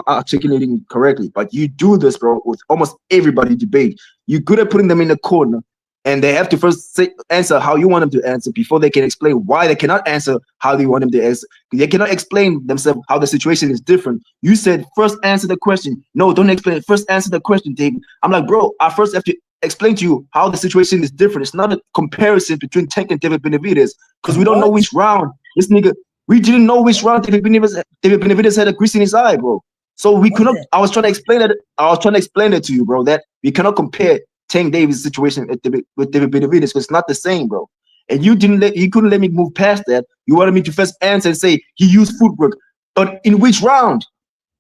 articulating correctly, but you do this, bro, with almost everybody debate. You're good at putting them in the corner, and they have to first answer how you want them to answer before they can explain why they cannot answer how you want them to answer. They cannot explain themselves how the situation is different. You said first answer the question. No, don't explain it. First answer the question, David. I'm like, bro, I first have to explain to you how the situation is different. It's not a comparison between Tank and David Benavidez because we don't know which round this nigga. We didn't know which round David Benavidez had a grease in his eye, bro. So we could not. I was trying to explain it to you, bro. That we cannot compare Tank Davis' situation with David Benavidez because it's not the same, bro. And you couldn't let me move past that. You wanted me to first answer and say he used footwork, but in which round?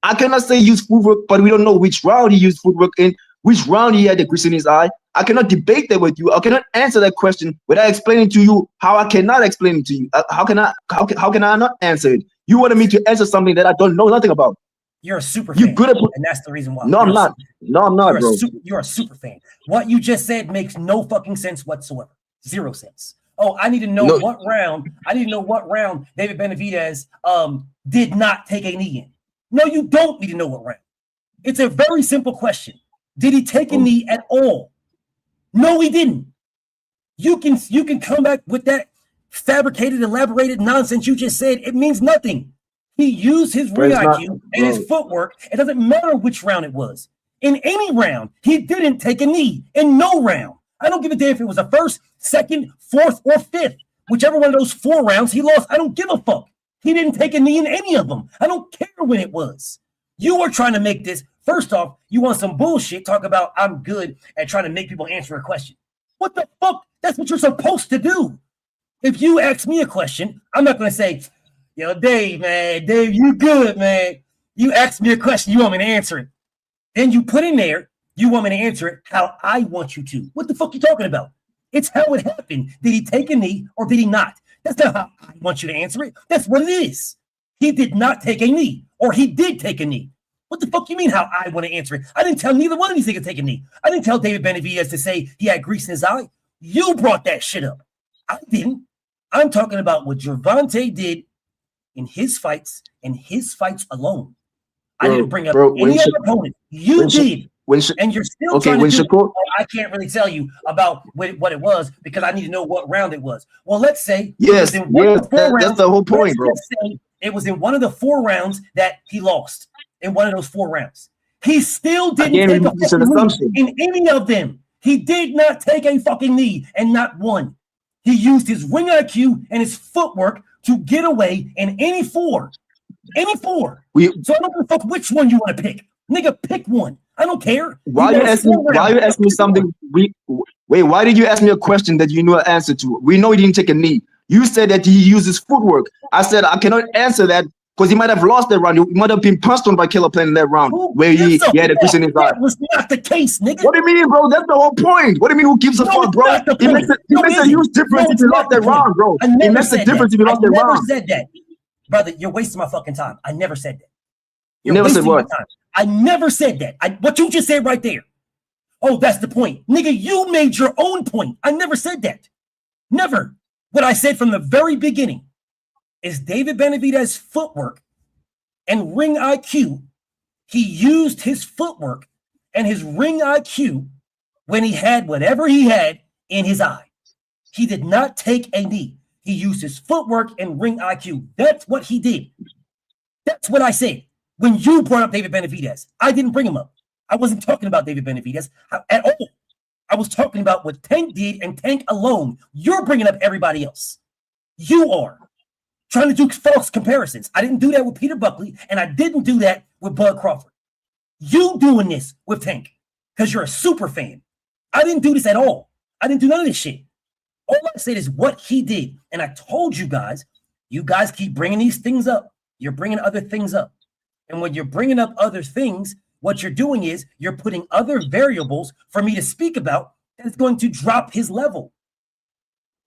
I cannot say use footwork, but we don't know which round he used footwork in. Which round he had the grease in his eye. I cannot debate that with you. I cannot answer that question without explaining to you how I cannot explain it to you. How can I not answer it? You wanted me to answer something that I don't know nothing about. You're a super fan, and that's the reason why. No, I'm not. No, I'm not, bro. You're a super fan. What you just said makes no fucking sense whatsoever. 0 sense. Oh, I need to know what round. I need to know what round David Benavidez did not take a knee in. No, you don't need to know what round. It's a very simple question. Did he take a knee at all? No, he didn't. You can come back with that fabricated, elaborated nonsense you just said. It means nothing. He used his ring IQ and his footwork. It doesn't matter which round it was. In any round, he didn't take a knee. In no round. I don't give a damn if it was the first, second, fourth, or fifth. Whichever one of those 4 rounds he lost, I don't give a fuck. He didn't take a knee in any of them. I don't care when it was. You were trying to make this. First off, you want some bullshit. Talk about I'm good at trying to make people answer a question. What the fuck? That's what you're supposed to do. If you ask me a question, I'm not going to say, yo, Dave, you good, man. You ask me a question, you want me to answer it. Then you put in there, you want me to answer it how I want you to. What the fuck you talking about? It's how it happened. Did he take a knee or did he not? That's not how I want you to answer it. That's what it is. He did not take a knee or he did take a knee. What the fuck you mean how I want to answer it? I didn't tell neither one of these niggas to take a knee. I didn't tell David Benavidez to say he had grease in his eye. You brought that shit up. I didn't. I'm talking about what Gervonta did in his fights and his fights alone. I didn't bring up any other opponent. You did. And you're still trying to do I can't really tell you about what it was because I need to know what round it was. Well, let's say that's the whole point, bro. It was in one of the 4 rounds that he lost. In one of those 4 rounds, he still didn't take a fucking knee in any of them. He did not take a fucking knee, and not one. He used his ring IQ and his footwork to get away in any 4. Any 4. So I don't give a fuck which one you want to pick. Nigga, pick one. I don't care. Why you asking me something? Why did you ask me a question that you knew an answer to? We know he didn't take a knee. You said that he uses footwork. I said I cannot answer that. Because he might have lost that round. He might have been punched on by Killer Plant in that round where he had a grease in his eye. That was not the case, nigga. What do you mean, bro? That's the whole point. What do you mean who gives a fuck, bro? It makes a huge difference if you lost that round, bro. It makes a difference if you lost that round. I never said that. Brother, you're wasting my fucking time. I never said that. You never said what? I never said that. What you just said right there. Oh, that's the point. Nigga, you made your own point. I never said that. Never. What I said from the very beginning is David Benavidez's footwork and ring IQ. He used his footwork and his ring IQ when he had whatever he had in his eye. He did not take a knee. He used his footwork and ring IQ. That's what he did. That's what I said. When you brought up David Benavidez, I didn't bring him up. I wasn't talking about David Benavidez at all. I was talking about what Tank did and Tank alone. You're bringing up everybody else. You are trying to do false comparisons. I didn't do that with Peter Buckley, and I didn't do that with Bud Crawford. You doing this with Tank because you're a super fan. I didn't do this at all. I didn't do none of this shit. All I said is what he did, and I told you guys keep bringing these things up. You're bringing other things up. And when you're bringing up other things, what you're doing is you're putting other variables for me to speak about that's going to drop his level.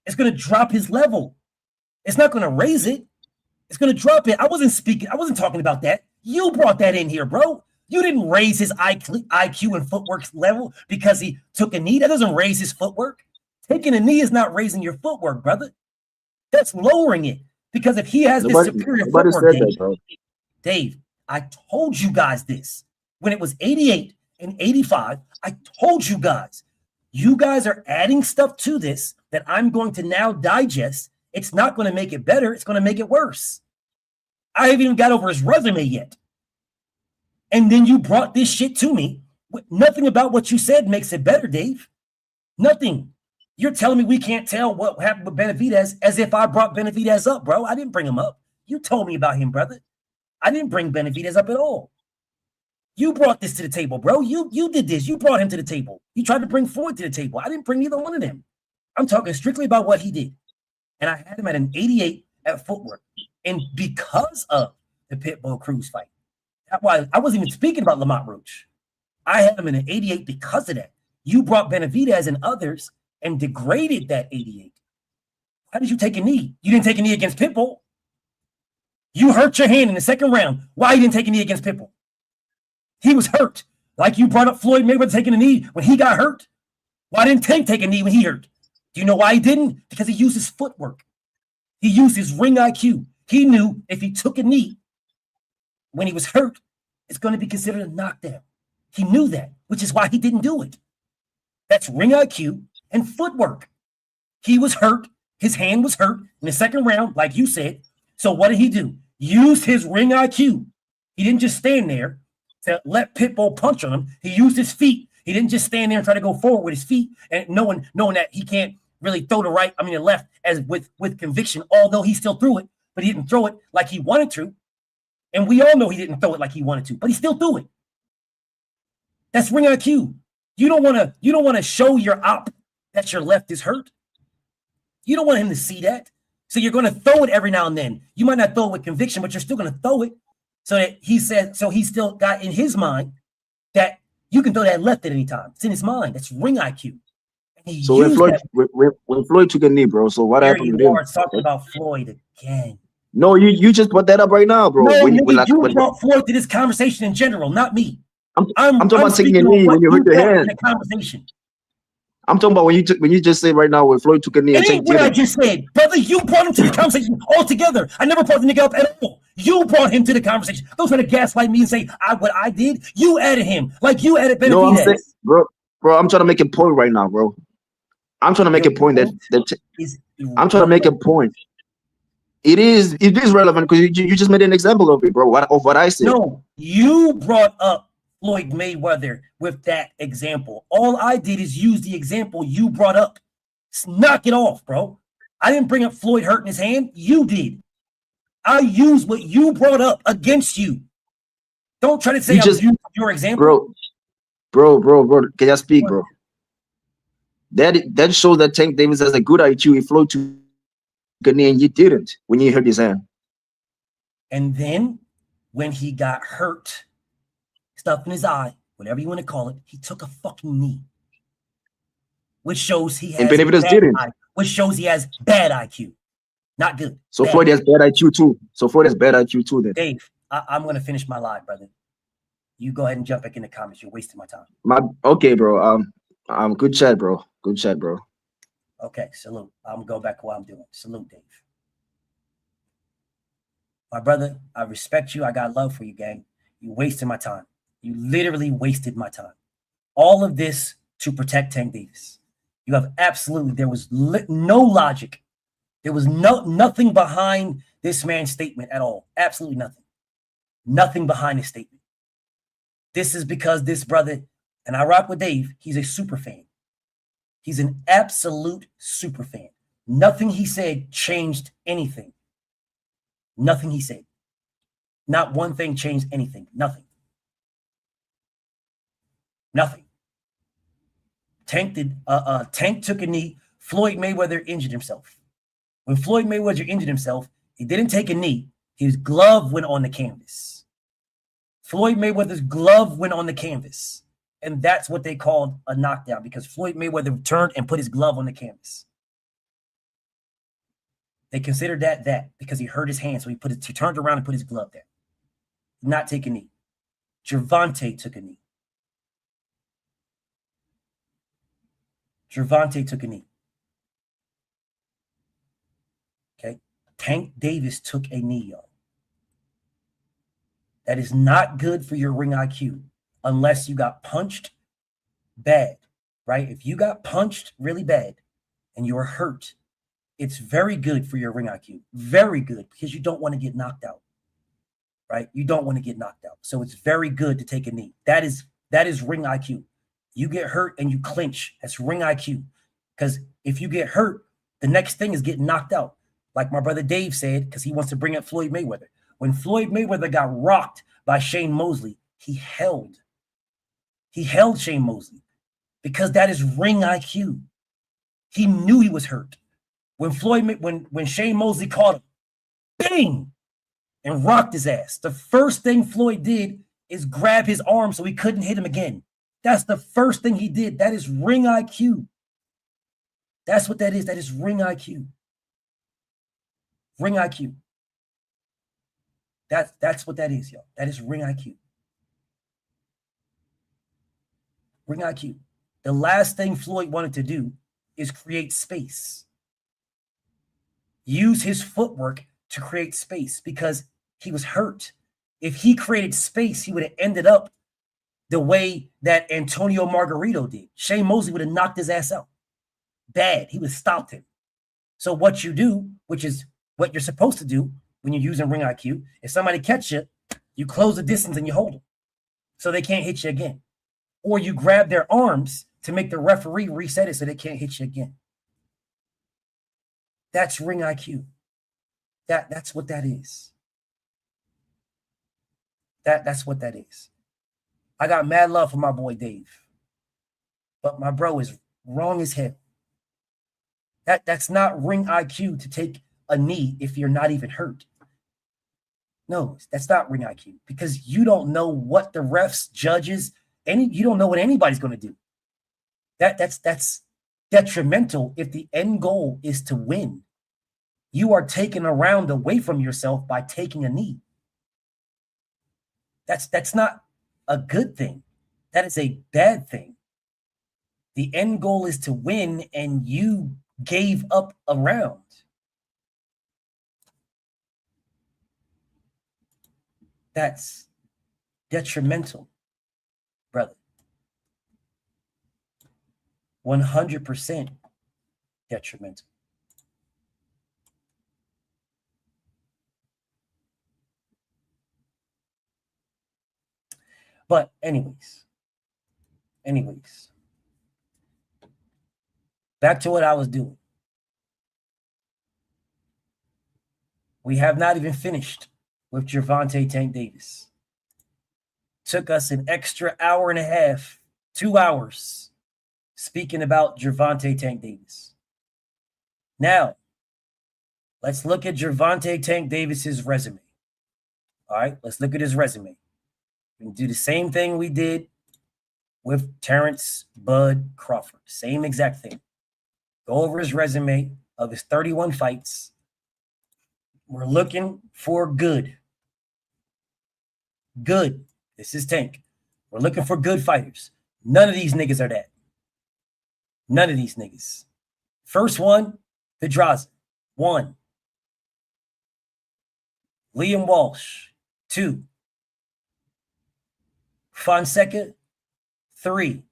It's going to drop his level. It's not going to raise it. It's going to drop it. I wasn't talking about that. You brought that in here, bro. You didn't raise his IQ and footwork level because he took a knee. That doesn't raise his footwork. Taking a knee is not raising your footwork, brother. That's lowering it. Because if he has this superior footwork, Dave, I told you guys this. When it was 88 and 85, I told you guys are adding stuff to this that I'm going to now digest. It's not going to make it better. It's going to make it worse. I haven't even got over his resume yet. And then you brought this shit to me. Nothing about what you said makes it better, Dave. Nothing. You're telling me we can't tell what happened with Benavidez as if I brought Benavidez up, bro. I didn't bring him up. You told me about him, brother. I didn't bring Benavidez up at all. You brought this to the table, bro. You did this. You brought him to the table. You tried to bring Floyd to the table. I didn't bring either one of them. I'm talking strictly about what he did. And I had him at an 88 at Footwork. And because of the Pitbull Cruz fight, that's why I wasn't even speaking about Lamont Roach. I had him in an 88 because of that. You brought Benavidez and others and degraded that 88. How did you take a knee? You didn't take a knee against Pitbull. You hurt your hand in the second round. Why you didn't take a knee against Pitbull? He was hurt. Like you brought up Floyd Mayweather taking a knee when he got hurt. Why didn't Tank take a knee when he hurt? Do you know why he didn't? Because he used his footwork. He used his ring IQ. He knew if he took a knee when he was hurt, it's going to be considered a knockdown. He knew that, which is why he didn't do it. That's ring IQ and footwork. He was hurt. His hand was hurt in the second round, like you said. So what did he do? Used his ring IQ. He didn't just stand there to let Pitbull punch on him. He used his feet. He didn't just stand there and try to go forward with his feet and knowing that he can't really throw the left as with conviction, although he still threw it, but he didn't throw it like he wanted to. And we all know he didn't throw it like he wanted to, but he still threw it. That's ring IQ. You don't want to show your op that your left is hurt. You don't want him to see that. So you're going to throw it every now and then. You might not throw it with conviction, but you're still going to throw it. So that he said, so he still got in his mind that you can throw that left at any time. It's in his mind. That's ring IQ. So when Floyd took a knee, bro. So what happened to him? You are talking about Floyd again. No, you just put that up right now, bro. No, you brought Floyd to this conversation in general, not me. I'm talking about taking a knee when you hurt your hand. The conversation. I'm talking about when you just said right now when Floyd took a knee. It ain't what I just said, brother. You brought him to the conversation altogether. I never brought the nigga up at all. You brought him to the conversation. Don't try to gaslight me and say what I did. You added him like you added Benavidez. No, I'm saying, bro. I'm trying to make a point right now, bro. I'm trying to make a point I'm trying to make a point. It is relevant because you just made an example of it, bro. Of what I said. No, you brought up Floyd Mayweather with that example. All I did is use the example you brought up. Knock it off, bro. I didn't bring up Floyd hurting his hand. You did. I used what you brought up against you. Don't try to say I was using your example. Bro. Can I speak, bro? That shows that Tank Davis has a good IQ. He Floyd took a knee and you didn't when you hurt his hand. And then when he got hurt, stuff in his eye, whatever you want to call it, he took a fucking knee. Which shows he has which shows he has bad IQ. Not good. So Floyd has bad IQ too. Then Dave, I'm gonna finish my live, brother. You go ahead and jump back in the comments. You're wasting my time. Okay, bro. Good chat, bro. Okay, salute. I'm going to go back to what I'm doing. Salute, Dave. My brother, I respect you. I got love for you, gang. You wasted my time. You literally wasted my time. All of this to protect Tank Davis. You have absolutely, there was no logic. There was nothing behind this man's statement at all. Absolutely nothing. Nothing behind his statement. This is because this brother, and I rock with Dave, he's a super fan. He's an absolute super fan. Nothing he said changed anything. Nothing he said. Not one thing changed anything. Nothing. Nothing. Tank took a knee. Floyd Mayweather injured himself. When Floyd Mayweather injured himself, he didn't take a knee. His glove went on the canvas. Floyd Mayweather's glove went on the canvas. And that's what they called a knockdown because Floyd Mayweather turned and put his glove on the canvas. They considered that because he hurt his hand. So he turned around and put his glove there. Not take a knee. Gervonta took a knee. Gervonta took a knee. Okay. Tank Davis took a knee, y'all. That is not good for your ring IQ unless you got punched bad, right? If you got punched really bad and you were hurt, it's very good for your ring IQ. Very good because you don't want to get knocked out, right? You don't want to get knocked out. So it's very good to take a knee. That is ring IQ. You get hurt and you clinch. That's ring IQ. Because if you get hurt, the next thing is getting knocked out. Like my brother Dave said, because he wants to bring up Floyd Mayweather. When Floyd Mayweather got rocked by Shane Mosley, he held Shane Mosley because that is ring IQ. He knew he was hurt. When Shane Mosley caught him, bang, and rocked his ass. The first thing Floyd did is grab his arm so he couldn't hit him again. That's the first thing he did. That is ring IQ. That's what that is. That is ring IQ. Ring IQ. That's what that is, y'all. That is ring IQ. Ring IQ. The last thing Floyd wanted to do is create space. Use his footwork to create space because he was hurt. If he created space, he would have ended up the way that Antonio Margarito did. Shane Mosley would have knocked his ass out. Bad. He would have stopped him. So what you do, which is what you're supposed to do when you're using ring IQ, if somebody catch you, you close the distance and you hold them so they can't hit you again. Or you grab their arms to make the referee reset it so they can't hit you again. That's ring IQ. That's what that is. That's what that is. I got mad love for my boy Dave. But my bro is wrong as hell. That's not ring IQ to take a knee if you're not even hurt. No, that's not ring IQ because you don't know what the refs, judges, you don't know what anybody's going to do. That's detrimental if the end goal is to win. You are taking a round away from yourself by taking a knee. That's not a good thing. That is a bad thing. The end goal is to win, and you gave up a round. That's detrimental, brother. 100% detrimental. But anyways, back to what I was doing. We have not even finished with Gervonta Tank Davis. Took us an extra hour and a half, 2 hours, speaking about Gervonta Tank Davis. Now, let's look at Gervonta Tank Davis's resume. All right, let's look at his resume. We can do the same thing we did with Terence Bud Crawford. Same exact thing. Go over his resume of his 31 fights. We're looking for good. Good. This is Tank. We're looking for good fighters. None of these niggas are that. None of these niggas. First one, Pedraza. 1. Liam Walsh. 2. Fonseca. 3.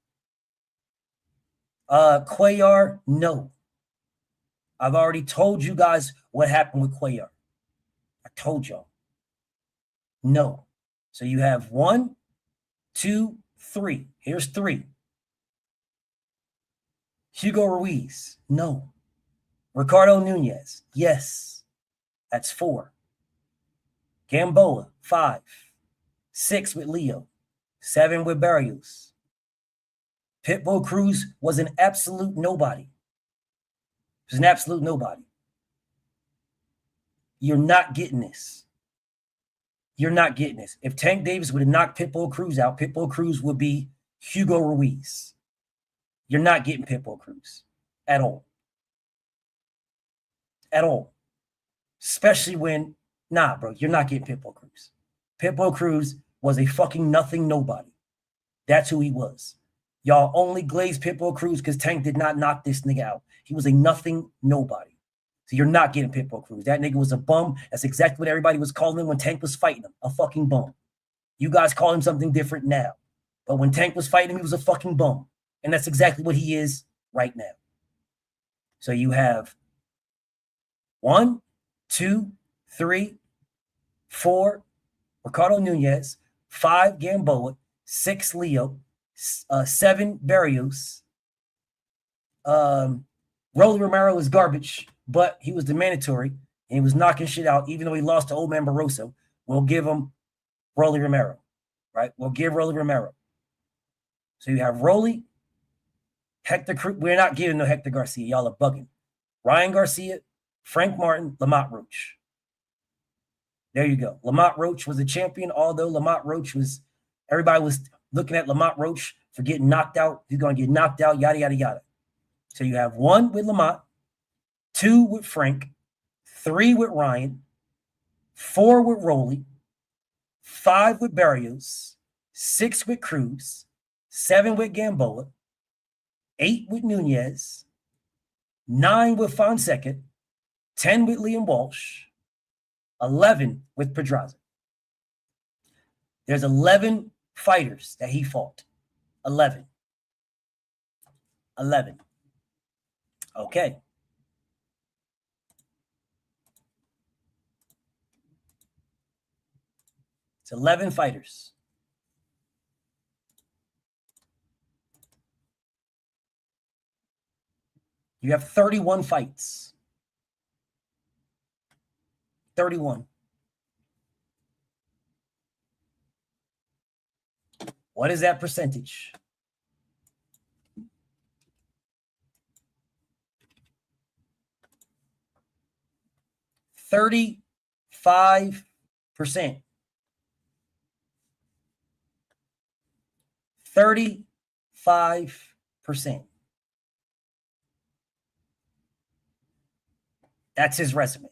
Cuellar, no. I've already told you guys what happened with Cuellar. I told y'all. No. So you have 1, 2, 3. Here's 3. Hugo Ruiz, no. Ricardo Nunez, yes. That's 4. Gamboa, 5. 6 with Leo. 7 with Barrios. Pitbull Cruz was an absolute nobody. He was an absolute nobody. You're not getting this. You're not getting this. If Tank Davis would have knocked Pitbull Cruz out, Pitbull Cruz would be Hugo Ruiz. You're not getting Pitbull Cruz at all. At all. Especially when, nah, bro, you're not getting Pitbull Cruz. Pitbull Cruz was a fucking nothing nobody. That's who he was. Y'all only glazed Pitbull Cruz because Tank did not knock this nigga out. He was a nothing nobody. So you're not getting Pitbull Cruz. That nigga was a bum. That's exactly what everybody was calling him when Tank was fighting him. A fucking bum. You guys call him something different now. But when Tank was fighting him, he was a fucking bum. And that's exactly what he is right now. So you have 1, 2, 3, 4, Ricardo Nunez, 5, Gamboa, 6, Leo, 7, Barrios. Rolly Romero is garbage, but he was the mandatory, and he was knocking shit out, even though he lost to old man Barroso. We'll give him Rolly Romero, right? We'll give Rolly Romero. So you have Rolly, Hector Cruz. We're not giving no Hector Garcia. Y'all are bugging. Ryan Garcia, Frank Martin, Lamont Roach. There you go. Lamont Roach was a champion, although Lamont Roach was, everybody was looking at Lamont Roach for getting knocked out. He's going to get knocked out, yada, yada, yada. So you have 1 with Lamont, 2 with Frank, 3 with Ryan, 4 with Rolly, 5 with Barrios, 6 with Cruz, 7 with Gamboa, 8 with Nunez, 9 with Fonseca, 10 with Liam Walsh, 11 with Pedraza. There's 11 fighters that he fought. 11. 11. Okay. It's 11 fighters. You have 31 fights. 31. What is that percentage? $35%. 35%. That's his resume.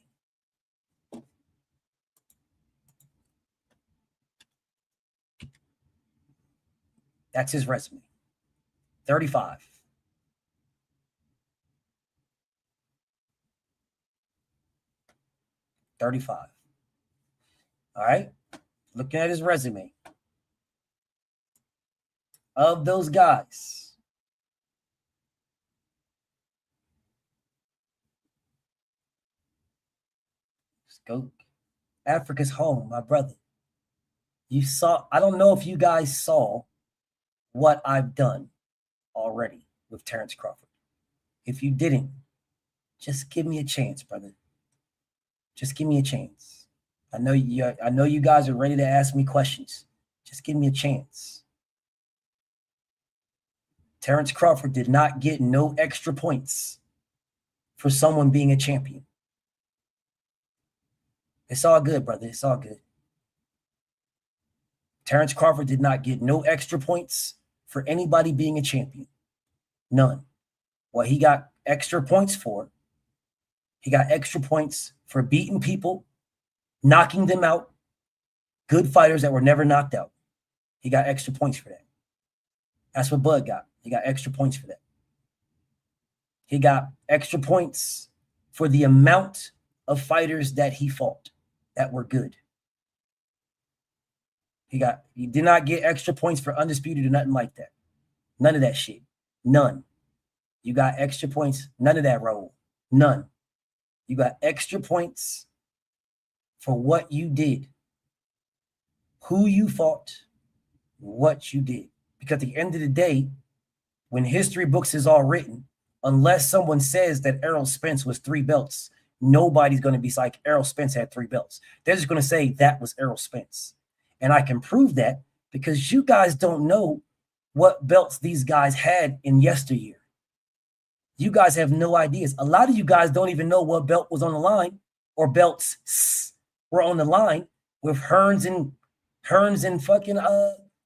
That's his resume. 35. $35. All right. Looking at his resume. Of those guys, let's go. Africa's home, my brother. You saw, I don't know if you guys saw what I've done already with Terence Crawford. If you didn't, just give me a chance, brother. Just give me a chance. I know you guys are ready to ask me questions. Just give me a chance. Terence Crawford did not get no extra points for someone being a champion. It's all good, brother. It's all good. Terence Crawford did not get no extra points for anybody being a champion. None. What he got extra points for, he got extra points for beating people, knocking them out, good fighters that were never knocked out. He got extra points for that. That's what Bud got. He got extra points for that. He got extra points for the amount of fighters that he fought that were good. He did not get extra points for undisputed or nothing like that. None of that shit. None. You got extra points. None of that roll. None. You got extra points for what you did, who you fought, what you did. Because at the end of the day, when history books is all written, unless someone says that Errol Spence was 3 belts, nobody's going to be like, Errol Spence had 3 belts. They're just going to say that was Errol Spence. And I can prove that because you guys don't know what belts these guys had in yesteryear. You guys have no ideas. A lot of you guys don't even know what belt was on the line or belts were on the line with Hearns and fucking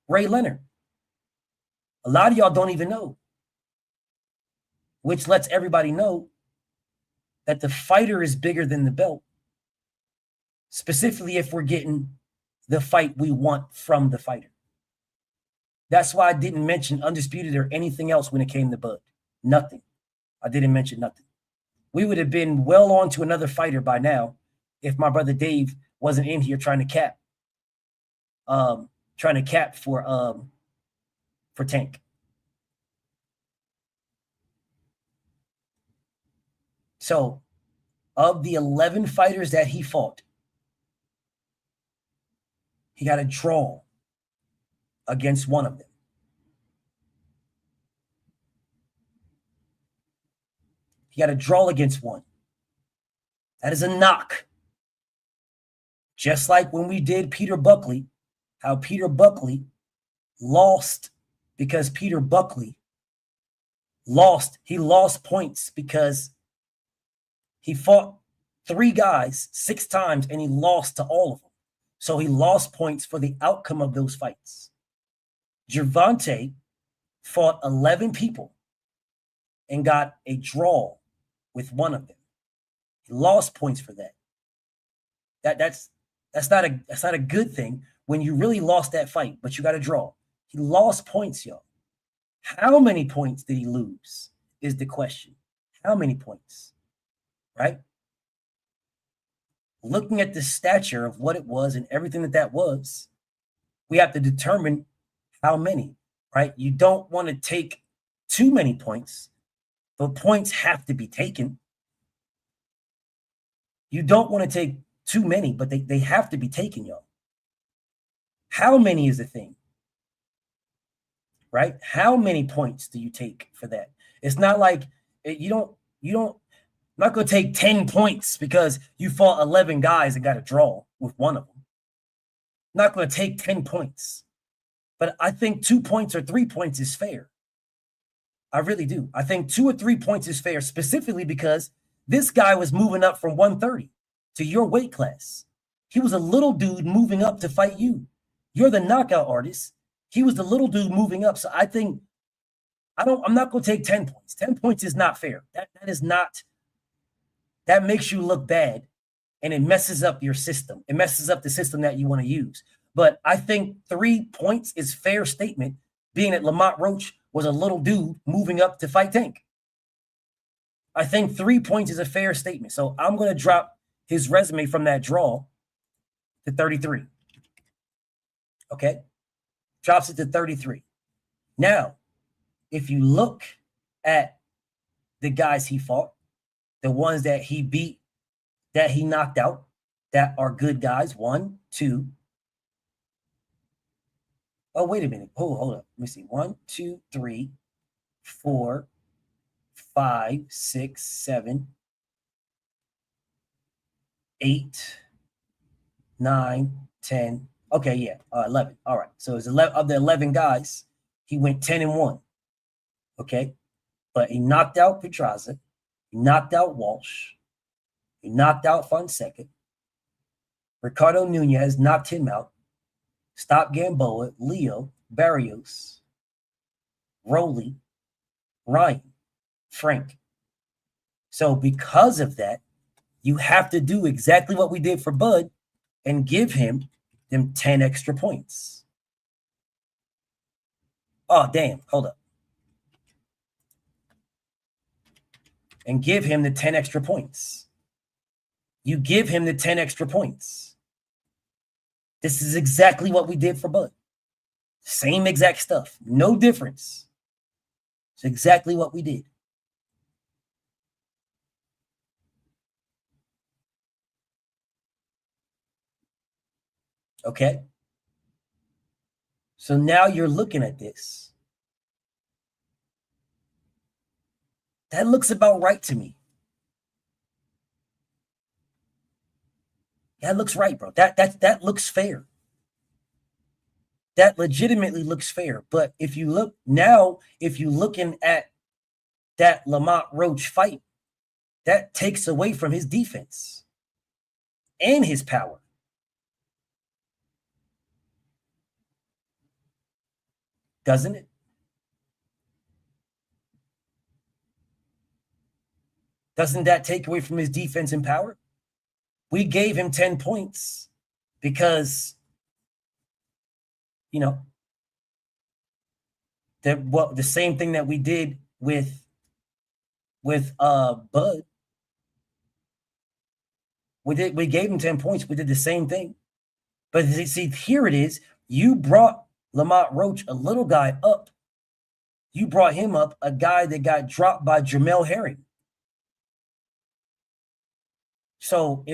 Ray Leonard. A lot of y'all don't even know, which lets everybody know that the fighter is bigger than the belt, specifically if we're getting the fight we want from the fighter. That's why I didn't mention undisputed or anything else when it came to Bud. Nothing. I didn't mention nothing. We would have been well on to another fighter by now if my brother Dave wasn't in here trying to cap for Tank. So, of the 11 fighters that he fought, he got a draw against one of them. He got a draw against one. That is a knock. Just like when we did Peter Buckley, how Peter Buckley lost because Peter Buckley lost. He lost points because he fought 3 guys 6 times and he lost to all of them. So he lost points for the outcome of those fights. Gervonta fought 11 people and got a draw with one of them. He lost points for that. That's not a good thing when you really lost that fight, but you got a draw. He lost points, y'all. How many points did he lose is the question. How many points? Right? Looking at the stature of what it was and everything that was, we have to determine how many, right? You don't want to take too many points, but points have to be taken. You don't want to take too many, but they have to be taken, y'all. How many is the thing? Right? How many points do you take for that? It's not like you don't, I'm not going to take 10 points because you fought 11 guys and got a draw with one of them. I'm not going to take 10 points. But I think 2 points or 3 points is fair. I really do. I think 2 or 3 points is fair, specifically because this guy was moving up from 130 to your weight class. He was a little dude moving up to fight you. You're the knockout artist. He was the little dude moving up. So I think I'm not going to take 10 points. 10 points is not fair. That makes you look bad and it messes up your system. It messes up the system that you want to use. But I think 3 points is fair statement, being that Lamont Roach was a little dude moving up to fight Tank. I think 3 points is a fair statement. So I'm going to drop his resume from that draw to 33. Okay? Drops it to 33. Now, if you look at the guys he fought, the ones that he beat, that he knocked out, that are good guys, 1, 2. Oh, wait a minute. Oh, hold up. Let me see. 1, 2, 3, 4, 5, 6, 7, 8, 9, 10. Okay, yeah, 11. All right. So it's 11 of the 11 guys. He went 10-1. Okay, but he knocked out Pedraza. He knocked out Walsh. He knocked out Fonseca. Ricardo Nunez knocked him out. Stopped Gamboa, Leo, Barrios, Rowley, Ryan, Frank. So because of that, you have to do exactly what we did for Bud and give him them 10 extra points. Oh, damn. Hold up. and give him the 10 extra points. You give him the 10 extra points. This is exactly what we did for Bud. Same exact stuff. No difference. It's exactly what we did. Okay? So now you're looking at this. That looks about right to me. That looks right, bro. That looks fair. That legitimately looks fair. But if you look now, if you're looking at that Lamont Roach fight, that takes away from his defense and his power. Doesn't it? Doesn't that take away from his defense and power? We gave him 10 points because, you know, the same thing that we did with Bud. We gave him 10 points. We did the same thing. But see, here it is. You brought Lamont Roach, a little guy, up. You brought him up, a guy that got dropped by Jamel Herring. So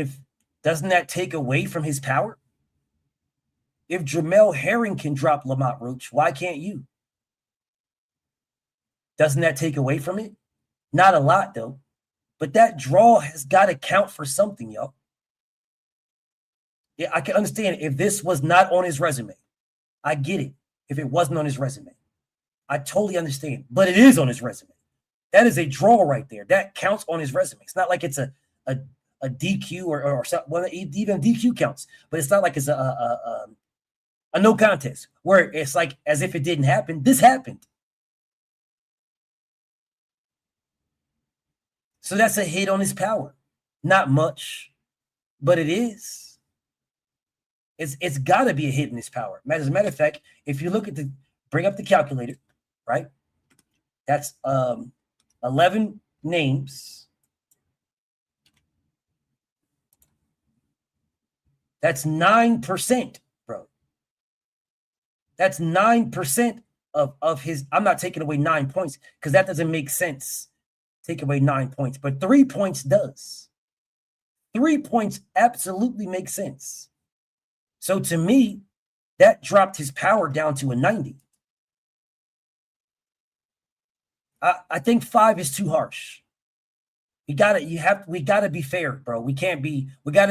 doesn't that take away from his power? If Jamel Herring can drop Lamont Roach, why can't you? Doesn't that take away from it? Not a lot, though. But that draw has got to count for something, y'all. Yeah, I can understand if this was not on his resume. I get it. If it wasn't on his resume, I totally understand. But it is on his resume. That is a draw right there. That counts on his resume. It's not like it's a DQ or something. Well, even DQ counts, but it's not like it's a no contest where it's like as if it didn't happen. This happened. So that's a hit on his power. Not much, but it is. It's got to be a hit in his power. As a matter of fact, if you look at bring up the calculator, right? That's 11 names. That's 9%, bro. That's 9% of his. I'm not taking away 9 points because that doesn't make sense. Take away 9 points, but 3 points does. 3 points absolutely makes sense. So to me, that dropped his power down to a 90. I think 5 is too harsh. We gotta be fair, bro. We gotta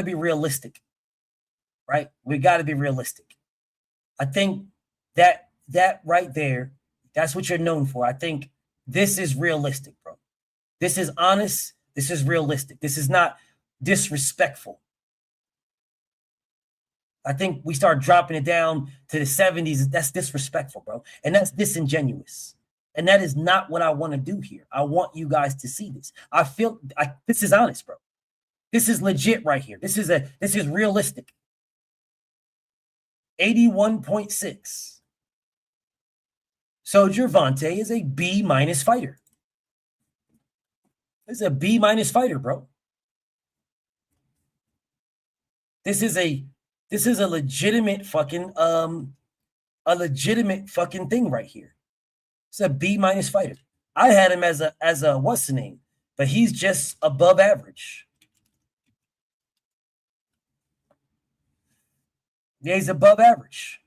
be realistic. Right? We gotta be realistic. I think that right there, that's what you're known for. I think this is realistic, bro. This is honest. This is realistic. This is not disrespectful. I think we start dropping it down to the 70s. That's disrespectful, bro. And that's disingenuous. And that is not what I want to do here. I want you guys to see this. This is honest, bro. This is legit right here. This is realistic. 81.6. So Gervonta is a B- fighter. This is a B- fighter, bro. This is a legitimate fucking thing right here. It's a B- fighter. I had him as a what's the name, but he's just above average. Yeah, he's above average.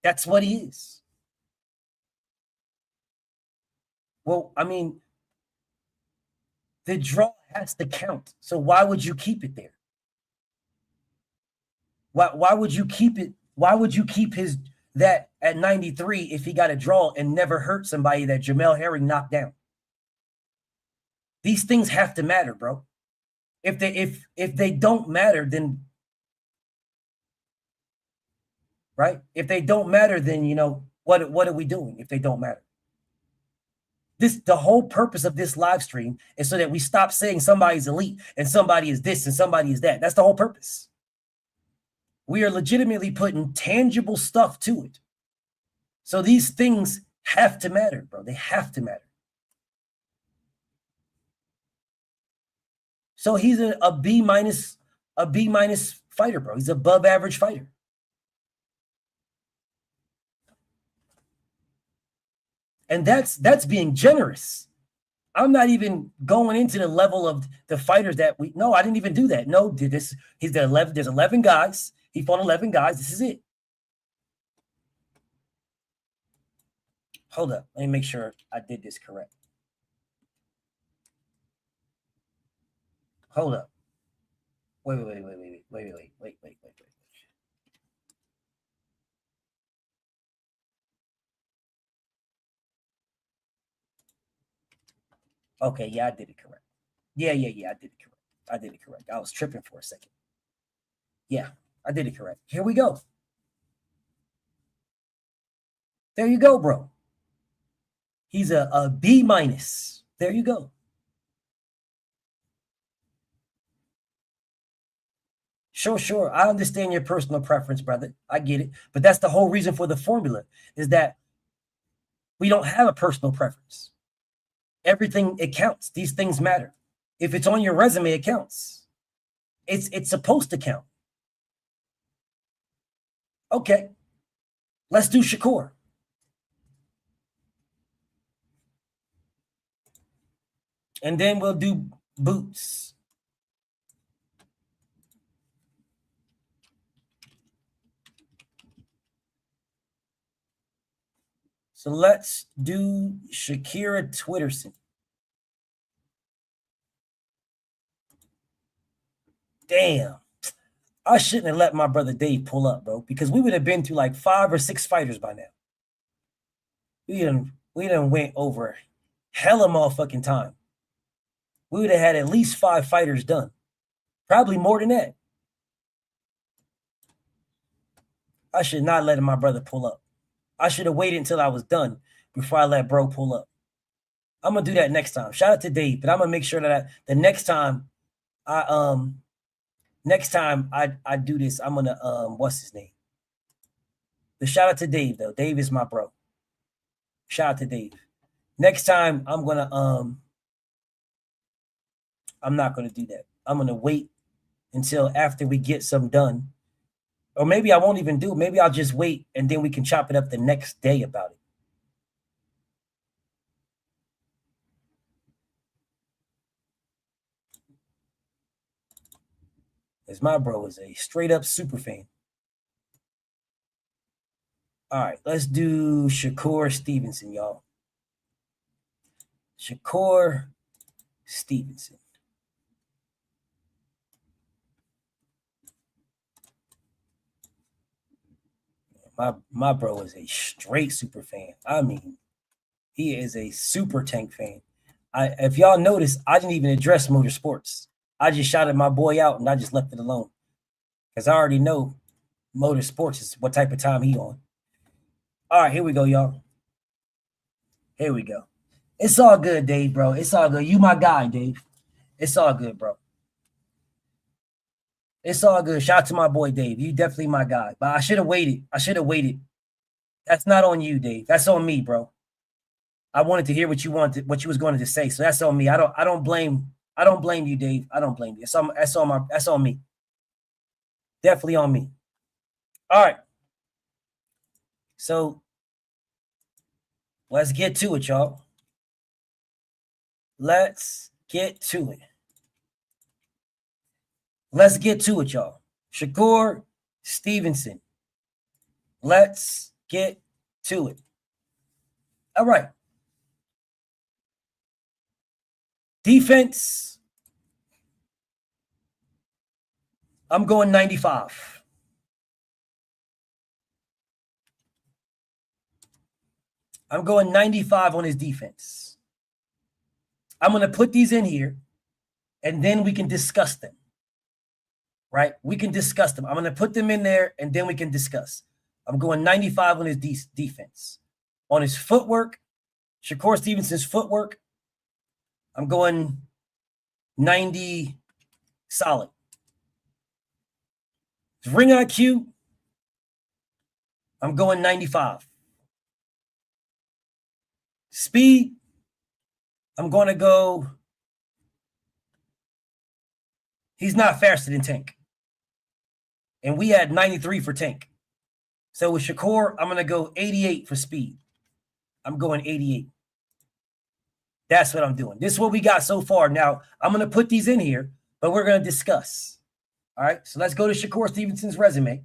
That's what he is. Well, I mean, the draw has to count. So why would you keep it there? Why would you keep it? Why would you keep that at 93 if he got a draw and never hurt somebody that Jamel Herring knocked down? These things have to matter, bro. If they don't matter, then right? If they don't matter, then you know what are we doing if they don't matter? The whole purpose of this live stream is so that we stop saying somebody's elite and somebody is this and somebody is that. That's the whole purpose. We are legitimately putting tangible stuff to it. So these things have to matter, bro. They have to matter. So he's a B minus fighter, bro. He's above average fighter. And that's being generous. I'm not even going into the level of the fighters that no, I didn't even do that. No, there's 11 guys. He fought 11 guys. This is it. Hold up. Let me make sure I did this correct. Hold up. Wait. Okay, yeah, I did it correct. Yeah, I did it correct. I was tripping for a second. Yeah, I did it correct. Here we go. There you go, bro. He's a B minus. There you go. Sure. I understand your personal preference, brother. I get it. But that's the whole reason for the formula, is that we don't have a personal preference. Everything, it counts. These things matter. If it's on your resume, it counts. It's supposed to count. Okay. Let's do Shakur. And then we'll do Boots. So let's do Shakira Twitterson. Damn. I shouldn't have let my brother Dave pull up, bro, because we would have been through like 5 or 6 fighters by now. We done went over hella motherfucking time. We would have had at least 5 fighters done. Probably more than that. I should not let my brother pull up. I should have waited until I was done before I let bro pull up. I'm going to do that next time. Shout out to Dave, but I'm going to make sure that the next time I do this, I'm going to, what's his name? The shout out to Dave, though. Dave is my bro. Shout out to Dave. Next time, I'm going to, I'm not going to do that. I'm going to wait until after we get some done. Or maybe I won't even do it. Maybe I'll just wait and then we can chop it up the next day about it. As my bro is a straight up super fan. All right, let's do Shakur Stevenson, y'all. Shakur Stevenson. My bro is a straight super fan. I mean, he is a super tank fan. If y'all notice, I didn't even address motorsports. I just shouted my boy out and I just left it alone. Because I already know motorsports is what type of time he on. All right, here we go, y'all. Here we go. It's all good, Dave, bro. It's all good. You my guy, Dave. It's all good, bro. It's all good. Shout out to my boy, Dave. You definitely my guy. But I should have waited. That's not on you, Dave. That's on me, bro. I wanted to hear what you was going to say. So that's on me. I don't blame you, Dave. I don't blame you. That's on me. Definitely on me. All right. So let's get to it, y'all. Let's get to it, y'all. Shakur Stevenson. Let's get to it. All right. Defense. I'm going 95. I'm going 95 on his defense. I'm going to put these in here, and then we can discuss them. Right? We can discuss them. I'm going to put them in there, and then we can discuss. I'm going 95 on his defense. On his footwork, Shakur Stevenson's footwork, I'm going 90 solid. His ring IQ, I'm going 95. Speed, I'm going to go. He's not faster than Tank. And we had 93 for Tank. So with Shakur, I'm going to go 88 for speed. I'm going 88. That's what I'm doing. This is what we got so far. Now, I'm going to put these in here, but we're going to discuss. All right, so let's go to Shakur Stevenson's resume.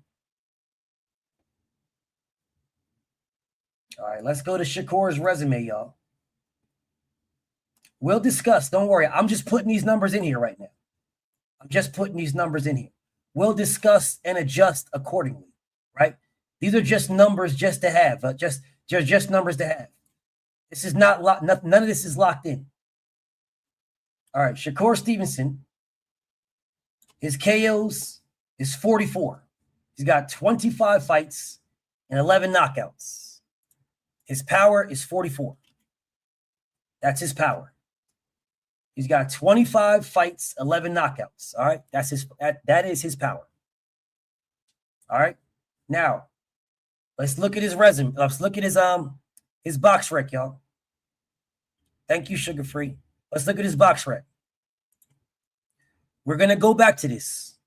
All right, let's go to Shakur's resume, y'all. We'll discuss. Don't worry. I'm just putting these numbers in here right now. I'm just putting these numbers in here. We'll discuss and adjust accordingly, right? These are just numbers just to have, just numbers to have. This is not locked. None of this is locked in. All right, Shakur Stevenson, his KOs is 44. He's got 25 fights and 11 knockouts. His power is 44. That's his power. He's got 25 fights, 11 knockouts. All right, that is his power. All right. Now, let's look at his resume. Let's look at his box rec, y'all. Thank you, Sugar Free. Let's look at his box rec. We're gonna go back to this.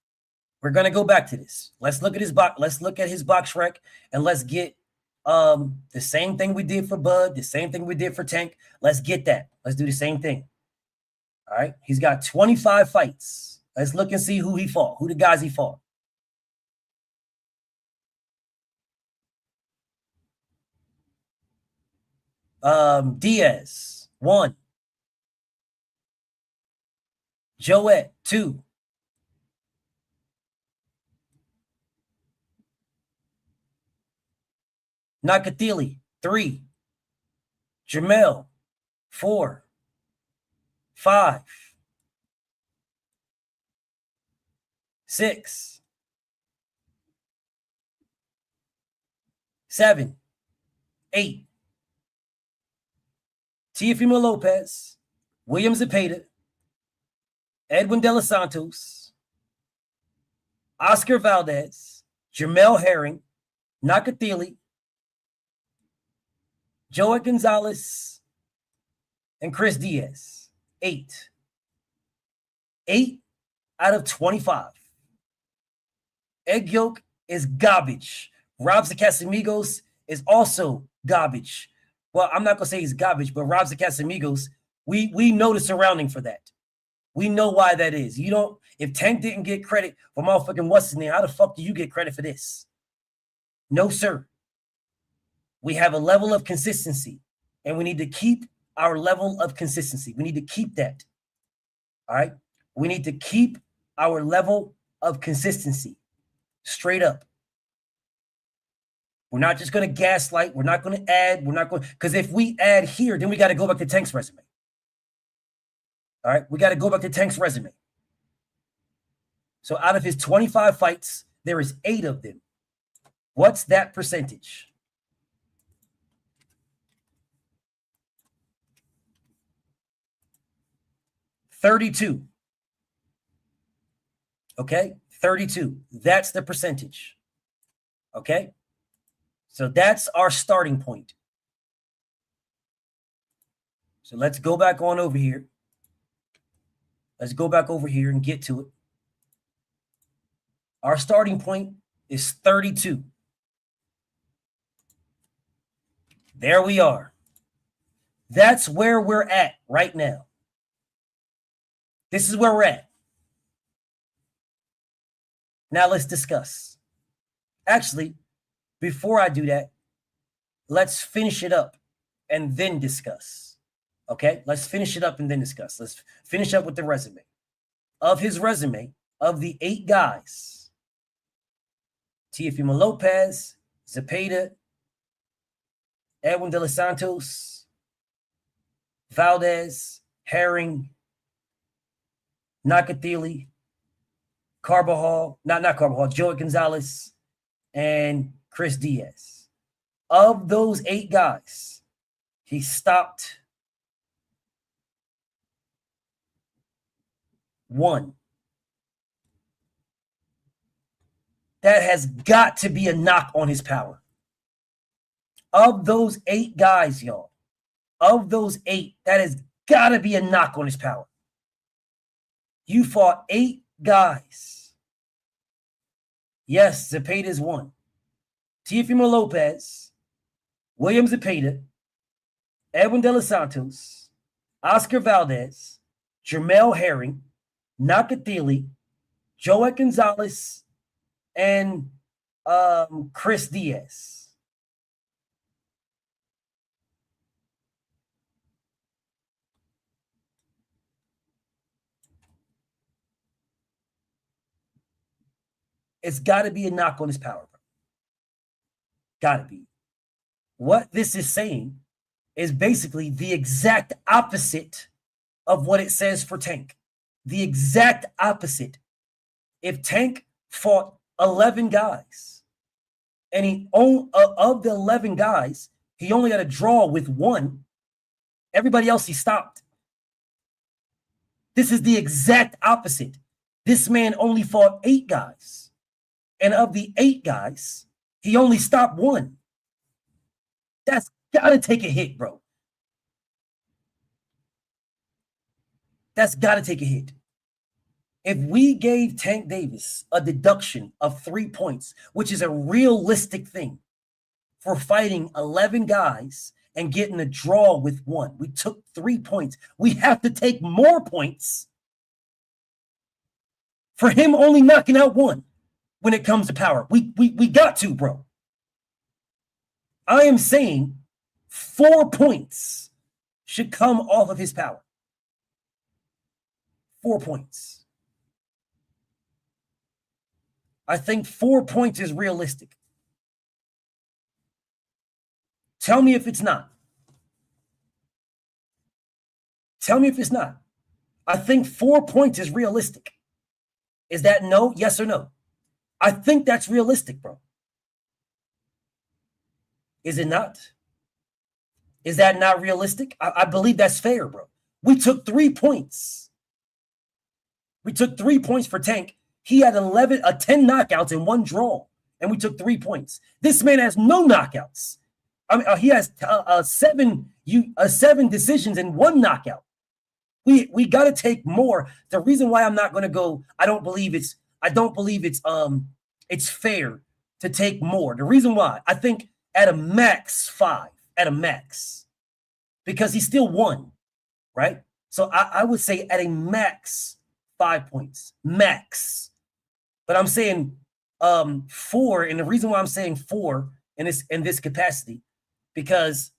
Let's look at his box. Let's look at his box rec, and let's get the same thing we did for Bud, the same thing we did for Tank. Let's get that. Let's do the same thing. All right. He's got 25 fights. Let's look and see who he fought. Who the guys he fought. Diaz, 1. Joet, 2. Nakatili, 3. Jamel, 4. 5. 6. 7. 8. Teofimo Lopez, William Zepeda, Edwin De Los Santos, Oscar Valdez, Jamel Herring, Nakatili, Joey Gonzalez, and Chris Diaz. 8. 8 out of 25. Egg yolk is garbage. Robs the Casamigos is also garbage. Well, I'm not going to say he's garbage, but Robs the Casamigos, we know the surrounding for that. We know why that is. You don't, if Tank didn't get credit for motherfucking what's his name, how the fuck do you get credit for this? No, sir. We have a level of consistency, and we need to keep our level of consistency. We need to keep that. All right? We need to keep our level of consistency straight up. We're not just going to gaslight. We're not going to add. We're not going, because if we add here, then we got to go back to Tank's resume. All right? We got to go back to Tank's resume. So out of his 25 fights, there is 8 of them. What's that percentage? $32. Okay? 32. That's the percentage. Okay? So that's our starting point. So let's go back on over here. Let's go back over here and get to it. Our starting point is 32. There we are. That's where we're at right now. This is where we're at. Now let's discuss. Actually, before I do that, let's finish it up and then discuss. Okay? Let's finish it up and then discuss. Let's finish up with the resume. Of his resume, of the 8 guys, Teofimo Lopez, Zepeda, Edwin De Los Santos, Valdez, Herring, Nakatili, Joey Gonzalez, and Chris Diaz. Of those 8 guys, he stopped 1. that has got to be a knock on his power. Of those 8 guys, y'all, of those 8, that has got to be a knock on his power. You fought 8 guys. Yes, Zepeda's one. Teofimo Lopez, William Zepeda, Edwin De Los Santos, Oscar Valdez, Jermell Herring, Nakathili, Joet Gonzalez, and Chris Diaz. It's got to be a knock on his power. Got to be. What this is saying is basically the exact opposite of what it says for Tank. The exact opposite. If Tank fought 11 guys and he of the 11 guys, he only got a draw with 1. Everybody else he stopped. This is the exact opposite. This man only fought 8 guys. And of the 8 guys, he only stopped 1. That's got to take a hit, bro. That's got to take a hit. If we gave Tank Davis a deduction of 3 points, which is a realistic thing for fighting 11 guys and getting a draw with 1, we took 3 points. We have to take more points for him only knocking out 1. When it comes to power, we got to, bro. I am saying 4 points should come off of his power. 4 points. I think 4 points is realistic. Tell me if it's not. Tell me if it's not. I think 4 points is realistic. Is that no? Yes or no? I think that's realistic, bro. Is it not? Is that not realistic? I believe that's fair, bro. We took 3 points. We took 3 points for Tank. He had 10 knockouts and 1 draw, and we took 3 points. This man has no knockouts. I mean, he has 7 decisions and 1 knockout. We got to take more. The reason why I'm not going to go, I don't believe it's fair to take more. The reason why, I think at a max 5, at a max, because he still won, right? So I would say at a max 5 points, max. But I'm saying 4, and the reason why I'm saying 4 in this capacity, because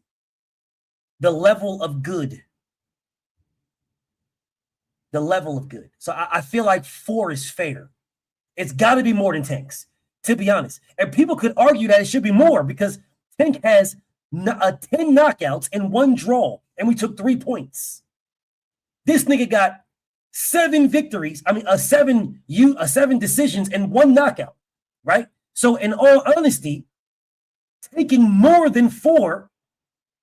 the level of good. So I feel like 4 is fair. It's got to be more than Tank's, to be honest. And people could argue that it should be more because Tank has 10 knockouts and 1 draw, and we took 3 points. This nigga got 7 victories. I mean, 7 decisions and 1 knockout, right? So in all honesty, taking more than 4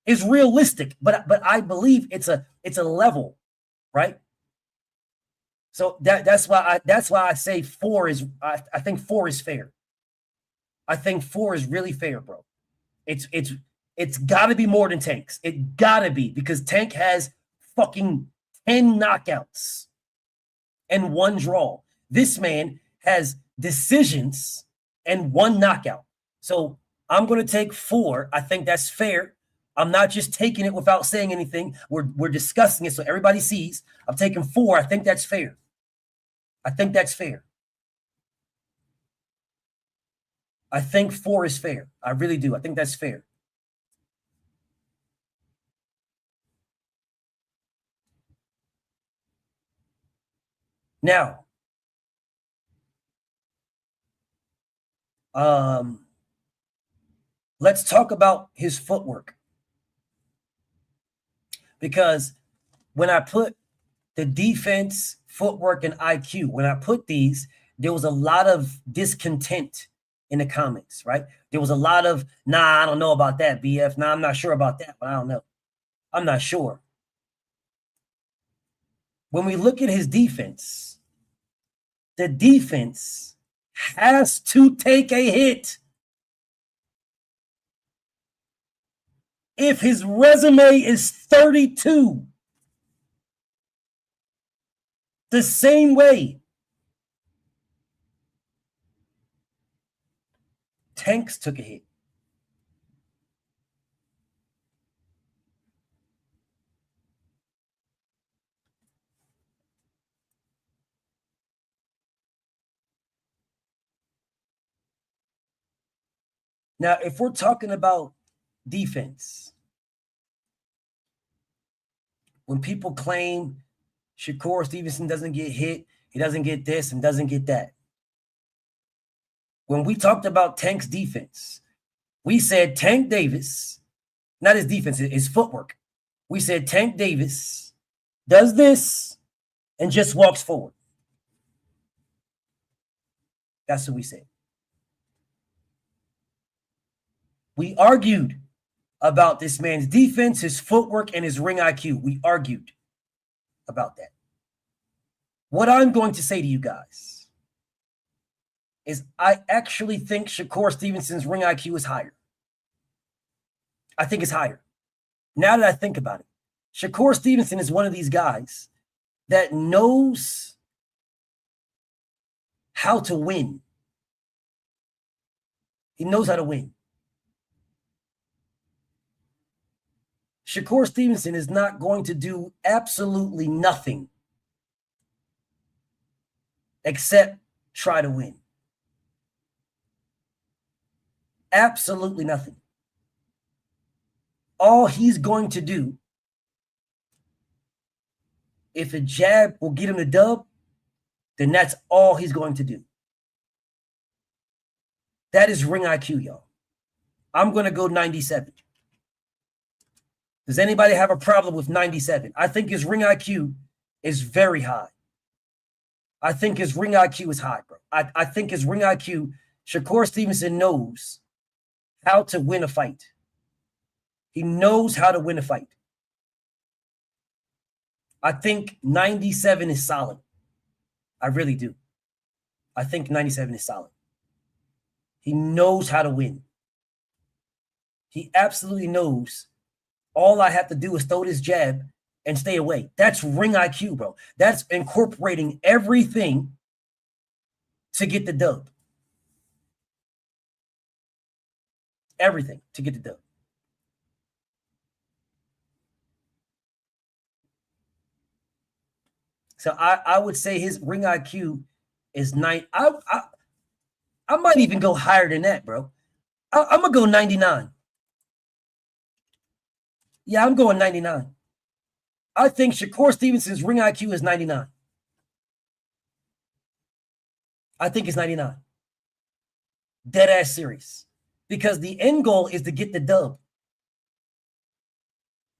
is realistic, but I believe it's a level, right? So that's why I say 4 is I think 4 is fair. I think 4 is really fair, bro. It's got to be more than Tank's. It got to be, because Tank has fucking 10 knockouts and 1 draw. This man has decisions and 1 knockout. So I'm going to take 4. I think that's fair. I'm not just taking it without saying anything. We're discussing it so everybody sees. I'm taking 4. I think that's fair. I think that's fair. I think 4 is fair. I really do. I think that's fair. Now, let's talk about his footwork. Because when I put the defense, footwork, and IQ, when I put these, there was a lot of discontent in the comments, right? There was a lot of, nah, I don't know about that, BF. Nah, I'm not sure about that, but I don't know. I'm not sure. When we look at his defense, the defense has to take a hit. If his resume is 32, the same way Tanks took a hit. Now, if we're talking about defense, when people claim Shakur Stevenson doesn't get hit, he doesn't get this and doesn't get that. When we talked about Tank's defense, we said Tank Davis, not his defense, his footwork. We said Tank Davis does this and just walks forward. That's what we said. We argued about this man's defense, his footwork, and his ring IQ. We argued about that. What I'm going to say to you guys is I actually think Shakur Stevenson's ring IQ is higher. I think it's higher. Now that I think about it, Shakur Stevenson is one of these guys that knows how to win. He knows how to win. Shakur Stevenson is not going to do absolutely nothing except try to win. Absolutely nothing. All he's going to do, if a jab will get him the dub, then that's all he's going to do. That is ring IQ, y'all. I'm going to go 97. Does anybody have a problem with 97? I think his ring IQ is very high. I think his ring IQ is high, bro. I think his ring IQ, Shakur Stevenson knows how to win a fight. He knows how to win a fight. I think 97 is solid. I really do. I think 97 is solid. He knows how to win. He absolutely knows all I have to do is throw this jab and stay away. That's ring IQ, bro. That's incorporating everything to get the dub. Everything to get the dub. So I would say his ring IQ is 9. I might even go higher than that, bro. I'm going to go 99. Yeah, I'm going 99. I think Shakur Stevenson's ring IQ is 99. I think it's 99. Dead ass serious. Because the end goal is to get the dub.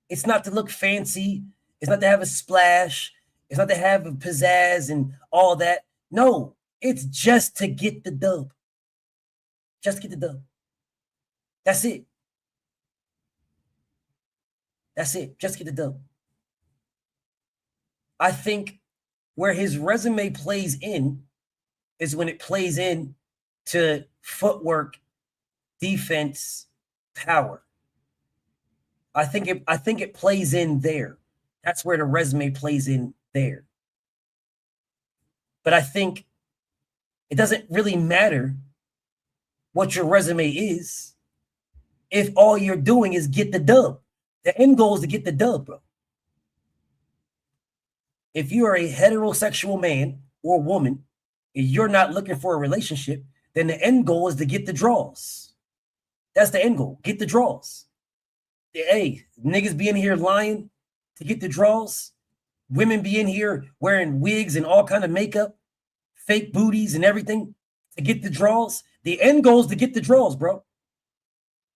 It's not to look fancy. It's not to have a splash. It's not to have a pizzazz and all that. No, it's just to get the dub. Just get the dub. That's it. That's it. Just get the dub. I think where his resume plays in is when it plays in to footwork, defense, power. I think it plays in there. That's where the resume plays in there. But I think it doesn't really matter what your resume is if all you're doing is get the dub. The end goal is to get the dub, bro. If you are a heterosexual man or woman and you're not looking for a relationship, then the end goal is to get the draws. That's the end goal. Get the draws. Hey, niggas be in here lying to get the draws. Women be in here wearing wigs and all kind of makeup, fake booties and everything to get the draws. The end goal is to get the draws, bro.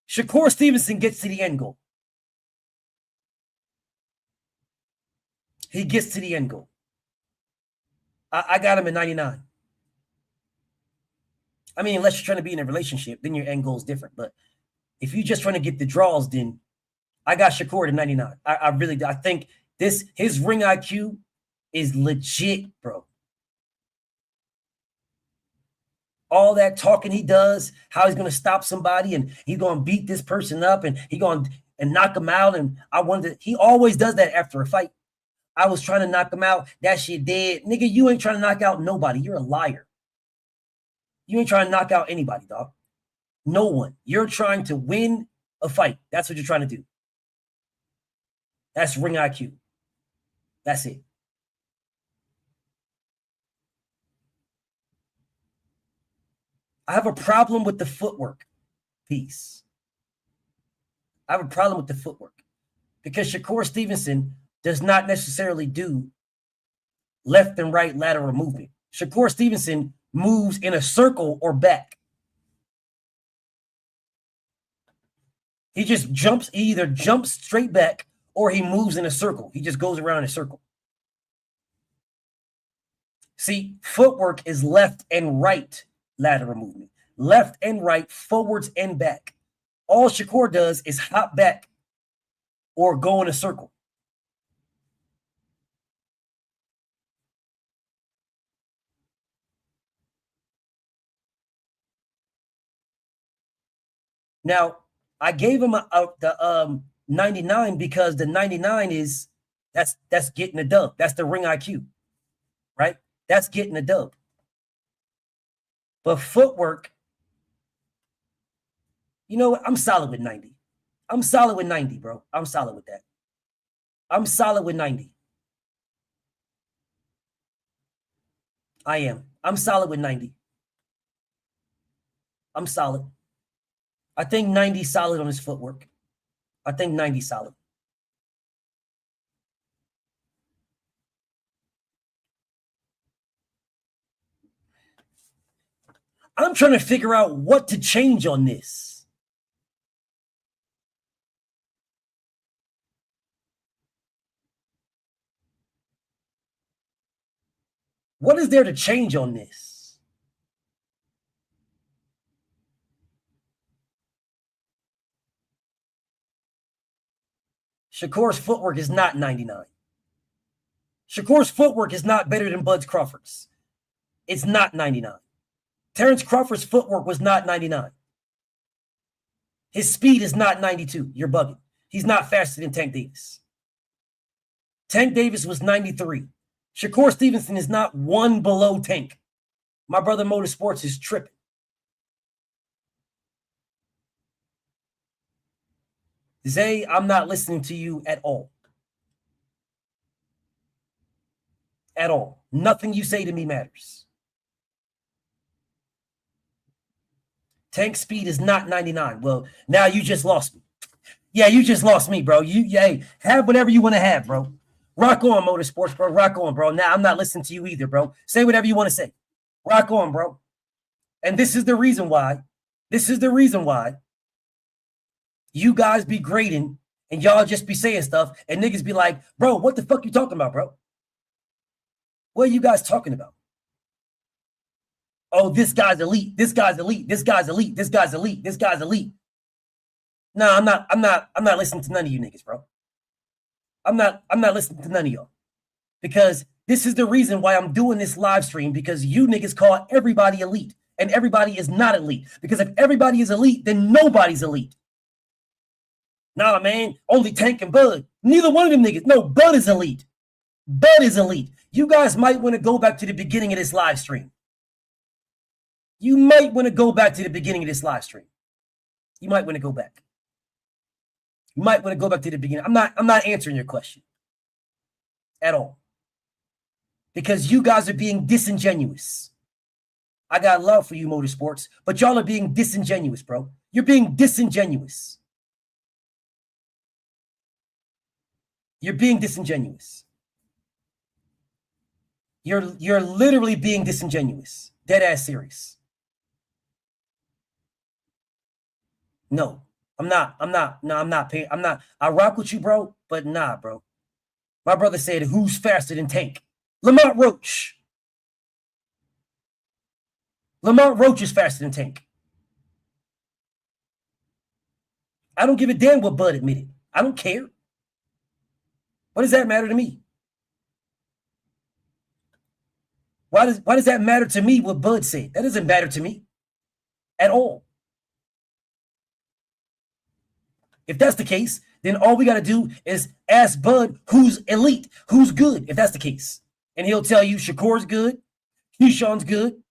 Shakur Stevenson gets to the end goal. He gets to the end goal. I got him at 99. I mean, unless you're trying to be in a relationship, then your end goal is different. But if you're just trying to get the draws, then I got Shakur at 99. I really do. I think his ring IQ is legit, bro. all that talking he does, how he's going to stop somebody and he's going to beat this person up and he's going to knock him out. And I wonder, he always does that after a fight. I was trying to knock him out. That shit dead. Nigga, you ain't trying to knock out nobody. You're a liar. You ain't trying to knock out anybody, dog. No one. You're trying to win a fight. That's what you're trying to do. That's ring IQ. That's it. I have a problem with the footwork piece. I have a problem with the footwork because Shakur Stevenson does not necessarily do left and right lateral movement. Shakur Stevenson moves in a circle or back. He just jumps, he either jumps straight back or he moves in a circle. He just goes around in a circle. See, footwork is left and right lateral movement. Left and right, forwards and back. All Shakur does is hop back or go in a circle. Now, I gave him the 99 because the 99 is that's getting a dub. That's the ring IQ, right? That's getting a dub. But footwork, you know what? I'm solid with 90. I'm solid with 90, bro. I'm solid with that. I'm solid with 90. I am. I'm solid with 90. I'm solid. I think 90 solid on his footwork. I think 90 solid. I'm trying to figure out what to change on this. What is there to change on this? Shakur's footwork is not 99. Shakur's footwork is not better than Bud Crawford's. It's not 99. Terence Crawford's footwork was not 99. His speed is not 92. You're bugging. He's not faster than Tank Davis. Tank Davis was 93. Shakur Stevenson is not one below Tank. My brother Motorsports is tripping. Zay, I'm not listening to you at all. At all. Nothing you say to me matters. Tank speed is not 99. Well, now you just lost me. Yeah, you just lost me, bro. Hey, have whatever you want to have, bro. Rock on, Motorsports, bro. Rock on, bro. Now I'm not listening to you either, bro. Say whatever you want to say. Rock on, bro. And this is the reason why. This is the reason why you guys be grading and y'all just be saying stuff and niggas be like, bro, what the fuck you talking about, bro? What are you guys talking about? Oh, this guy's elite. This guy's elite. This guy's elite. This guy's elite. This guy's elite. No, I'm not listening to none of you niggas, bro. I'm not listening to none of y'all. Because this is the reason why I'm doing this live stream, because you niggas call everybody elite and everybody is not elite. Because if everybody is elite, then nobody's elite. Nah, man, only Tank and Bud. Neither one of them niggas. No, Bud is elite. Bud is elite. You guys might want to go back to the beginning of this live stream. You might want to go back to the beginning of this live stream. You might want to go back. You might want to go back to the beginning. I'm not answering your question at all. Because you guys are being disingenuous. I got love for you, Motorsports, but y'all are being disingenuous, bro. You're being disingenuous. You're being disingenuous. You're literally being disingenuous. Dead ass serious. No, I'm not. No, I'm not paying. I rock with you, bro, but nah, bro. My brother said, who's faster than Tank? Lamont Roach. Lamont Roach is faster than Tank. I don't give a damn what Bud admitted. I don't care. What does that matter to me? Why Why does that matter to me what Bud said? That doesn't matter to me at all. If that's the case, then all we got to do is ask Bud who's elite, who's good, if that's the case. And he'll tell you Shakur's good, Keyshawn's good.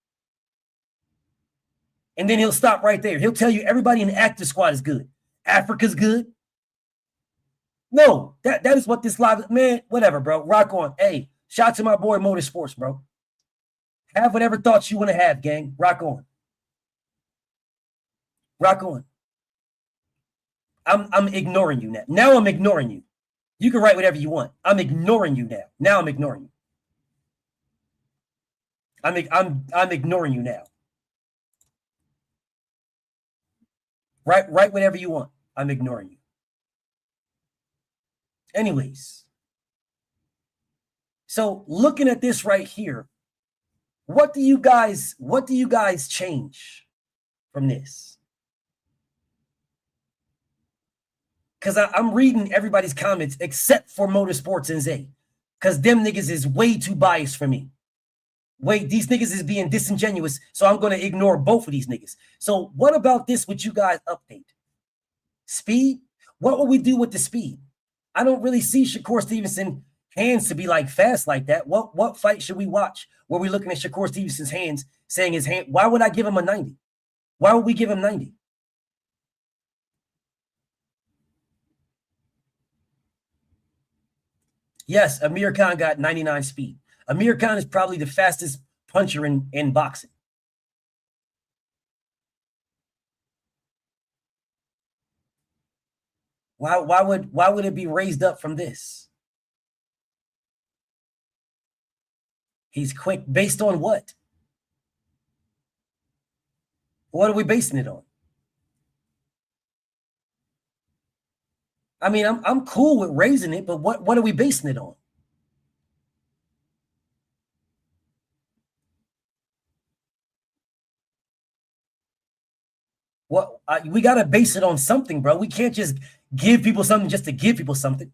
And then he'll stop right there. He'll tell you everybody in the active squad is good. Africa's good. No, that is what this live, man, whatever, bro. Rock on. Hey, shout out to my boy Motorsports, bro. Have whatever thoughts you want to have, gang. Rock on. Rock on. I'm ignoring you now. Now I'm ignoring you. You can write whatever you want. I'm ignoring you now. Now I'm ignoring you. I'm ignoring you now. Write whatever you want. I'm ignoring you. Anyways. So looking at this right here, what do you guys change from this? Because I'm reading everybody's comments except for Motorsports and Zay. Because them niggas is way too biased for me. These niggas is being disingenuous, so I'm going to ignore both of these niggas. So what about this with you guys update? Speed? What will we do with the speed? I don't really see Shakur Stevenson hands to be like fast like that. What fight should we watch where we're looking at Shakur Stevenson's hands, saying his hand? Why would I give him a 90? Why would we give him 90? Yes, Amir Khan got 99 speed. Amir Khan is probably the fastest puncher in boxing. Why would it be raised up from this? He's quick. Based on what? What are we basing it on? I mean, I'm cool with raising it, but what are we basing it on? We got to base it on something, bro. We can't just give people something just to give people something.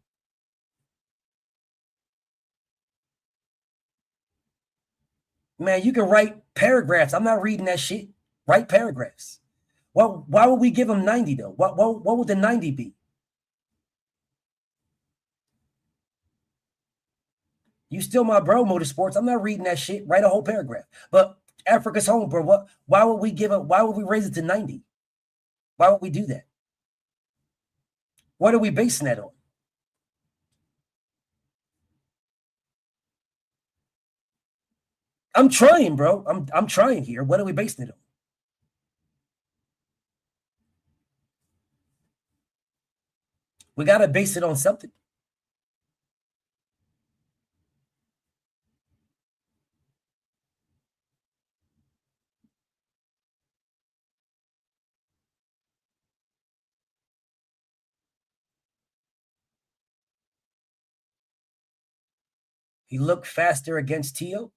Man, you can write paragraphs. I'm not reading that shit. Write paragraphs. Why would we give him 90 though? What would the 90 be? You still my bro, Motorsports. I'm not reading that shit. Write a whole paragraph. But Africa's home, bro. Why would we raise it to 90? Why would we do that? What are we basing that on? I'm trying, bro. I'm trying here. What are we basing it on? We got to base it on something. He looked faster against Tio.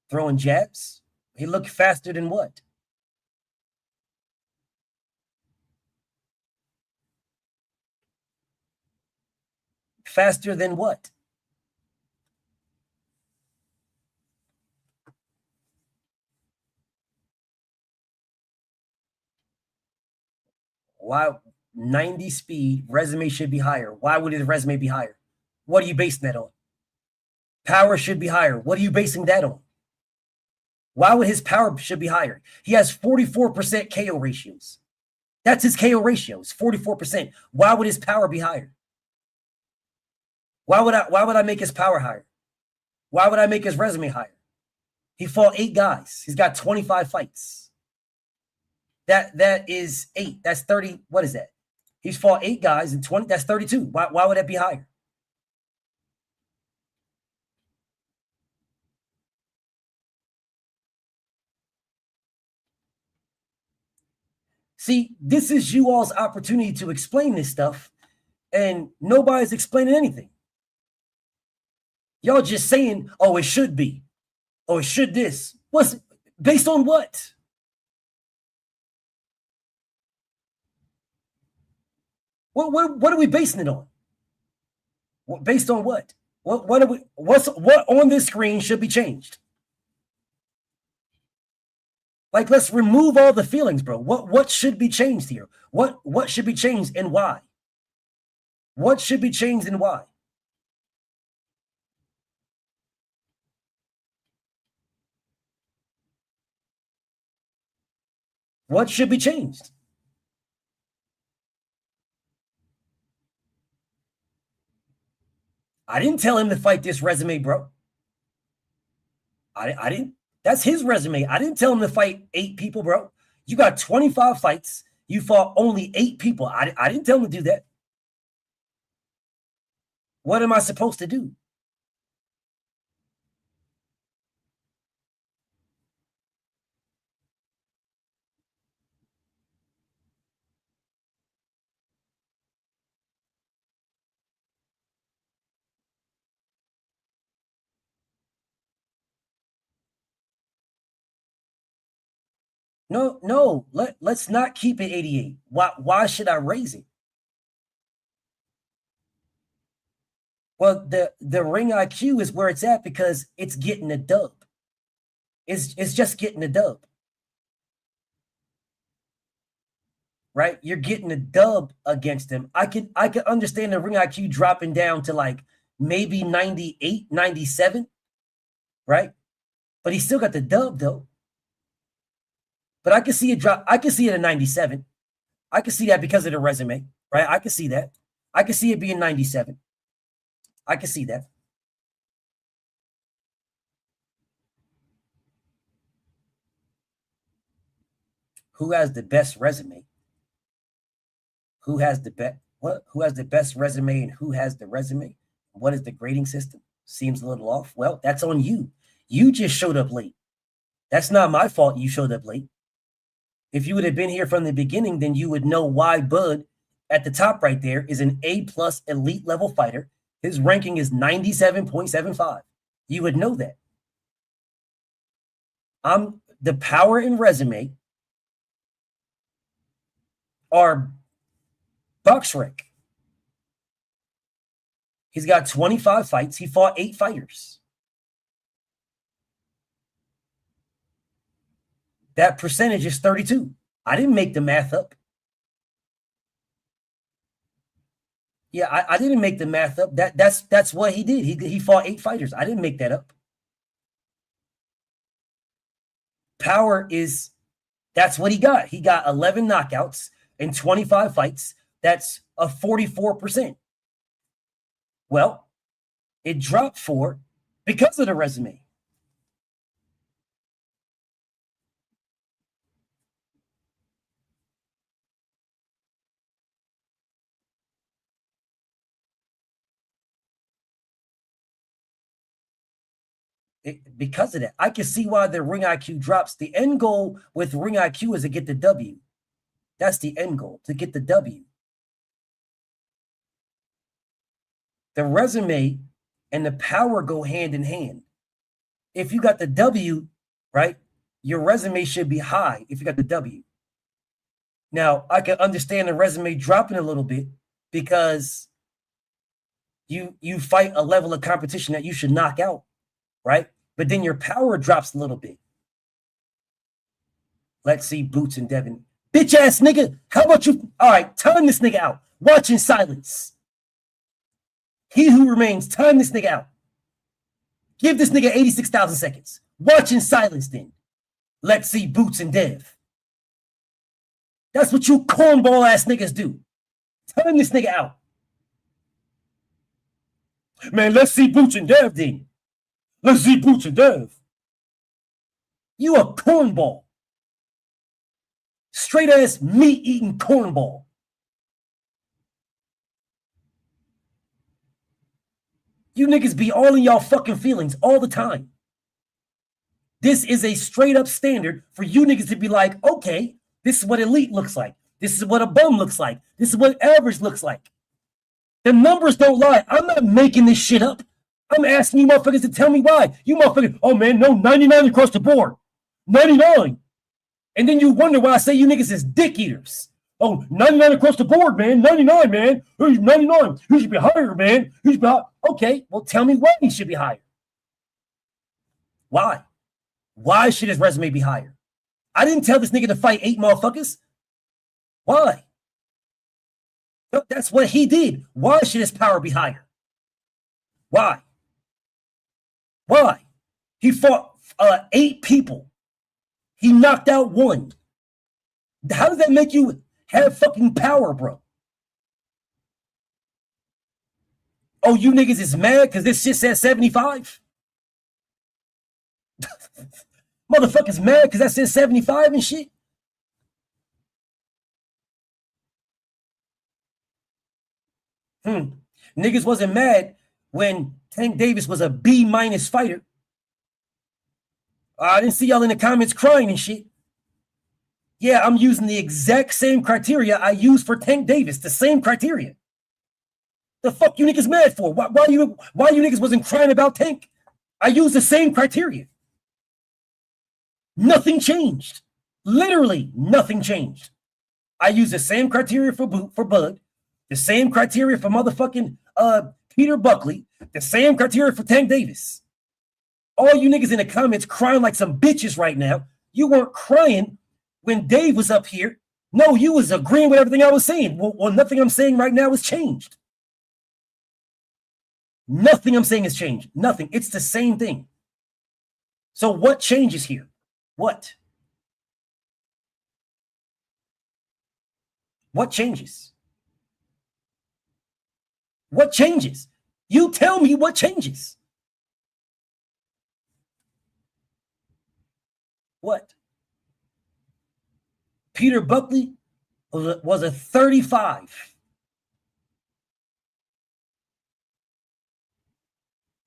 Throwing jabs. He looked faster than what? Faster than what? Why 90 speed, resume should be higher. Why would his resume be higher? What are you basing that on? Power should be higher. What are you basing that on? Why would his power should be higher? He has 44% KO ratios. That's his KO ratios, 44%. Why would his power be higher? Why would I make his power higher? Why would I make his resume higher? He fought 8 guys. He's got 25 fights. That is 8. That's 30. What is that? He's fought 8 guys and 20. That's 32. Why would that be higher? See, this is you all's opportunity to explain this stuff, and nobody's explaining anything. Y'all just saying, oh, it should be. Oh, it should this. What's based on what? What are we basing it on? Based on what? What on this screen should be changed? Like, let's remove all the feelings, bro. What should be changed here? What should be changed and why? What should be changed and why? What should be changed? I didn't tell him to fight this resume, bro. I didn't. That's his resume. I didn't tell him to fight 8 people, bro. You got 25 fights. You fought only 8 people. I didn't tell him to do that. What am I supposed to do? No. Let's not keep it 88. Why should I raise it? Well, the ring IQ is where it's at because it's getting a dub. It's just getting a dub. Right? You're getting a dub against him. I could understand the ring IQ dropping down to like maybe 98, 97, right? But he still got the dub though. But I can see it drop. I can see it at 97. I can see that because of the resume, right? I can see that. I can see it being 97. I can see that. Who has the best resume? Who has the best? What? Who has the best resume and who has the resume? What is the grading system? Seems a little off. Well, that's on you. You just showed up late. That's not my fault you showed up late. If you would have been here from the beginning, then you would know why Bud at the top right there is an A+ elite level fighter. His ranking is 97.75. You would know that. The power and resume are Bucksrick. He's got 25 fights. He fought 8 fighters. That percentage is 32. I didn't make the math up. Yeah, I didn't make the math up. That's what he did. He fought 8 fighters. I didn't make that up. Power is, that's what he got. He got 11 knockouts in 25 fights. That's a 44%. Well, it dropped 4 because of the resume. Because of that, I can see why the ring IQ drops. The end goal with ring IQ is to get the W. That's the end goal, to get the W. The resume and the power go hand in hand. If you got the W, right, your resume should be high if you got the W. Now, I can understand the resume dropping a little bit because you fight a level of competition that you should knock out. Right? But then your power drops a little bit. Let's see Boots and Devin. Bitch ass nigga, how about you? All right, time this nigga out. Watch in silence. He who remains, time this nigga out. Give this nigga 86,000 seconds. Watch in silence then. Let's see Boots and Dev. That's what you cornball ass niggas do. Time this nigga out. Man, let's see Boots and Dev then. Let's see Boots and Dev. You a cornball. Straight ass meat eating cornball. You niggas be all in y'all fucking feelings all the time. This is a straight up standard for you niggas to be like, okay, this is what elite looks like. This is what a bum looks like. This is what average looks like. The numbers don't lie. I'm not making this shit up. I'm asking you motherfuckers to tell me why. You motherfuckers, oh man, no, 99 across the board. 99. And then you wonder why I say you niggas is dick eaters. Oh, 99 across the board, man. 99, man. Who's 99? Who should be higher, man? Who should be higher? Okay, well, tell me why he should be higher. Why? Why should his resume be higher? I didn't tell this nigga to fight 8 motherfuckers. Why? No, that's what he did. Why should his power be higher? Why? Why? He fought 8 people. He knocked out 1. How does that make you have fucking power, bro? Oh, you niggas is mad because this shit says 75? Motherfuckers mad because that says 75 and shit? Niggas wasn't mad when Tank Davis was a B- fighter. I didn't see y'all in the comments crying and shit. Yeah, I'm using the exact same criteria I used for Tank Davis. The same criteria. The fuck you niggas mad for? Why you niggas wasn't crying about Tank? I used the same criteria. Nothing changed. Literally nothing changed. I used the same criteria for Bud, the same criteria for motherfucking Peter Buckley, the same criteria for Tank Davis. All you niggas in the comments crying like some bitches right now. You weren't crying when Dave was up here. No, you was agreeing with everything I was saying. Well, nothing I'm saying right now has changed. Nothing I'm saying has changed. Nothing. It's the same thing. So what changes here? What? What changes? What changes? You tell me what changes. What? Peter Buckley was a 35.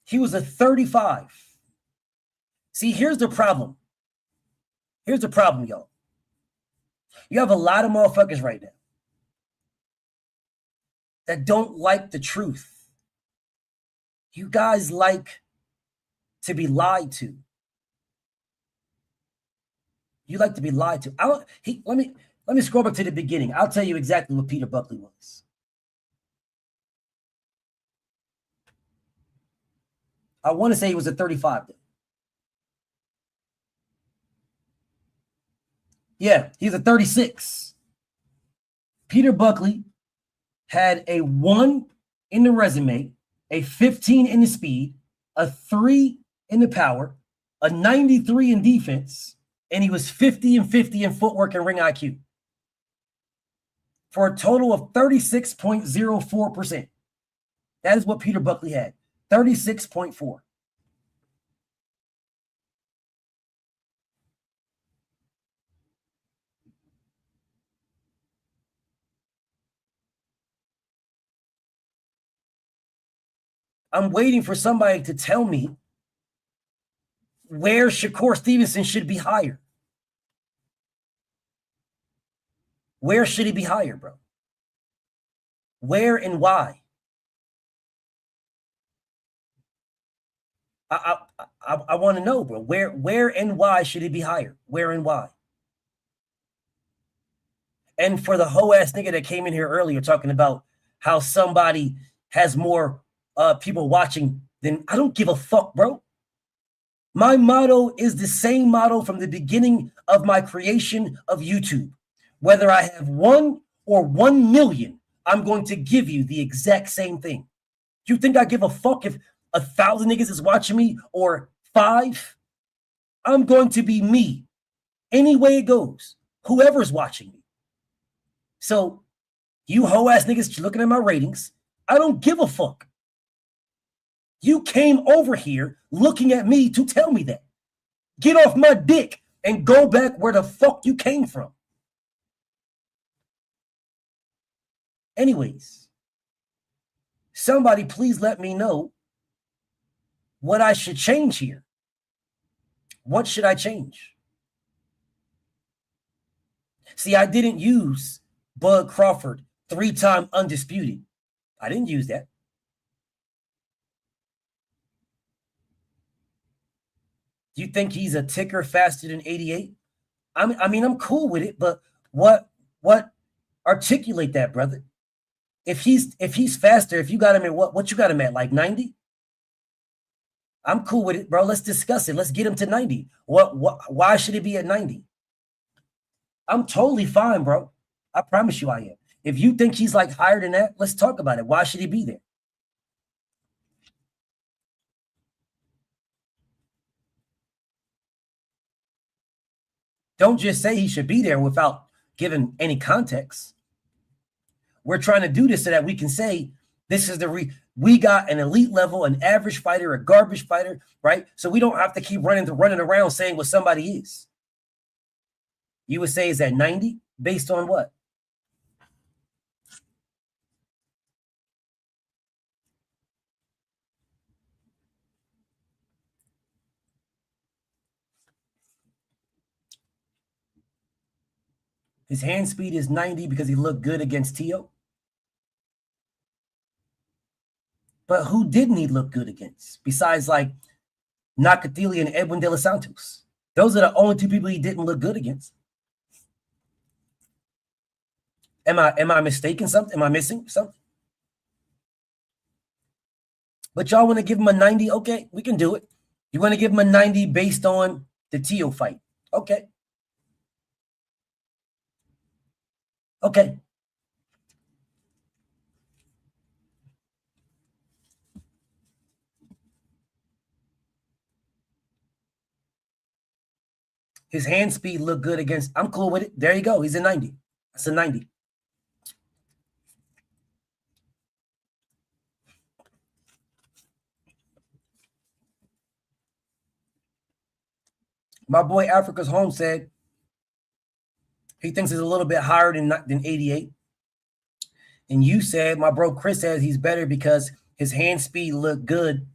He was a 35. See, here's the problem. Here's the problem, y'all. You have a lot of motherfuckers right now that don't like the truth. You guys like to be lied to. You like to be lied to. Let me scroll back to the beginning. I'll tell you exactly what Peter Buckley was. I want to say he was a 35 though. Yeah, he's a 36. Peter Buckley had a 1 in the resume, a 15 in the speed, a 3 in the power, a 93 in defense, and he was 50 and 50 in footwork and ring IQ for a total of 36.04%. That is what Peter Buckley had, 36.4. I'm waiting for somebody to tell me where Shakur Stevenson should be higher. Where should he be higher, bro? Where and why? I want to know, bro. Where and why should he be higher? Where and why? And for the hoe ass nigga that came in here earlier talking about how somebody has more people watching, then I don't give a fuck, bro. My motto is the same motto from the beginning of my creation of YouTube. Whether I have 1 or 1 million, I'm going to give you the exact same thing. You think I give a fuck if 1,000 niggas is watching me or 5? I'm going to be me. Any way it goes, whoever's watching me. So you hoe ass niggas looking at my ratings, I don't give a fuck. You came over here looking at me to tell me that. Get off my dick and go back where the fuck you came from. Anyways, somebody please let me know what I should change here. What should I change? See, I didn't use Bud Crawford 3-time undisputed. I didn't use that. You think he's a ticker faster than 88? I mean, I'm cool with it, but what Articulate that, brother. If he's faster, if you got him at what you got him at, like 90? I'm cool with it, bro. Let's discuss it. Let's get him to 90. Why should it be at 90? I'm totally fine, bro. I promise you I am. If you think he's like higher than that, let's talk about it. Why should he be there? Don't just say he should be there without giving any context. We're trying to do this so that we can say this is we got an elite level, an average fighter, a garbage fighter, right? So we don't have to keep running around saying what somebody is. You would say is at 90 based on what? His hand speed is 90 because he looked good against Tio. But who didn't he look good against? Besides like Nakatili and Edwin De Los Santos. Those are the only two people he didn't look good against. Am I mistaken something? Am I missing something? But y'all want to give him a 90? Okay, we can do it. You want to give him a 90 based on the Tio fight? Okay. Okay. His hand speed looked good against. I'm cool with it. There you go. He's a 90. That's a 90. My boy Africa's Home said he thinks it's a little bit higher than 88. And you said, my bro Chris says he's better because his hand speed looked good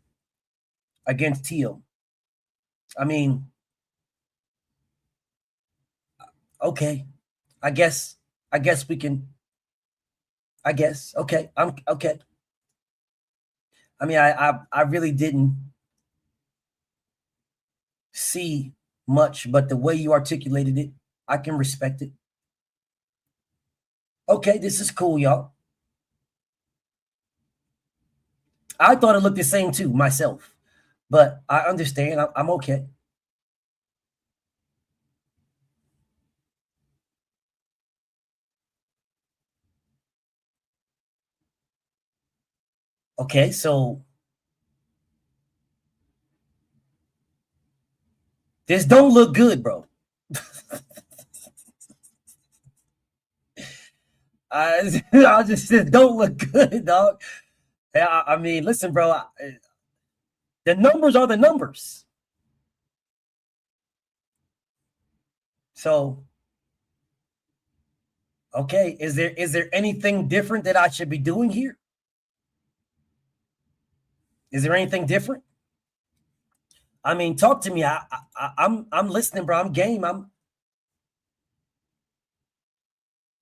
against Tio. I mean, okay. I guess we can. I guess. Okay. I'm okay. I mean, I really didn't see much, but the way you articulated it, I can respect it. Okay, this is cool, y'all. I thought it looked the same too, myself. But I understand. I'm okay. Okay, so this don't look good, bro. I just said don't look good, dog. I mean, listen, bro. The numbers are the numbers. So, okay, is there anything different that I should be doing here? Is there anything different? I mean, talk to me. I'm listening, bro. I'm game.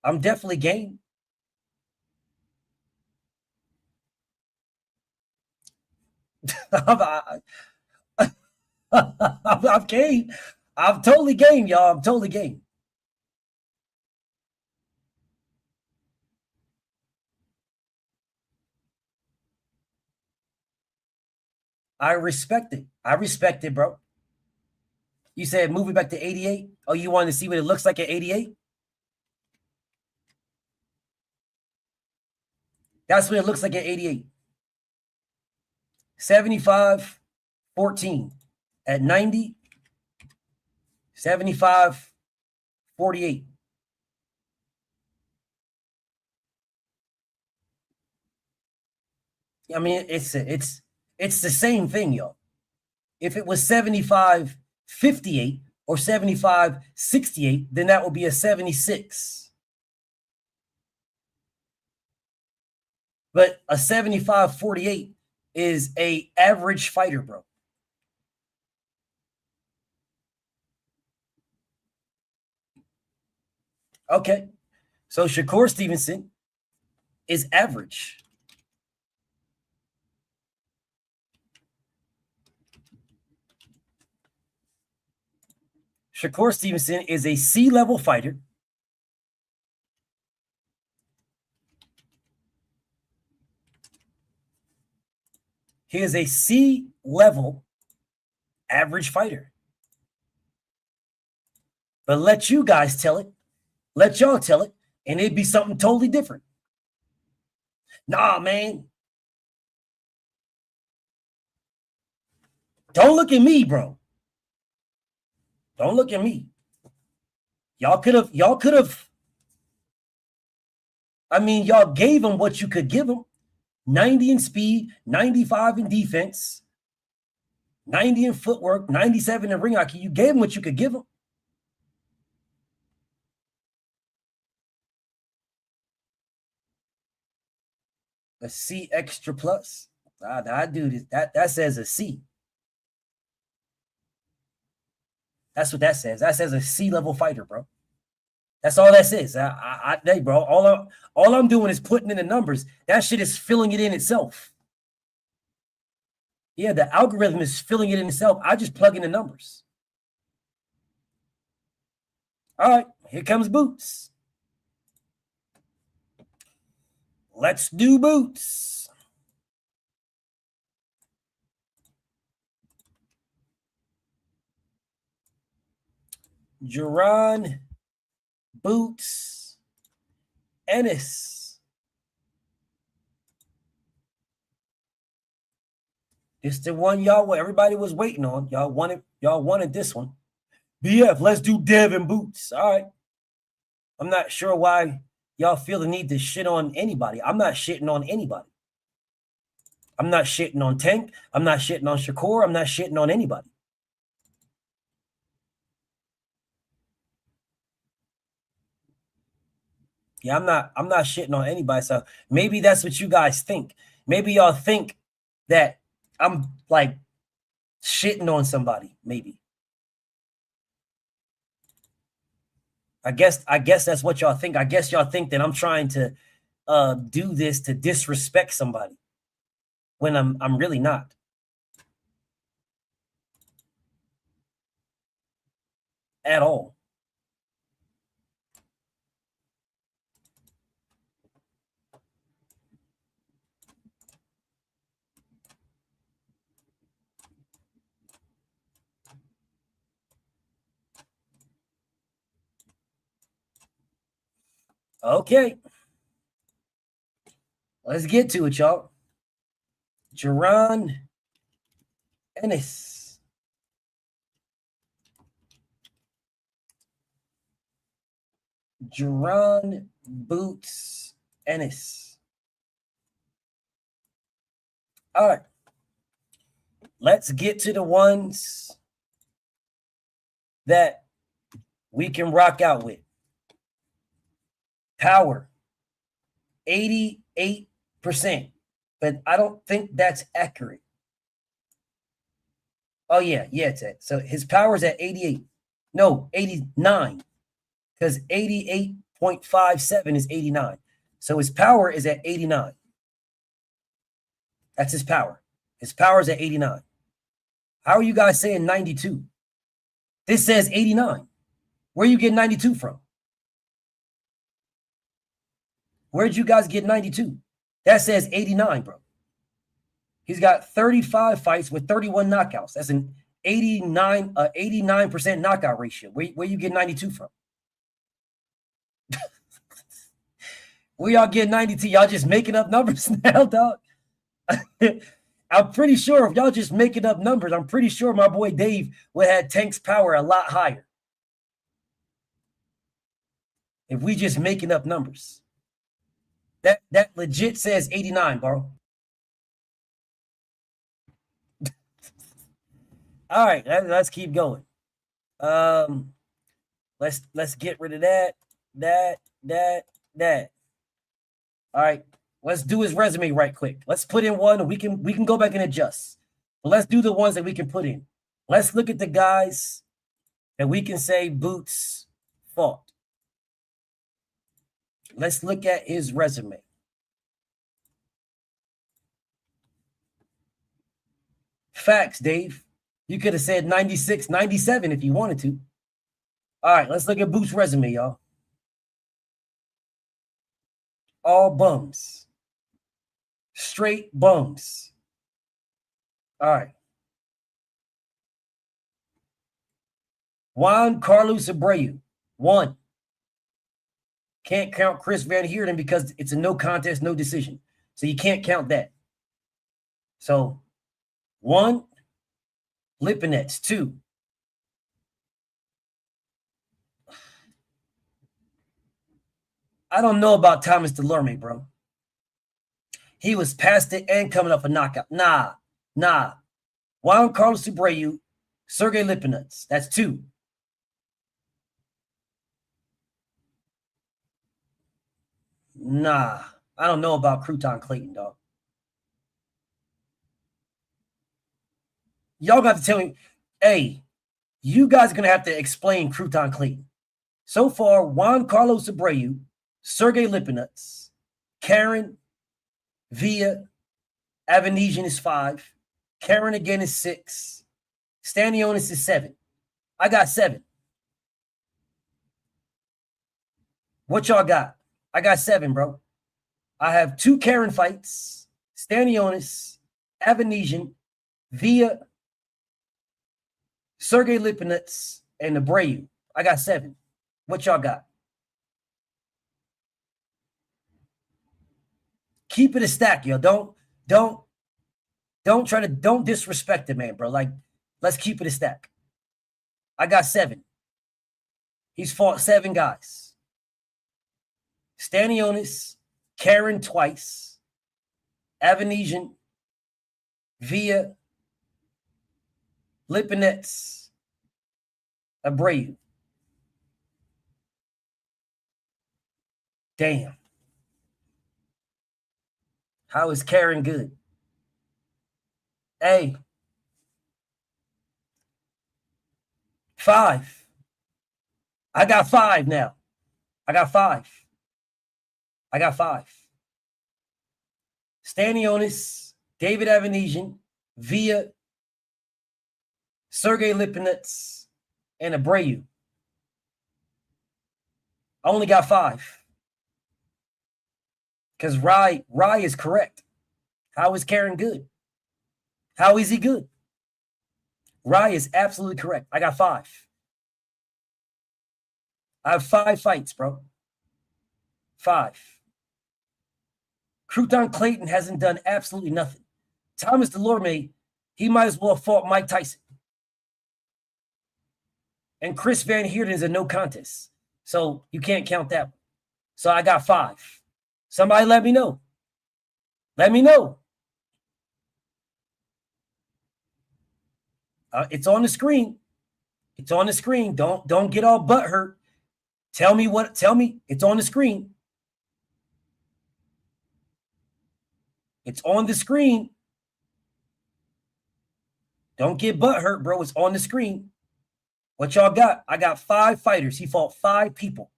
I'm definitely game. I'm game. I'm totally game, y'all. I'm totally game. I respect it. I respect it, bro. You said move it back to 88? Oh, you wanted to see what it looks like at 88? That's what it looks like at 88. 75, 14. At 90, 75, 48. I mean, it's the same thing, y'all. If it was 75, 58 or 75, 68, then that would be a 76. But a 75, 48 is a average fighter, bro. Okay. So Shakur Stevenson is average. Shakur Stevenson is a C-level fighter He is a C level average fighter. But let you guys tell it. Let y'all tell it, and it'd be something totally different. Nah, man. Don't look at me, bro. Don't look at me. Y'all could have. I mean, y'all gave him what you could give him. 90 in speed, 95 in defense, 90 in footwork, 97 in ring IQ. You gave him what you could give him. A C extra plus. I do this. That says a C. That's what that says. That says a C level fighter, bro. That's all that says. Hey, bro. All I'm doing is putting in the numbers. That shit is filling it in itself. Yeah, the algorithm is filling it in itself. I just plug in the numbers. All right, here comes Boots. Let's do Boots. Jaron Boots Ennis. It's the one everybody was waiting on. Y'all wanted this one. BF, let's do Devin Boots. All right. I'm not sure why y'all feel the need to shit on anybody. I'm not shitting on anybody. I'm not shitting on Tank. I'm not shitting on Shakur. I'm not shitting on anybody. Yeah, I'm not shitting on anybody. So maybe that's what you guys think. Maybe y'all think that I'm like shitting on somebody. Maybe. I guess that's what y'all think. I guess y'all think that I'm trying to do this to disrespect somebody when I'm really not. At all. Okay. Let's get to it, y'all. Jaron Ennis. Jaron Boots Ennis. All right. Let's get to the ones that we can rock out with. Power, 88%. But I don't think that's accurate. Oh, yeah, it's at. So his power is at 88. No, 89. Because 88.57 is 89. So his power is at 89. That's his power. His power is at 89. How are you guys saying 92? This says 89. Where you get 92 from? Where'd you guys get 92? That says 89, bro. He's got 35 fights with 31 knockouts. That's an 89% knockout ratio. Where you get 92 from? Where y'all get 92? Y'all just making up numbers now, dog? I'm pretty sure if y'all just making up numbers, I'm pretty sure my boy Dave would have had Tank's power a lot higher. If we just making up numbers. That legit says 89, bro. All right, let's keep going. Let's get rid of that. All right, let's do his resume right quick. Let's put in one. We can go back and adjust. But let's do the ones that we can put in. Let's look at the guys that we can say Boots fought. Let's look at his resume. Facts, Dave. You could have said 96, 97 if you wanted to. All right, let's look at Boots' resume, y'all. All bums. Straight bums. All right. Juan Carlos Abreu, 1. Can't count Chris Van Heerden because it's a no contest, no decision. So you can't count that. So 1, Lipinets, 2. I don't know about Thomas Delorme, bro. He was past it and coming up a knockout. Nah. Juan Carlos Abreu, Sergey Lipinets. That's 2. Nah. I don't know about Crouton Clayton, dog. Y'all got to tell me, hey, you guys are going to have to explain Crouton Clayton. So far, Juan Carlos Abreu, Sergey Lipinets, Karen, Villa, Avanesian is 5. Karen again is 6. Stanionis is 7. I got 7. What y'all got? I got 7, bro. I have 2 Karen fights, Stanionis, Avanesian, Villa, Sergey Lipinets, and Abreu. I got 7. What y'all got? Keep it a stack, yo. Don't disrespect the man, bro. Like, let's keep it a stack. I got 7. He's fought 7 guys. Stanionis, Karen twice, Avanesian, Villa, Lipinets, Abreu. Damn. How is Karen good? Hey. 5. I got 5 now. I got 5. Stanionis, David Avanesian, Villa, Sergey Lipinets, and Abreu. I only got 5. Because Rye is correct. How is Karen good? How is he good? Rye is absolutely correct. I got 5. I have 5 fights, bro. 5. Crouton Clayton hasn't done absolutely nothing. Thomas Delorme, he might as well have fought Mike Tyson. And Chris Van Heerden is a no contest. So you can't count that one. So I got 5. Somebody let me know. Let me know. It's on the screen. It's on the screen. Don't get all butthurt. Tell me. It's on the screen. It's on the screen. Don't get butthurt, bro. It's on the screen. What y'all got? I got 5 fighters. He fought 5 people.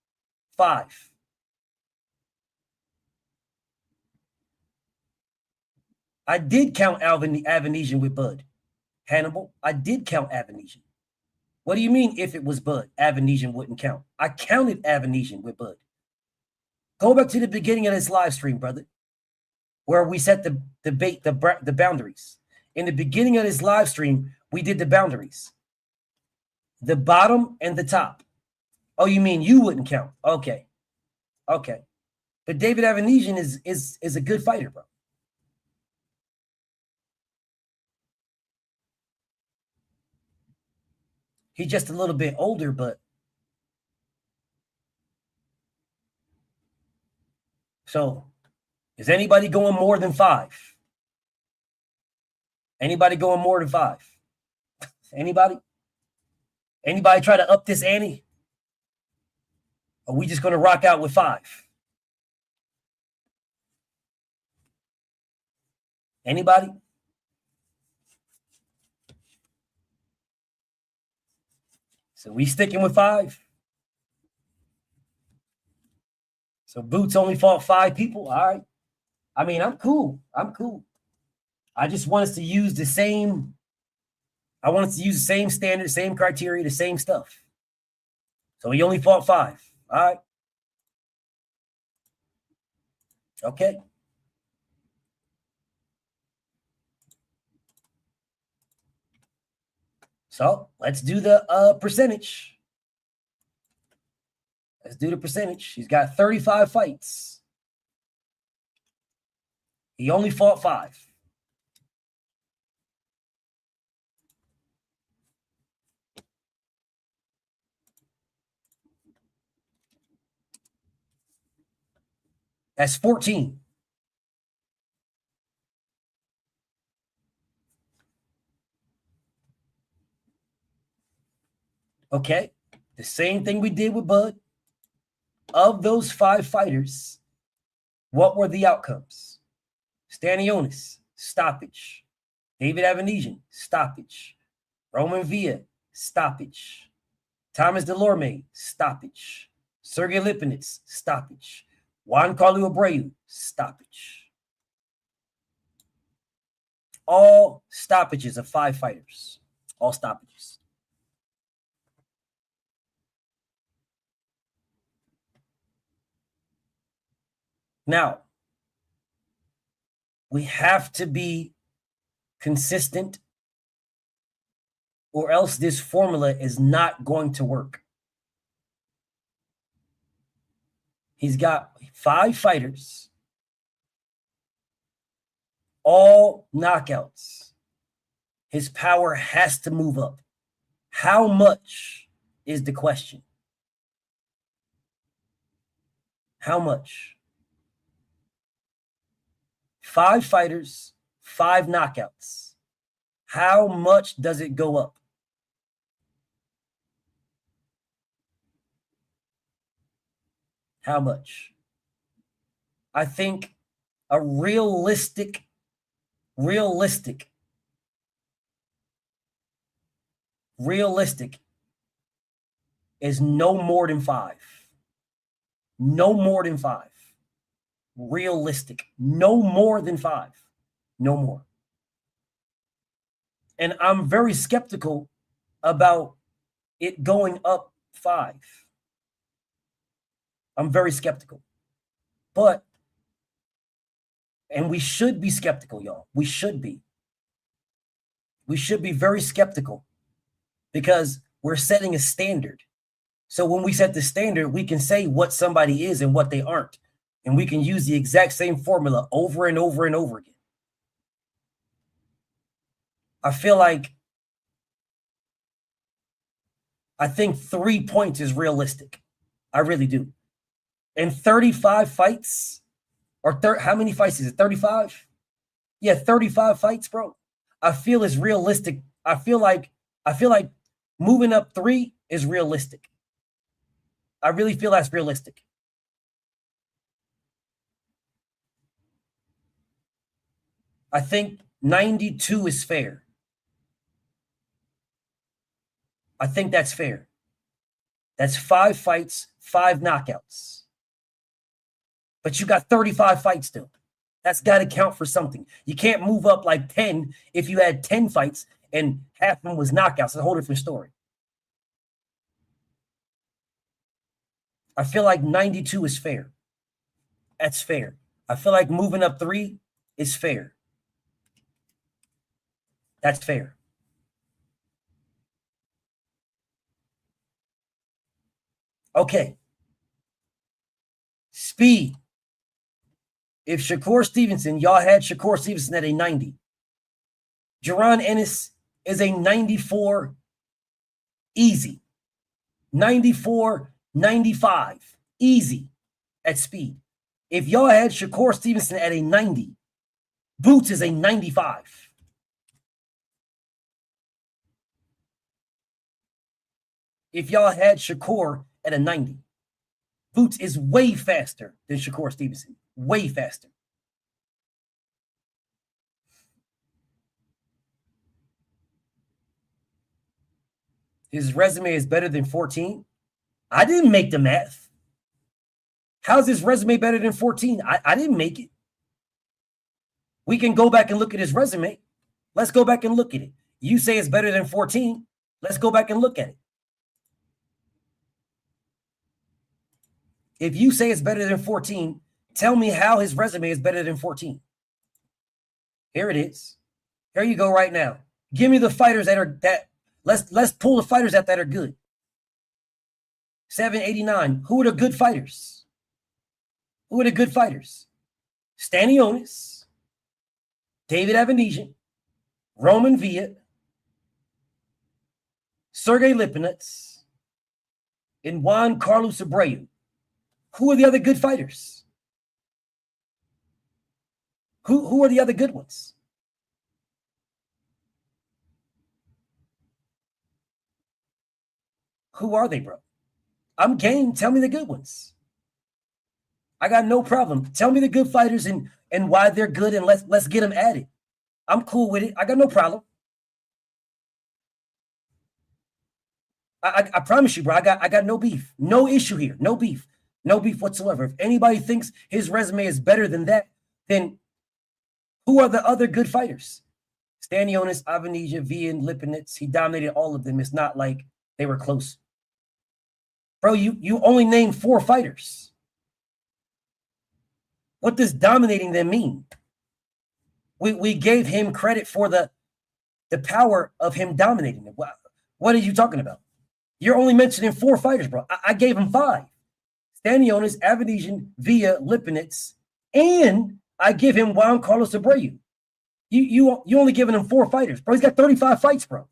5. I did count Avanesian with Bud. Hannibal, I did count Avanesian. What do you mean if it was Bud, Avanesian wouldn't count? I counted Avanesian with Bud. Go back to the beginning of this live stream, brother, where we set the boundaries. In the beginning of this live stream, we did the boundaries. The bottom and the top. Oh, you mean you wouldn't count? Okay. But David Avanesian is a good fighter, bro. He's just a little bit older, but so is anybody going more than 5? Anybody going more than 5? Anybody? Anybody try to up this ante? Or are we just going to rock out with 5? Anybody? So we sticking with 5? So Boots only fought 5 people? All right. I mean, I'm cool. I just want us to use the same. I want us to use the same standard, same criteria, the same stuff. So he only fought 5. All right. Okay. So let's do the percentage. Let's do the percentage. He's got 35 fights. He only fought 5. That's 14. Okay. The same thing we did with Bud. Of those 5 fighters, what were the outcomes? Stanionis, stoppage. David Avanesian, stoppage. Roman Villa, stoppage. Thomas Delorme, stoppage. Sergey Lipinets, stoppage. Juan Carlos Abreu, stoppage. All stoppages of 5 fighters. All stoppages. Now, we have to be consistent, or else this formula is not going to work. He's got 5 fighters, all knockouts. His power has to move up. How much is the question? How much? 5 fighters, 5 knockouts. How much does it go up? How much? I think a realistic is no more than 5. No more than 5. Realistic. No more than 5. No more. And I'm very skeptical about it going up 5. I'm very skeptical. But, and we should be skeptical, y'all. We should be. We should be very skeptical because we're setting a standard. So when we set the standard, we can say what somebody is and what they aren't. And we can use the exact same formula over and over and over again. I think 3 points is realistic. I really do. And 35 fights, or how many fights is it? 35? Yeah, 35 fights, bro. I feel is realistic. I feel like moving up 3 is realistic. I really feel that's realistic. I think 92 is fair. I think that's fair. That's 5 fights, 5 knockouts. But you got 35 fights still. That's got to count for something. You can't move up like 10 if you had 10 fights and half of them was knockouts. It's a whole different story. I feel like 92 is fair. That's fair. I feel like moving up 3 is fair. That's fair. Okay. Speed. If Shakur Stevenson, y'all had Shakur Stevenson at a 90. Jaron Ennis is a 94 easy. 94, 95 easy at speed. If y'all had Shakur Stevenson at a 90, Boots is a 95. If y'all had Shakur at a 90, Boots is way faster than Shakur Stevenson. Way faster. His resume is better than 14. I didn't make the math. How's his resume better than 14? I didn't make it. We can go back and look at his resume. Let's go back and look at it. You say it's better than 14. Let's go back and look at it. If you say it's better than 14, tell me how his resume is better than 14. Here it is. Here you go right now. Give me the fighters that Let's pull the fighters out that are good. 789. Who are the good fighters? Who are the good fighters? Stanionis, David Avanesian, Roman Viet, Sergey Lipinets, and Juan Carlos Abreu. Who are the other good fighters? Who are the other good ones? Who are they, bro? I'm game. Tell me the good ones. I got no problem. Tell me the good fighters and why they're good, and let's get them at it. I'm cool with it. I got no problem. I promise you, bro. I got no beef. No issue here. No beef. No beef whatsoever. If anybody thinks his resume is better than that, then who are the other good fighters? Stanionis, Avanesia, Vian, Lipinets. He dominated all of them. It's not like they were close. Bro, you only named 4 fighters. What does dominating them mean? We gave him credit for the power of him dominating them. What are you talking about? You're only mentioning 4 fighters, bro. I gave him 5. Stanionis, Avanesian, Villa, Lipinets, and I give him Juan Carlos Abreu. You only giving him 4 fighters, bro. He's got 35 fights, bro.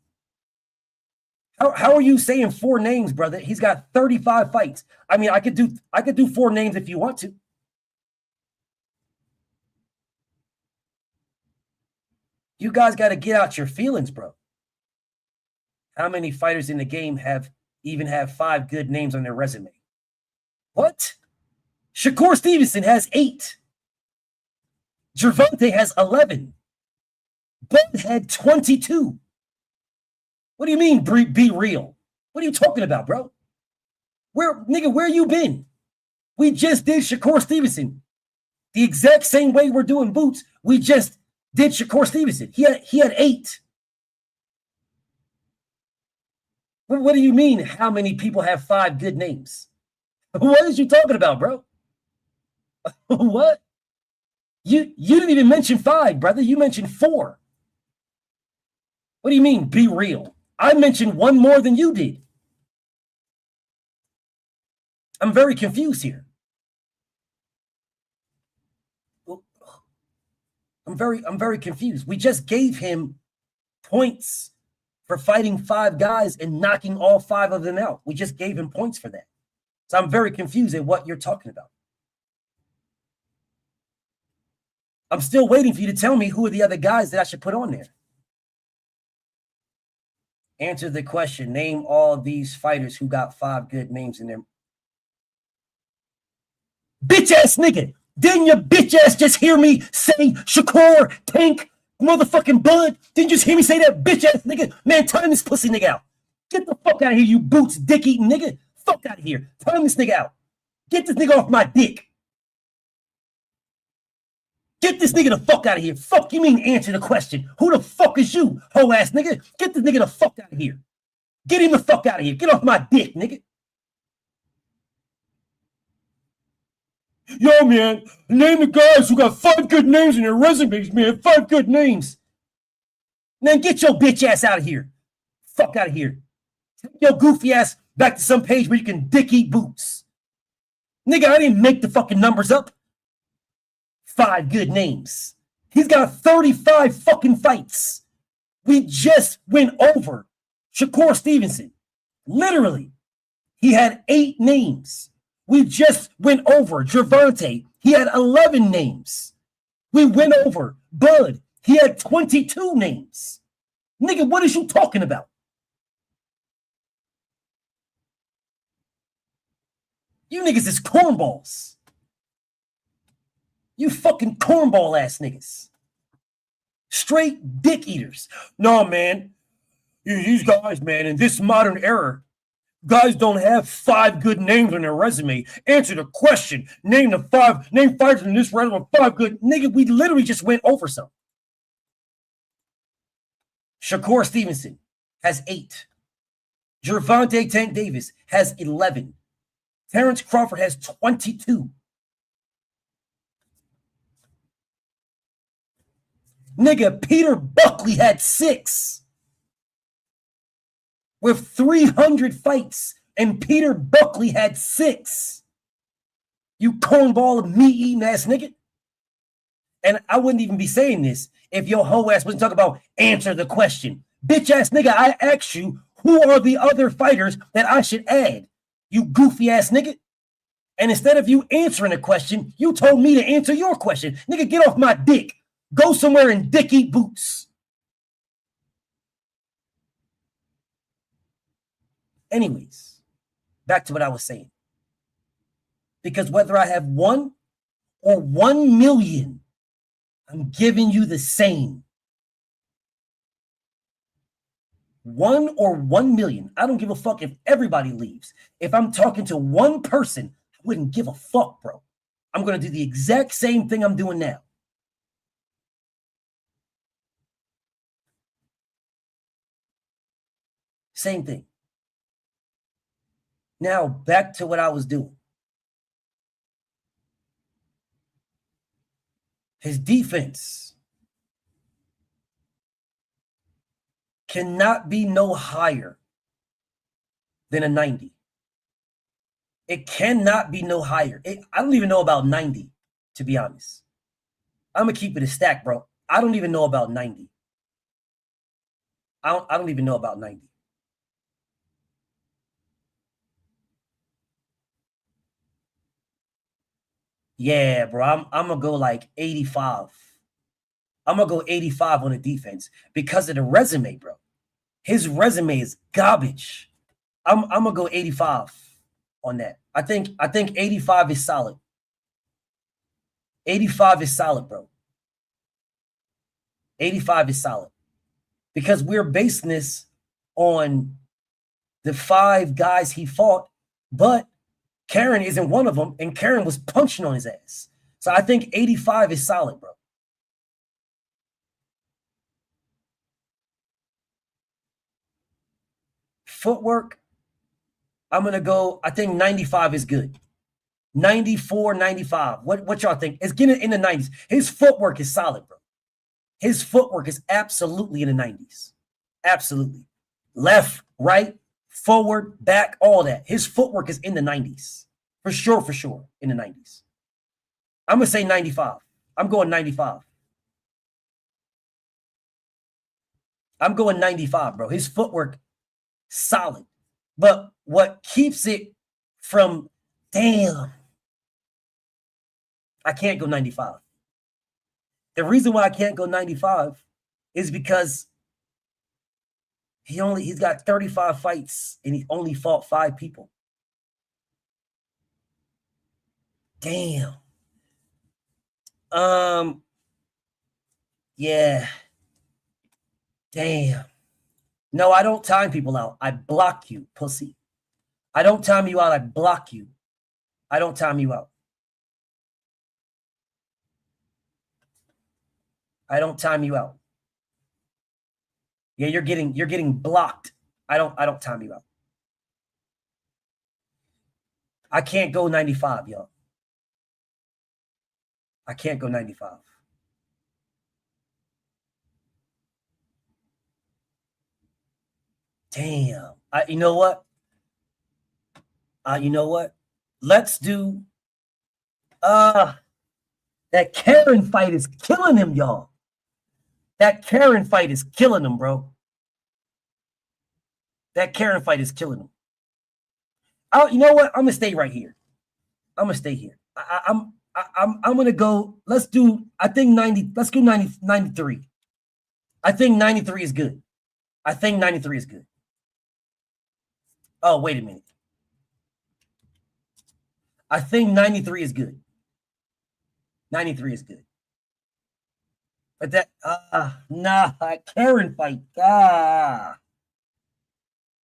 How are you saying 4 names, brother? He's got 35 fights. I mean, I could do 4 names if you want to. You guys got to get out your feelings, bro. How many fighters in the game have 5 good names on their resume? What? Shakur Stevenson has 8. Gervonta has 11. Bud had 22. What do you mean, be real? What are you talking about, bro? Where you been? We just did Shakur Stevenson. The exact same way we're doing Boots, we just did Shakur Stevenson. He had 8. What do you mean, how many people have 5 good names? What is you talking about, bro? What? You didn't even mention 5, brother. You mentioned 4. What do you mean, be real? I mentioned 1 more than you did. I'm very confused here. I'm very confused. We just gave him points for fighting 5 guys and knocking all 5 of them out. We just gave him points for that. So I'm very confused at what you're talking about. I'm still waiting for you to tell me who are the other guys that I should put on there. Answer the question. Name all these fighters who got 5 good names in their... Bitch ass nigga. Didn't your bitch ass just hear me say Shakur, Tank, motherfucking Bud? Didn't you just hear me say that, bitch ass nigga? Man, time this pussy nigga out. Get the fuck out of here, you Boots dick eating nigga. Fuck out of here. Time this nigga out. Get this nigga off my dick. Get this nigga the fuck out of here. Fuck you mean answer the question. Who the fuck is you, hoe ass nigga? Get this nigga the fuck out of here. Get him the fuck out of here. Get off my dick, nigga. Yo, man, name the guys who got 5 good names in their resumes, man. 5 good names. Man, get your bitch ass out of here. Fuck out of here. Take your goofy ass back to some page where you can dick eat Boots. Nigga, I didn't make the fucking numbers up. 5 good names. He's got 35 fucking fights. We just went over Shakur Stevenson. Literally, he had 8 names. We just went over Gervonta. He had 11 names. We went over Bud. He had 22 names. Nigga, what is you talking about? You niggas is cornballs. You fucking cornball ass niggas. Straight dick eaters. No, man. These guys, man, in this modern era, guys don't have 5 good names on their resume. Answer the question. Name 5 fighters in this resume. 5 good. Nigga, we literally just went over some. Shakur Stevenson has 8. Gervonta Tank Davis has 11. Terence Crawford has 22. Nigga, Peter Buckley had 6. with 300 fights, and Peter Buckley had 6. You cornball meat-eating ass nigga. And I wouldn't even be saying this if your whole ass wasn't talking about answer the question. Bitch ass nigga, I asked you, who are the other fighters that I should add? You goofy ass nigga. And instead of you answering a question, you told me to answer your question. Nigga, get off my dick. Go somewhere and dick eat boots. Anyways, back to what I was saying. Because whether I have 1 or 1 million, I'm giving you the same. 1 or 1 million. I don't give a fuck if everybody leaves. If I'm talking to one person, I wouldn't give a fuck, bro. I'm going to do the exact same thing I'm doing now. Same thing. Now, back to what I was doing. His defense cannot be no higher than a 90. It cannot be no higher. I don't even know about 90, to be honest. I'm going to keep it a stack, bro. I don't even know about 90. I don't even know about 90. Yeah, bro. I'm going to go like 85. I'm going to go 85 on the defense because of the resume, bro. His resume is garbage. I'm going to go 85 on that. I think 85 is solid. 85 is solid, bro. 85 is solid. Because we're basing this on the 5 guys he fought, but Karen isn't one of them, and Karen was punching on his ass. So I think 85 is solid, bro. Footwork, I'm going to go, I think 95 is good. 94, 95. What y'all think? It's getting in the 90s. His footwork is solid, bro. His footwork is absolutely in the 90s. Absolutely. Left, right, forward, back, all that. His footwork is in the 90s. For sure, in the 90s. I'm going to say 95. I'm going 95. I'm going 95, bro. His footwork, solid. But what keeps it from, damn, I can't go 95. The reason why I can't go 95 is because he's got 35 fights and he only fought 5 people. Damn. Yeah. Damn. No, I don't time people out. I block you, pussy. I don't time you out. I block you. I don't time you out. I don't time you out. Yeah, you're getting blocked. I don't time you out. I can't go 95, y'all. I can't go 95. Damn. You know what? Let's do that Karen fight is killing him, y'all. That Karen fight is killing him, bro. That Karen fight is killing him. You know what? I'm gonna stay right here. I'm gonna stay here. I'm gonna go. Let's do. I think 90. Let's do 90, 93. I think 93 is good. I think 93 is good. Oh, wait a minute. I think 93 is good. 93 is good. But that, Karen fight.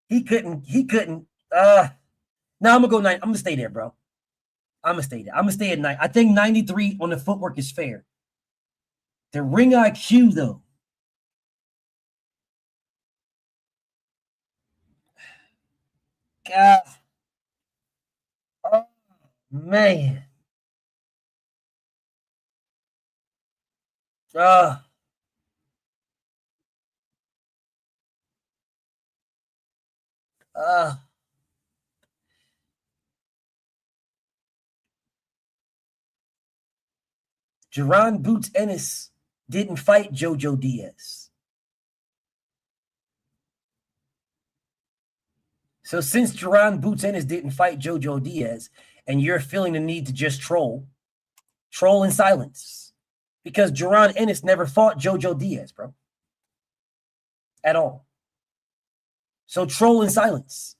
He couldn't. No, I'm gonna go 9. I'm gonna stay there, bro. I'm gonna stay there. I'm gonna stay at 9. I think 93 on the footwork is fair. The ring IQ, though. God. Oh, man. Jaron Boots Ennis didn't fight JoJo Diaz. So since Jaron Boots Ennis didn't fight JoJo Diaz, and you're feeling the need to just troll in silence. Because Jaron Ennis never fought JoJo Diaz, bro. At all. So troll in silence.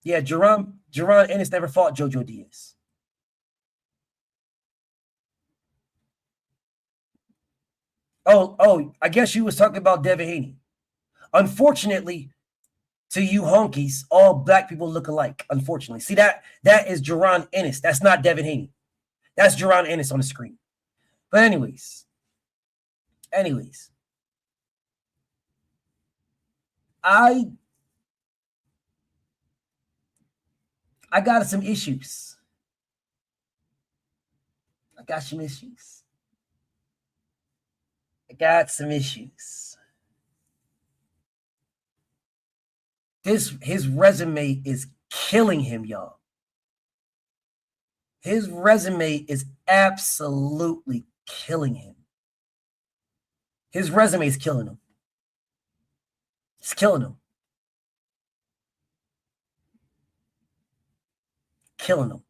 Yeah, Jaron Ennis never fought JoJo Diaz. Oh, I guess you was talking about Devin Haney. Unfortunately, to you honkies, all black people look alike. Unfortunately. See, that is Jaron Ennis. That's not Devin Haney. That's Jaron Ennis on the screen. But anyways. I got some issues. I got some issues. His resume is killing him, y'all. His resume is absolutely killing him. His resume is killing him. It's killing him. Killing him.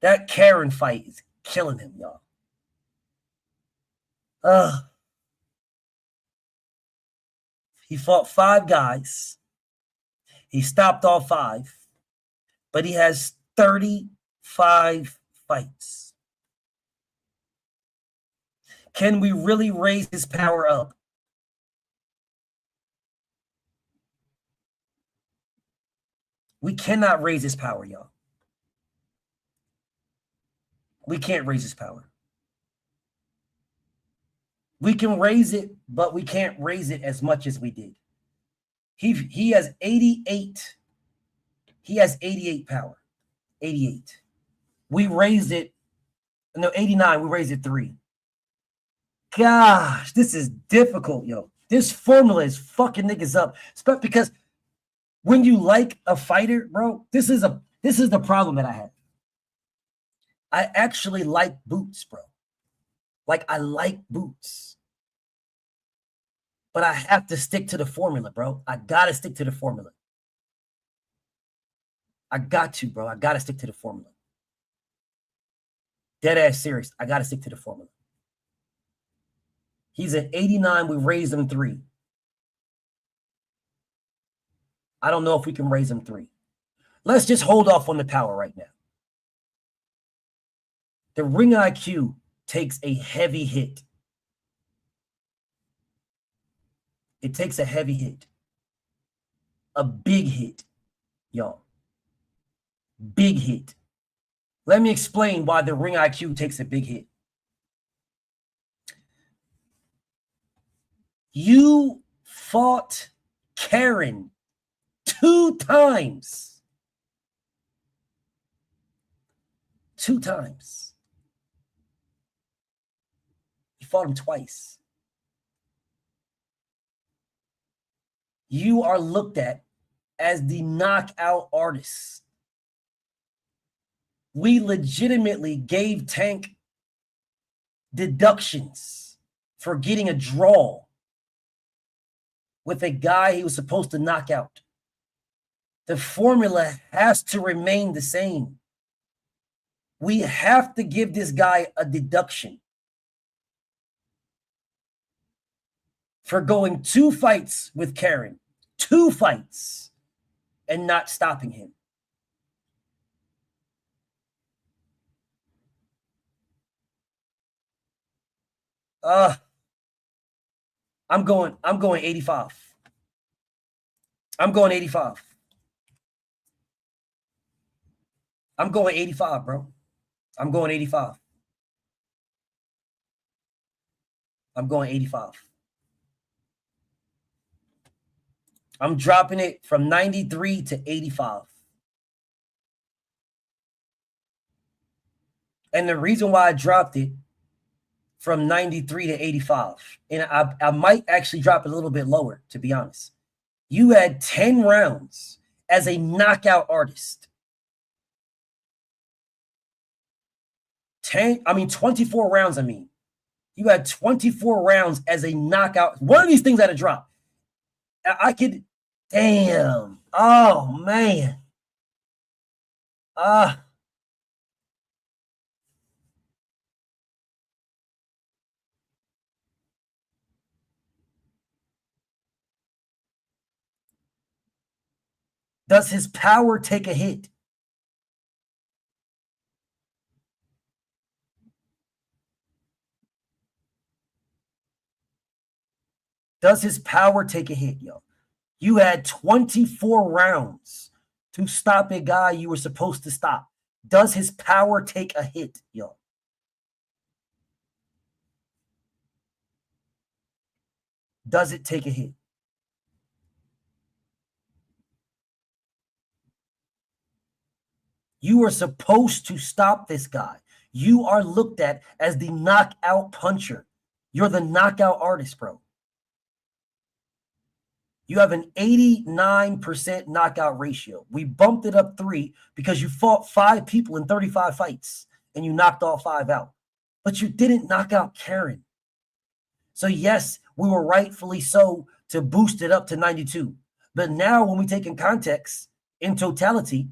That Karen fight is killing him, y'all. He fought 5 guys. He stopped all 5. But he has 35 fights. Can we really raise his power up? We cannot raise his power, y'all. We can't raise his power. We can raise it, but we can't raise it as much as we did. He has 88. He has 88 power. 88. We raised it. No, 89. We raised it 3. Gosh, this is difficult, yo. This formula is fucking niggas up. Because when you like a fighter, bro, this is the problem that I have. I actually like Boots, bro. Like, I like Boots. But I have to stick to the formula, bro. I got to stick to the formula. I got to, bro. I got to stick to the formula. Dead ass serious. I got to stick to the formula. He's at 89. We raised him 3. I don't know if we can raise him 3. Let's just hold off on the power right now. The ring IQ takes a heavy hit. It takes a heavy hit. A big hit, y'all. Big hit. Let me explain why the ring IQ takes a big hit. You fought Karen 2 times. 2 times. You fought him twice. You are looked at as the knockout artist. We legitimately gave Tank deductions for getting a draw with a guy he was supposed to knock out. The formula has to remain the same. We have to give this guy a deduction for going 2 fights with Karen, 2 fights, and not stopping him. I'm going 85. I'm going 85. I'm going 85, bro. I'm going 85. I'm going 85. I'm dropping it from 93 to 85. And the reason why I dropped it from 93 to 85, and I might actually drop it a little bit lower, to be honest. You had 10 rounds as a knockout artist. 24 rounds, You had 24 rounds as a knockout. One of these things had to drop. Damn. Oh, man. Does his power take a hit? Does his power take a hit, yo? You had 24 rounds to stop a guy you were supposed to stop. Does his power take a hit, yo? Does it take a hit? You are supposed to stop this guy. You are looked at as the knockout puncher. You're the knockout artist, bro. You have an 89% knockout ratio. We bumped it up 3 because you fought 5 people in 35 fights and you knocked all 5 out. But you didn't knock out Karen. So yes, we were rightfully so to boost it up to 92. But now when we take in context, in totality,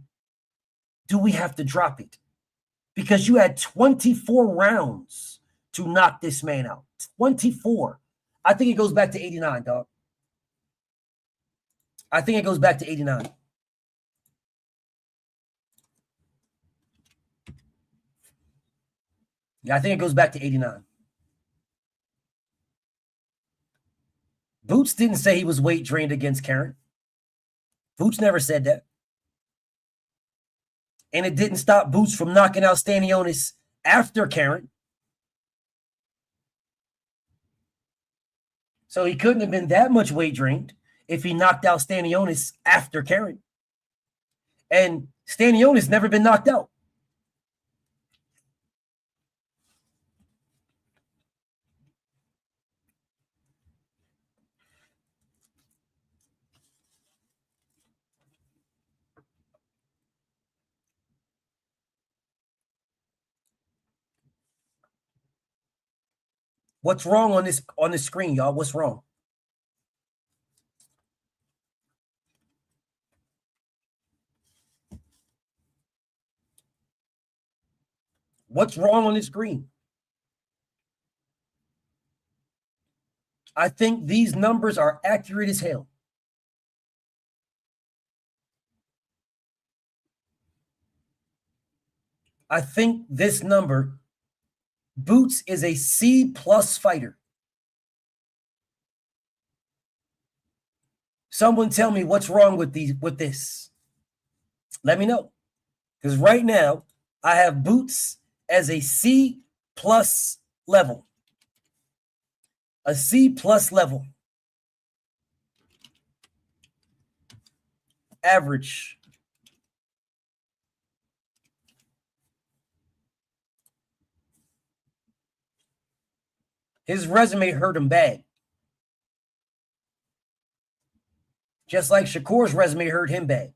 do we have to drop it? Because you had 24 rounds to knock this man out. 24. I think it goes back to 89, dog. I think it goes back to 89. Yeah, I think it goes back to 89. Boots didn't say he was weight drained against Karen. Boots never said that. And it didn't stop Boots from knocking out Stanionis after Karen. So he couldn't have been that much weight drained if he knocked out Stanionis after Karen. And Stanionis never been knocked out. What's wrong on this screen, y'all? What's wrong? What's wrong on this screen? I think these numbers are accurate as hell. I think this number, Boots is a C+ fighter. Someone tell me what's wrong with this. Let me know. Because right now, I have Boots as a C+ level. A C+ level. Average. His resume hurt him bad. Just like Shakur's resume hurt him bad.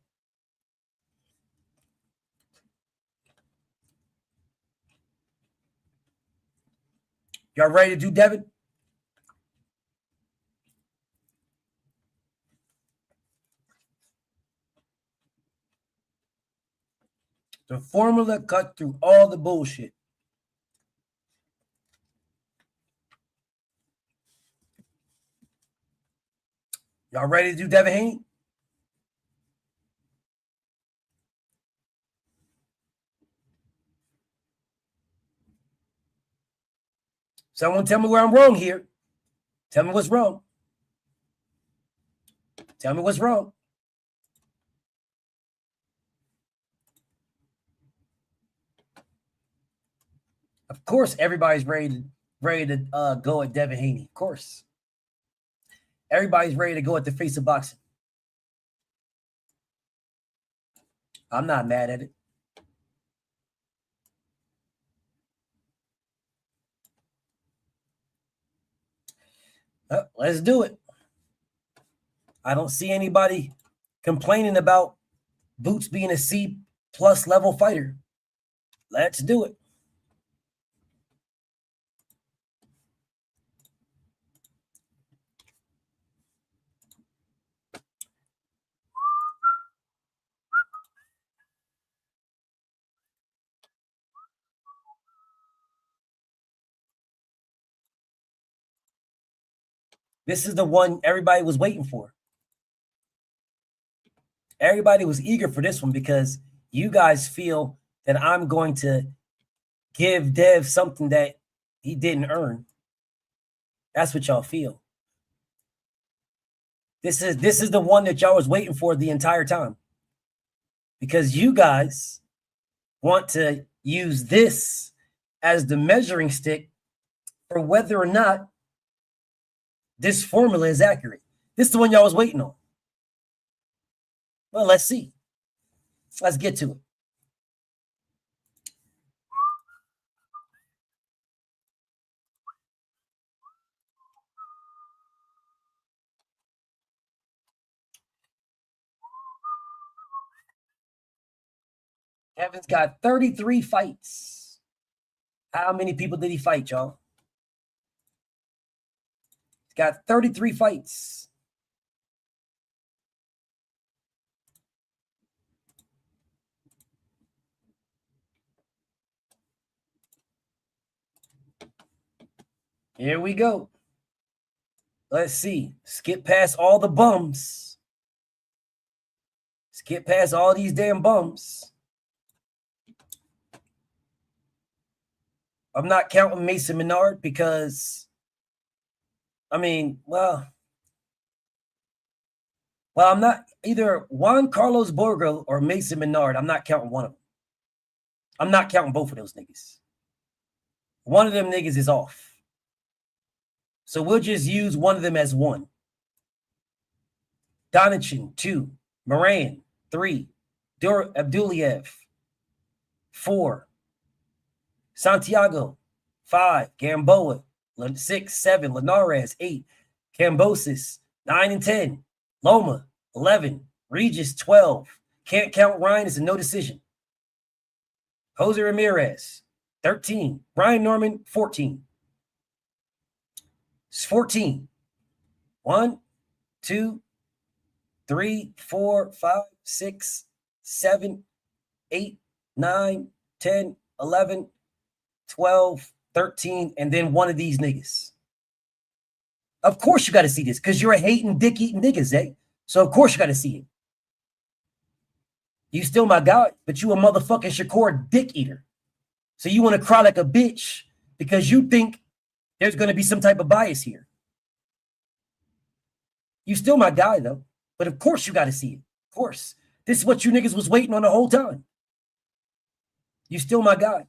Y'all ready to do Devin? The formula cut through all the bullshit. Y'all ready to do Devin Haney? Someone tell me where I'm wrong here. Tell me what's wrong. Tell me what's wrong. Of course, everybody's ready to go at Devin Haney. Of course. Everybody's ready to go at the face of boxing. I'm not mad at it. Let's do it. I don't see anybody complaining about Boots being a C+ level fighter. Let's do it. This is the one everybody was waiting for. Everybody was eager for this one because you guys feel that I'm going to give Dev something that he didn't earn. That's what y'all feel. This is the one that y'all was waiting for the entire time. Because you guys want to use this as the measuring stick for whether or not this formula is accurate. This is the one y'all was waiting on. Well, let's see. Let's get to it. Kevin's got 33 fights. How many people did he fight, y'all? He's got 33 fights. Here we go. Let's see. Skip past all the bums. Skip past all these damn bums. I'm not counting Mason Menard because, I mean, well, I'm not either Juan Carlos Borgo or Mason Menard. I'm not counting one of them. I'm not counting both of those niggas. One of them niggas is off. So we'll just use one of them as one. Donichin, 2. Moran, 3. Abduliev, 4. Santiago, 5. Gamboa, 6, 7. Linares, 8. Cambosis, 9 and 10. Loma, 11. Regis, 12. Can't count Ryan. It's a no decision. Jose Ramirez, 13. Brian Norman, 14. It's 14. 1, 2, 3, 4, 5, 6, 7, 8, 9, 10, 11, 12, 13, and then one of these niggas. Of course you got to see this because you're a hating, dick-eating niggas, eh? So of course you got to see it. You still my guy, but you a motherfucking Shakur dick eater. So you want to cry like a bitch because you think there's going to be some type of bias here. You still my guy, though. But of course you got to see it. Of course. This is what you niggas was waiting on the whole time. You still my guy.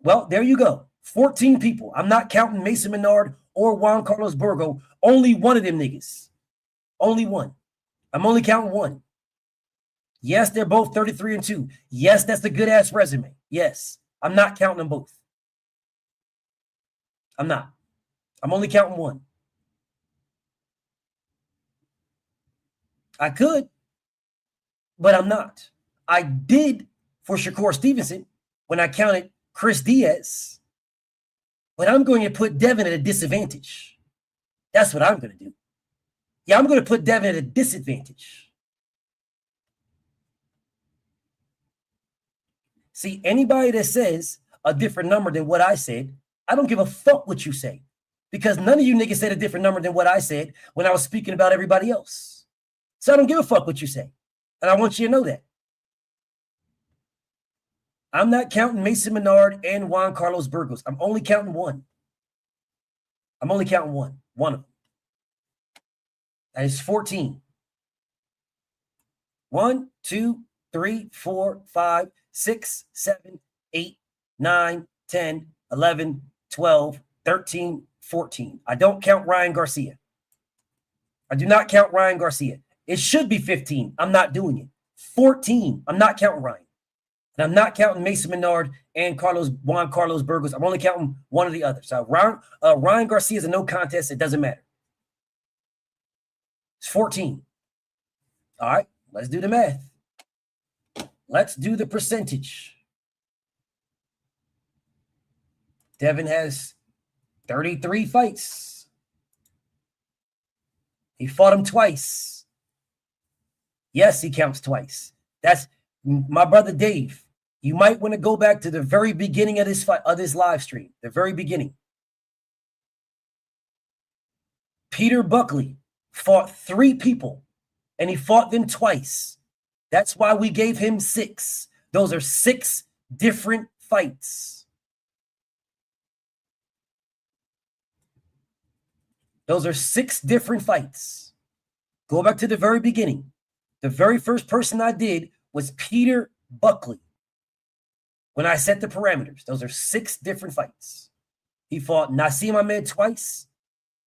Well, there you go. 14 people. I'm not counting Mason Menard or Juan Carlos Borgo. Only one of them niggas. Only one. I'm only counting one. Yes, they're both 33 and 2. Yes, that's a good-ass resume. Yes. I'm not counting them both. I'm not. I'm only counting one. I could, but I'm not. I did for Shakur Stevenson when I counted Chris Diaz, but I'm going to put Devin at a disadvantage. That's what I'm going to do. Yeah, I'm going to put Devin at a disadvantage. See, anybody that says a different number than what I said, I don't give a fuck what you say because none of you niggas said a different number than what I said when I was speaking about everybody else. So I don't give a fuck what you say. And I want you to know that. I'm not counting Mason Menard and Juan Carlos Burgos. I'm only counting one. I'm only counting one. One of them. That is 14. 1, 2, 3, 4, 5, 6, 7, 8, 9, 10, 11, 12, 13, 14. I don't count Ryan Garcia. I do not count Ryan Garcia. It should be 15. I'm not doing it. 14. I'm not counting Ryan. And I'm not counting Mason Menard and Juan Carlos Burgos. I'm only counting one or the other. So Ryan Garcia is a no contest. It doesn't matter. It's 14. All right, let's do the math. Let's do the percentage. Devin has 33 fights. He fought him twice. Yes, he counts twice. That's my brother Dave. You might want to go back to the very beginning of this fight, of this live stream, the very beginning. Peter Buckley fought 3 people, and he fought them twice. That's why we gave him 6. Those are 6 different fights. Those are 6 different fights. Go back to the very beginning. The very first person I did was Peter Buckley. When I set the parameters, those are 6 different fights. He fought Nassim Ahmed twice.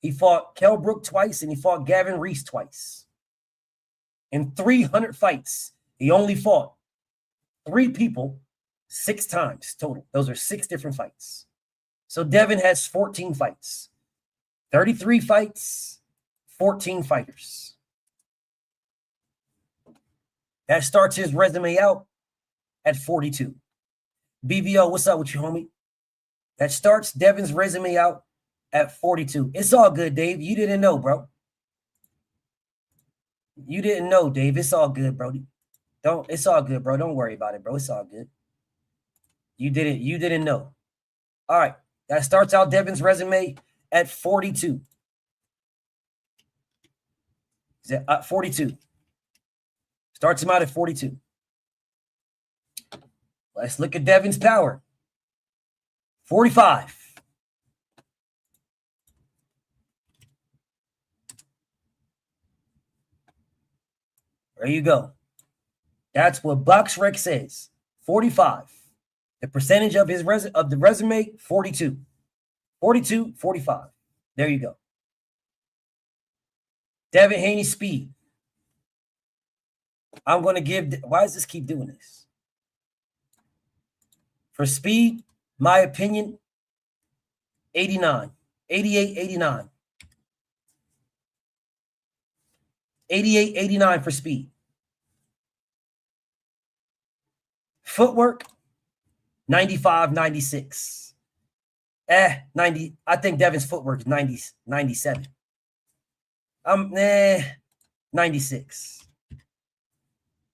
He fought Kell Brook twice, and he fought Gavin Reese twice. In 300 fights, he only fought 3 people 6 times total. Those are 6 different fights. So Devin has 14 fights. 33 fights, 14 fighters. That starts his resume out at 42. BVO, what's up with you, homie? That starts Devin's resume out at 42. It's all good, Dave. You didn't know, bro. You didn't know, Dave. It's all good, Brody. It's all good, bro. Don't worry about it, bro. It's all good. You didn't know. All right. That starts out Devin's resume at 42. Is that 42? Starts him out at 42. Let's look at Devin's power. 45. There you go. That's what BoxRec says. 45. The percentage of his of the resume, 42. 42, 45. There you go. Devin Haney speed. I'm going to give... Why does this keep doing this? For speed, my opinion, 89. 88, 89. 88, 89 for speed. Footwork, 95, 96. 90. I think Devin's footwork is 90, 97. 96.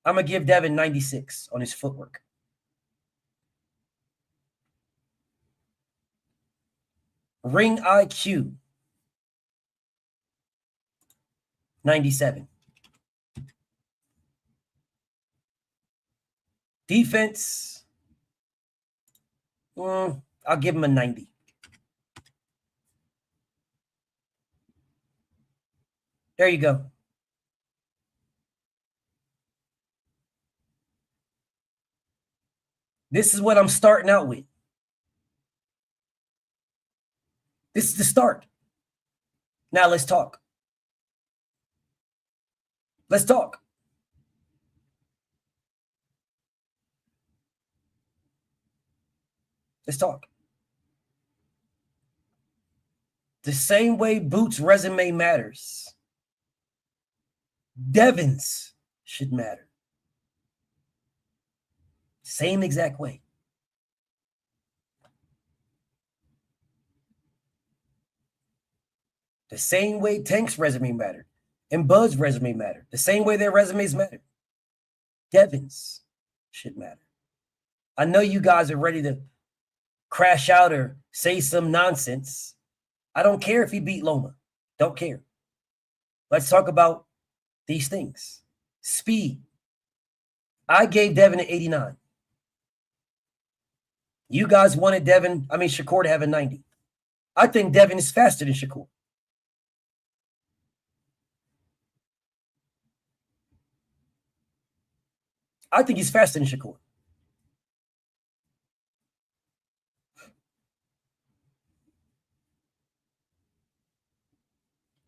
I'm going to give Devin 96 on his footwork. Ring IQ, 97. Defense, I'll give him a 90. There you go. This is what I'm starting out with. This is the start. Now let's talk. Let's talk. Let's talk. The same way Boots' resume matters, Devin's should matter. Same exact way. The same way Tank's resume mattered and Bud's resume mattered. The same way their resumes matter. Devin's should matter. I know you guys are ready to crash out or say some nonsense. I don't care if he beat Loma. Don't care. Let's talk about these things. Speed. I gave Devin an 89. You guys wanted Shakur to have a 90. I think Devin is faster than Shakur. I think he's faster than Shakur.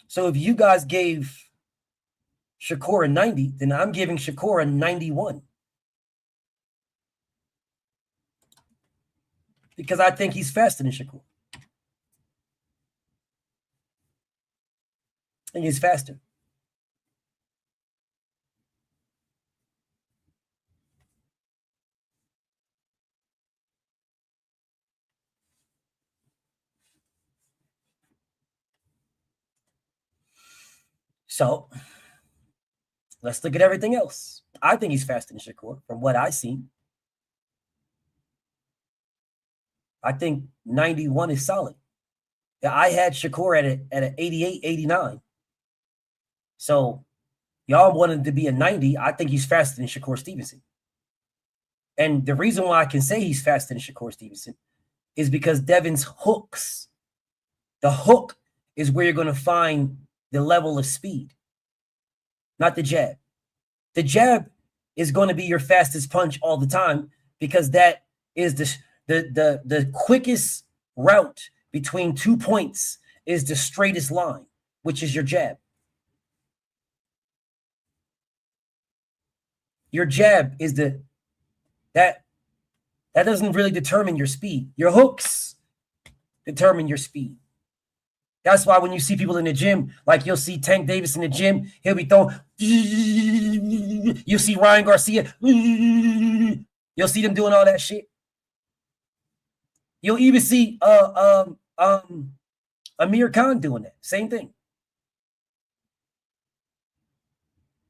So if you guys gave Shakur a 90, then I'm giving Shakur a 91. Because I think he's faster than Shakur. I think he's faster. So let's look at everything else. I think he's faster than Shakur from what I've seen. I think 91 is solid. Yeah, I had Shakur at an 88, 89. So y'all wanted to be a 90. I think he's faster than Shakur Stevenson. And the reason why I can say he's faster than Shakur Stevenson is because Devin's hooks. The hook is where you're going to find the level of speed, not the jab. The jab is going to be your fastest punch all the time because that is the quickest route between 2 points is the straightest line, which is your jab. Your jab is that doesn't really determine your speed. Your hooks determine your speed. That's why when you see people in the gym, like you'll see Tank Davis in the gym, he'll be throwing. You'll see Ryan Garcia. You'll see them doing all that shit. You'll even see Amir Khan doing that. Same thing.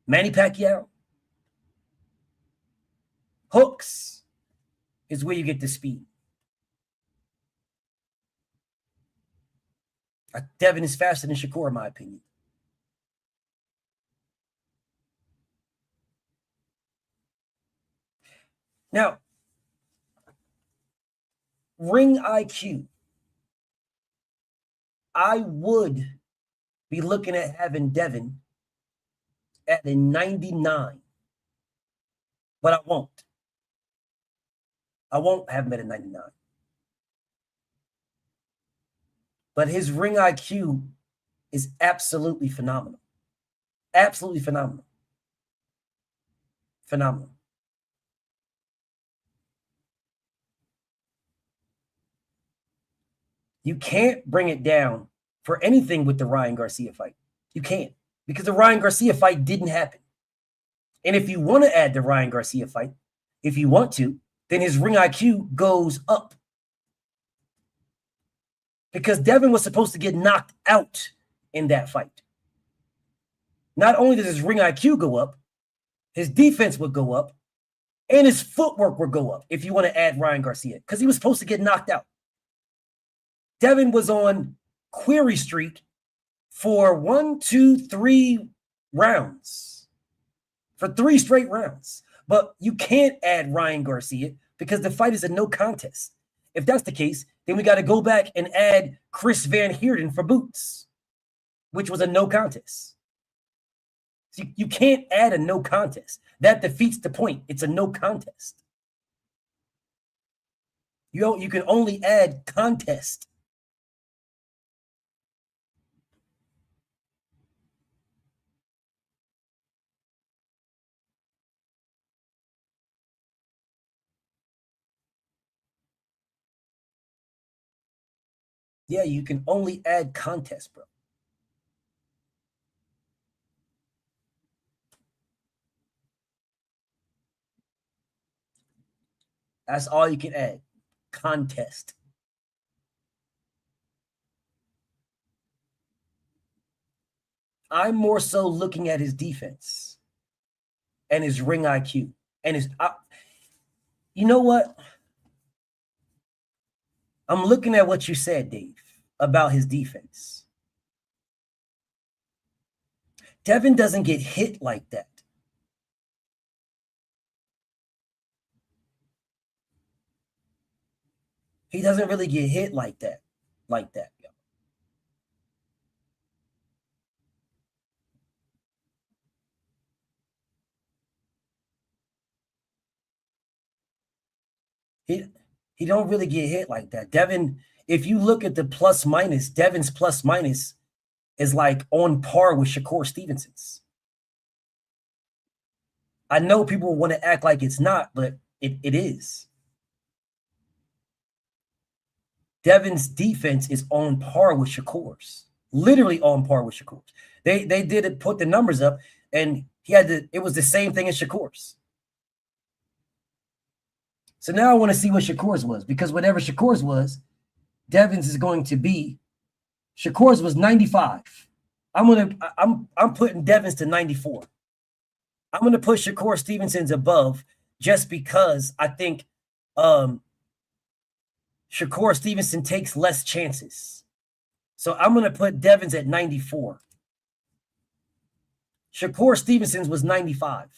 Manny Pacquiao. Hooks is where you get the speed. Devin is faster than Shakur, in my opinion. Now, ring IQ. I would be looking at having Devin at a 99, but I won't. I won't have him at a 99. But his ring IQ is absolutely phenomenal. Absolutely phenomenal. Phenomenal. You can't bring it down for anything with the Ryan Garcia fight. You can't, because the Ryan Garcia fight didn't happen. And if you want to add the Ryan Garcia fight, if you want to, then his ring IQ goes up. Because Devin was supposed to get knocked out in that fight. Not only does his ring IQ go up, his defense would go up, and his footwork would go up if you want to add Ryan Garcia, because he was supposed to get knocked out. Devin was on query streak for 1, 2, 3 rounds. For 3 straight rounds. But you can't add Ryan Garcia because the fight is a no contest. If that's the case, then we got to go back and add Chris Van Heerden for Boots, which was a no contest. So you can't add a no contest. That defeats the point. It's a no contest. You can only add contest. Yeah, you can only add contest, bro. That's all you can add. Contest. I'm more so looking at his defense and his ring IQ and his. You know what? I'm looking at what you said, Dave, about his defense. Devin doesn't get hit like that. He doesn't really get hit like that. He don't really get hit like that. Devin, if you look at the plus minus, Devin's plus minus is like on par with Shakur Stevenson's. I know people want to act like it's not, but it is. Devin's defense is on par with Shakur's. Literally on par with Shakur's. They did it, put the numbers up, and it was the same thing as Shakur's. So now I want to see what Shakur's was, because whatever Shakur's was, Devin's is going to be. Shakur's was 95. I'm putting Devins to 94. I'm gonna put Shakur Stevenson's above just because I think Shakur Stevenson takes less chances. So I'm gonna put Devins at 94. Shakur Stevenson's was 95.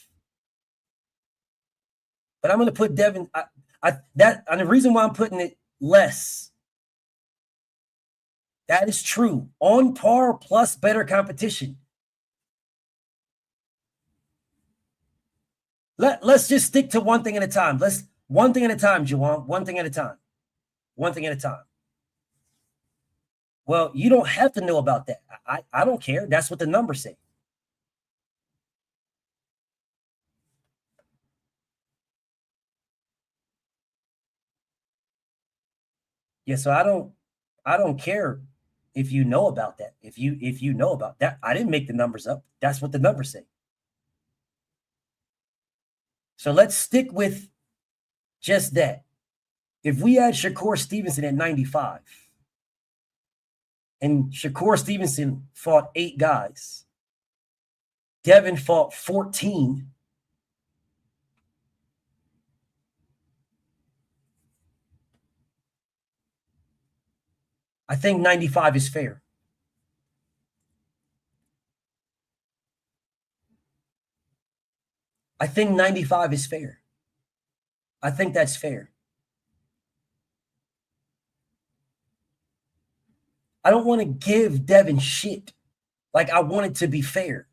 But I'm going to put Devin. And the reason why I'm putting it less, that is true. On par plus better competition. Let's just stick to one thing at a time. One thing at a time, Juwan. One thing at a time. One thing at a time. Well, you don't have to know about that. I don't care. That's what the numbers say. Yeah, so I don't care if you know about that. If you know about that, I didn't make the numbers up. That's what the numbers say. So let's stick with just that. If we had Shakur Stevenson at 95 and Shakur Stevenson fought 8 guys, Devin fought 14. I think 95 is fair. I think 95 is fair. I think that's fair. I don't want to give Devin shit. Like, I want it to be fair.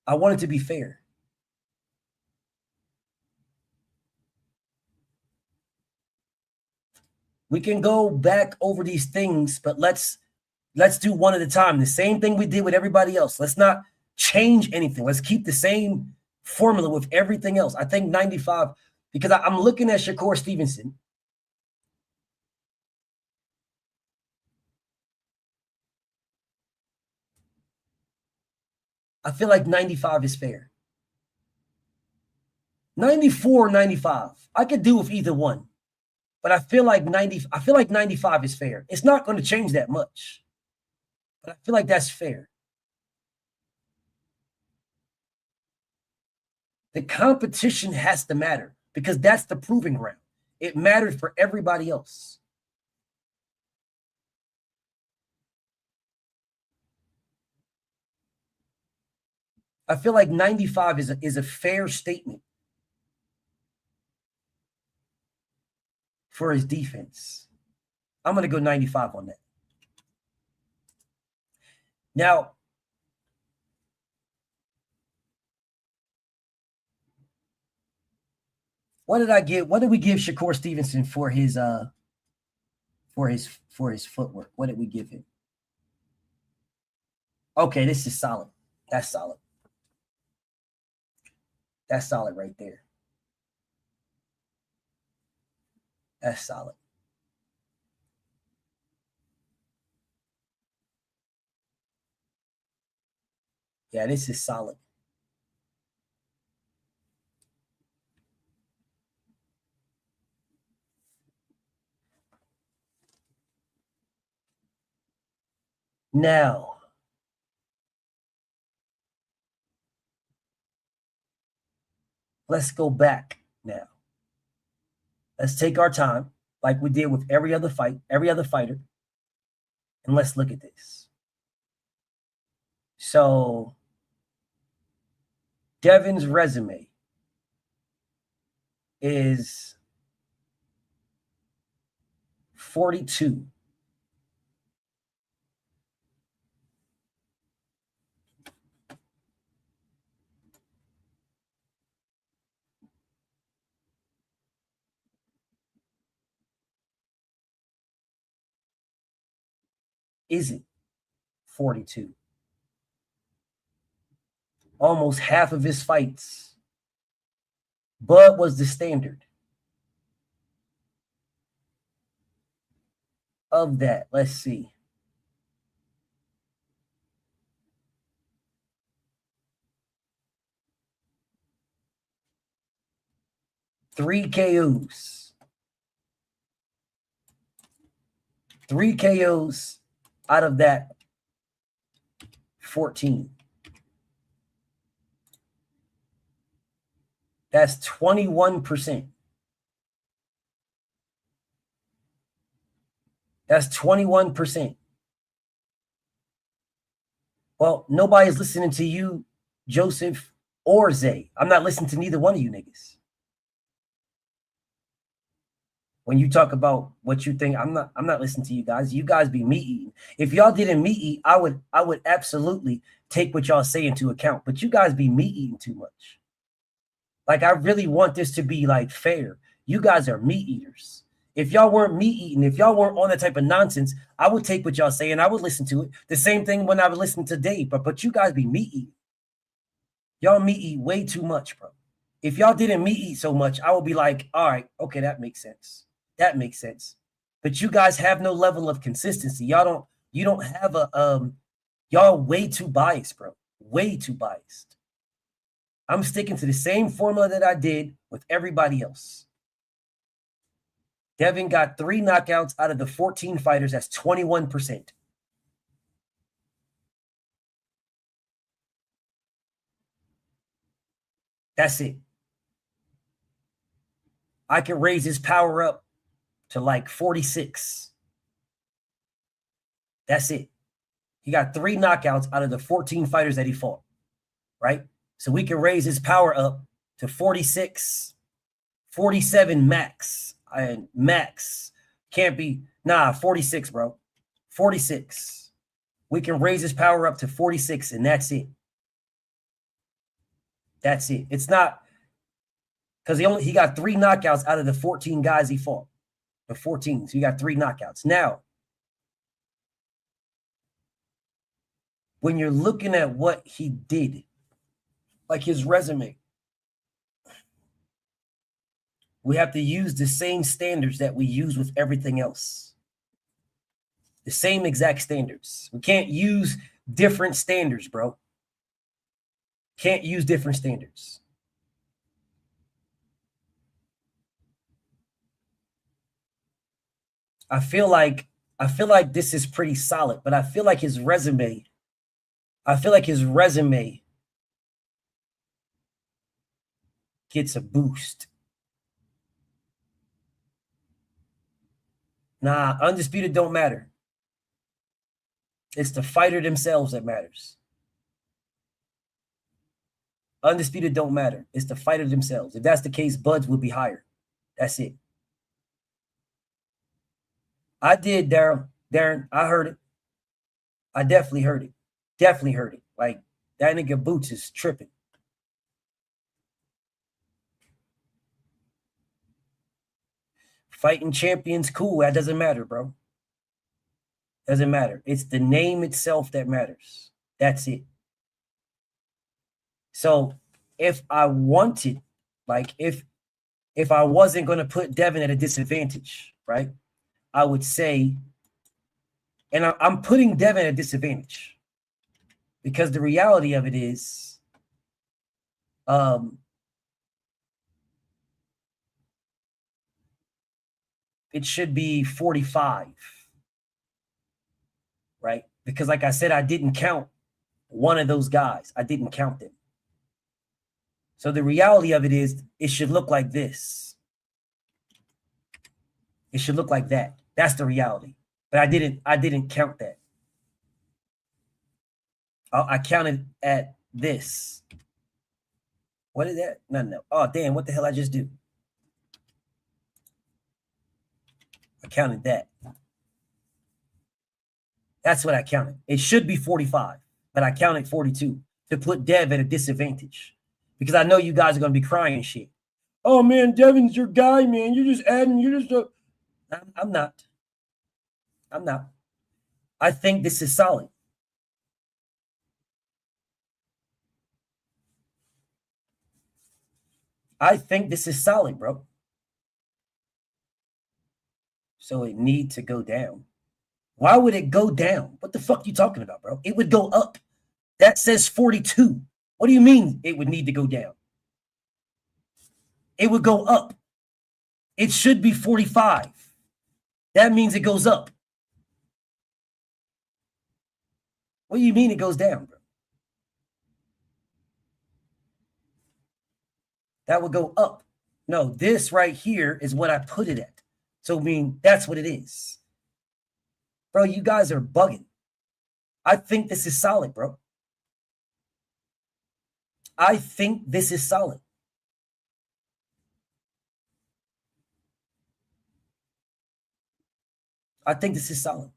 I want it to be fair. We can go back over these things, but let's do one at a time. The same thing we did with everybody else. Let's not change anything. Let's keep the same formula with everything else. I think 95, because I'm looking at Shakur Stevenson. I feel like 95 is fair. 94, 95. I could do with either one. But I feel like 95 is fair. It's not going to change that much. But I feel like that's fair. The competition has to matter because that's the proving ground. It matters for everybody else. I feel like 95 is a fair statement for his defense. I'm going to go 95 on that. Now, what did we give Shakur Stevenson for his footwork? What did we give him? Okay, this is solid. That's solid. That's solid right there. That's solid. Yeah, this is solid. Now, let's go back now. Let's take our time, like we did with every other fighter, and let's look at this. So, Devin's resume is 42. Is it 42? Almost half of his fights. Bud was the standard. Of that, let's see. Three KOs. 3 KOs out of that 14. That's 21%. That's 21%. Well, nobody's listening to you, Joseph or Zay. I'm not listening to neither one of you niggas. When you talk about what you think, I'm not listening to you guys. You guys be meat eating. If y'all didn't meat eat, I would absolutely take what y'all say into account. But you guys be meat eating too much. Like, I really want this to be like fair. You guys are meat eaters. If y'all weren't meat eating, if y'all weren't on that type of nonsense, I would take what y'all say and I would listen to it. The same thing when I would listen to Dave, but you guys be meat eating. Y'all meat eat way too much, bro. If y'all didn't meat eat so much, I would be like, all right, okay, that makes sense. That makes sense. But you guys have no level of consistency. You don't have y'all way too biased, bro. Way too biased. I'm sticking to the same formula that I did with everybody else. Devin got 3 knockouts out of the 14 fighters. That's 21%. That's it. I can raise his power up to like 46. That's it. He got 3 knockouts out of the 14 fighters that he fought, right? So we can raise his power up to 46, 47 max. Max. Can't be, 46, bro. 46. We can raise his power up to 46, and that's it. That's it. It's not, because he got 3 knockouts out of the 14 guys he fought. The 14. So he got 3 knockouts. Now, when you're looking at what he did, like his resume, we have to use the same standards that we use with everything else. The same exact standards. We can't use different standards, bro. Can't use different standards. I feel like this is pretty solid, but I feel like his resume gets a boost. Nah, undisputed don't matter. It's the fighter themselves that matters. Undisputed don't matter. It's the fighter themselves. If that's the case, Buds would be higher. That's it. I did, Darren. I heard it. I definitely heard it. Definitely heard it. Like, that nigga Boots is tripping. Fighting champions, cool. That doesn't matter, bro. Doesn't matter. It's the name itself that matters. That's it. So if I wanted, like, if I wasn't going to put Devin at a disadvantage, right, I would say, and I'm putting Devin at a disadvantage because the reality of it is, it should be 45, right? Because like I said, I didn't count one of those guys. I didn't count them. So the reality of it is, it should look like this. It should look like that. That's the reality. But I didn't count that. I counted at this. What is that? No. Oh, damn, what the hell I just do? I counted that. That's what I counted. It should be 45, but I counted 42 to put Dev at a disadvantage because I know you guys are going to be crying and shit. Oh, man, Devin's your guy, man. You're just adding. You're just a... I'm not. I think this is solid. I think this is solid, bro. So it need to go down. Why would it go down? What the fuck are you talking about, bro? It would go up. That says 42. What do you mean it would need to go down? It would go up. It should be 45. That means it goes up. What do you mean it goes down, bro? That would go up. No, this right here is what I put it at. So, I mean, that's what it is. Bro, you guys are bugging. I think this is solid, bro. I think this is solid. I think this is solid.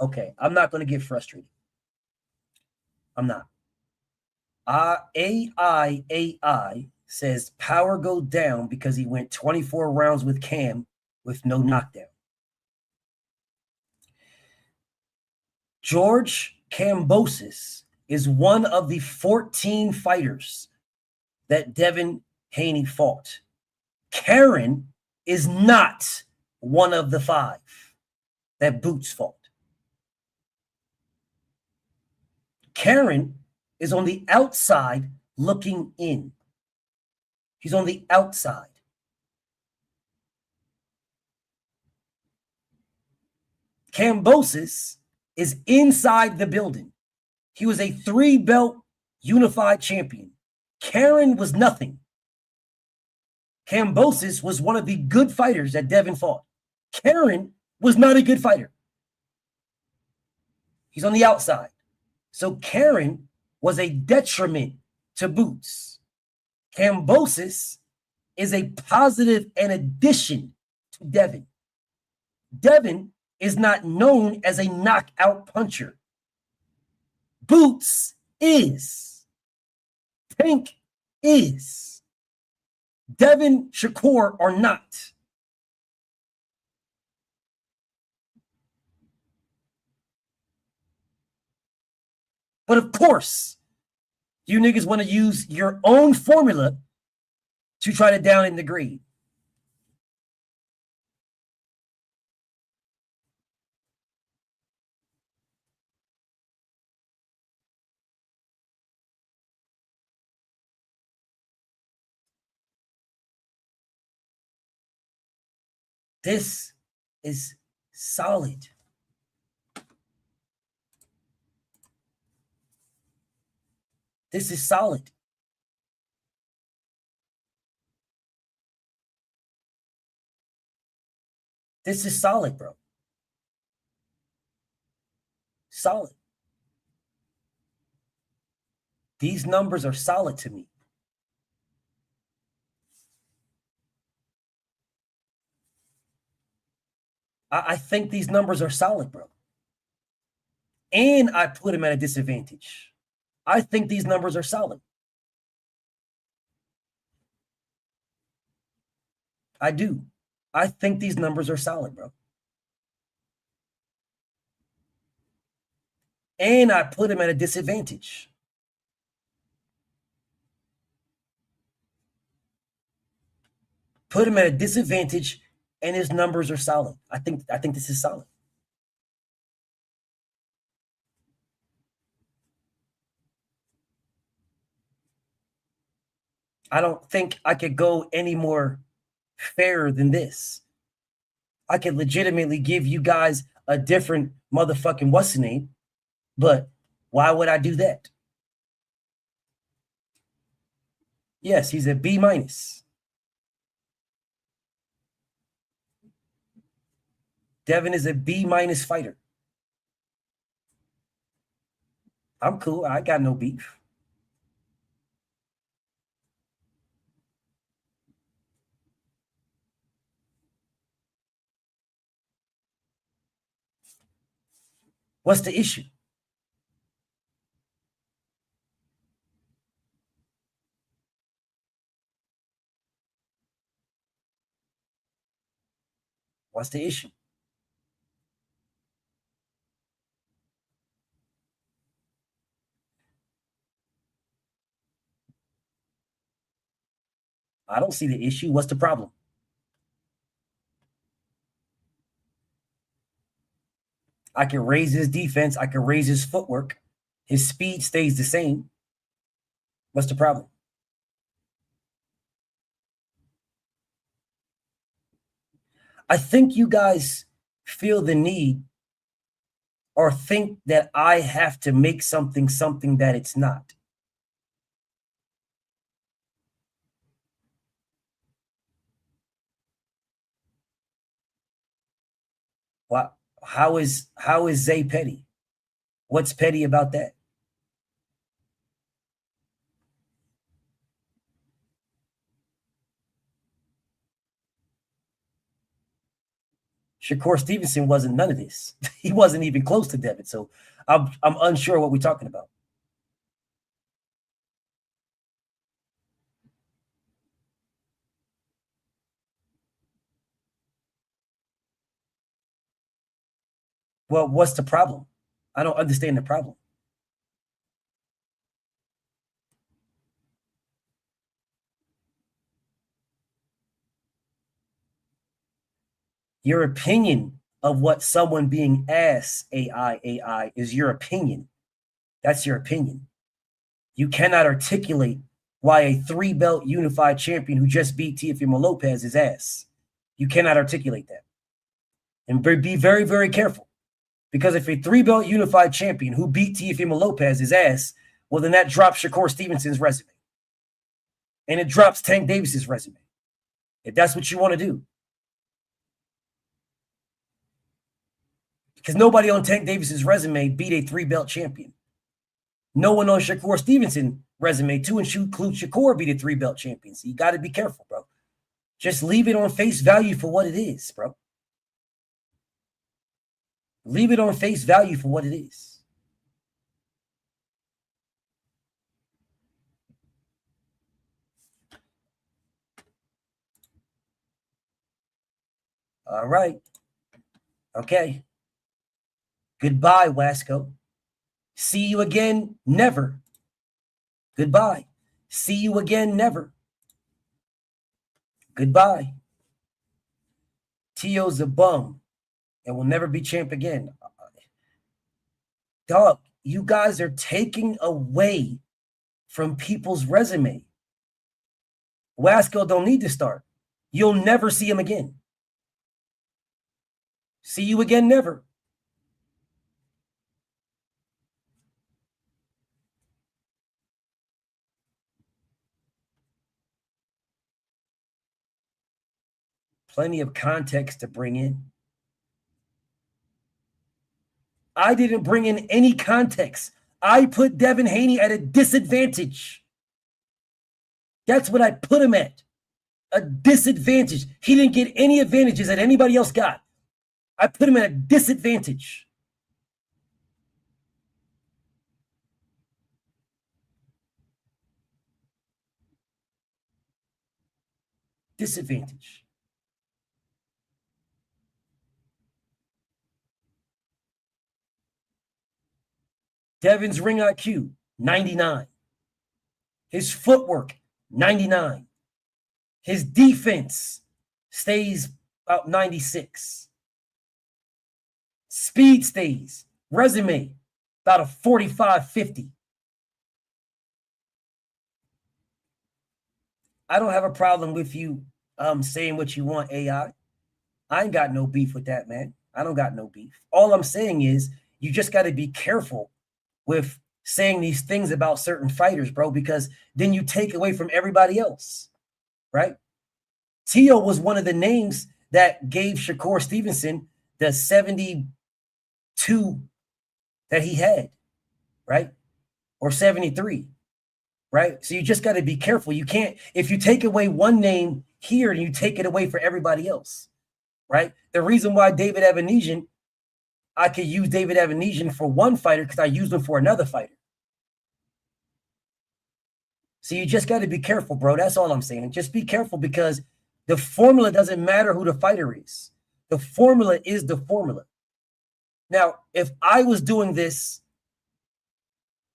Okay, I'm not going to get frustrated. I'm not. AI says power go down because he went 24 rounds with Cam with no knockdown. George Kambosos is one of the 14 fighters that Devin Haney fought. Karen is not one of the 5 that Boots fought. Karen is on the outside looking in. He's on the outside. Kambosos is inside the building. He was a 3-belt unified champion. Karen was nothing. Kambosos was one of the good fighters that Devin fought. Karen was not a good fighter. He's on the outside. So Karen was a detriment to Boots. Kambosos is a positive and addition to Devin. Devin is not known as a knockout puncher. Boots is. Tank is. Devin, Shakur are not. But of course, you niggas want to use your own formula to try to down in the grade. This is solid. This is solid. This is solid, bro. Solid. These numbers are solid to me. I think these numbers are solid, bro. And I put him at a disadvantage. I think these numbers are solid. I do. I think these numbers are solid, bro. And I put him at a disadvantage. Put him at a disadvantage, and his numbers are solid. I think this is solid. I don't think I could go any more fairer than this. I could legitimately give you guys a different motherfucking what's the name, but why would I do that? Yes, he's a B-. Devin is a B- fighter. I'm cool. I got no beef. What's the issue? What's the issue? I don't see the issue. What's the problem? I can raise his defense. I can raise his footwork. His speed stays the same. What's the problem? I think you guys feel the need or think that I have to make something that it's not. Well, how is Zay petty? What's petty about that? Shakur Stevenson wasn't none of this. He wasn't even close to Devin. So I'm unsure what we're talking about. Well, what's the problem? I don't understand the problem. Your opinion of what someone being asked AI is your opinion. That's your opinion. You cannot articulate why a 3-belt unified champion who just beat Teofimo Lopez is ass. You cannot articulate that. And be very, very careful. Because if a 3-belt unified champion who beat Teofimo Lopez is ass, well, then that drops Shakur Stevenson's resume. And it drops Tank Davis's resume. If that's what you want to do. Because nobody on Tank Davis's resume beat a 3-belt champion. No one on Shakur Stevenson's resume, to include Shakur, beat a 3-belt champion. So you got to be careful, bro. Just leave it on face value for what it is, bro. Leave it on face value for what it is. All right. Okay. Goodbye, Wasco. See you again, never. Goodbye. See you again, never. Goodbye. Tio's a bum and will never be champ again. Dog, you guys are taking away from people's resume. Wasco don't need to start. You'll never see him again. See you again, never. Plenty of context to bring in. I didn't bring in any context. I put Devin Haney at a disadvantage. That's what I put him at. A disadvantage. He didn't get any advantages that anybody else got. I put him at a disadvantage. Disadvantage. Devin's ring IQ, 99. His footwork, 99. His defense stays about 96. Speed stays. Resume, about a 45, 50. I don't have a problem with you saying what you want, AI. I ain't got no beef with that, man. I don't got no beef. All I'm saying is you just got to be careful with saying these things about certain fighters, bro, because then you take away from everybody else, right? Tio was one of the names that gave Shakur Stevenson the 72 that he had, right? Or 73, right? So you just got to be careful. You can't, if you take away one name here and you take it away for everybody else, right? The reason why David Evanesian, I could use David Evanesian for one fighter because I used him for another fighter. So you just got to be careful, bro. That's all I'm saying. Just be careful because the formula doesn't matter who the fighter is. The formula is the formula. Now, if I was doing this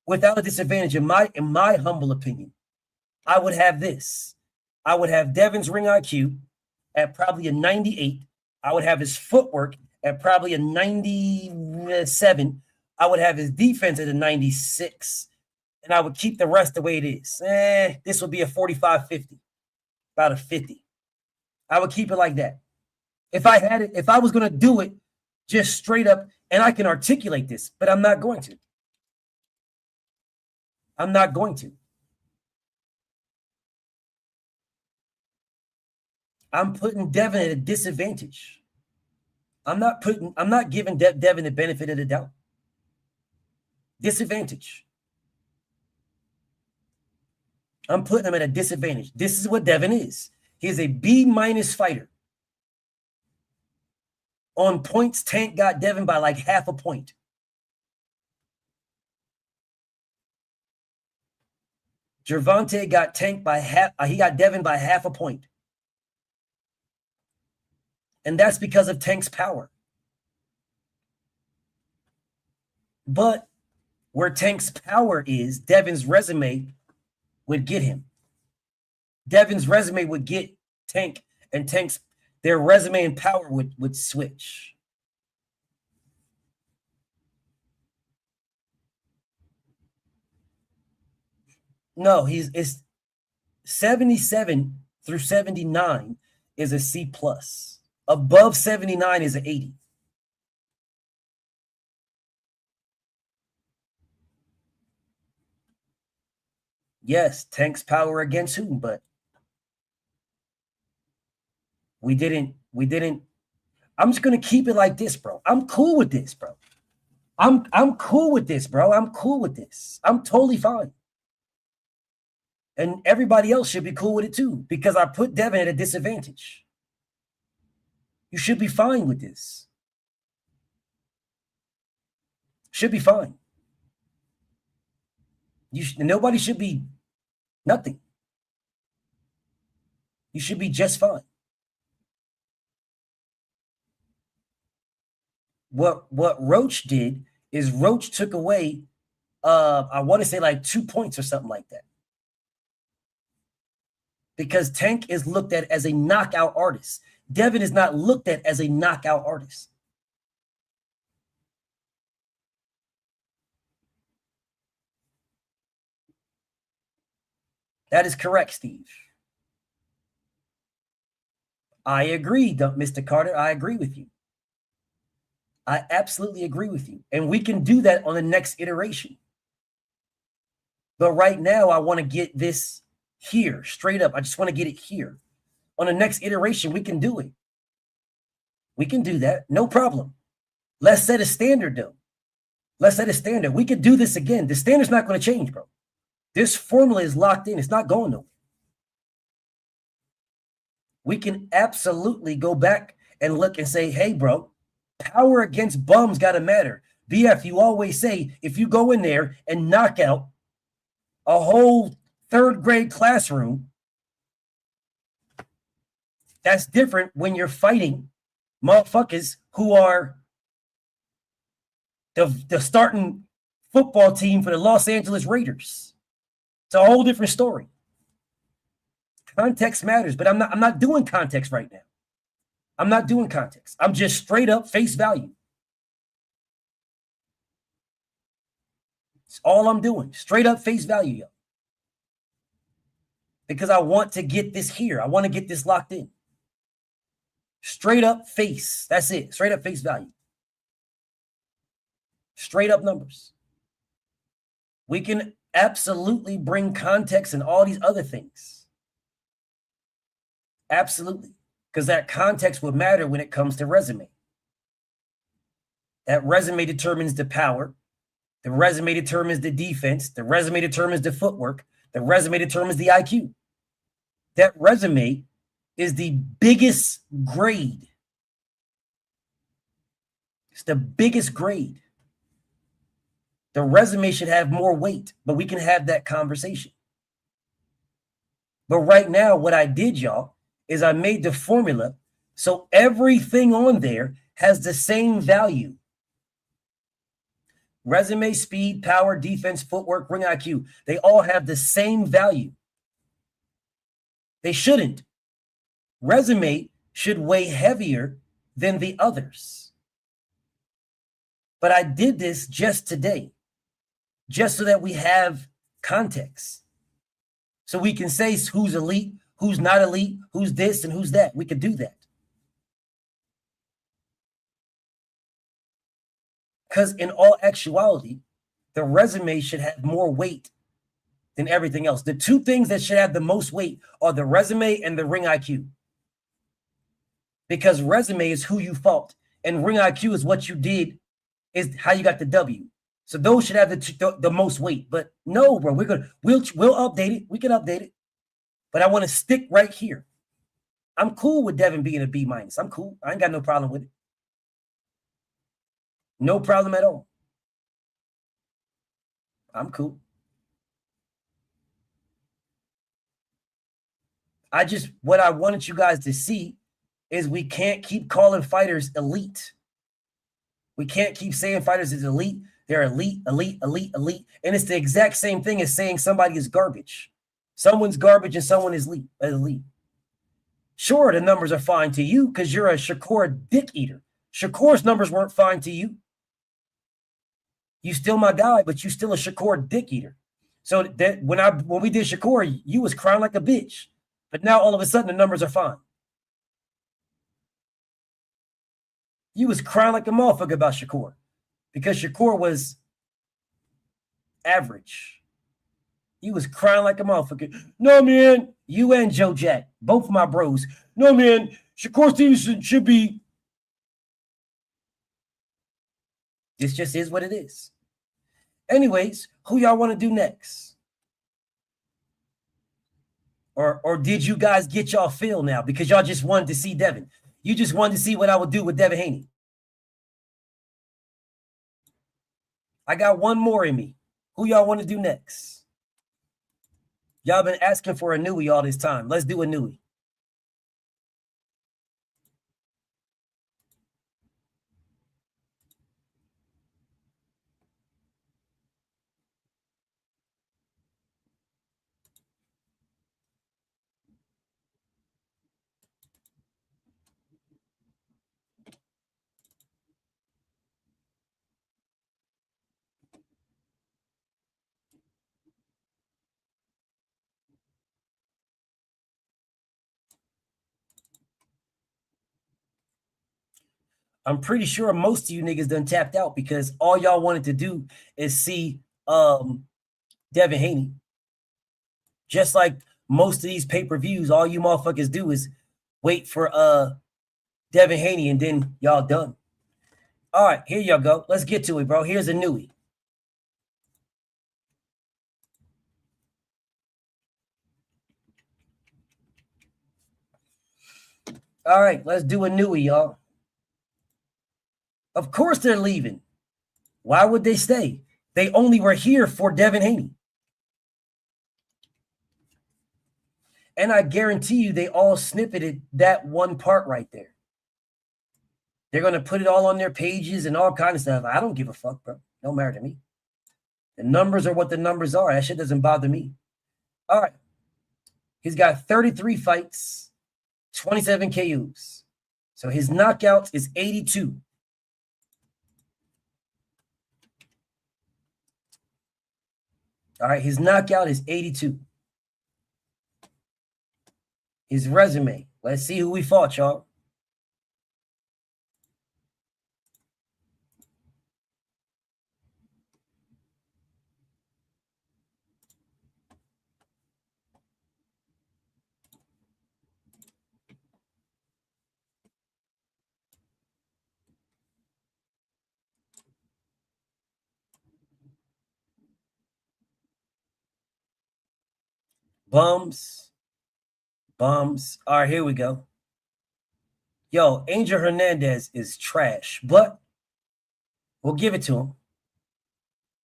without a disadvantage, in my humble opinion, I would have this. I would have Devin's ring IQ at probably a 98. I would have his footwork at probably a 97. I would have his defense at a 96, and I would keep the rest the way it is. This would be a 45-50, about a 50. I would keep it like that. If I had it, if I was going to do it just straight up, and I can articulate this, but I'm not going to. I'm not going to. I'm putting Devin at a disadvantage. I'm not giving Devin the benefit of the doubt. Disadvantage. I'm putting him at a disadvantage. This is what Devin is. He is a B- fighter. On points, Tank got Devin by like half a point. Gervonta got Tank by half. He got Devin by half a point. And that's because of Tank's power. But where Tank's power is, Devin's resume would get him. Devin's resume would get Tank, and Tank's their resume and power would switch. No, it's 77 through 79 is a C+. Above 79 is an 80. Yes, Tank's power against whom, but we didn't. I'm just gonna keep it like this, bro. I'm cool with this, bro. I'm cool with this, bro. I'm cool with this. I'm totally fine. And everybody else should be cool with it too, because I put Devin at a disadvantage. You should be fine with this. Should be fine. Nobody should be nothing. You should be just fine. What Roach did is Roach took away, I want to say like 2 points or something like that. Because Tank is looked at as a knockout artist. Devin is not looked at as a knockout artist. That is correct, Steve. I agree, Mr. Carter. I agree with you. I absolutely agree with you. And we can do that on the next iteration. But right now, I want to get this here, straight up. I just want to get it here. On the next iteration, we can do it. We can do that. No problem. Let's set a standard, though. Let's set a standard. We could do this again. The standard's not going to change, bro. This formula is locked in. It's not going nowhere. We can absolutely go back and look and say, hey, bro, power against bums got to matter. BF, you always say, if you go in there and knock out a whole third grade classroom, that's different when you're fighting motherfuckers who are the starting football team for the Los Angeles Raiders. It's a whole different story. Context matters, but I'm not doing context right now. I'm not doing context. I'm just straight up face value. It's all I'm doing. Straight up face value, yo. Because I want to get this here. I want to get this locked in. Straight up face. That's it. Straight up face value. Straight up numbers. We can absolutely bring context and all these other things. Absolutely. Because that context would matter when it comes to resume. That resume determines the power. The resume determines the defense. The resume determines the footwork. The resume determines the IQ. That resume is the biggest grade. It's the biggest grade. The resume should have more weight, but we can have that conversation. But right now, what I did, y'all, is I made the formula so everything on there has the same value. Resume, speed, power, defense, footwork, ring IQ. They all have the same value. They shouldn't. Resume should weigh heavier than the others. But I did this just today, just so that we have context. So we can say who's elite, who's not elite, who's this and who's that. We could do that. Because in all actuality, the resume should have more weight than everything else. The two things that should have the most weight are the resume and the ring IQ. Because resume is who you fought, and ring IQ is what you did, is how you got the W. So those should have the most weight. But no, bro, we'll update it. We can update it. But I want to stick right here. I'm cool with Devin being a B-. I'm cool. I ain't got no problem with it. No problem at all. I'm cool. What I wanted you guys to see is we can't keep calling fighters elite. We can't keep saying fighters is elite. They're elite, elite, elite, elite. And it's the exact same thing as saying somebody is garbage. Someone's garbage and someone is elite. Sure, the numbers are fine to you because you're a Shakur dick eater. Shakur's numbers weren't fine to you. You still my guy, but you still a Shakur dick eater. So that when we did Shakur, you was crying like a bitch. But now all of a sudden the numbers are fine. You was crying like a motherfucker about Shakur because Shakur was average. You was crying like a motherfucker. No, man, you and Joe Jack, both of my bros. No, man, Shakur Stevenson should be. This just is what it is. Anyways, who y'all want to do next? Or did you guys get y'all feel now because y'all just wanted to see Devin? You just wanted to see what I would do with Devin Haney. I got one more in me. Who y'all want to do next? Y'all been asking for a newie all this time. Let's do a newie. I'm pretty sure most of you niggas done tapped out because all y'all wanted to do is see Devin Haney. Just like most of these pay-per-views, all you motherfuckers do is wait for Devin Haney and then y'all done. All right, here y'all go. Let's get to it, bro. Here's a newie. All right, let's do a newie, y'all. Of course they're leaving. Why would they stay? They only were here for Devin Haney. And I guarantee you they all snippeted that one part right there. They're going to put it all on their pages and all kind of stuff. I don't give a fuck, bro. Don't matter to me. The numbers are what the numbers are. That shit doesn't bother me. All right. He's got 33 fights, 27 KOs. So his knockouts is 82. All right, his knockout is 82. His resume. Let's see who we fought, y'all. Bums. All right, here we go. Yo, Angel Hernandez is trash, but we'll give it to him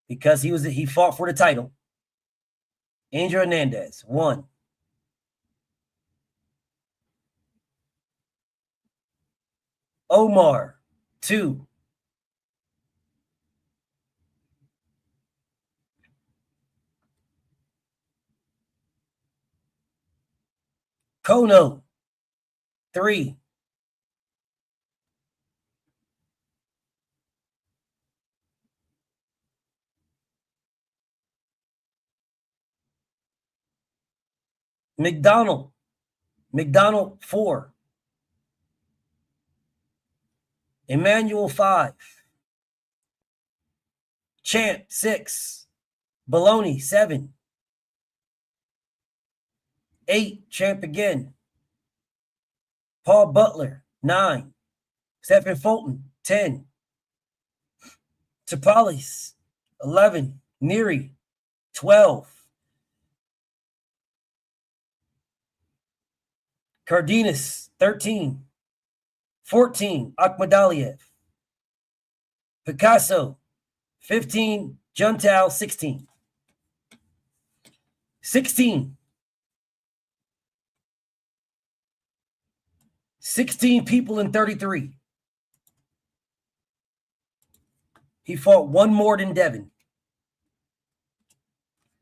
because he fought for the title. Angel Hernandez, 1. Omar, 2. Kono, 3. McDonald 4. Emmanuel 5. Champ 6. Baloney 7. 8. Champ again. Paul Butler 9. Stephen Fulton 10. Tapales 11. Neary 12. Cardenas 13. 14. Akhmadaliev. Picasso 15. Juntao 16. 16. 16 people in 33. He fought one more than Devin.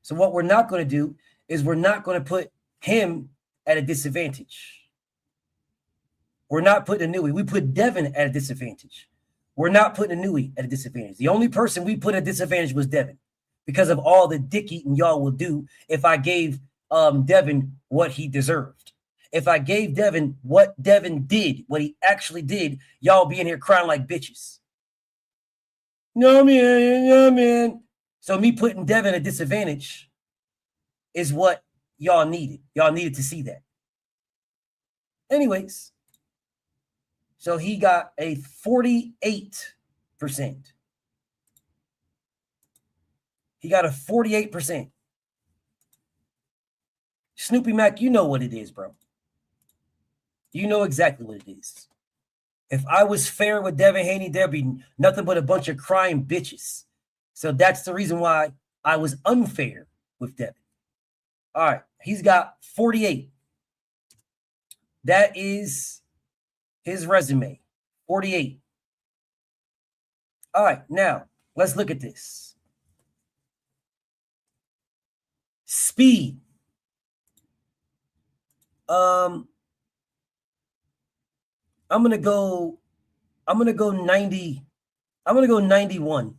So what we're not going to do is we're not going to put him at a disadvantage. We're not putting a Nui. We put Devin at a disadvantage. We're not putting a Nui at a disadvantage. The only person we put at a disadvantage was Devin because of all the dick eating y'all will do if I gave Devin what he deserved. If I gave Devin what Devin did, what he actually did, y'all be in here crying like bitches. No, man, no, man. So me putting Devin at a disadvantage is what y'all needed. Y'all needed to see that. Anyways, so he got a 48%. He got a 48%. Snoopy Mac, you know what it is, bro. You know exactly what it is. If I was fair with Devin Haney, there'd be nothing but a bunch of crying bitches. So that's the reason why I was unfair with Devin. All right, he's got 48. That is his resume, 48. All right, now let's look at this. Speed. I'm gonna go 90. I'm gonna go 91.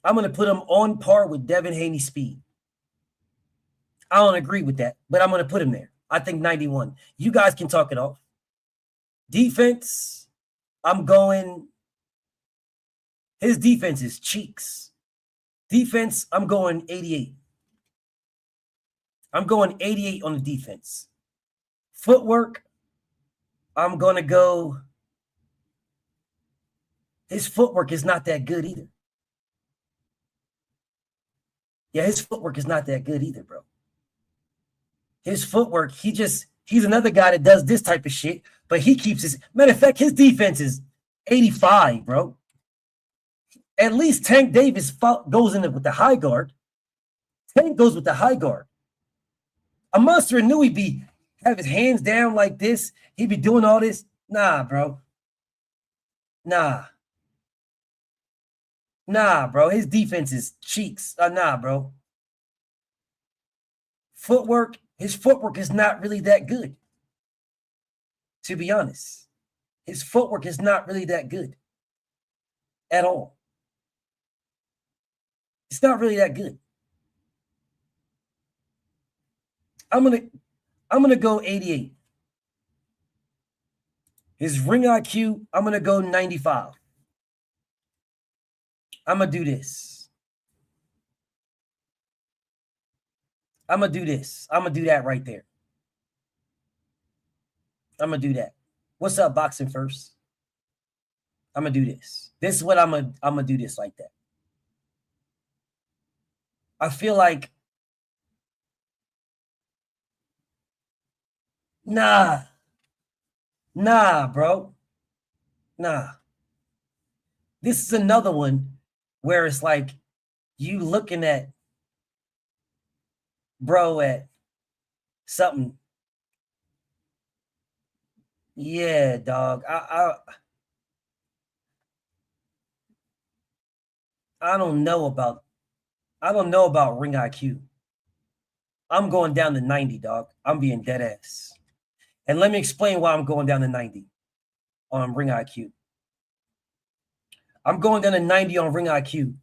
I'm gonna put him on par with Devin Haney speed. I don't agree with that, but I'm gonna put him there. I think 91. You guys can talk it off. Defense, I'm going. His defense is cheeks. Defense, I'm going 88. I'm going 88 on the defense. Footwork, I'm going to go. His footwork is not that good either. Yeah, his footwork is not that good either, bro. His footwork, he's another guy that does this type of shit, but he keeps his. Matter of fact, his defense is 85, bro. At least Tank Davis goes in it with the high guard. Tank goes with the high guard. A monster knew he'd be have his hands down like this. He'd be doing all this. Nah, bro. Nah, bro. His defense is cheeks. Nah, bro. Footwork. His footwork is not really that good. To be honest, his footwork is not really that good at all. It's not really that good. I'm gonna go 88. His ring IQ, I'm gonna go 95. I'm gonna do this. I'm gonna do this. I'm gonna do that right there. I'm gonna do that. What's up, Boxing First? I'm gonna do this. This is what I'm gonna do this like that. I feel like Nah, bro. Nah. This is another one where it's like you looking at bro at something. Yeah, dog. I don't know about ring IQ. I'm going down to 90, dog. I'm being dead ass. And let me explain why I'm going down to 90 on ring IQ. I'm going down to 90 on ring IQ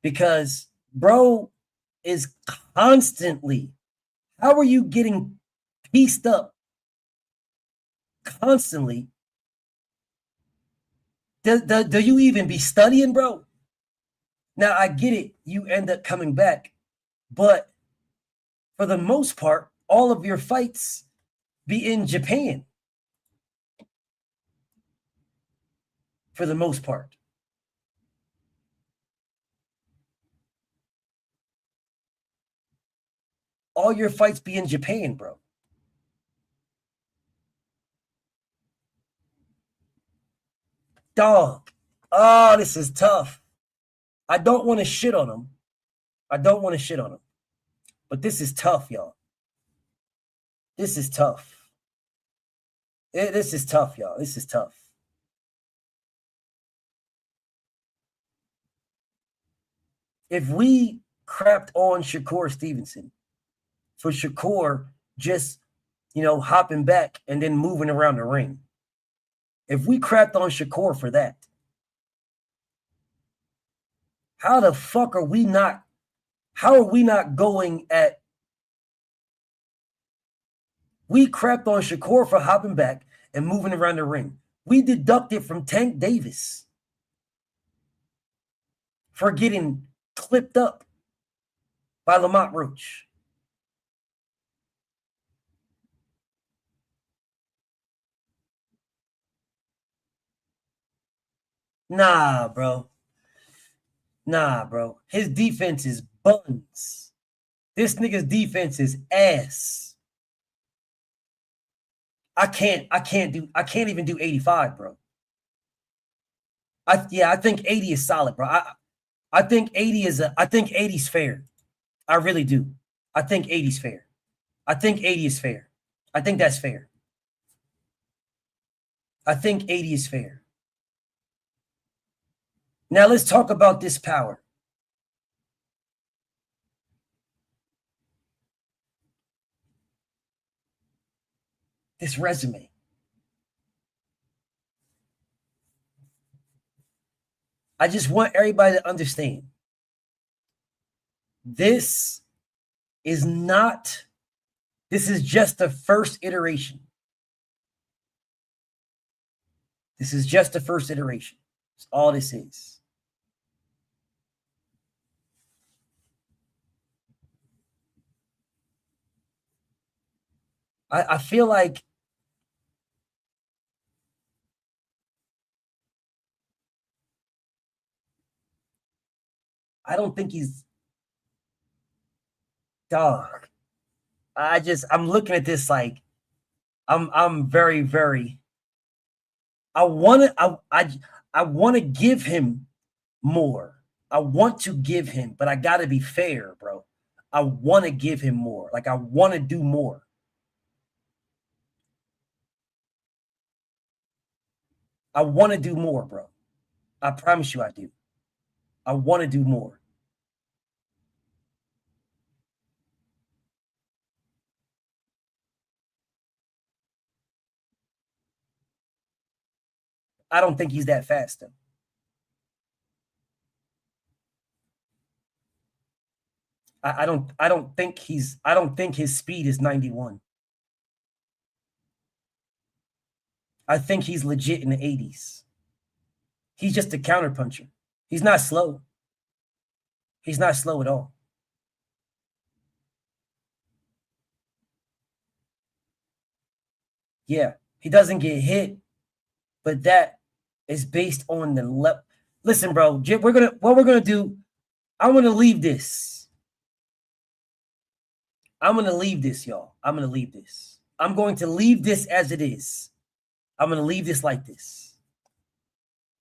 because bro is constantly. How are you getting pieced up constantly? Do you even be studying, bro? Now, I get it. You end up coming back. But for the most part, all of your fights be in Japan. For the most part. All your fights be in Japan, bro. Dog. Oh, this is tough. I don't want to shit on him. But this is tough, y'all. This is tough. This is tough, y'all. This is tough. If we crapped on Shakur Stevenson for Shakur just, hopping back and then moving around the ring, if we crapped on Shakur for that, how the fuck are we not going at? We crapped on Shakur for hopping back and moving around the ring. We deducted from Tank Davis for getting clipped up by Lamont Roach. Nah, bro. His defense is buns. This nigga's defense is ass. I can't even do 85, bro. I think 80 is solid, bro. I think 80 is fair. I really do. I think 80 is fair. I think 80 is fair. I think that's fair. I think 80 is fair. Now let's talk about this power. This resume. I just want everybody to understand. This is just the first iteration. This is just the first iteration. That's all this is. I feel like I don't think he's dog. I'm looking at this like I'm very, very I want to give him more. I want to give him, but I got to be fair, bro. I want to give him more. Like I want to do more. I want to do more, bro. I promise you I do. I want to do more. I don't think he's that fast, though. I don't think his speed is 91. I think he's legit in the 80s. He's just a counterpuncher. He's not slow. He's not slow at all. Yeah, he doesn't get hit, but that is based on the level. Listen, bro, what we're gonna do. I'm gonna leave this. I'm gonna leave this, y'all. I'm gonna leave this. I'm going to leave this as it is. I'm gonna leave this like this.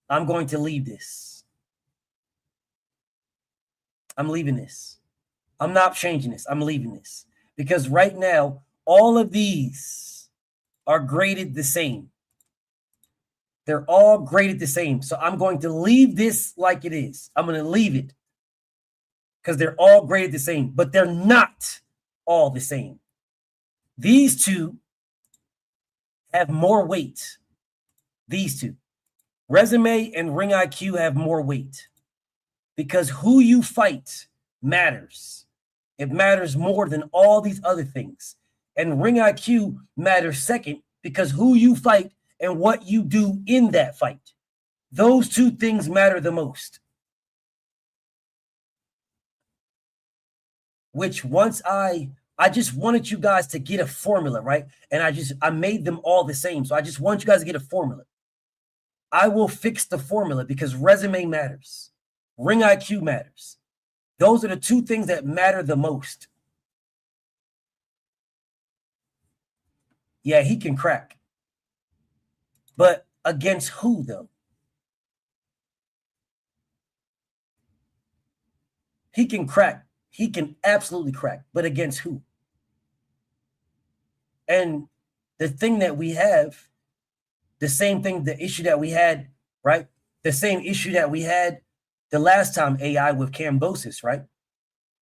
I'm going to leave this. I'm leaving this. I'm not changing this. I'm leaving this. Because right now, all of these are graded the same. They're all graded the same. So I'm going to leave this like it is. I'm going to leave it. Because they're all graded the same. But they're not all the same. These two have more weight. These two. Resume and ring IQ have more weight. Because who you fight matters. It matters more than all these other things. And ring IQ matters second because who you fight and what you do in that fight. Those two things matter the most. Which once I just wanted you guys to get a formula, right? And I made them all the same. So I just want you guys to get a formula. I will fix the formula because resume matters. Ring IQ matters. Those are the two things that matter the most. Yeah, he can crack. But against who, though? He can crack. He can absolutely crack. But against who? And the thing that we have, the same thing, the issue that we had, right? The same issue that we had the last time AI with Kambosos, right?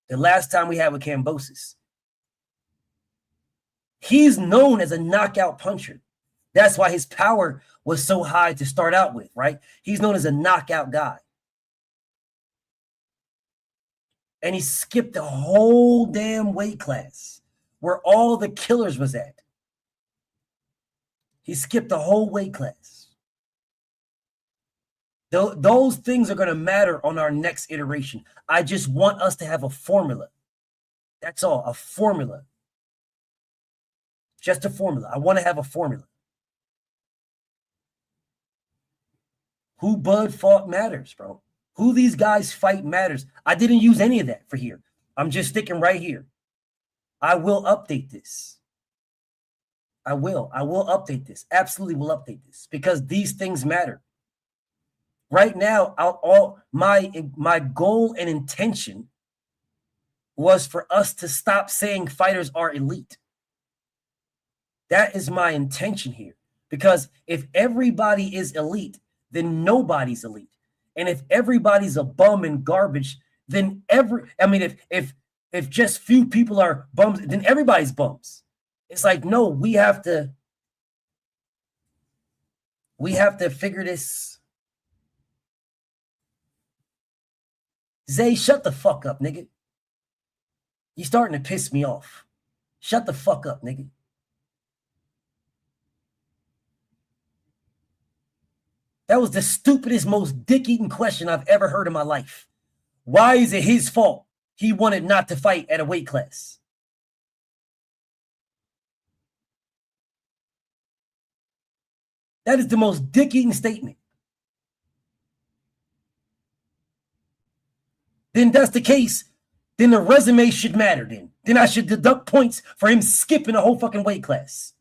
The last time we had with Kambosos. He's known as a knockout puncher. That's why his power was so high to start out with, right? He's known as a knockout guy. And he skipped a whole damn weight class where all the killers was at. He skipped a whole weight class. Those things are going to matter on our next iteration. I just want us to have a formula. That's all, a formula. Just a formula. I want to have a formula. Who Bud fought matters, bro. Who these guys fight matters. I didn't use any of that for here. I'm just sticking right here. I will update this. I will update this. Absolutely will update this because these things matter. Right now, all my goal and intention was for us to stop saying fighters are elite. That is my intention here. Because if everybody is elite, then nobody's elite. And if everybody's a bum and garbage, then if just few people are bums, then everybody's bums. It's like, no, we have to figure this. Zay, shut the fuck up, nigga. You're starting to piss me off. Shut the fuck up, nigga. That was the stupidest, most dick-eating question I've ever heard in my life. Why is it his fault he wanted not to fight at a weight class? That is the most dick-eating statement. Then that's the case. Then the resume should matter then. Then I should deduct points for him skipping a whole fucking weight class.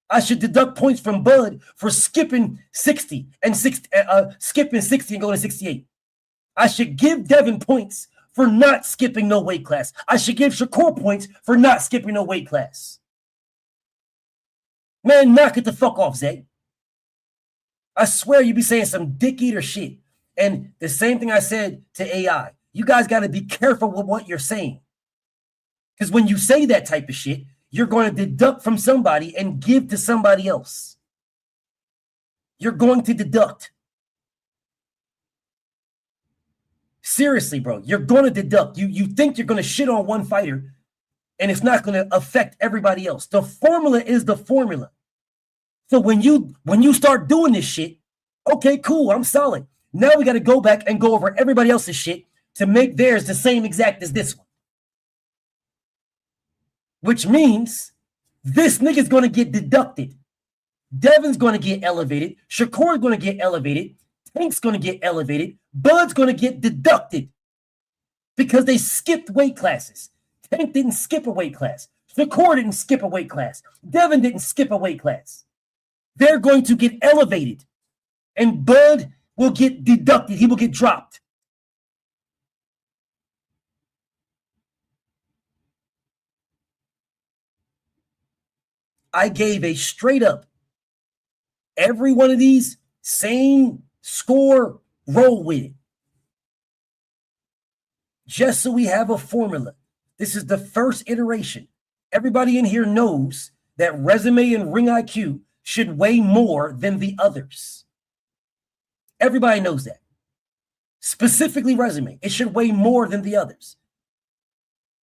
I should deduct points from Bud for skipping 60 and skipping 60 and going to 68. I should give Devin points for not skipping no weight class. I should give Shakur points for not skipping no weight class. Man, knock it the fuck off, Zay. I swear you be saying some dick eater shit. And the same thing I said to AI. You guys got to be careful with what you're saying. Because when you say that type of shit, you're going to deduct from somebody and give to somebody else. You're going to deduct. Seriously, bro, you're going to deduct. You think you're going to shit on one fighter and it's not going to affect everybody else. The formula is the formula. So when you start doing this shit, okay, cool, I'm solid. Now we got to go back and go over everybody else's shit to make theirs the same exact as this one. Which means this nigga's going to get deducted. Devin's going to get elevated. Shakur's going to get elevated. Tank's going to get elevated. Bud's going to get deducted because they skipped weight classes. Tank didn't skip a weight class. Shakur didn't skip a weight class. Devin didn't skip a weight class. They're going to get elevated. And Bud will get deducted. He will get dropped. I gave a straight up, every one of these, same score, roll with it. Just so we have a formula. This is the first iteration. Everybody in here knows that resume and ring IQ should weigh more than the others. Everybody knows that. Specifically resume. It should weigh more than the others.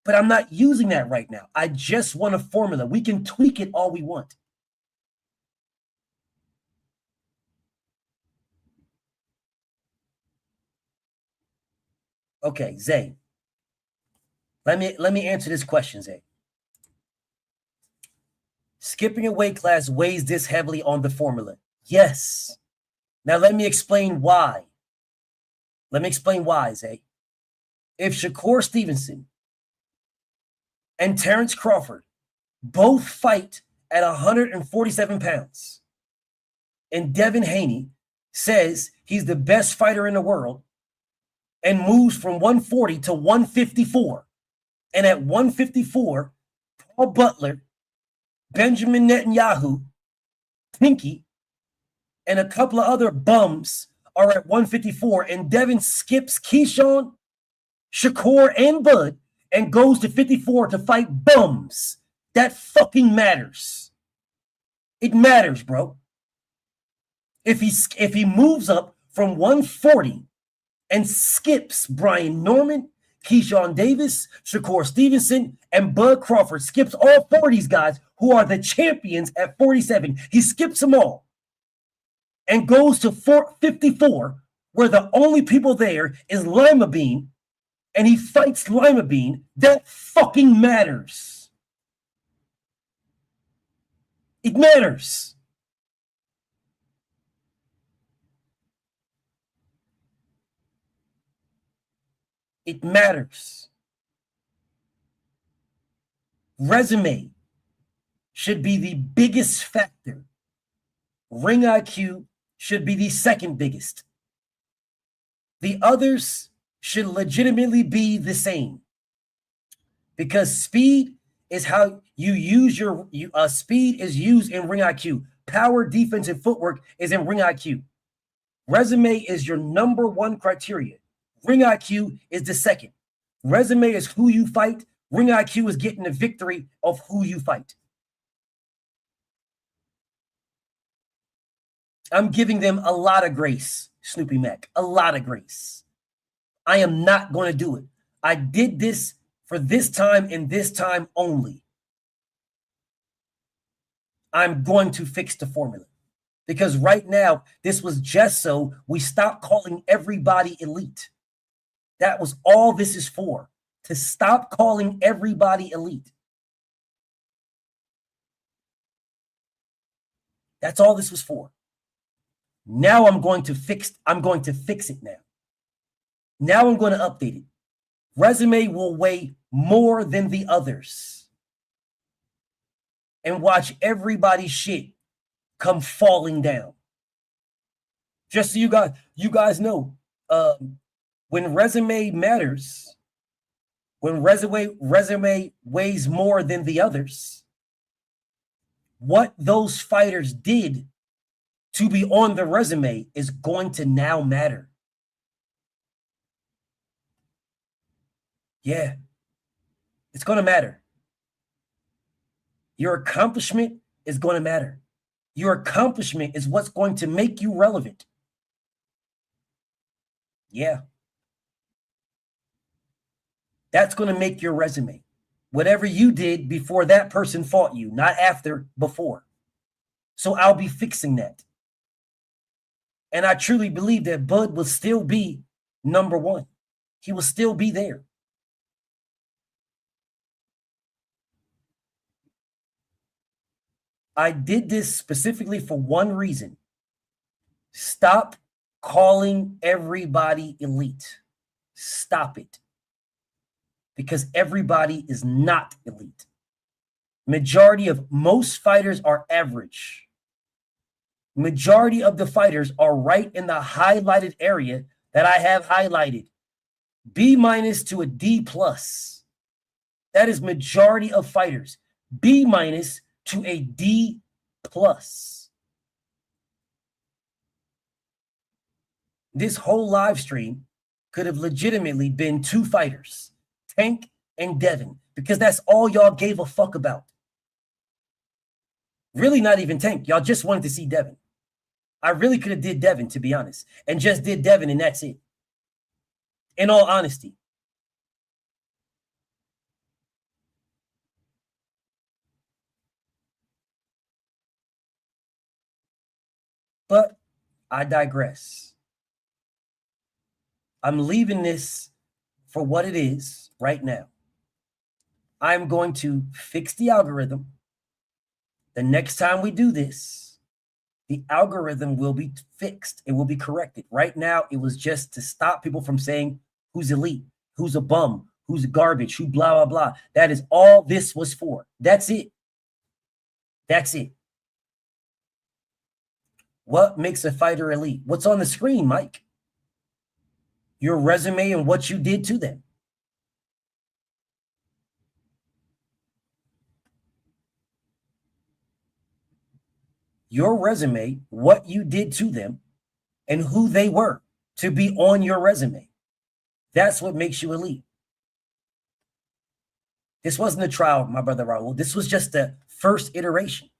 But I'm not using that right now. I just want a formula. We can tweak it all we want. Okay, Zay. Let me answer this question, Zay. Skipping a weight class weighs this heavily on the formula. Yes. Now let me explain why. Let me explain why, Zay. If Shakur Stevenson and Terence Crawford both fight at 147 pounds, and Devin Haney says he's the best fighter in the world and moves from 140 to 154, and at 154, Paul Butler, Benjamin Netanyahu, Pinky, and a couple of other bums are at 154, and Devin skips Keyshawn, Shakur, and Bud and goes to 54 to fight bums. That fucking matters. It matters, bro. If he moves up from 140 and skips Brian Norman, Keyshawn Davis, Shakur Stevenson, and Bud Crawford, skips all four of these guys who are the champions at 47. He skips them all and goes to 54, where the only people there is Lima Bean, and he fights Lima Bean. That fucking matters. It matters. It matters. Resume should be the biggest factor. Ring IQ should be the second biggest. The others should legitimately be the same, because speed is how you use your speed is used in ring IQ. Power, defense, and footwork is in ring IQ. Resume is your number one criteria. Ring IQ is the second. Resume is who you fight. Ring IQ is getting the victory of who you fight. I'm giving them a lot of grace, Snoopy Mac, a lot of grace. I am not going to do it. I did this for this time and this time only. I'm going to fix the formula, because right now, this was just so we stop calling everybody elite. That was all this is for, to stop calling everybody elite. That's all this was for. Now I'm going to fix it now. Now I'm going to update it. Resume will weigh more than the others. And watch everybody's shit come falling down. Just so you guys know, when resume matters, when resume weighs more than the others, what those fighters did to be on the resume is going to now matter. Yeah, it's going to matter. Your accomplishment is going to matter. Your accomplishment is what's going to make you relevant. Yeah. That's going to make your resume. Whatever you did before that person fought you, not after, before. So I'll be fixing that. And I truly believe that Bud will still be number one. He will still be there. I did this specifically for one reason. Stop calling everybody elite. Stop it. Because everybody is not elite. Majority of most fighters are average. Majority of the fighters are right in the highlighted area that I have highlighted. B- to a D+. That is majority of fighters. B- to a D+. This whole live stream could have legitimately been two fighters, Tank and Devin, because that's all y'all gave a fuck about. Really not even Tank. Y'all just wanted to see Devin. I really could have did Devin, to be honest, and just did Devin, and that's it. In all honesty. But I digress. I'm leaving this for what it is right now. I'm going to fix the algorithm. The next time we do this, the algorithm will be fixed. It will be corrected. Right now, it was just to stop people from saying who's elite, who's a bum, who's garbage, who blah, blah, blah. That is all this was for. That's it. That's it. What makes a fighter elite? What's on the screen, Mike? Your resume and what you did to them. Your resume, what you did to them, and who they were to be on your resume. That's what makes you elite. This wasn't a trial, my brother Raul. This was just the first iteration.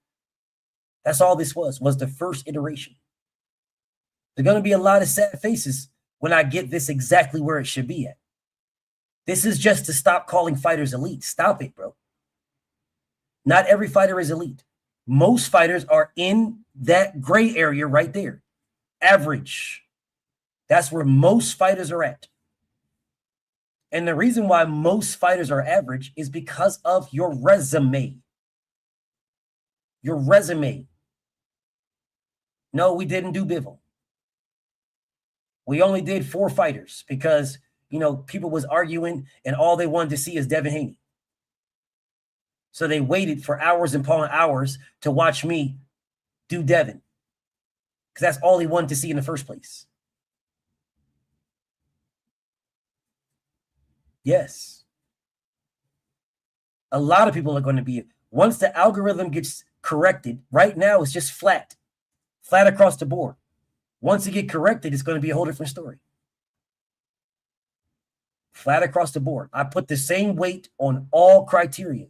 That's all this was the first iteration. There's going to be a lot of sad faces when I get this exactly where it should be at. This is just to stop calling fighters elite. Stop it, bro. Not every fighter is elite. Most fighters are in that gray area right there. Average. That's where most fighters are at. And the reason why most fighters are average is because of your resume. Your resume. No, we didn't do Bivol. We only did 4 fighters because, people was arguing and all they wanted to see is Devin Haney. So they waited for hours upon hours to watch me do Devin. Because that's all he wanted to see in the first place. Yes. A lot of people are going to be, once the algorithm gets corrected, right now it's just flat across the board. Once it gets corrected, it's going to be a whole different story. Flat across the board. I put the same weight on all criteria.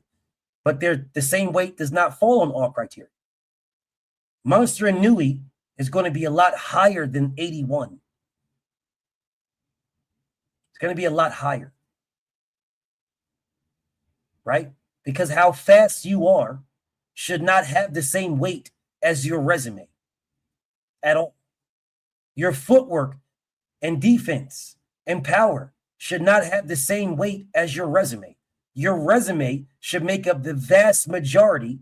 But the same weight does not fall on all criteria. Monster and Nui is going to be a lot higher than 81. It's going to be a lot higher. Right? Because how fast you are should not have the same weight as your resume at all. Your footwork and defense and power should not have the same weight as your resume. Your resume should make up the vast majority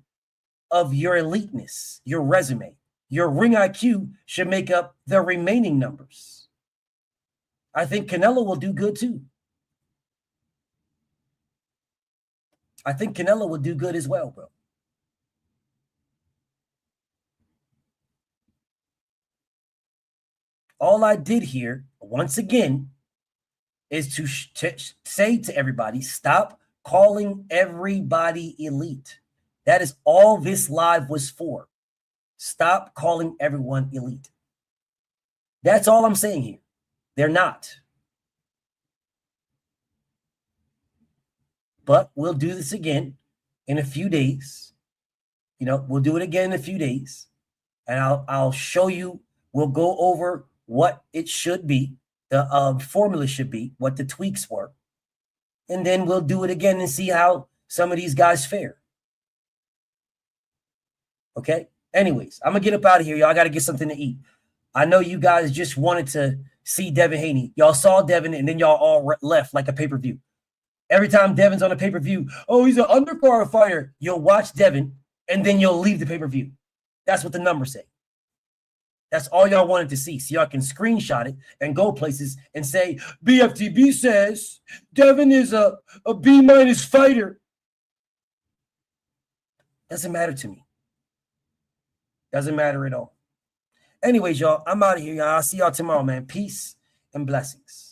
of your eliteness, your resume. Your ring IQ should make up the remaining numbers. I think Canelo will do good too. I think Canelo will do good as well, bro. All I did here, once again, is to say to everybody, stop calling everybody elite. That is all this live was for. Stop calling everyone elite. That's all I'm saying here. They're not. But we'll do this again in a few days. We'll do it again in a few days. And I'll show you, we'll go over what it should be, the formula should be, what the tweaks were. And then we'll do it again and see how some of these guys fare. Okay? Anyways, I'm going to get up out of here. Y'all got to get something to eat. I know you guys just wanted to see Devin Haney. Y'all saw Devin, and then y'all all left like a pay-per-view. Every time Devin's on a pay-per-view, oh, he's an undercard fighter. You'll watch Devin, and then you'll leave the pay-per-view. That's what the numbers say. That's all y'all wanted to see. So y'all can screenshot it and go places and say, BFTB says Devin is a B- fighter. Doesn't matter to me. Doesn't matter at all. Anyways, y'all, I'm out of here, y'all. I'll see y'all tomorrow, man. Peace and blessings.